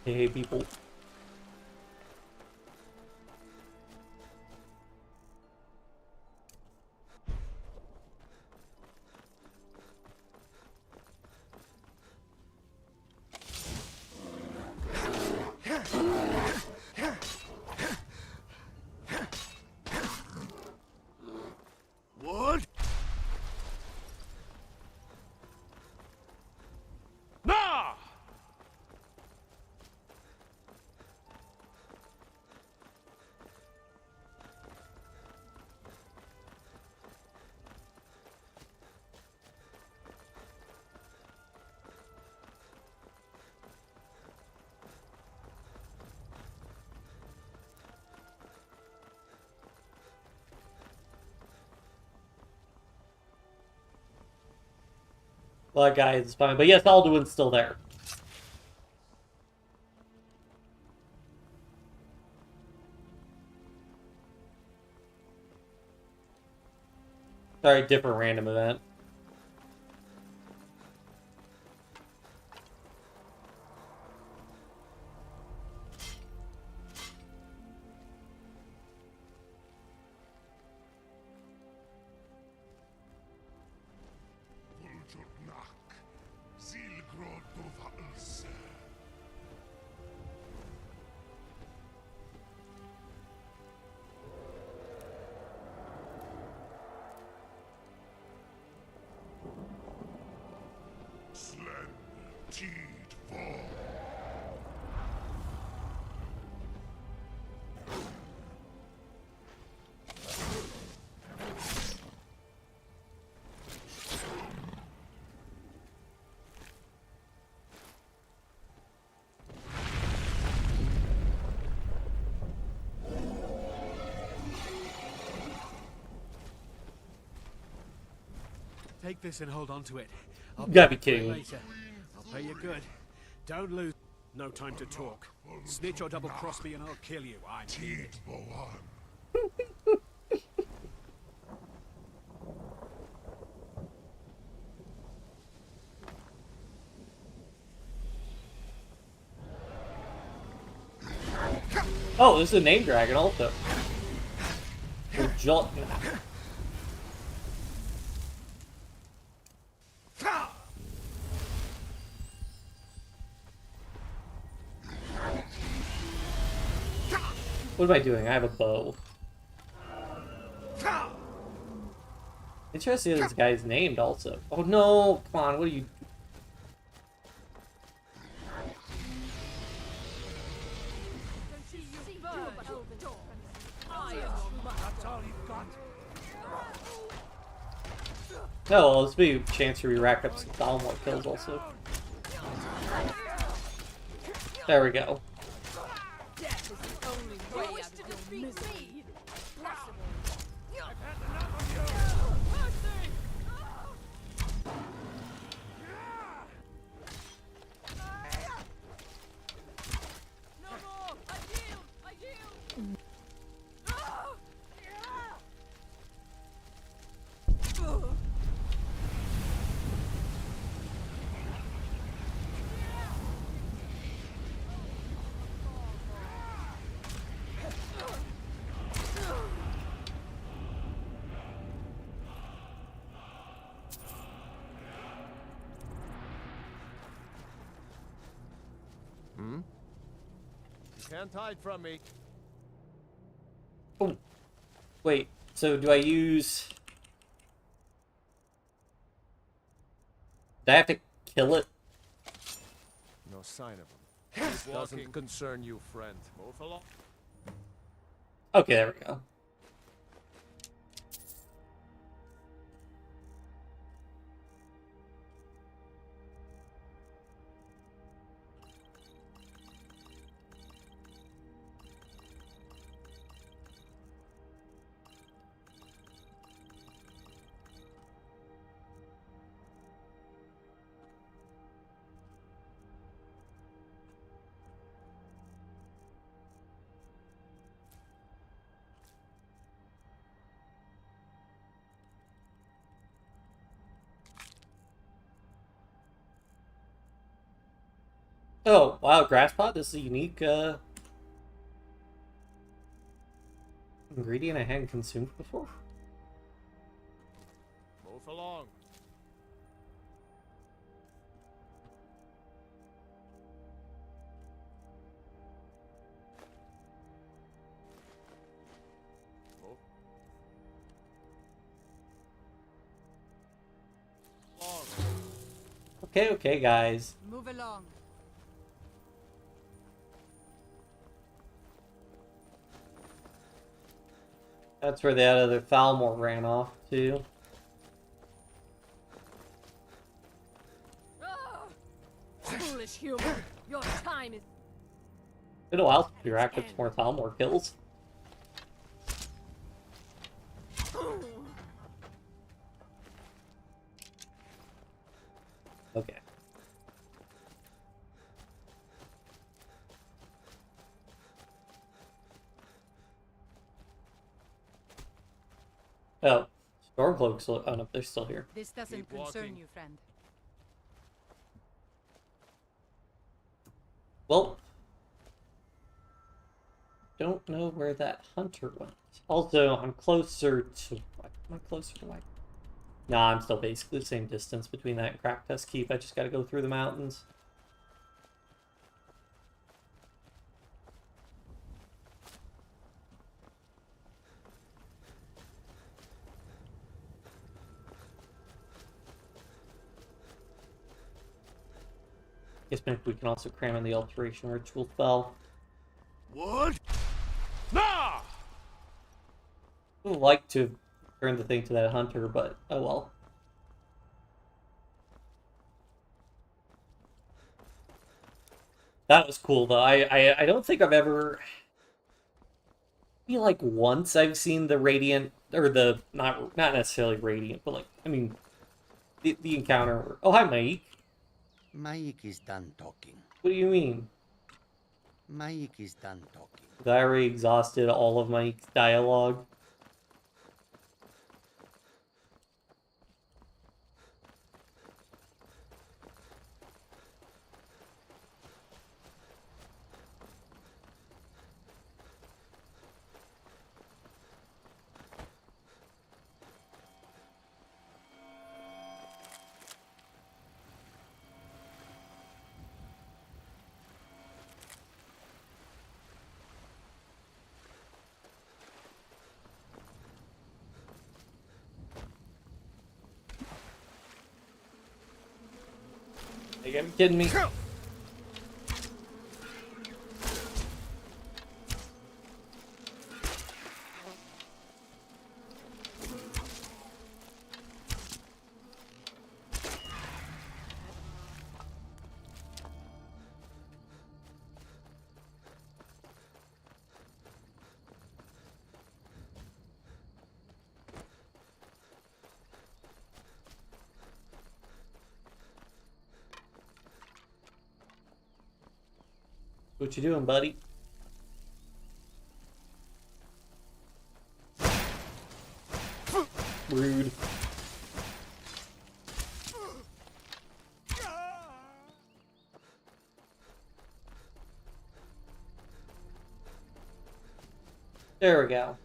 Hey, people. What? Nah! Well, that guy is fine. But yes, Alduin's still there. Sorry, different random event. Take this and hold on to it. You gotta be kidding me. Later. I'll pay you good. Don't lose. No time to talk. Snitch or double cross me and I'll kill you. I mean it. Oh, this is a name dragon also. What am I doing? I have a bow. Interesting this guy's named also. Oh no, come on, what are you... Oh, well, let's be a chance to rack up some Thalmor kills also. There we go. Death is the only way out of your misery. Hmm? You can't hide from me. Oh. Wait, so do I use... Do I have to kill it? No sign of him. This doesn't concern you, friend. Move along. Okay, there we go. Oh, wow, grass pot? This is a unique ingredient I hadn't consumed before. Move along. Move along. Okay, guys. Move along. That's where that other Thalmor ran off to. Foolish human, your time is. Been a while since we racked up some more Thalmor kills. Okay. Oh, Stormcloak's oh no, they're still here. This doesn't concern you, friend. Well, don't know where that hunter went. Also, I'm closer to. Am I closer to my? Nah, I'm still basically the same distance between that and Cracktusk Keep. I just got to go through the mountains. Guess maybe we can also cram in the Alteration Ritual spell. What? Nah! I would like to turn the thing to that hunter, but oh well. That was cool though. I don't think I've ever. Maybe like once I've seen the Radiant or the not necessarily Radiant, but like I mean the encounter. Where, oh hi Mike. Mike is done talking. What do you mean? Mike is done talking. I already exhausted all of my dialogue. Are you kidding me? What you doing, buddy? Rude. There we go.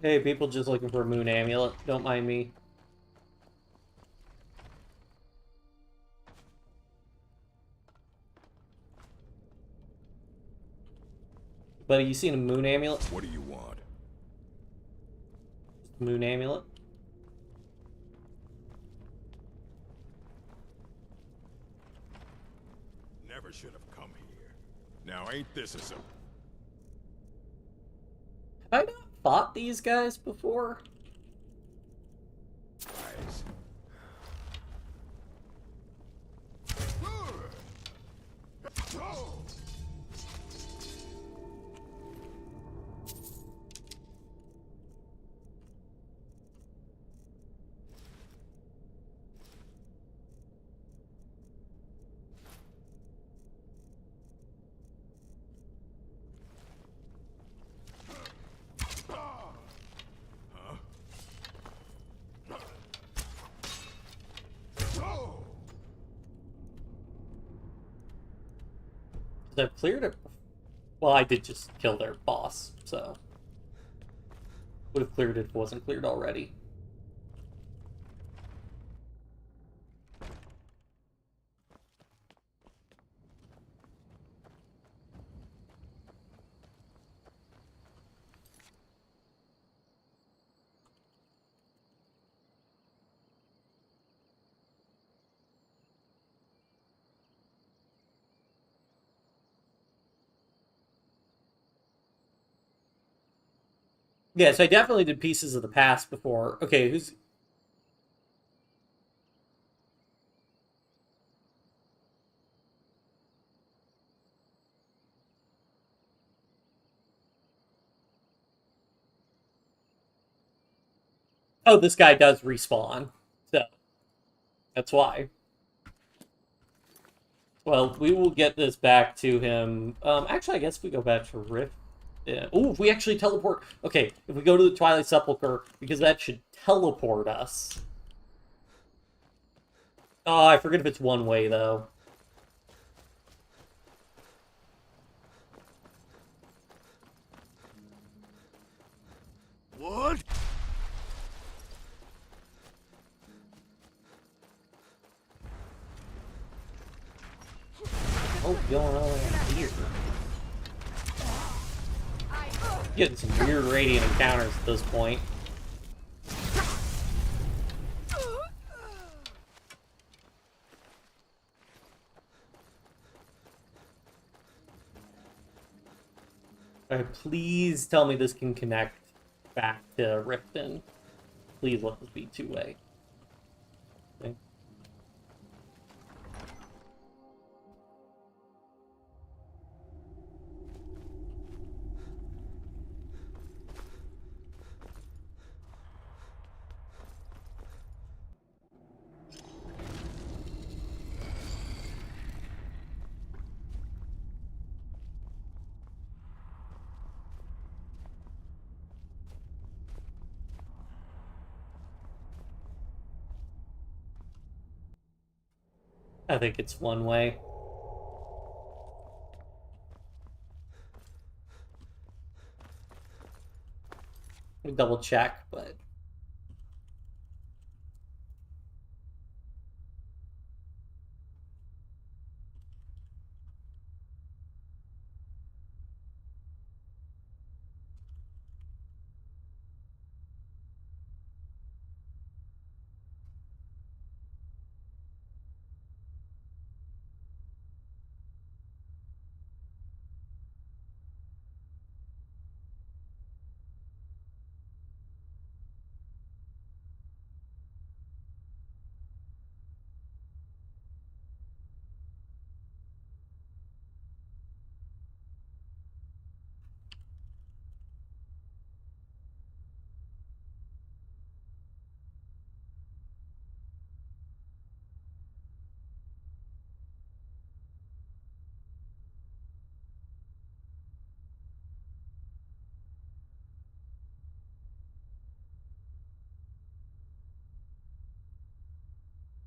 Hey, people just looking for a moon amulet. Don't mind me. Buddy, you seen a moon amulet? What do you want? Moon amulet? Never should have come here. Now ain't this a some... Have I not fought these guys before? Guys. Because I've cleared it. Well, I did just kill their boss, so. Would have cleared it if it wasn't cleared already. Yes, I definitely did Pieces of the Past before. Okay, who's... Oh, this guy does respawn. So, that's why. Well, we will get this back to him. Actually, I guess if we go back to Rift... Yeah. Oh, if we actually teleport... Okay, if we go to the Twilight Sepulchre, because that should teleport us. Oh, I forget if it's one way, though. What? What's going on here? Getting some weird radiant encounters at this point. Alright, please tell me this can connect back to Riften. Please let this be two-way. Okay. I think it's one way. Let me double check, but...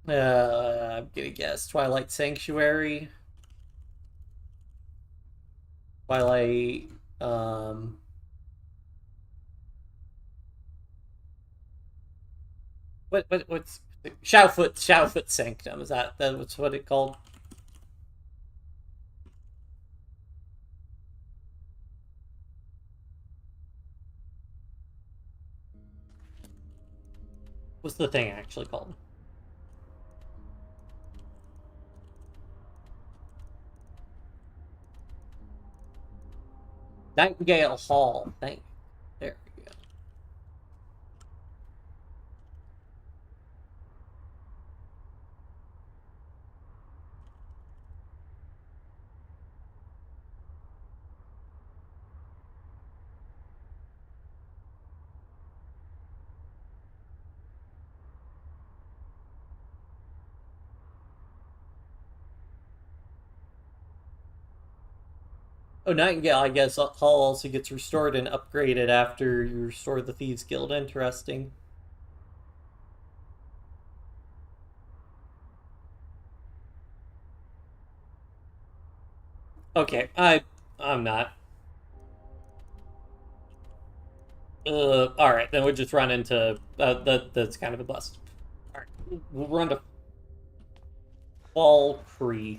I'm gonna guess Twilight Sanctuary. Twilight, what's Shadowfoot Sanctum, is that's what it called? What's the thing actually called? Nightingale Hall. Thank you. There we go. Oh, Nightingale, I guess Hall also gets restored and upgraded after you restore the Thieves Guild. Interesting. Okay, I'm not. Alright, then we'll just run into... that's kind of a bust. Alright, we'll run to... Fall Creek.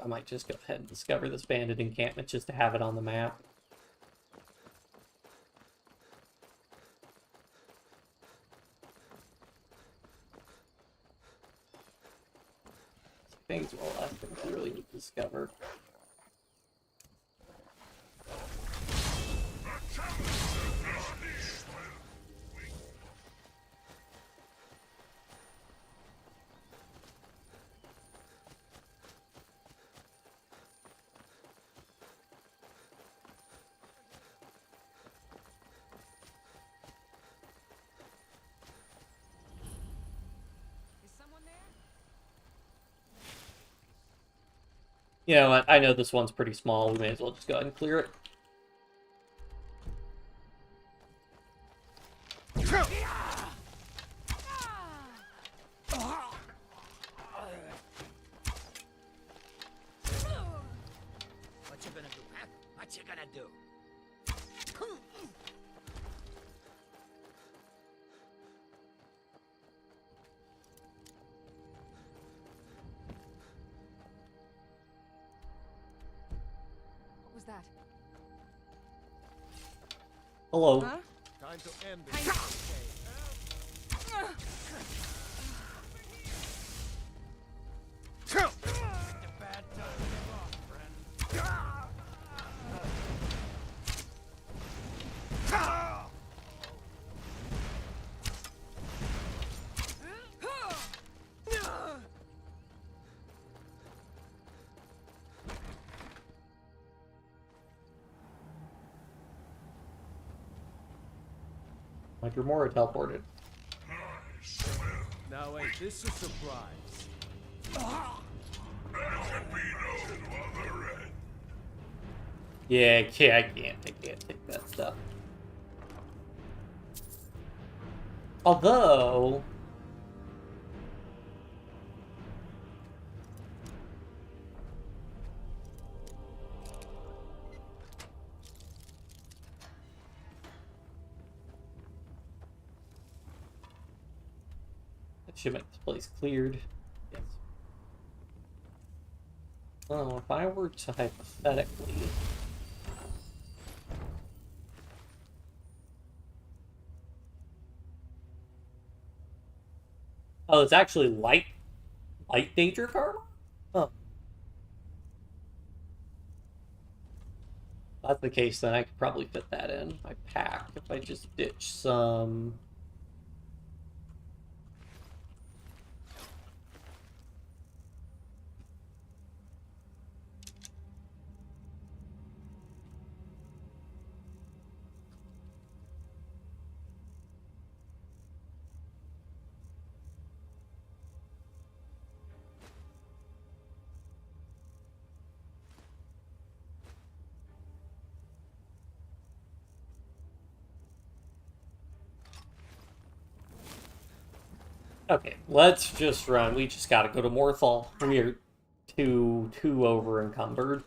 I might just go ahead and discover this bandit encampment just to have it on the map. Things are all last things I really need to discover. You know what? I know this one's pretty small. We may as well just go ahead and clear it. What you gonna do, huh? What you gonna do? That? Hello. Huh? Time to end this. Like you're more teleported. Now wait, this is a surprise. Yeah, I can't take that stuff. Although... that should make this place cleared. Yes. Oh, if I were to hypothetically... Oh, it's actually light danger card? Oh. If that's the case, then I could probably fit that in my pack if I just ditch some... Okay, let's just run. We just gotta go to Morthal. We are too over encumbered.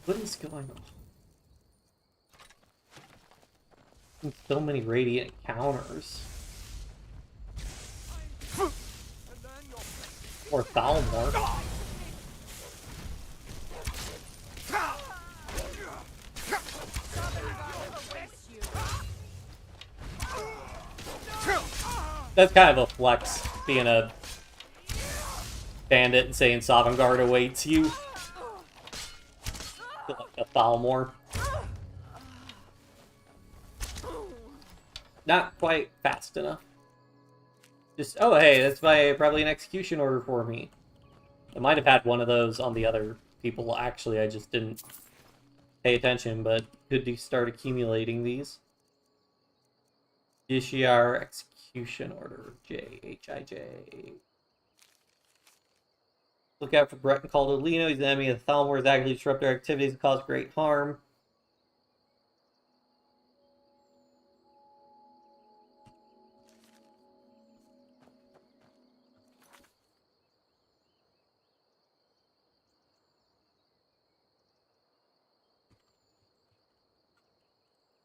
What is going on? So many radiant counters. Or Thalmor. That's kind of a flex, being a bandit and saying Sovngarde awaits you. Like a Thalmor. Not quite fast enough. Just, oh hey, that's probably an execution order for me. I might have had one of those on the other people, actually, I just didn't pay attention, but good to start accumulating these. Judiciar execution order, JHIJ. Look out for Breton called Olino. He's an enemy of the Thalmor. Is actively disrupt their activities and cause great harm.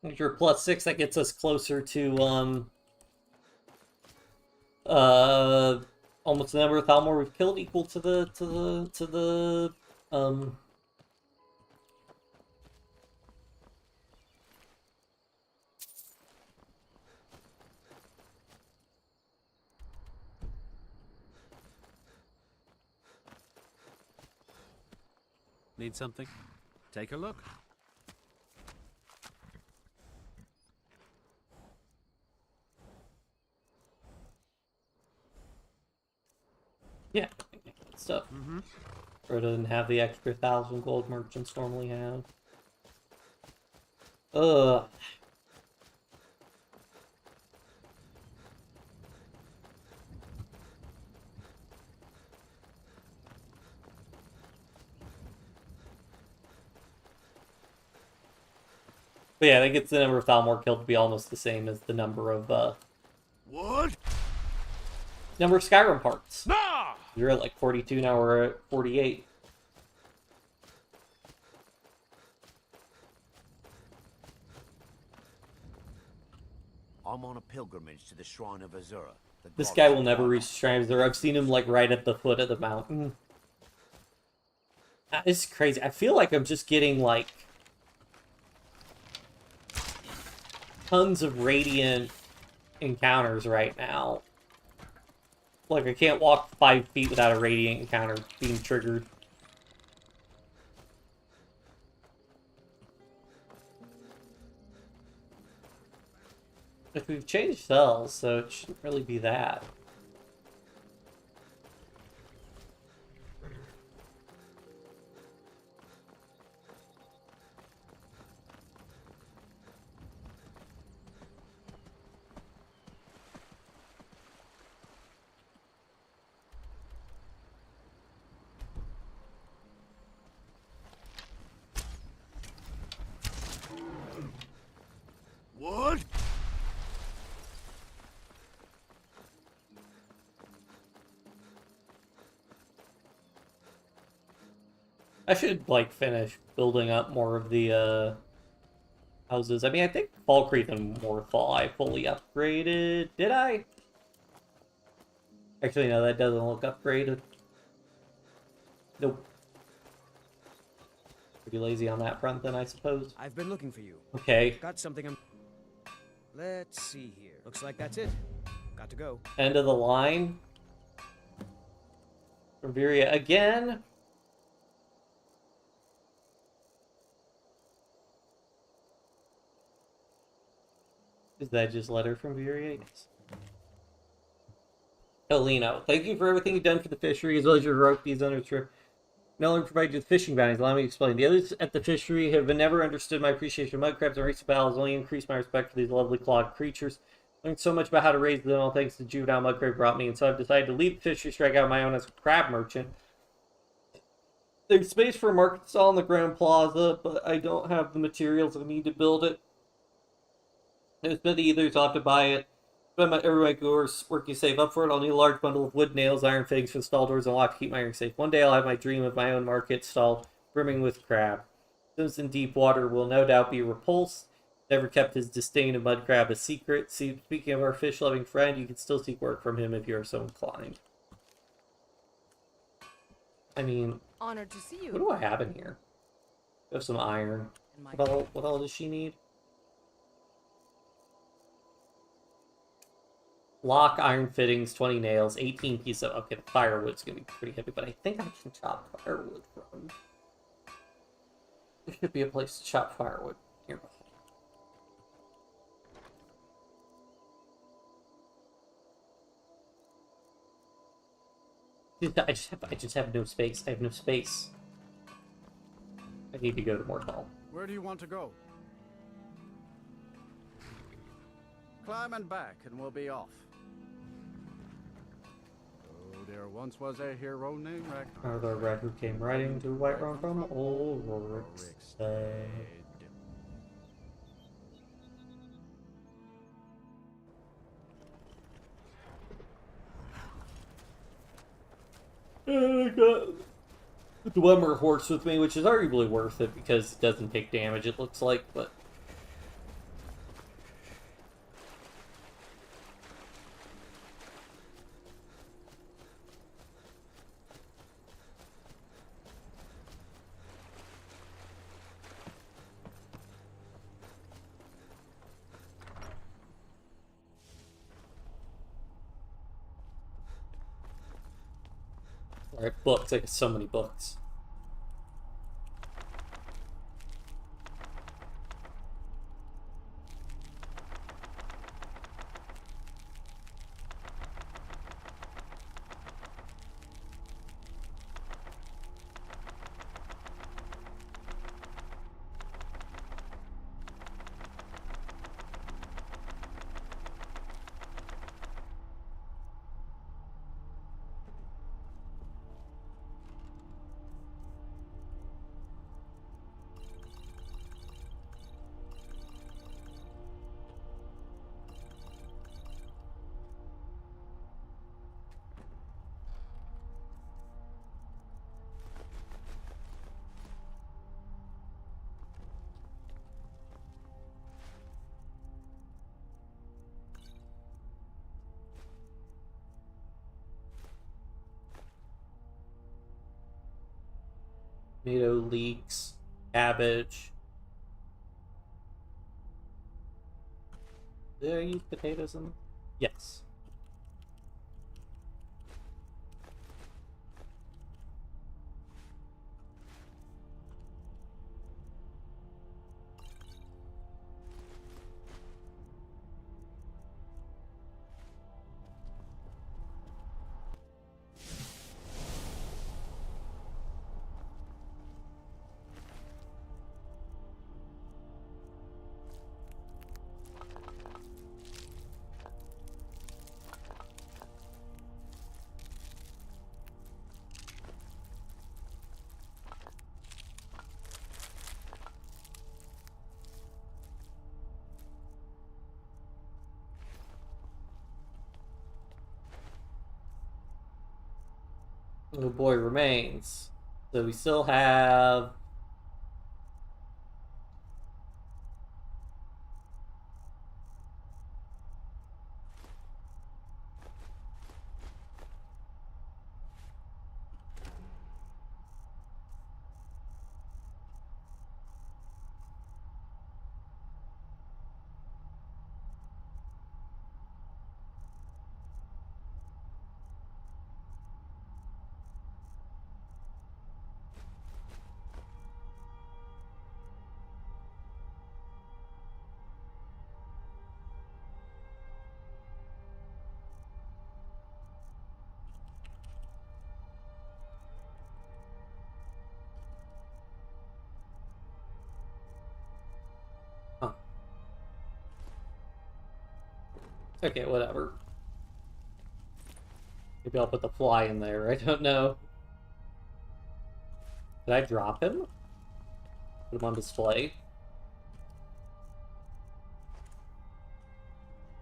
If you're +6, that gets us closer to almost the number of Thalmor we've killed, equal to the Need something? Take a look. Yeah, stuff. Or doesn't have the extra 1,000 gold merchants normally have. Ugh. But yeah, that gets the number of Thalmor killed to be almost the same as the number of What? Number of Skyrim parts. You're at like 42, now we're at 48. I'm on a pilgrimage to the Shrine of Azura. This guy will never reach the Shrine of Azura. I've seen him like right at the foot of the mountain. This is crazy. I feel like I'm just getting like tons of radiant encounters right now. Like, I can't walk 5 feet without a radiant encounter being triggered. If we've changed cells, so it shouldn't really be that. What? I should, like, finish building up more of the, houses. I mean, I think Falkreath and Morthal I fully upgraded. Did I? Actually, no, that doesn't look upgraded. Nope. Pretty lazy on that front, then, I suppose. I've been looking for you. Okay. Got something. Let's see here. Looks like that's it. Got to go. End of the line. Riveria again. Is that just letter from Viria? Yes. Olino, thank you for everything you've done for the fishery, as well as your heroic deeds on your trip. No longer provide you with fishing bounties. Allow me to explain. The others at the fishery have never understood my appreciation of mudcrabs, and recent battles only increased my respect for these lovely clawed creatures. I learned so much about how to raise them, all thanks to juvenile mudcrab brought me, and so I've decided to leave the fishery, strike out my own as a crab merchant. There's space for a market stall in the Grand Plaza, but I don't have the materials I need to build it. There's many others, I'll have to buy it. Spend my every my course working safe up for it. I'll need a large bundle of wood, nails, iron fittings for the stall doors, and a lock to keep my iron safe. One day I'll have my dream of my own market stall brimming with crab. Those in deep water will no doubt be repulsed. Never kept his disdain of mud crab a secret. See, speaking of our fish-loving friend, you can still seek work from him if you are so inclined. I mean, honored to see you. What do I have in here? I have some iron. What all does she need? Lock, iron fittings, 20 nails, 18 pieces of... Okay, the firewood's going to be pretty heavy, but I think I can chop firewood from... There should be a place to chop firewood here. I just have no space. I have no space. I need to go to Mortal. Where do you want to go? Climb and back, and we'll be off. Oh, there once was a hero named Ragnar. The red who came riding to Whiterun from old Rorik's side. I got the Dwarven Horse with me, which is arguably worth it because it doesn't take damage, it looks like, but... Alright, books. I got so many books. Tomato leeks, cabbage. Did I use potatoes in them? Yes. Oh boy, remains. So we still have... Okay, whatever. Maybe I'll put the fly in there, I don't know. Did I drop him? Put him on display?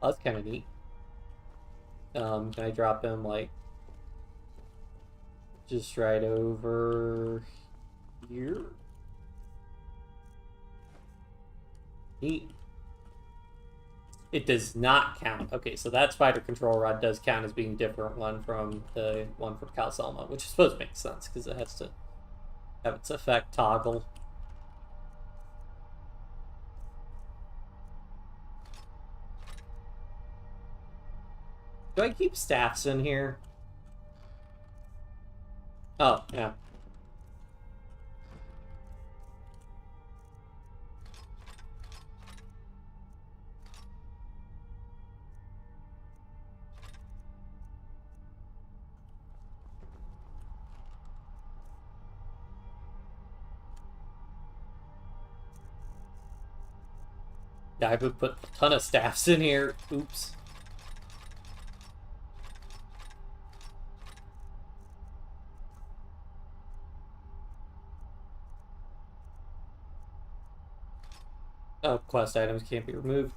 Oh, that's kind of neat. Can I drop him, like, just right over here? Neat. It does not count. Okay, so that spider control rod does count as being different one from the one from Calselma, which is supposed to make sense because it has to have its effect toggle. Do I keep staffs in here? Oh, yeah. Yeah, I would put a ton of staffs in here. Oops. Oh, quest items can't be removed.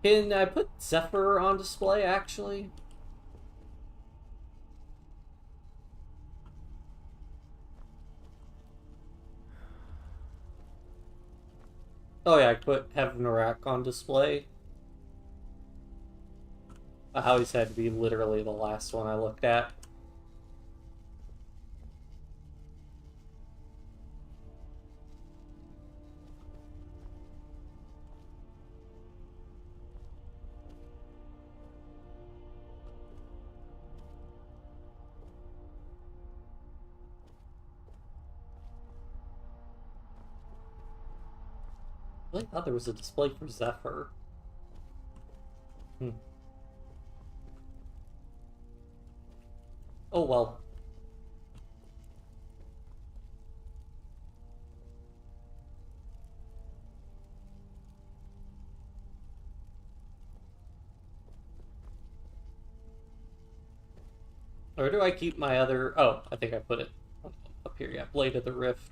Can I put Zephyr on display, actually? Oh yeah, I put Hevnorak on display. I always had to be literally the last one I looked at. I really thought there was a display for Zephyr. Oh well. Or do I keep my other... Oh, I think I put it up here, yeah. Blade of the Rift.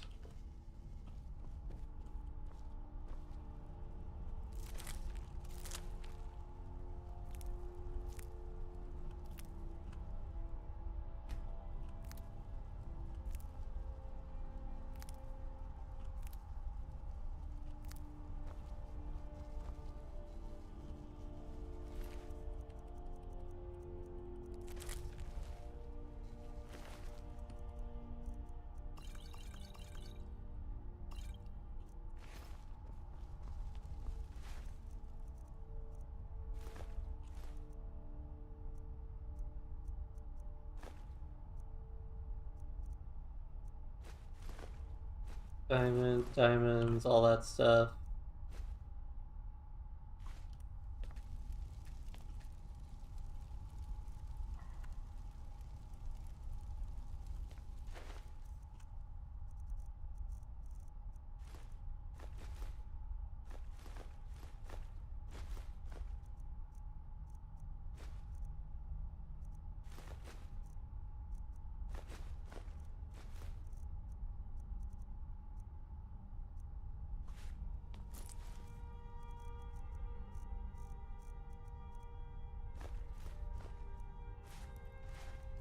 Diamonds, all that stuff.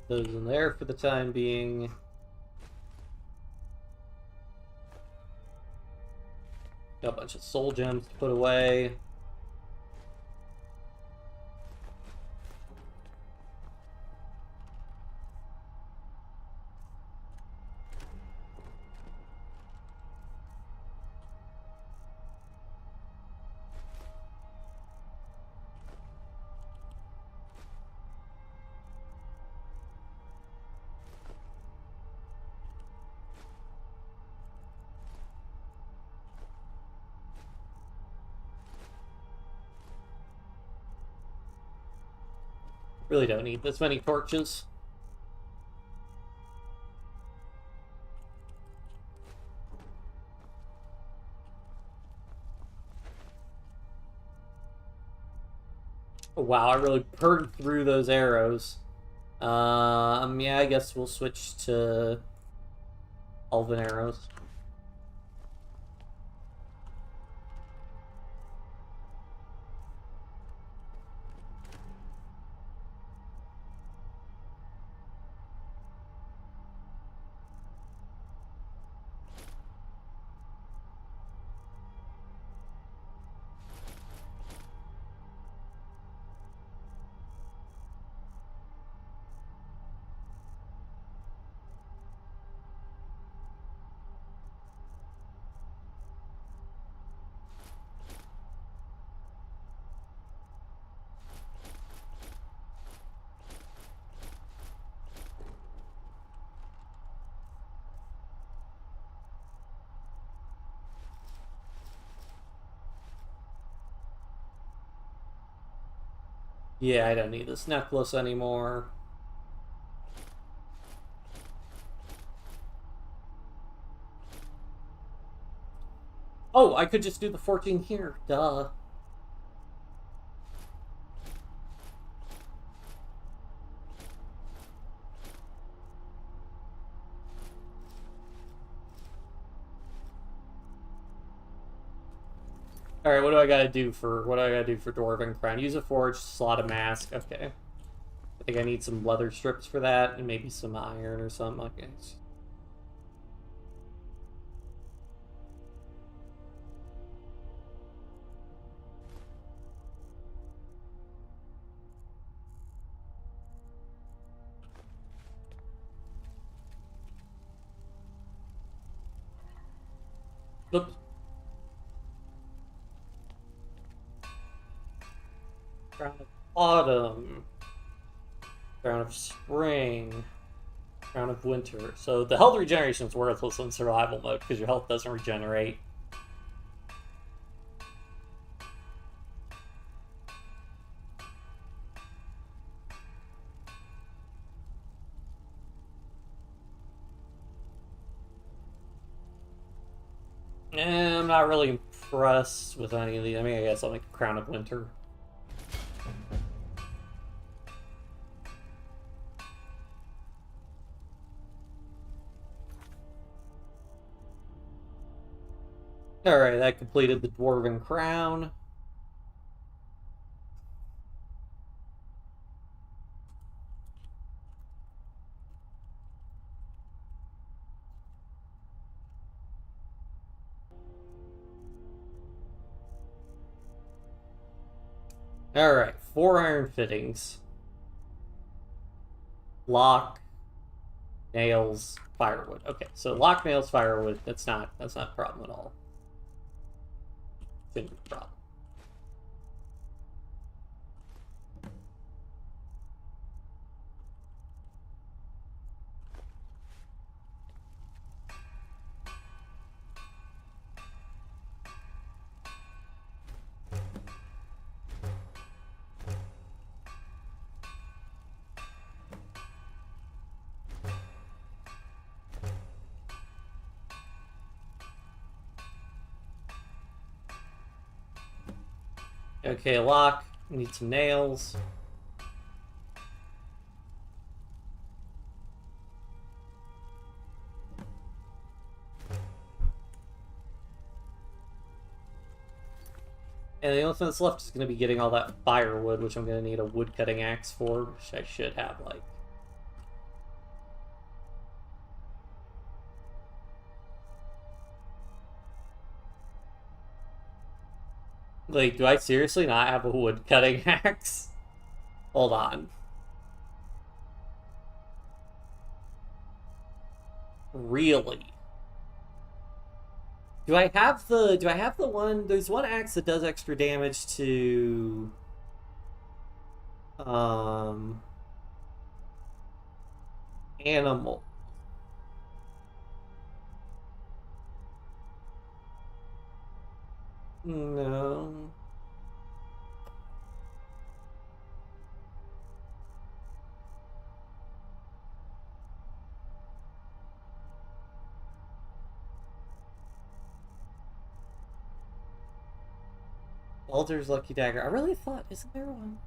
Those in there for the time being. Got a bunch of soul gems to put away. Really don't need this many torches. Oh, wow, I really burned through those arrows. Yeah, I guess we'll switch to elven arrows. Yeah, I don't need this necklace anymore. Oh, I could just do the 14 here. Duh. Alright, what do I gotta do for Dwarven Crown? Use a forge, slot a mask. Okay. I think I need some leather strips for that, and maybe some iron or something. Okay. Oops. Crown of Autumn. Crown of Spring. Crown of Winter. So the health regeneration is worthless in survival mode because your health doesn't regenerate. I'm not really impressed with any of these. I mean, I guess I'll make a Crown of Winter. Alright, that completed the Dwarven Crown. Alright, 4 iron fittings. Lock, nails, firewood. Okay, so lock, nails, firewood, that's not a problem at all. Shouldn't be a problem. Okay, lock. Need some nails. And the only thing that's left is going to be getting all that firewood, which I'm going to need a wood cutting axe for, which I should have, like... Like, do I seriously not have a wood cutting axe? Hold on. Really? Do I have the one, there's one axe that does extra damage to animal. No. Alder's Lucky Dagger. I really thought, isn't there one?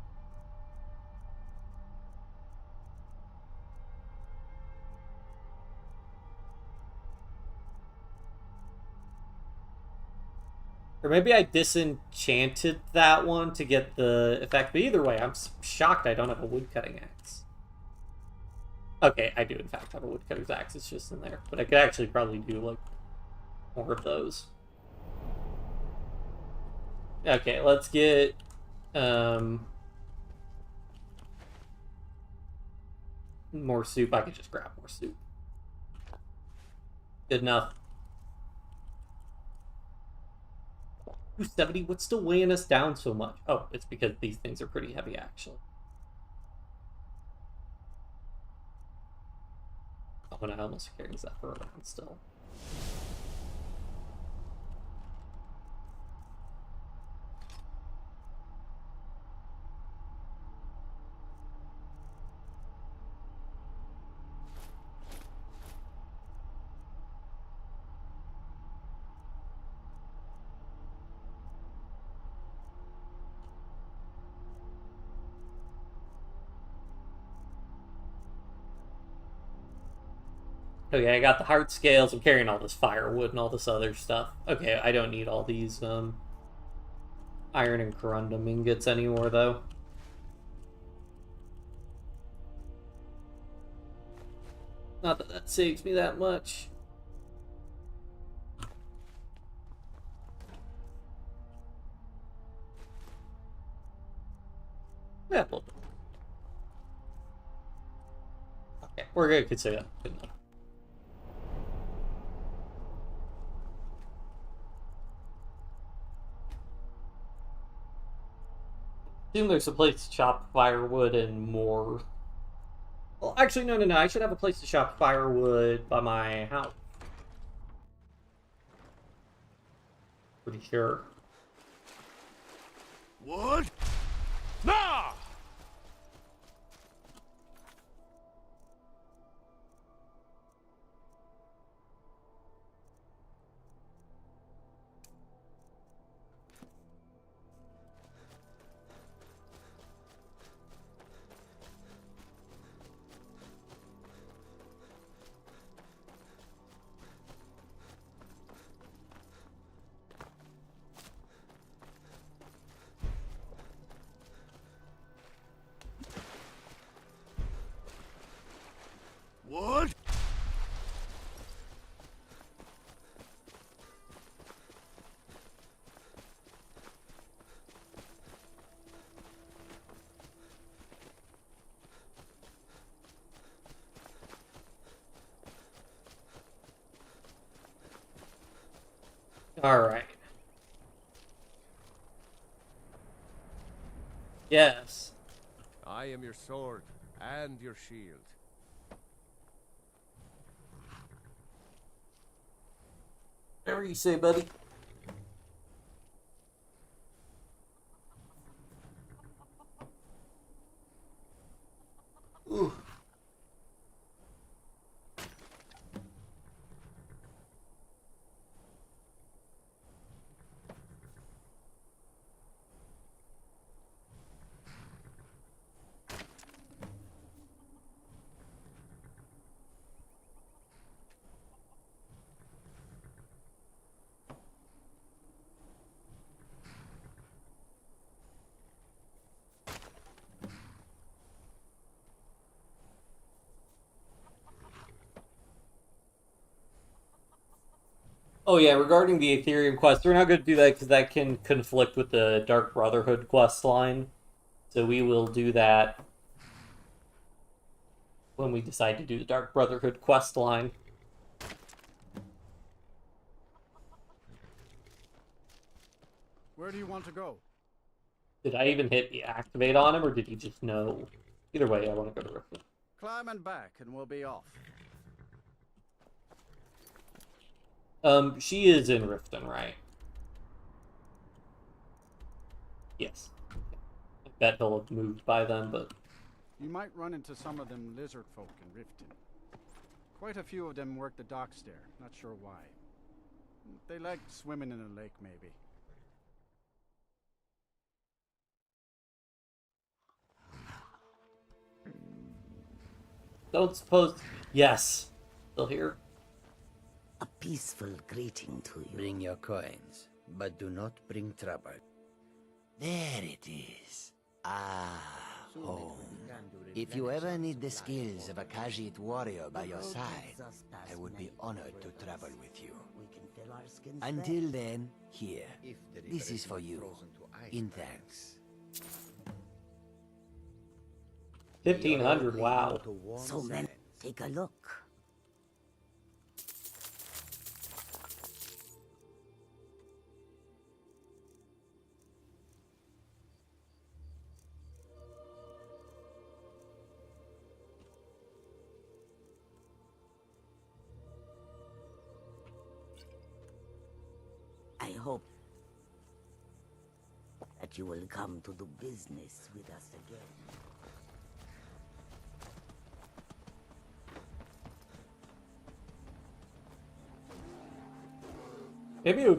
Or maybe I disenchanted that one to get the effect. But either way, I'm shocked I don't have a woodcutting axe. Okay, I do in fact have a woodcutter's axe. It's just in there. But I could actually probably do, like, more of those. Okay, let's get... more soup. I could just grab more soup. Good enough. 270? What's still weighing us down so much? Oh, it's because these things are pretty heavy, actually. Oh, and I almost carries that for around still. Okay, I got the heart scales. I'm carrying all this firewood and all this other stuff. Okay, I don't need all these iron and corundum ingots anymore, though. Not that that saves me that much. Yeah, a little bit. Okay, we're gonna consider that good enough. I assume there's a place to chop firewood and more. Well, actually, no. I should have a place to chop firewood by my house. Pretty sure. Wood? Nah! Wood? All right. Yes. I am your sword and your shield. Whatever you say, buddy. Ooh. Oh yeah, regarding the Ethereum quest, we're not going to do that because that can conflict with the Dark Brotherhood quest line. So we will do that when we decide to do the Dark Brotherhood quest line. Where do you want to go? Did I even hit the activate on him, or did he just know? Either way, I want to go to Riften. Climb and back, and we'll be off. She is in Riften, right? Yes. I bet he'll have moved by then, but... You might run into some of them lizard folk in Riften. Quite a few of them work the docks there, not sure why. They like swimming in a lake, maybe. Don't suppose... Yes. Still here? A peaceful greeting to you. Bring your coins, but do not bring trouble. There it is. Ah, home. If you ever need the skills of a Khajiit warrior by your side, I would be honored to travel with you. Until then, here. This is for you. In thanks. 1,500, wow. So then, take a look. I hope that you will come to do business with us again. Maybe it would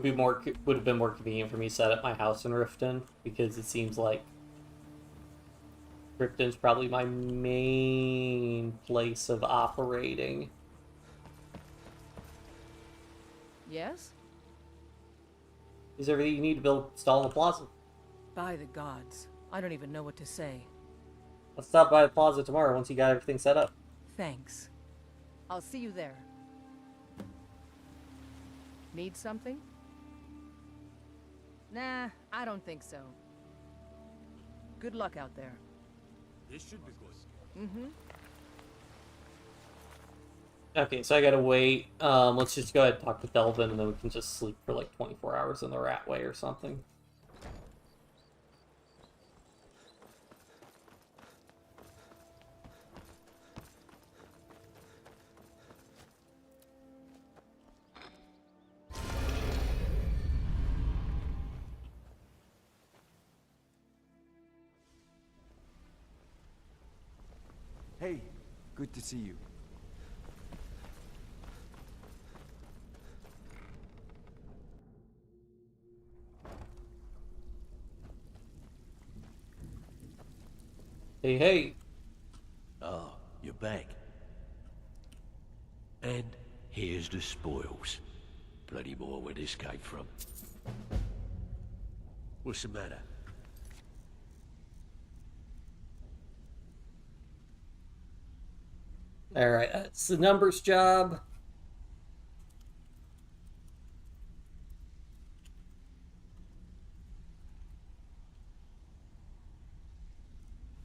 have been more convenient for me to set up my house in Riften, because it seems like Riften's probably my main place of operating. Yes? Is everything you need to build stall in the plaza? By the gods. I don't even know what to say. Let's stop by the plaza tomorrow once you got everything set up. Thanks. I'll see you there. Need something? Nah, I don't think so. Good luck out there. This should be good. Mm-hmm. Okay, so I gotta wait. Let's just go ahead and talk to Delvin, and then we can just sleep for like 24 hours in the Ratway or something. Hey, good to see you. Hey, hey. Ah, you're back. And here's the spoils. Plenty more where this came from. What's the matter? Alright, that's the numbers job.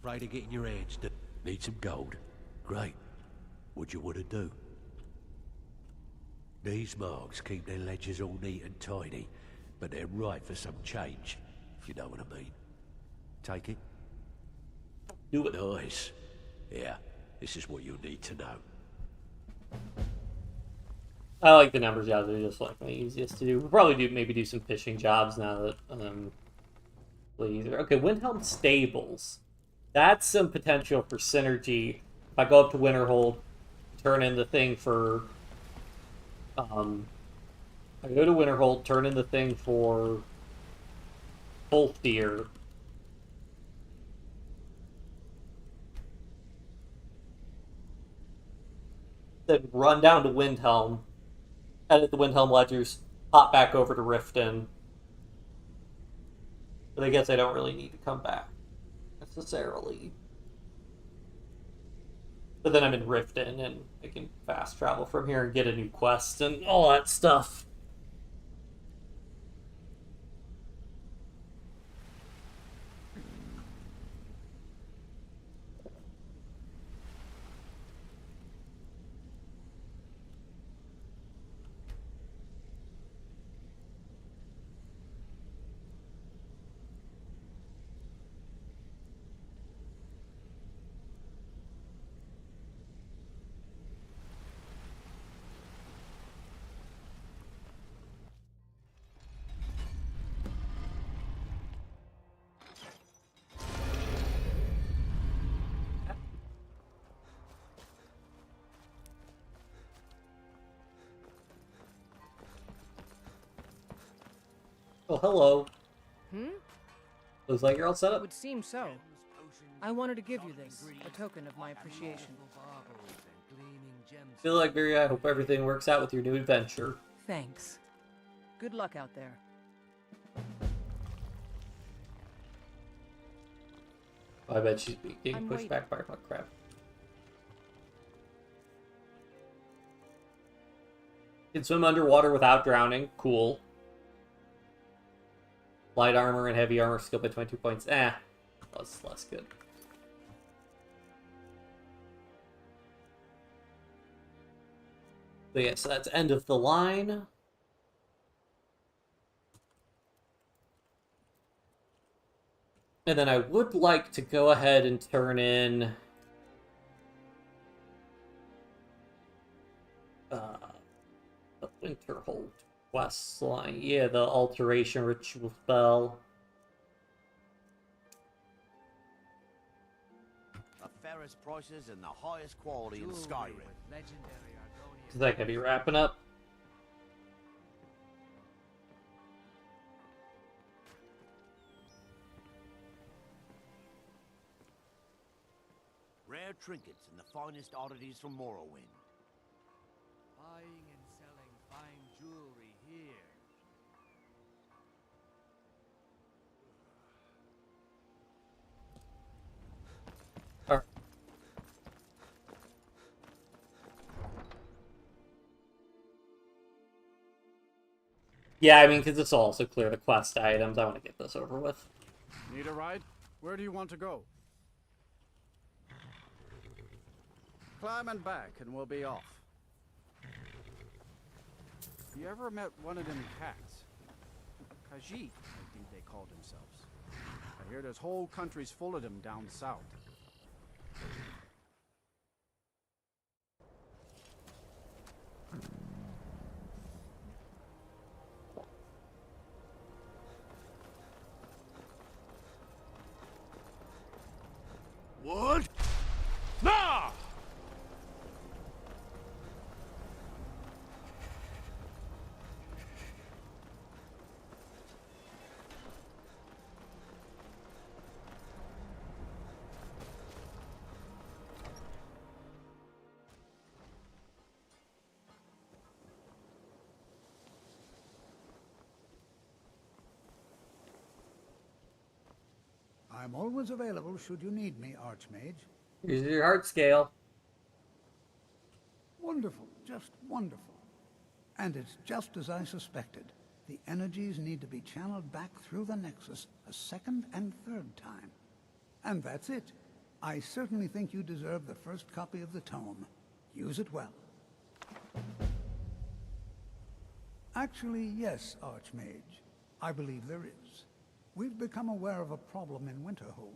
Afraid of getting your hands dirty. Need some gold? Great. What you want to do? These marks keep their ledgers all neat and tidy, but they're right for some change, if you know what I mean. Take it? Do it. Nice. Yeah, this is what you need to know. I like the numbers jobs, they're just like the easiest to do. We'll probably maybe do some fishing jobs now that easier. Okay, Windhelm Stables. That's some potential for synergy. If I go up to Winterhold, turn in the thing for I go to Winterhold, turn in the thing for Ulfdir. Then run down to Windhelm, edit the Windhelm ledgers, hop back over to Riften. But I guess I don't really need to come back necessarily. But then I'm in Riften and I can fast travel from here and get a new quest and all that stuff. Oh, hello. Looks like you're all set up. Would seem so. I wanted to give you this, a token of my appreciation. Good luck, Viri. I hope everything works out with your new adventure. Thanks. Good luck out there. I bet she's getting I'm pushed waiting. back by my crap. Can swim underwater without drowning. Cool. Light armor and heavy armor skill by 22 points. That's less good. But yeah, so that's end of the line. And then I would like to go ahead and turn in the Winterhold quest line. Yeah, the Alteration ritual spell. The fairest prices and the highest quality in Skyrim. Is that gonna be wrapping up? Rare trinkets and the finest oddities from Morrowind. Buying and selling fine jewelry here. Alright. Yeah, I mean, because this will also clear the quest items. I want to get this over with. Need a ride? Where do you want to go? Climb and back and we'll be off. You ever met one of them cats? Khajiit, I think they called themselves. I hear there's whole countries full of them down south. What? Nah! I'm always available should you need me, Archmage. Here's your heart scale. Wonderful, just wonderful. And it's just as I suspected. The energies need to be channeled back through the Nexus a second and third time. And that's it. I certainly think you deserve the first copy of the tome. Use it well. Actually, yes, Archmage. I believe there is. We've become aware of a problem in Winterhold.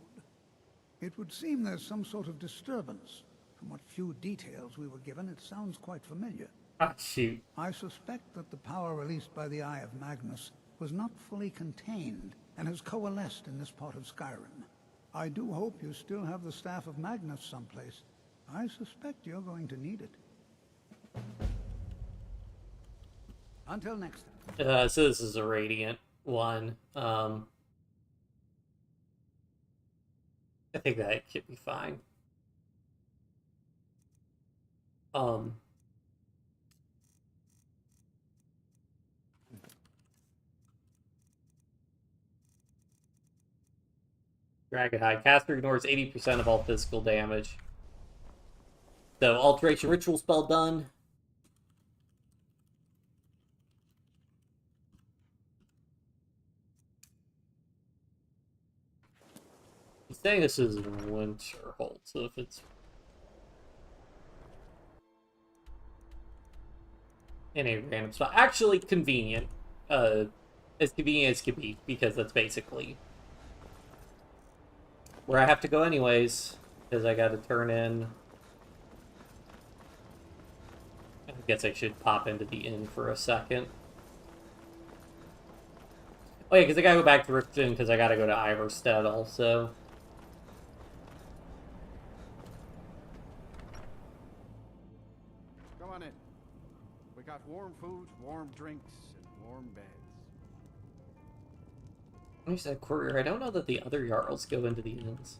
It would seem there's some sort of disturbance. From what few details we were given, it sounds quite familiar. Ah, shoot. I suspect that the power released by the Eye of Magnus was not fully contained and has coalesced in this part of Skyrim. I do hope you still have the Staff of Magnus someplace. I suspect you're going to need it. Until next time. So this is a Radiant one. I think that could be fine. Dragonhide. Caster ignores 80% of all physical damage. So, Alteration Ritual spell done. He's saying this is Winterhold, so if it's in a random spot, actually convenient. As convenient as could be, because that's basically where I have to go anyways, because I gotta turn in. I guess I should pop into the inn for a second. Oh yeah, because I gotta go back to Riften, because I gotta go to Iverstead also. Come on in. We got warm food, warm drinks, and warm beds. When you said courier, I don't know that the other Jarls go into the inns.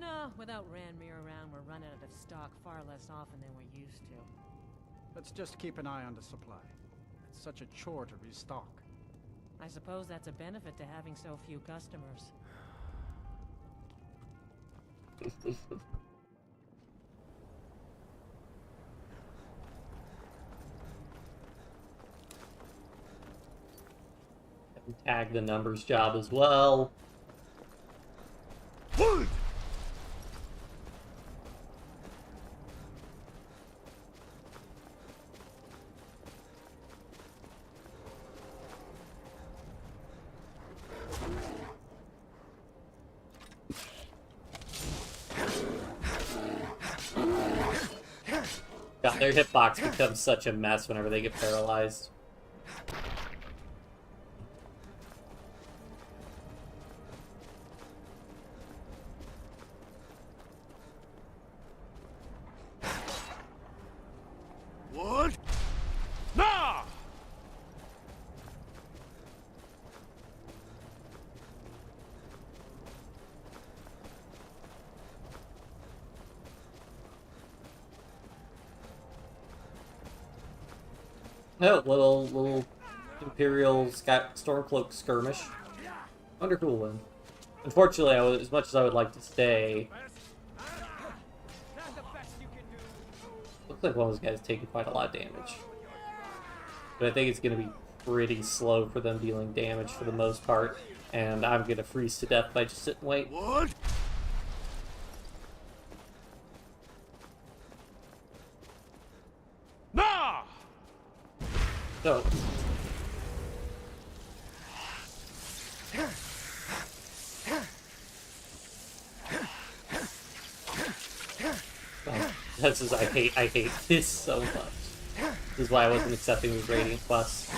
No, without Ranmir around, we're running out of stock far less often than we're used to. Let's just keep an eye on the supply. It's such a chore to restock. I suppose that's a benefit to having so few customers. Tag the numbers job as well. God, their hitbox becomes such a mess whenever they get paralyzed. What? Nah! Oh, little Imperial Stormcloak skirmish. Wonder who will win. Unfortunately, as much as I would like to stay, looks like one of those guys taking quite a lot of damage. But I think it's going to be pretty slow for them dealing damage for the most part, and I'm going to freeze to death if I just sit and wait. What? Nah! So, this is I hate this so much. This is why I wasn't accepting these Radiant quests.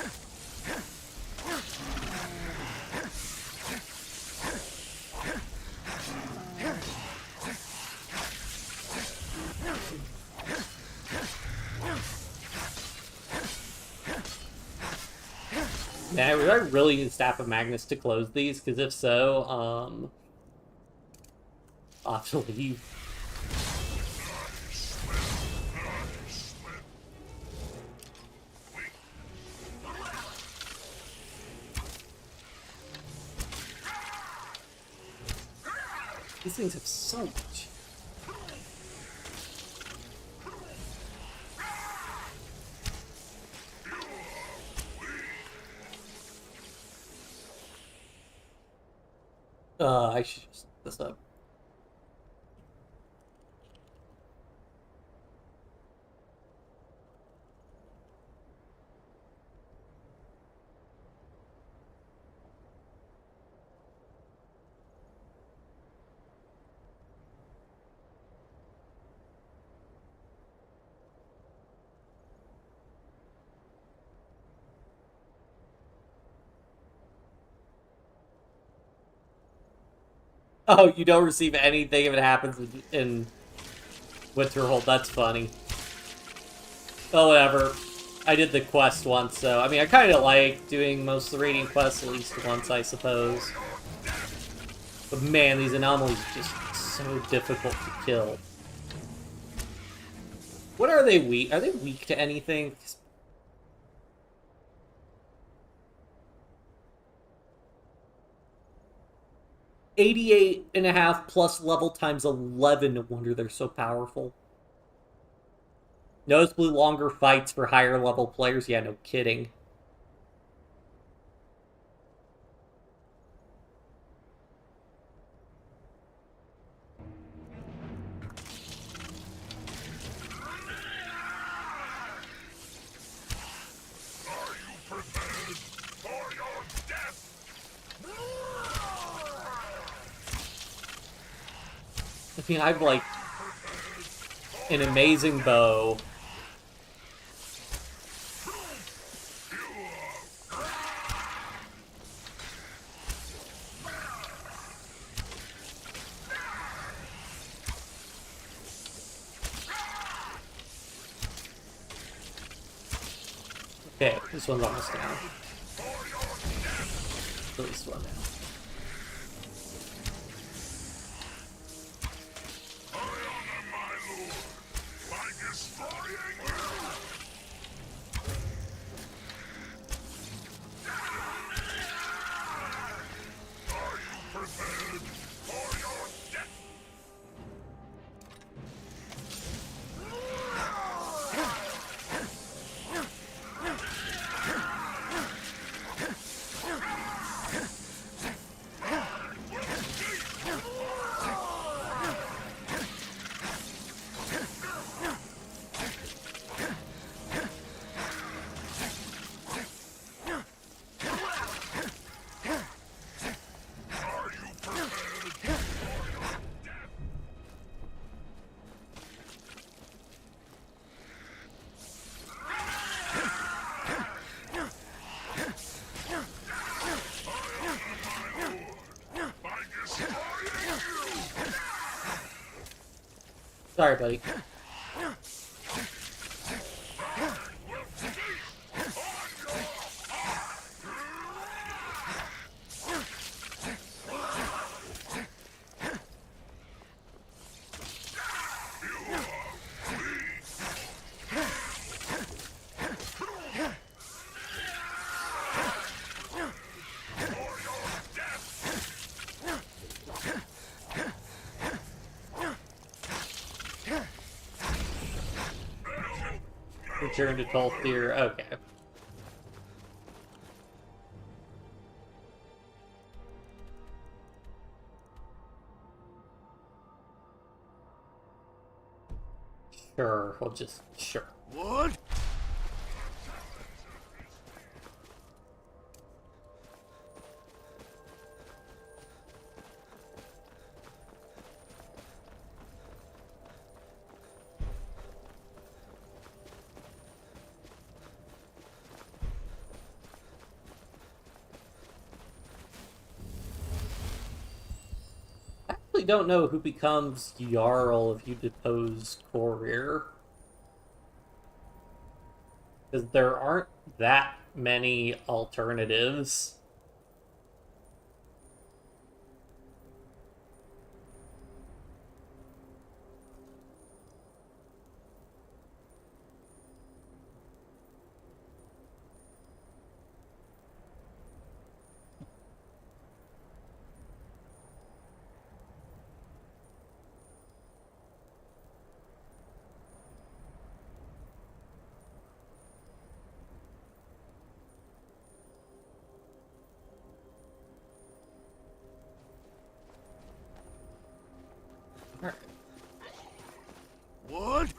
Yeah, I really need Staff of Magnus to close these, because if so, I'll have to leave. These things have so much. I should just look this up. Oh, you don't receive anything if it happens in Winterhold. That's funny. Oh, whatever. I did the quest once, so... I mean, I kind of like doing most of the Radiant quests at least once, I suppose. But man, these anomalies are just so difficult to kill. What are they weak? Are they weak to anything? 88.5 plus level times 11. No wonder they're so powerful. Noticeably longer fights for higher level players. Yeah, no kidding. I mean, I've like an amazing bow. Okay, this one's almost down. At least one down. Sorry, buddy. Return to Thalmor. Okay. Sure, we'll just sure. What? I actually don't know who becomes Jarl if you depose Courier. Because there aren't that many alternatives. What?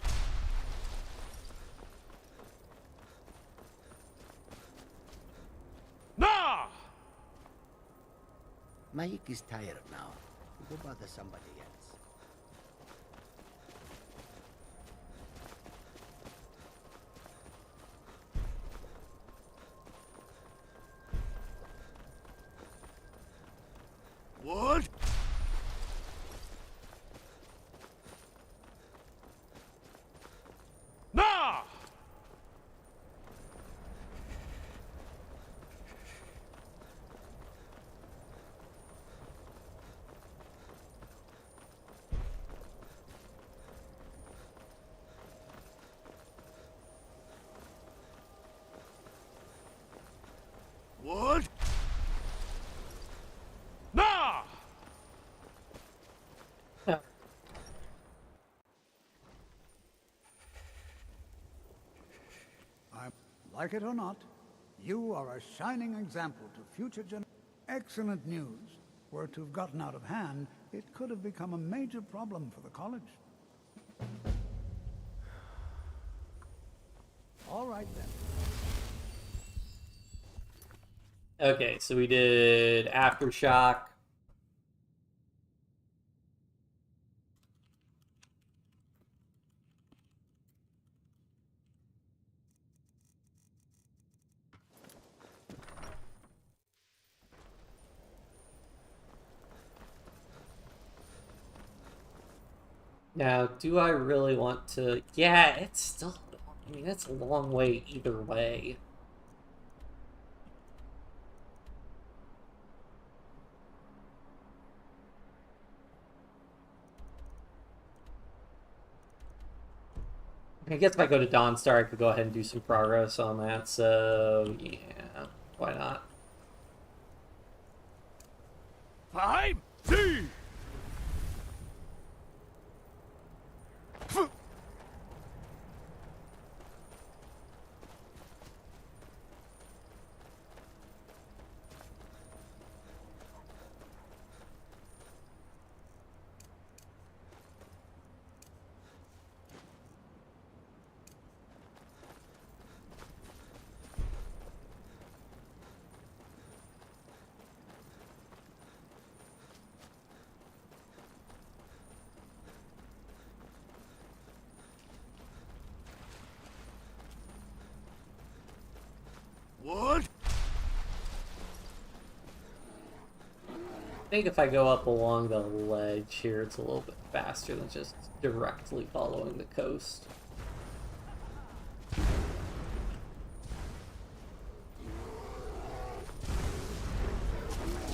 Nah! Mike is tired now. Go bother somebody else. What? Nah! What? Nah! Like it or not, you are a shining example to future generations. Excellent news. Were it to have gotten out of hand, it could have become a major problem for the college. All right then. Okay, so we did Aftershock. Now, do I really want to... Yeah, it's still... I mean, that's a long way either way. I guess if I go to Dawnstar, I could go ahead and do some progress on that, so... yeah, why not? 5, 3. think if I go up along the ledge here, it's a little bit faster than just directly following the coast.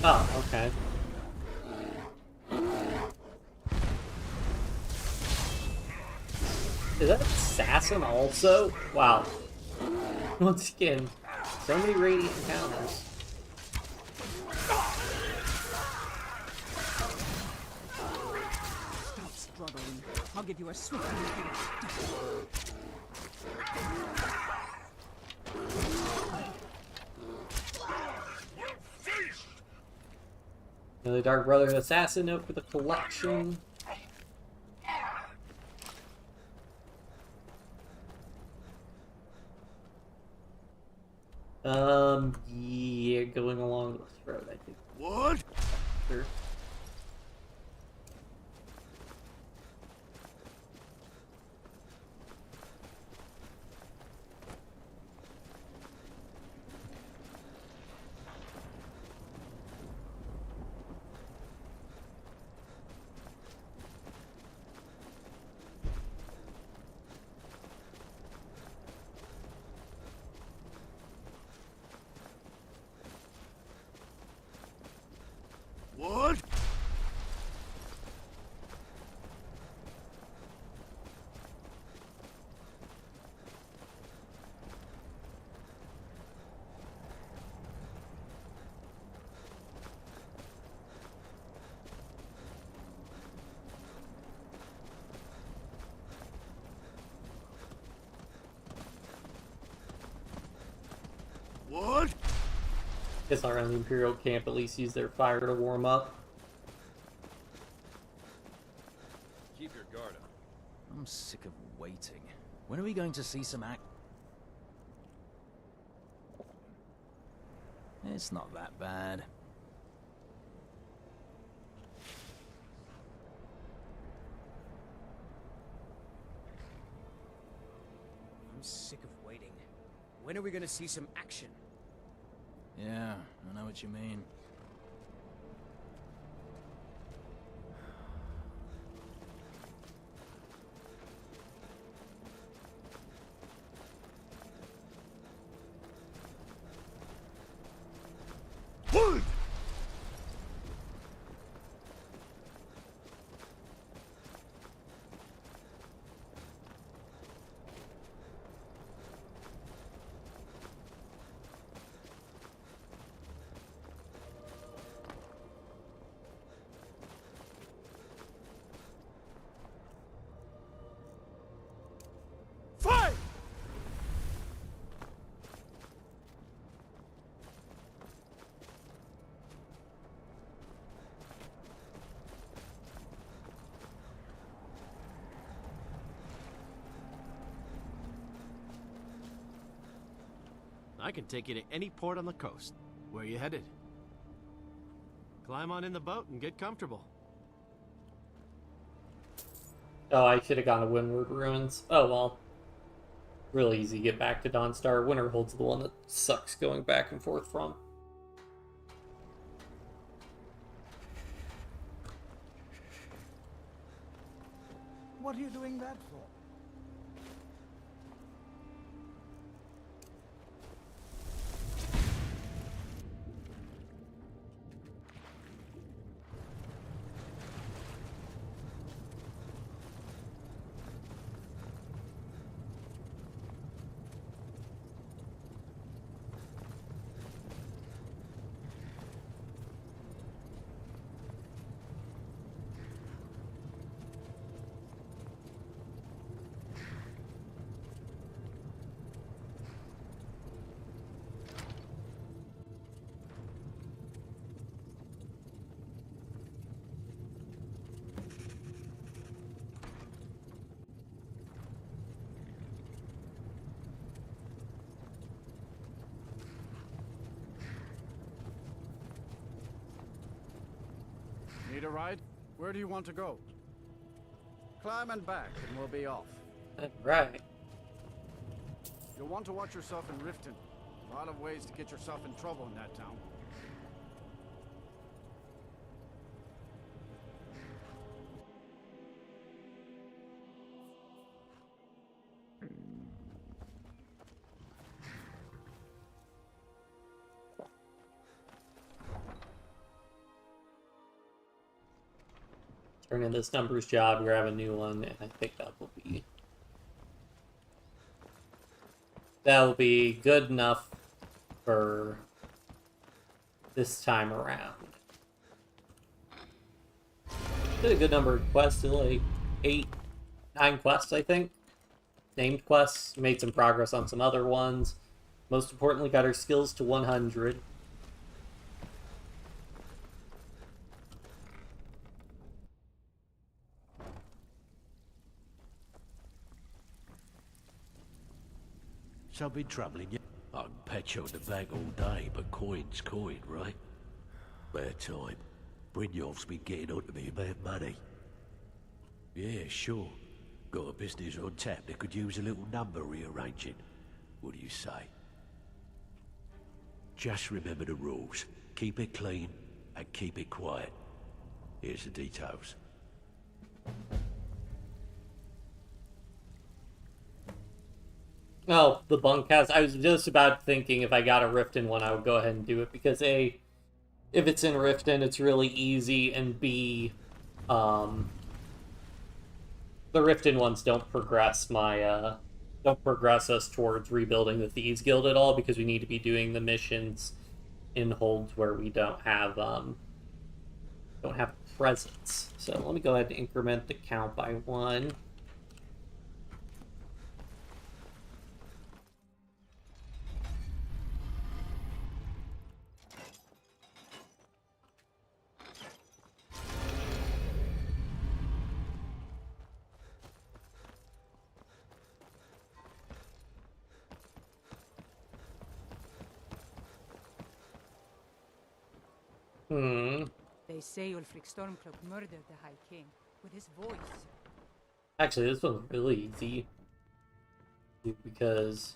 Oh, okay. Is that assassin also? Wow. Once again, so many radiant encounters. Stop struggling. I'll give you a swift and easy The Dark Brother assassin note for the collection. Yeah, going along this road, I think. What? Sure. What? What? Guess around the Imperial camp at least use their fire to warm up. Keep your guard up. I'm sick of waiting. When are we going to see some act? It's not that bad. I'm sick of waiting. When are we gonna see some action? Yeah, I know what you mean. What? Fight! I can take you to any port on the coast. Where are you headed? Climb on in the boat and get comfortable. Oh, I should have gone to Windward Ruins. Oh well. Real easy to get back to Dawnstar. Winterhold's the one that sucks going back and forth from. What are you doing that for? Need a ride? Where do you want to go? Climb and back, and we'll be off. Right. You'll want to watch yourself in Riften. A lot of ways to get yourself in trouble in that town. Turn in this numbers job, grab a new one, and I think that will be good enough for this time around. Did a good number of quests, like 8, 9 quests, I think. Named quests, made some progress on some other ones. Most importantly, got our skills to 100. Something troubling you? I can patch on the bank all day, but coin's coin, right? Bad time. Brynjolf's been getting on to me about money. Yeah, sure. Got a business on tap that could use a little number rearranging. What do you say? Just remember the rules. Keep it clean and keep it quiet. Here's the details. Oh, the bunkhouse. I was just about thinking if I got a Riften one, I would go ahead and do it, because A, if it's in Riften, it's really easy, and B, the Riften ones don't progress us towards rebuilding the Thieves Guild at all, because we need to be doing the missions in holds where we don't have presence. So let me go ahead and increment the count by 1. They say Ulfric Stormcloak murdered the High King with his voice. Actually, this one's really easy, because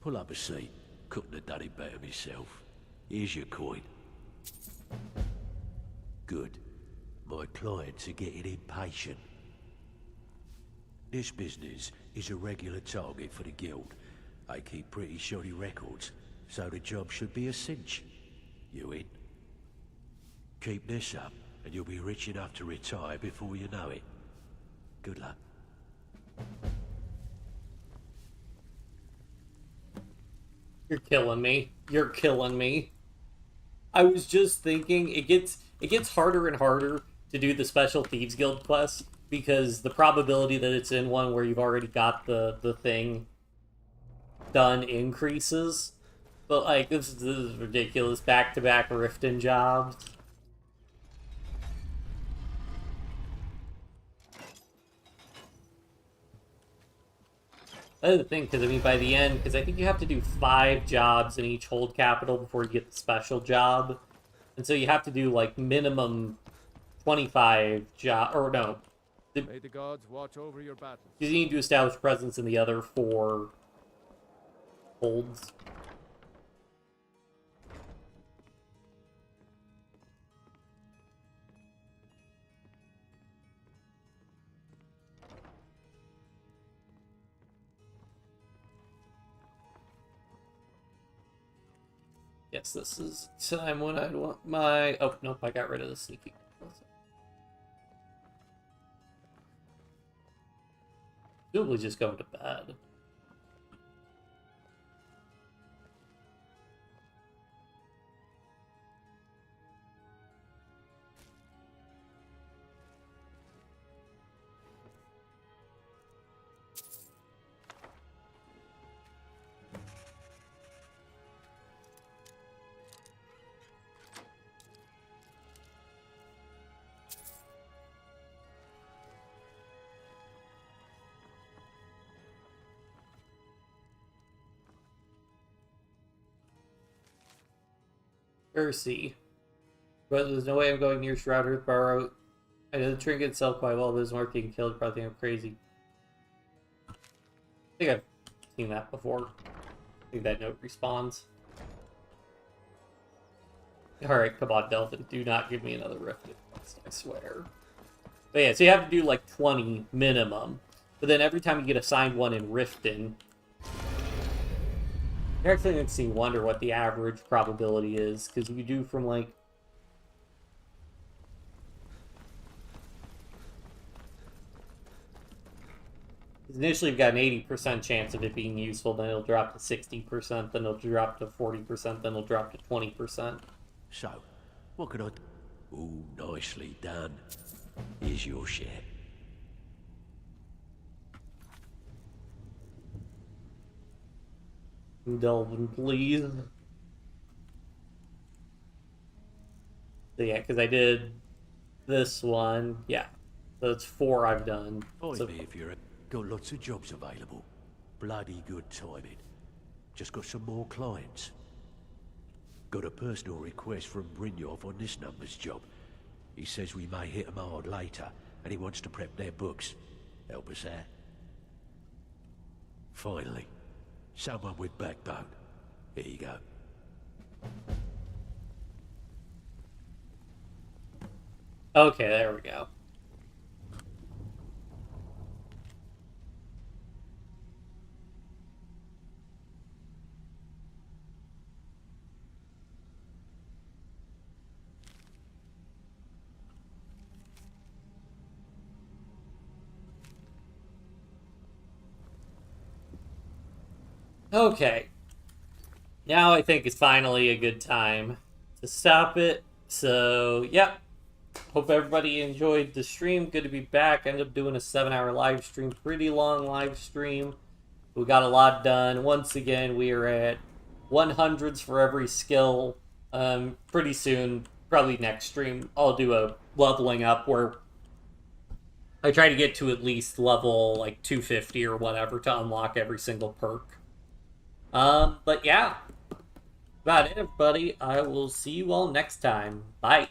Pull up a seat. Couldn't have done it better myself. Here's your coin. Good. My clients are getting impatient. This business is a regular target for the guild. I keep pretty shoddy records, so the job should be a cinch. You in? Keep this up, and you'll be rich enough to retire before you know it. Good luck. You're killing me. You're killing me. I was just thinking, it gets harder and harder to do the Special Thieves Guild quest, because the probability that it's in one where you've already got the thing done increases. But, like, this is ridiculous. Back-to-back Riften jobs. That's the thing, because, I mean, by the end, because I think you have to do 5 jobs in each hold capital before you get the special job. And so you have to do, like, minimum 25 job, or no. May the gods watch over your battles. You need to establish presence in the other 4 holds. Yes, this is time when I'd want my... Oh, nope, I got rid of the sneaking. Presumably just going to bed. Ursi. But there's no way I'm going near Shrouded Burrow. I know the trinket itself quite well, but there's more getting killed. Probably think I'm crazy. I think I've seen that before. I think that note respawns. Alright, come on, Delphin. Do not give me another Rift, I swear. But yeah, so you have to do like 20 minimum. But then every time you get assigned one in Riften, it actually makes me wonder what the average probability is. Because you do from like... Initially, you've got an 80% chance of it being useful, then it'll drop to 60%, then it'll drop to 40%, then it'll drop to 20%. So, what can I do? Ooh, nicely done. Here's your share. Delvin, please. So yeah, because I did this one. Yeah, so that's 4 I've done. So, If you're got lots of jobs available. Bloody good timing. Just got some more clients. Got a personal request from Brynjolf on this numbers job. He says we may hit 'em hard later, and he wants to prep their books. Help us out. Finally, someone with backbone. Here you go. okay, there we go. Okay. Now I think it's finally a good time to stop it. So, yeah. Hope everybody enjoyed the stream. Good to be back. Ended up doing a 7-hour live stream. Pretty long live stream. We got a lot done. Once again, we are at 100s for every skill. Pretty soon, probably next stream, I'll do a leveling up where I try to get to at least level like 250 or whatever to unlock every single perk. But yeah, about it, everybody. I will see you all next time. Bye.